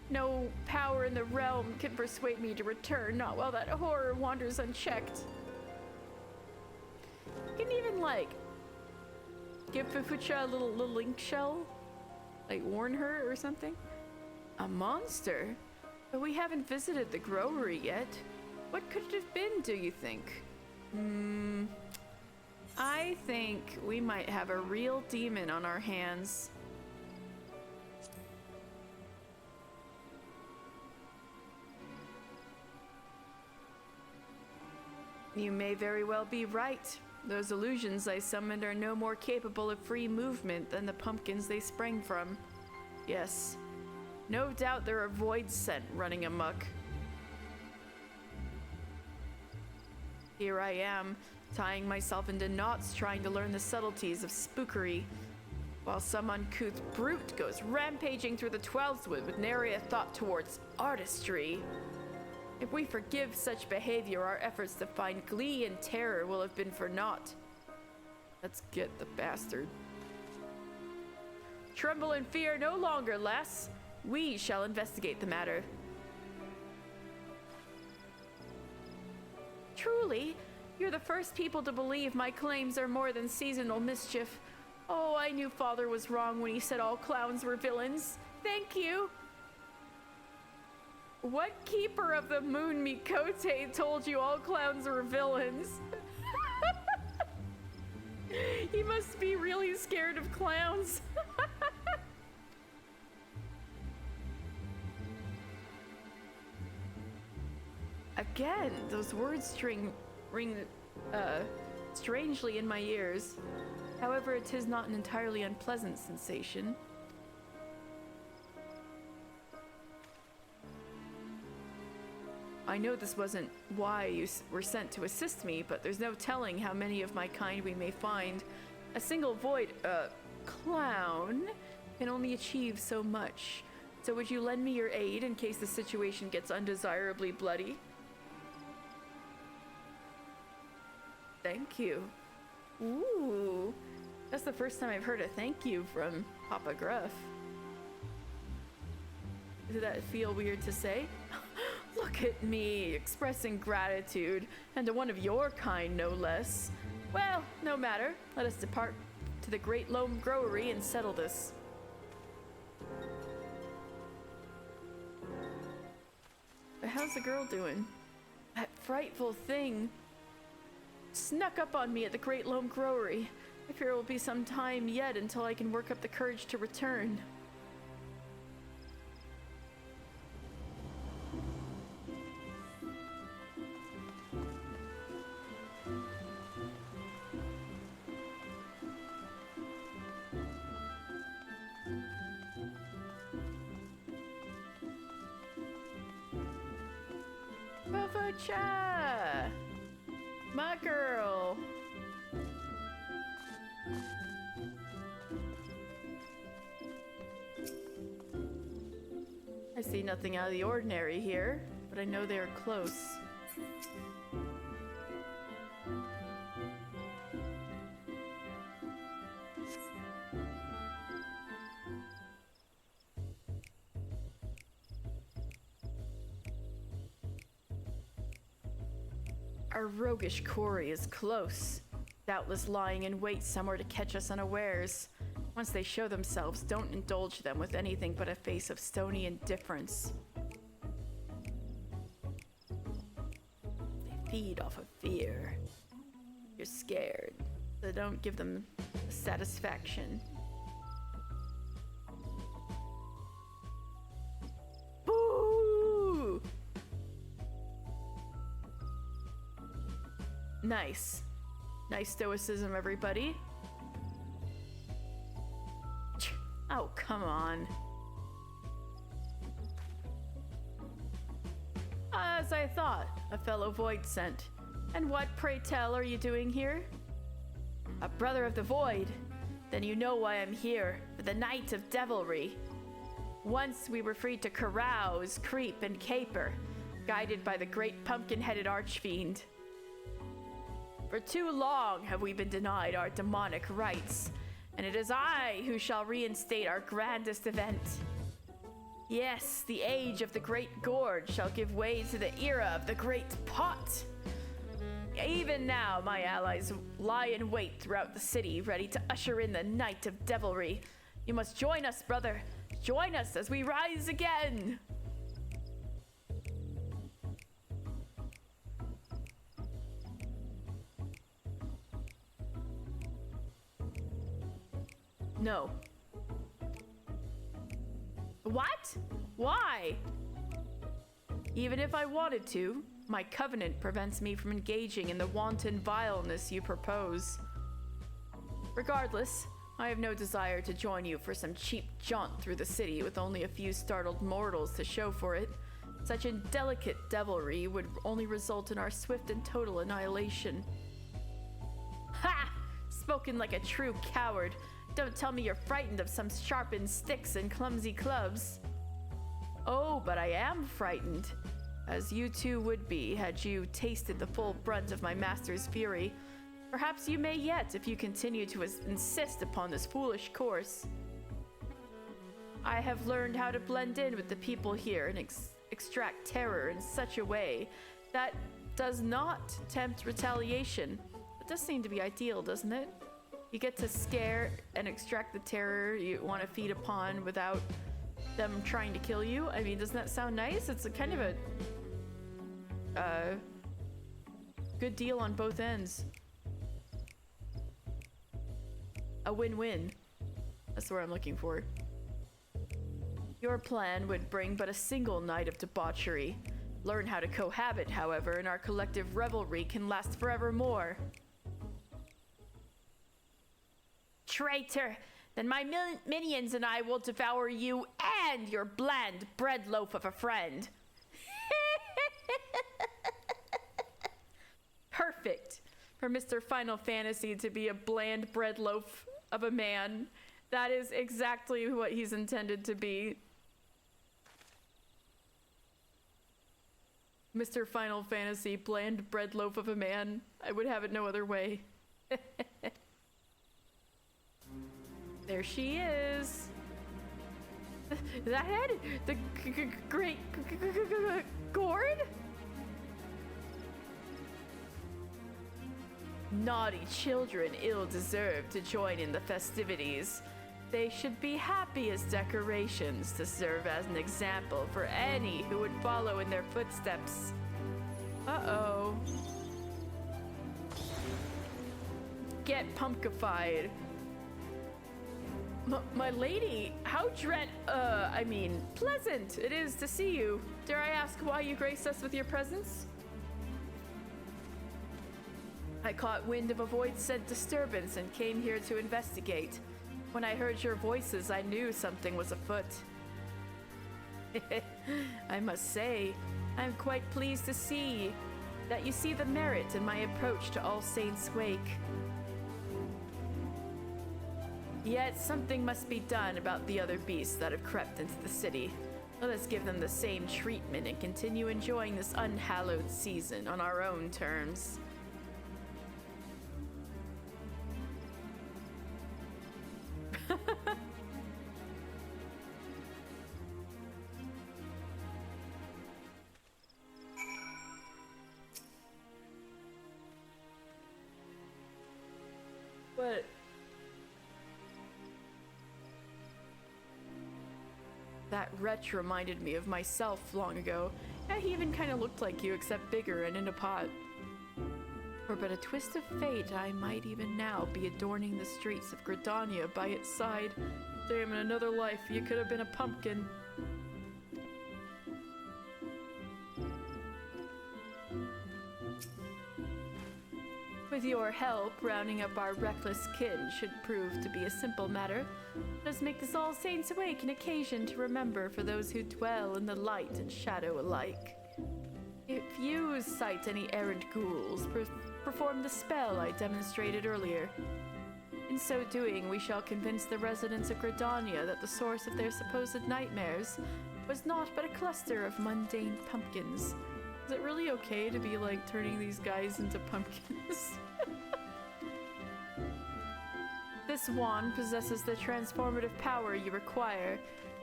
No power in the realm can persuade me to return, not while that horror wanders unchecked. You can even, like, give Fufucha a little link shell? Like, warn her or something? A monster? But we haven't visited the growery yet. What could it have been, do you think? I think we might have a real demon on our hands. You may very well be right. Those illusions I summoned are no more capable of free movement than the pumpkins they sprang from. Yes, no doubt there are void scent running amok. Here I am, tying myself into knots trying to learn the subtleties of spookery, while some uncouth brute goes rampaging through the Twelveswood with nary a thought towards artistry. If we forgive such behavior, our efforts to find glee and terror will have been for naught. Let's get the bastard. Tremble and fear no longer, lass. We shall investigate the matter. Truly, you're the first people to believe my claims are more than seasonal mischief. Oh, I knew Father was wrong when he said all clowns were villains. Thank you. What keeper of the moon Mikote told you all clowns were villains? He must be really scared of clowns. Again, those words ring strangely in my ears. However, it is not an entirely unpleasant sensation. I know this wasn't why you were sent to assist me, but there's no telling how many of my kind we may find. A single void, clown can only achieve so much. So would you lend me your aid in case the situation gets undesirably bloody? Thank you. Ooh, that's the first time I've heard a thank you from Papa Gruff. Did that feel weird to say? Look at me, expressing gratitude, and to one of your kind, no less. Well, no matter. Let us depart to the Great Loam Growery and settle this. But how's the girl doing? That frightful thing snuck up on me at the Great Loam Growery. I fear it will be some time yet until I can work up the courage to return. Fufucha! My girl! I see nothing out of the ordinary here, but I know they are close. Our roguish quarry is close, doubtless lying in wait somewhere to catch us unawares. Once they show themselves, don't indulge them with anything but a face of stony indifference. They feed off of fear. You're scared, so don't give them satisfaction. Boo! Nice. Nice stoicism, everybody. Oh, come on. As I thought, a fellow Void sent. And what, pray tell, are you doing here? A brother of the Void? Then you know why I'm here, for the Night of Devilry. Once we were free to carouse, creep, and caper, guided by the great pumpkin-headed archfiend. For too long have we been denied our demonic rights, and it is I who shall reinstate our grandest event. Yes, the age of the Great Gorge shall give way to the era of the Great Pot. Even now, my allies lie in wait throughout the city, ready to usher in the Night of Devilry. You must join us, brother. Join us as we rise again. No. What? Why? Even if I wanted to, my covenant prevents me from engaging in the wanton vileness you propose. Regardless, I have no desire to join you for some cheap jaunt through the city with only a few startled mortals to show for it. Such indelicate devilry would only result in our swift and total annihilation. Ha! Spoken like a true coward. Don't tell me you're frightened of some sharpened sticks and clumsy clubs. Oh, but I am frightened, as you too would be had you tasted the full brunt of my master's fury. Perhaps you may yet if you continue to insist upon this foolish course. I have learned how to blend in with the people here and extract terror in such a way that does not tempt retaliation. It does seem to be ideal, doesn't it? You get to scare and extract the terror you want to feed upon without them trying to kill you. I mean, doesn't that sound nice? It's a kind of a good deal on both ends. A win-win. That's what I'm looking for. Your plan would bring but a single night of debauchery. Learn how to cohabit, however, and our collective revelry can last forevermore. Traitor! Then my minions and I will devour you and your bland bread loaf of a friend. Perfect for Mr. Final Fantasy to be a bland bread loaf of a man. That is exactly what he's intended to be. Mr. Final Fantasy, bland bread loaf of a man. I would have it no other way. There she is. That head? The great gourd? Naughty children ill deserve to join in the festivities. They should be happy as decorations to serve as an example for any who would follow in their footsteps. Uh-oh. Get pumpkified. My lady, how pleasant it is to see you. Dare I ask why you grace us with your presence? I caught wind of a void-sent disturbance and came here to investigate. When I heard your voices, I knew something was afoot. I must say, I'm quite pleased to see that you see the merit in my approach to All Saints' Wake. Yet something must be done about the other beasts that have crept into the city. Let us give them the same treatment and continue enjoying this unhallowed season on our own terms. What? That wretch reminded me of myself long ago. Yeah, he even kind of looked like you, except bigger and in a pot. For but a twist of fate, I might even now be adorning the streets of Gridania by its side. Damn, in another life, you could have been a pumpkin. With your help, rounding up our reckless kin should prove to be a simple matter. Let us make this All Saints Awake an occasion to remember for those who dwell in the light and shadow alike. If you sight any errant ghouls, perform the spell I demonstrated earlier. In so doing, we shall convince the residents of Gridania that the source of their supposed nightmares was naught but a cluster of mundane pumpkins. Is it really okay to be like turning these guys into pumpkins? This wand possesses the transformative power you require.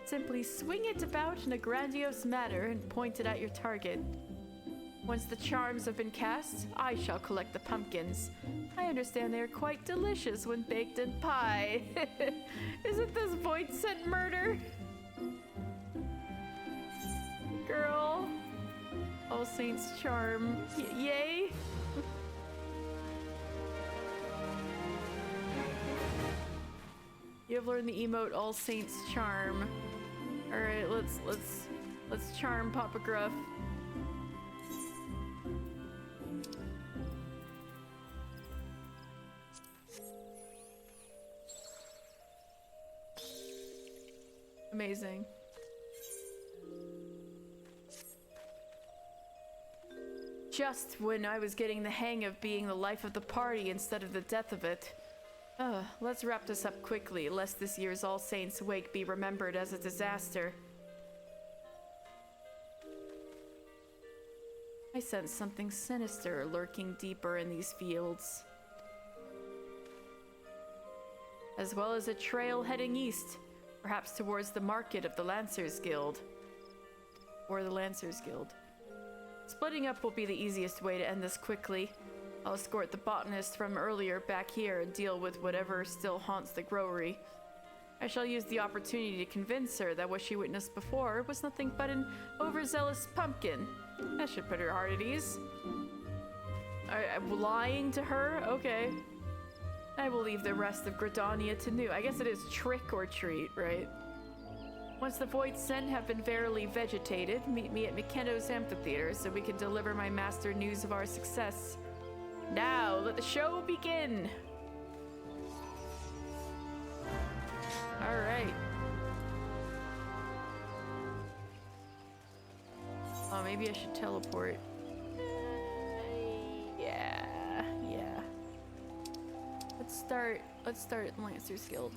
Simply swing it about in a grandiose manner and point it at your target. Once the charms have been cast, I shall collect the pumpkins. I understand they are quite delicious when baked in pie. Isn't this void scent murder? Girl. All Saints charm. Yay? You have learned the emote All Saints charm. All right, let's charm Papa Gruff. Amazing. Just when I was getting the hang of being the life of the party instead of the death of it. Let's wrap this up quickly, lest this year's All Saints Wake be remembered as a disaster. I sense something sinister lurking deeper in these fields. As well as a trail heading east, perhaps towards the market of the Lancers Guild. Or the Lancers Guild. Splitting up will be the easiest way to end this quickly. I'll escort the botanist from earlier back here and deal with whatever still haunts the growery. I shall use the opportunity to convince her that what she witnessed before was nothing but an overzealous pumpkin. That should put her heart at ease. I'm lying to her? Okay. I will leave the rest of Gridania to New. I guess it is trick or treat, right? Once the Void Scent have been verily vegetated, meet me at Mykenos Amphitheater so we can deliver my master news of our success. Now, let the show begin! Alright. Oh, maybe I should teleport. Yeah. Let's start Lancer's Guild.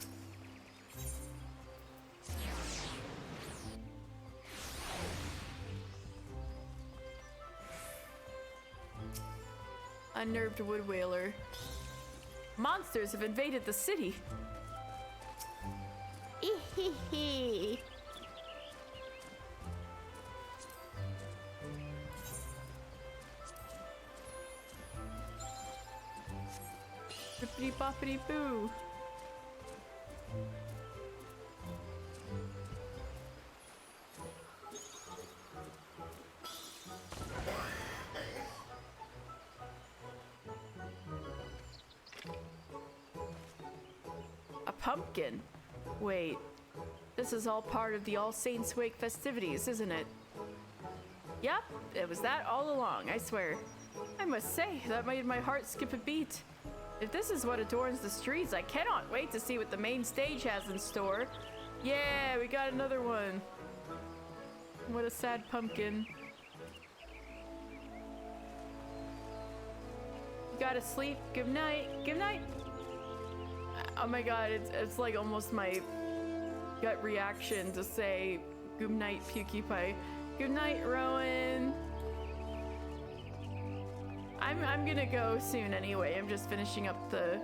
Unnerved wood whaler. Monsters have invaded the city. Ehehe. Bippity boppity boo. A pumpkin? Wait, this is all part of the All Saints Wake festivities, isn't it? Yep, it was that all along, I swear. I must say, that made my heart skip a beat. If this is what adorns the streets, I cannot wait to see what the main stage has in store. Yeah, we got another one. What a sad pumpkin. You gotta sleep. Good night. Good night. Oh my god, it's like almost my gut reaction to say good night, Pukey Pie. Good night, Rowan. I'm gonna go soon anyway. I'm just finishing up the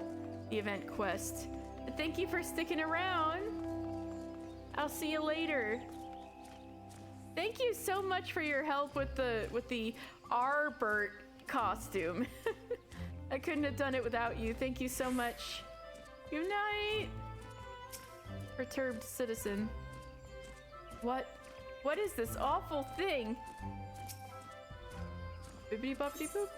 event quest. But thank you for sticking around. I'll see you later. Thank you so much for your help with the Arbert costume. I couldn't have done it without you. Thank you so much. Good night! Perturbed citizen. What? What is this awful thing? Bibbidi boppity boop.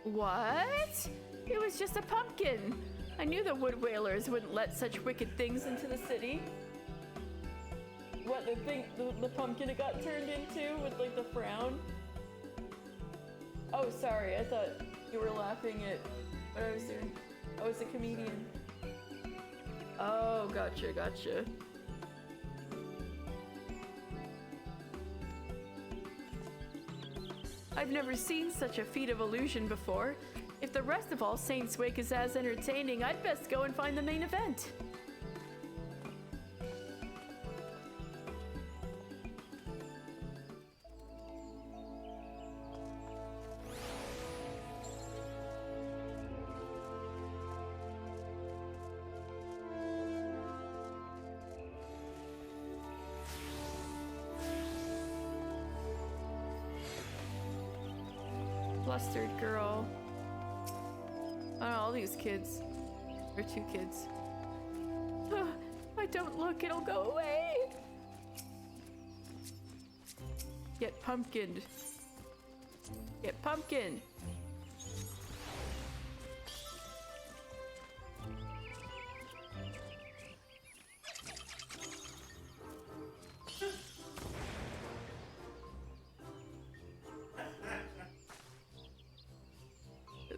What? It was just a pumpkin. I knew the wood whalers wouldn't let such wicked things into the city. What, the thing, the pumpkin it got turned into with like the frown? Oh, sorry, I thought you were laughing at what I was doing. I was a comedian. Oh, gotcha, gotcha. I've never seen such a feat of illusion before. If the rest of All Saints' Wake is as entertaining, I'd best go and find the main event. Flustered girl. I don't know, all these kids. Or two kids. If I don't look, it'll go away. Get pumpkined. Get pumpkined.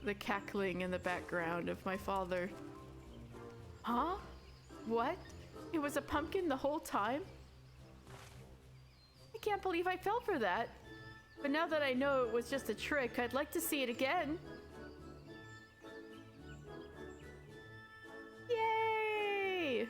The cackling in the background of my father. Huh? What? It was a pumpkin the whole time? I can't believe I fell for that. But now that I know it was just a trick, I'd like to see it again. Yay!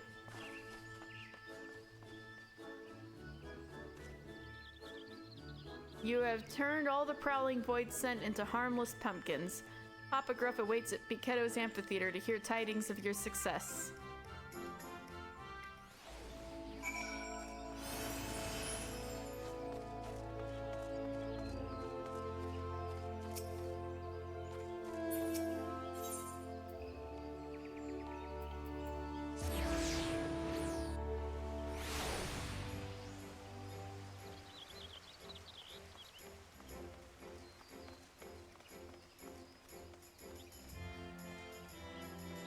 You have turned all the prowling void scent into harmless pumpkins. Papa Gruff awaits at Piketto's amphitheater to hear tidings of your success.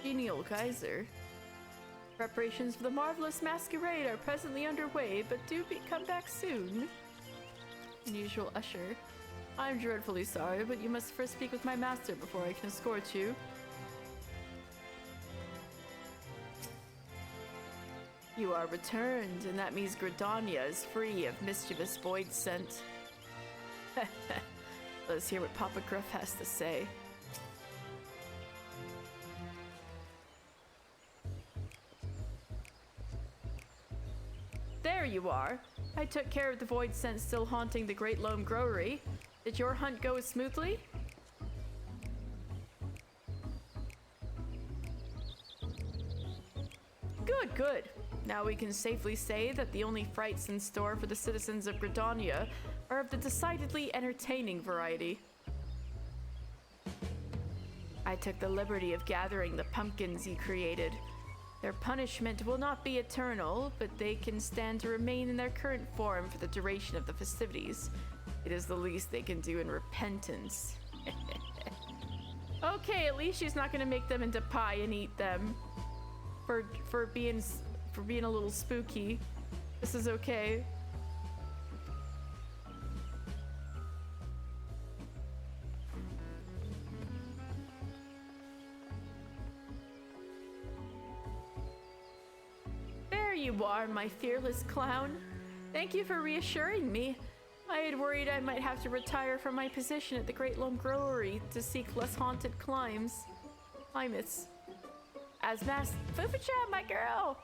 Genial Kaiser. Preparations for the marvelous masquerade are presently underway, but come back soon. Unusual usher. I'm dreadfully sorry, but you must first speak with my master before I can escort you. You are returned, and that means Gridania is free of mischievous void scent. Let's hear what Papa Gruff has to say. There you are. I took care of the void scent still haunting the Great Loam Growery. Did your hunt go smoothly? Good, good. Now we can safely say that the only frights in store for the citizens of Gridania are of the decidedly entertaining variety. I took the liberty of gathering the pumpkins you created. Their punishment will not be eternal, but they can stand to remain in their current form for the duration of the festivities. It is the least they can do in repentance. Okay, at least she's not gonna make them into pie and eat them. For being a little spooky. This is okay. You are, my fearless clown. Thank you for reassuring me. I had worried I might have to retire from my position at the Great Loam Growery to seek less haunted climates. As Fufucha, my girl!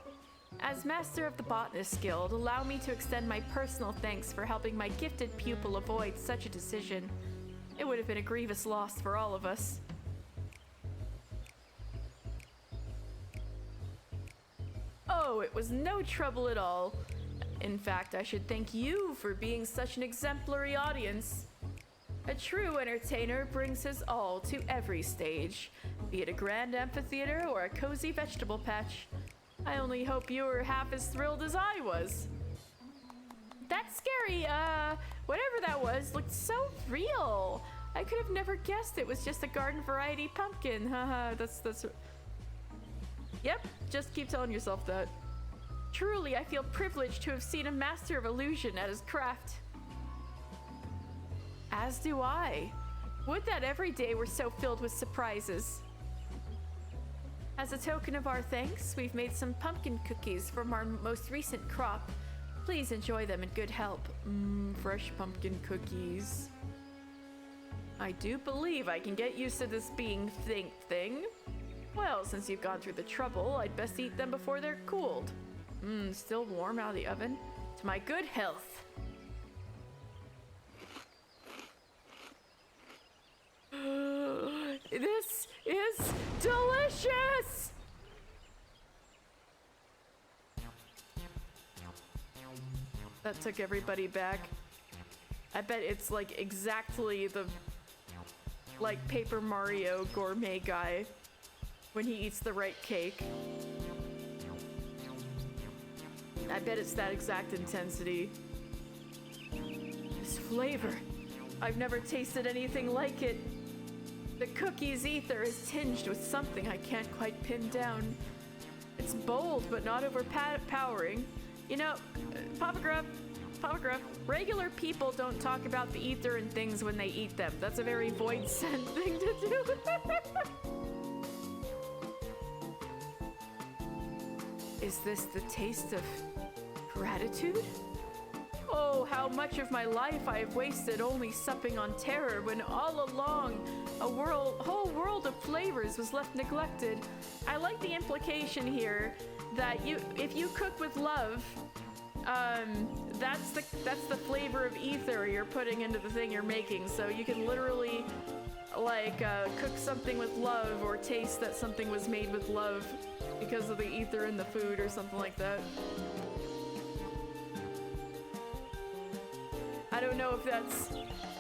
As master of the Botanist Guild, allow me to extend my personal thanks for helping my gifted pupil avoid such a decision. It would have been a grievous loss for all of us. no, it was no trouble at all. In fact, I should thank you for being such an exemplary audience. A true entertainer brings his all to every stage, be it a grand amphitheater or a cozy vegetable patch. I only hope you were half as thrilled as I was. That's scary. Whatever that was looked so real. I could have never guessed it was just a garden variety pumpkin. Haha, that's... Yep, just keep telling yourself that. Truly, I feel privileged to have seen a master of illusion at his craft. As do I. Would that every day were so filled with surprises. As a token of our thanks, we've made some pumpkin cookies from our most recent crop. Please enjoy them in good health. Fresh pumpkin cookies. I do believe I can get used to this being thing. Well, since you've gone through the trouble, I'd best eat them before they're cooled. Still warm out of the oven. To my good health. This is delicious! That took everybody back. I bet it's like exactly the like Paper Mario gourmet guy when he eats the right cake. I bet it's that exact intensity. This flavor. I've never tasted anything like it. The cookie's ether is tinged with something I can't quite pin down. It's bold, but not overpowering. You know, Papa Gruff, regular people don't talk about the ether and things when they eat them. That's a very void scent thing to do. Is this the taste of gratitude? Oh, how much of my life I have wasted only supping on terror when all along a whole world of flavors was left neglected. I like the implication here that if you cook with love, that's the flavor of ether you're putting into the thing you're making. So you can literally like cook something with love or taste that something was made with love because of the ether in the food or something like that. I don't know if that's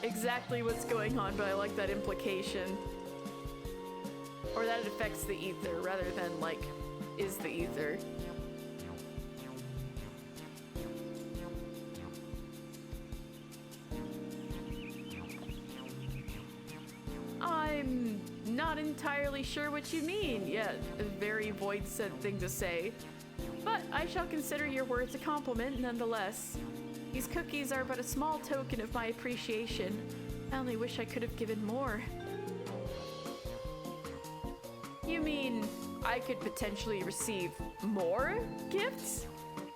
exactly what's going on, but I like that implication. Or that it affects the ether rather than like, is the ether. I'm not entirely sure what you mean. Yeah, a very void scent thing to say. But I shall consider your words a compliment nonetheless. These cookies are but a small token of my appreciation. I only wish I could have given more. You mean I could potentially receive more gifts?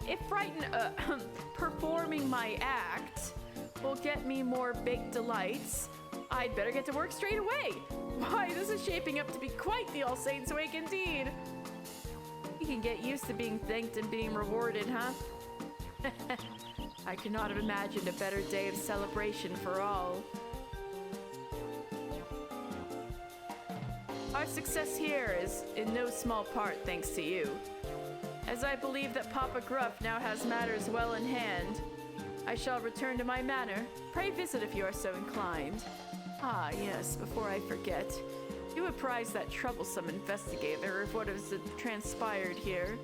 If performing my act will get me more baked delights, I'd better get to work straight away. Why, this is shaping up to be quite the All Saints Week indeed. You can get used to being thanked and being rewarded, huh? I could not have imagined a better day of celebration for all. Our success here is in no small part thanks to you. As I believe that Papa Gruff now has matters well in hand, I shall return to my manor. Pray visit if you are so inclined. Ah, yes, before I forget. You apprise that troublesome investigator of what has transpired here.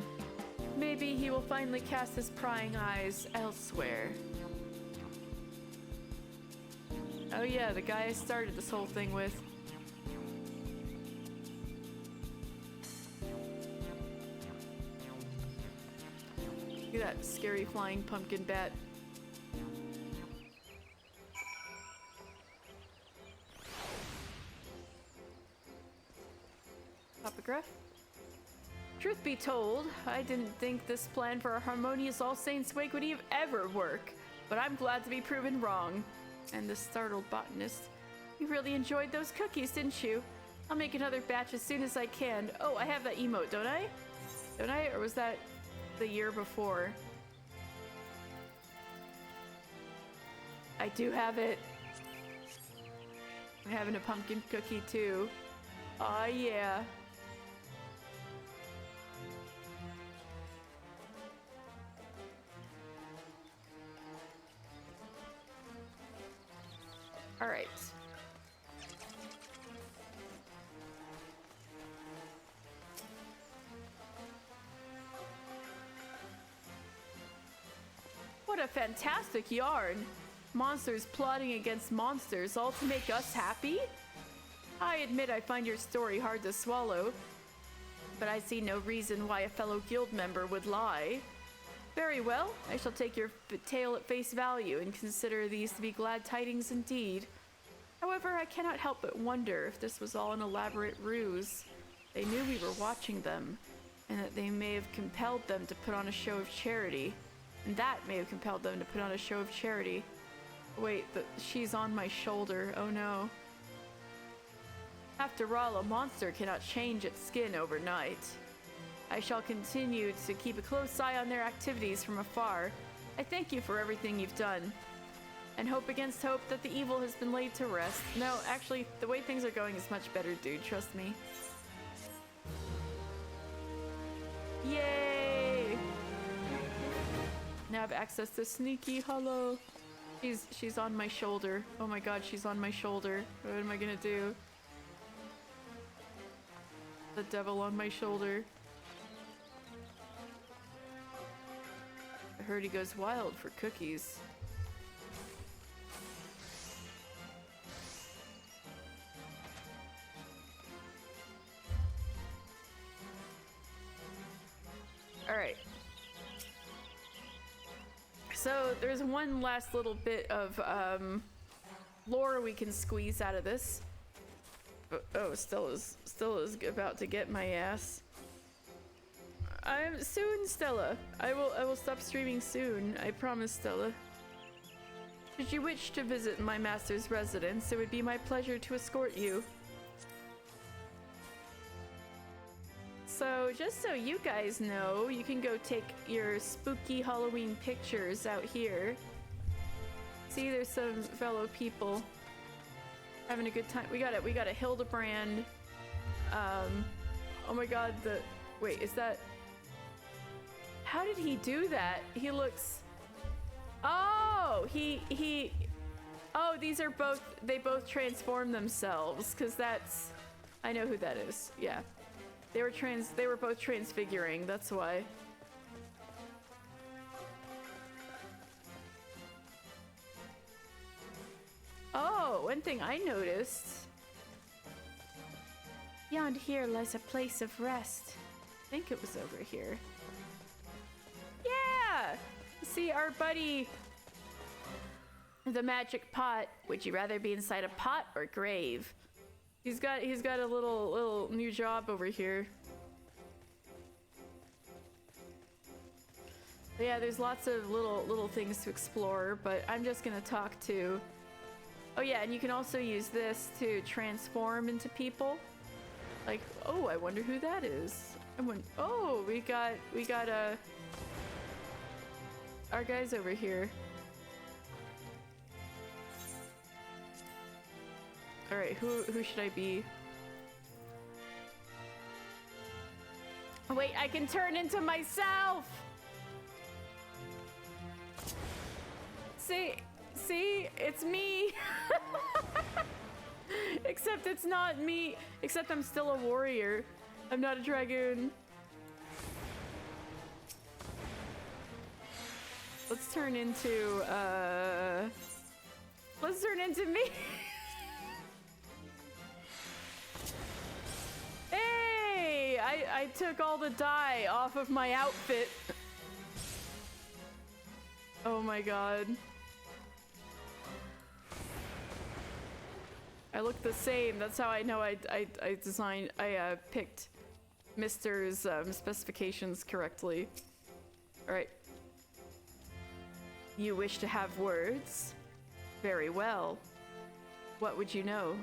Maybe he will finally cast his prying eyes elsewhere. Oh yeah, the guy I started this whole thing with. Look at that scary flying pumpkin bat. Papa Gruff? Truth be told, I didn't think this plan for a harmonious All Saints Wake would ever work, but I'm glad to be proven wrong. And the startled botanist. You really enjoyed those cookies, didn't you? I'll make another batch as soon as I can. Oh, I have that emote, don't I? Don't I? Or was that the year before? I do have it. I'm having a pumpkin cookie too. Aw, yeah. All right. What a fantastic yarn. Monsters plotting against monsters, all to make us happy? I admit I find your story hard to swallow, but I see no reason why a fellow guild member would lie. Very well, I shall take your tale at face value and consider these to be glad tidings indeed. However, I cannot help but wonder if this was all an elaborate ruse. They knew we were watching them, and that they may have compelled them to put on a show of charity. And that may have compelled them to put on a show of charity. Wait, she's on my shoulder. Oh no. After all, a monster cannot change its skin overnight. I shall continue to keep a close eye on their activities from afar. I thank you for everything you've done, and hope against hope that the evil has been laid to rest. No, actually, the way things are going is much better, dude. Trust me. Yay! Now I have access to Sneaky Hollow. She's on my shoulder. Oh my god, she's on my shoulder. What am I gonna do? The devil on my shoulder. I heard he goes wild for cookies. Alright. So there's one last little bit of lore we can squeeze out of this. Oh, Stella's about to get my ass. I'm soon, Stella. I will stop streaming soon. I promise, Stella. Should you wish to visit my master's residence, it would be my pleasure to escort you. So, just so you guys know, you can go take your spooky Halloween pictures out here. See, there's some fellow people having a good time. We got a Hildebrand. Oh my god, wait, is that... How did he do that? He looks... Oh, oh, these are both... They both transform themselves, because that's... I know who that is, yeah. They were both transfiguring, that's why. Oh, one thing I noticed. Beyond here lies a place of rest. I think it was over here. Yeah! See, our buddy, the magic pot. Would you rather be inside a pot or grave? He's got a little new job over here. But yeah, there's lots of little things to explore, but I'm just gonna talk to... Oh yeah, and you can also use this to transform into people. Like, oh, I wonder who that is. Oh, we got our guys over here. All right, who should I be? Oh, wait, I can turn into myself. See, it's me. Except it's not me. Except I'm still a warrior. I'm not a dragoon. Let's turn into me. Hey, I took all the dye off of my outfit. Oh my god. I look the same. That's how I know I picked Mr.'s specifications correctly. Alright. You wish to have words? Very well. What would you know?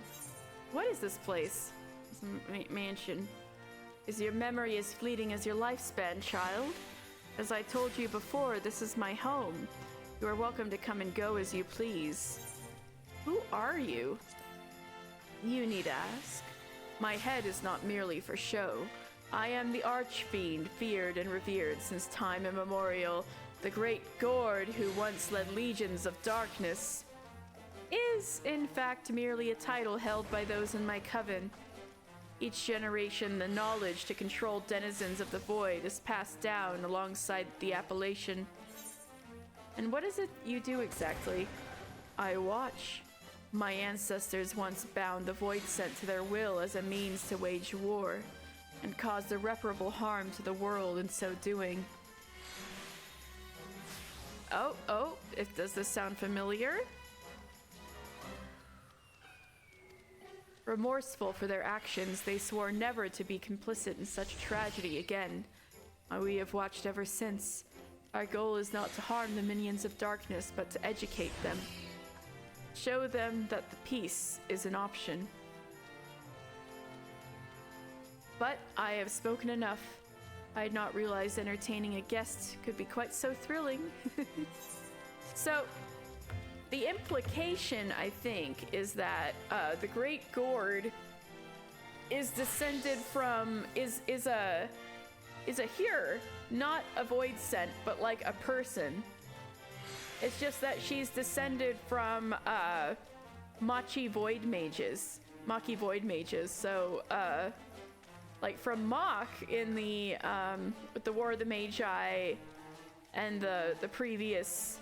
What is this place? This mansion. Is your memory as fleeting as your lifespan, child? As I told you before, this is my home. You are welcome to come and go as you please. Who are you? You need ask. My head is not merely for show. I am the Archfiend, feared and revered since time immemorial, the great Gord who once led legions of darkness. is, in fact, merely a title held by those in my coven. Each generation, the knowledge to control denizens of the void is passed down alongside the appellation. And what is it you do exactly? I watch. My ancestors once bound the void scent to their will as a means to wage war, and caused irreparable harm to the world in so doing. Oh, does this sound familiar? Remorseful for their actions, they swore never to be complicit in such tragedy again. We have watched ever since. Our goal is not to harm the minions of darkness, but to educate them. Show them that the peace is an option. But I have spoken enough. I had not realized entertaining a guest could be quite so thrilling. So, the implication, I think, is that the Great Gord is descended from is a hearer, not a void scent, but like a person. It's just that she's descended from Maki void mages. So like from Mach in the with the War of the Magi and the previous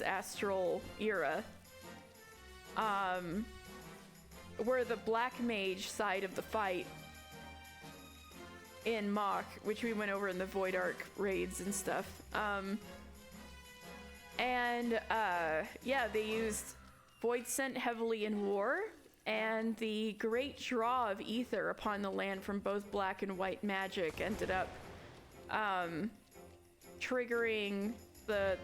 astral era, were the black mage side of the fight in Mach, which we went over in the Void Arc raids and stuff. Yeah, they used Void Scent heavily in war, and the great draw of ether upon the land from both black and white magic ended up triggering the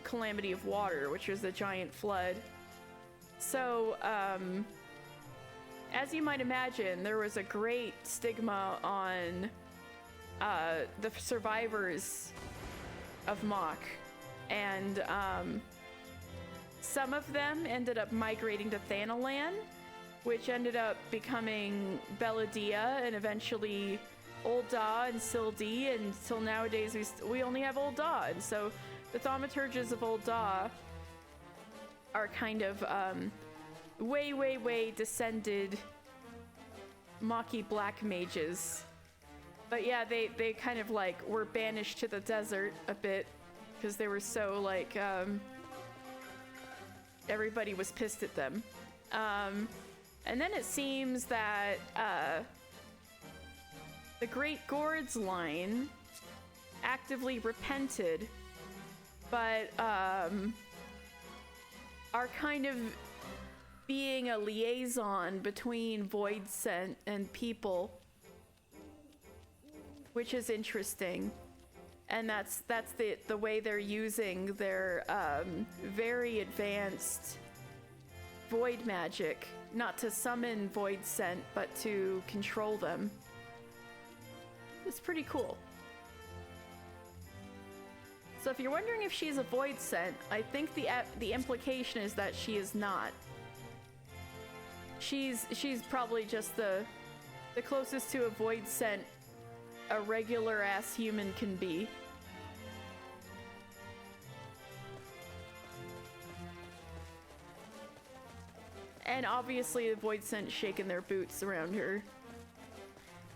calamity of water, which was the giant flood. So, as you might imagine, there was a great stigma on the survivors of Mach, and some of them ended up migrating to Thanalan, which ended up becoming Belladia and eventually Ul'dah and Sildee, and till nowadays we only have Ul'dah. And so the thaumaturges of Ul'dah are kind of way descended Maki black mages. But yeah, they kind of like were banished to the desert a bit because they were so like everybody was pissed at them. And then it seems that the Great Gord's line actively repented, but are kind of being a liaison between Void Scent and people, which is interesting. And that's the way they're using their very advanced void magic, not to summon Void Scent, but to control them. It's pretty cool. So if you're wondering if she's a Void Scent, I think the implication is that she is not. She's probably just the closest to a Void Scent a regular ass human can be. And obviously the Void Scent shaking their boots around her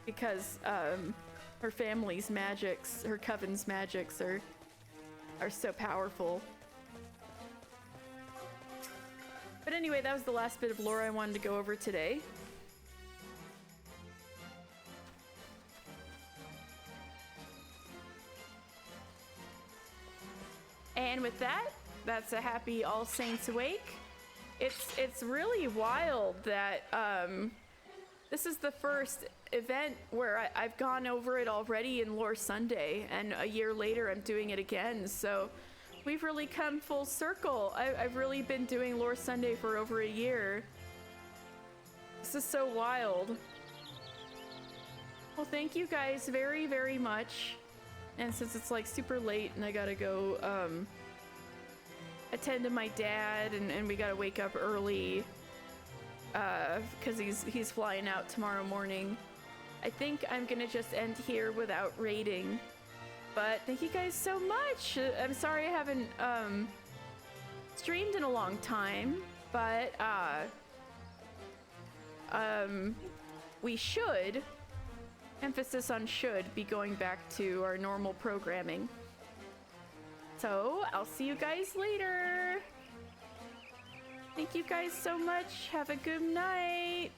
because her family's magics, her coven's magics are so powerful. But anyway, that was the last bit of lore I wanted to go over today. And with that, that's a happy All Saints Awake. It's really wild that this is the first event where I've gone over it already in Lore Sunday, and a year later I'm doing it again. So we've really come full circle. I've really been doing Lore Sunday for over a year. This is so wild. Well, thank you guys very, very much. And since it's like super late and I gotta go attend to my dad, and we gotta wake up early because he's flying out tomorrow morning, I think I'm gonna just end here without raiding. But thank you guys so much. I'm sorry I haven't streamed in a long time, but we should, emphasis on should, be going back to our normal programming. So I'll see you guys later. Thank you guys so much. Have a good night.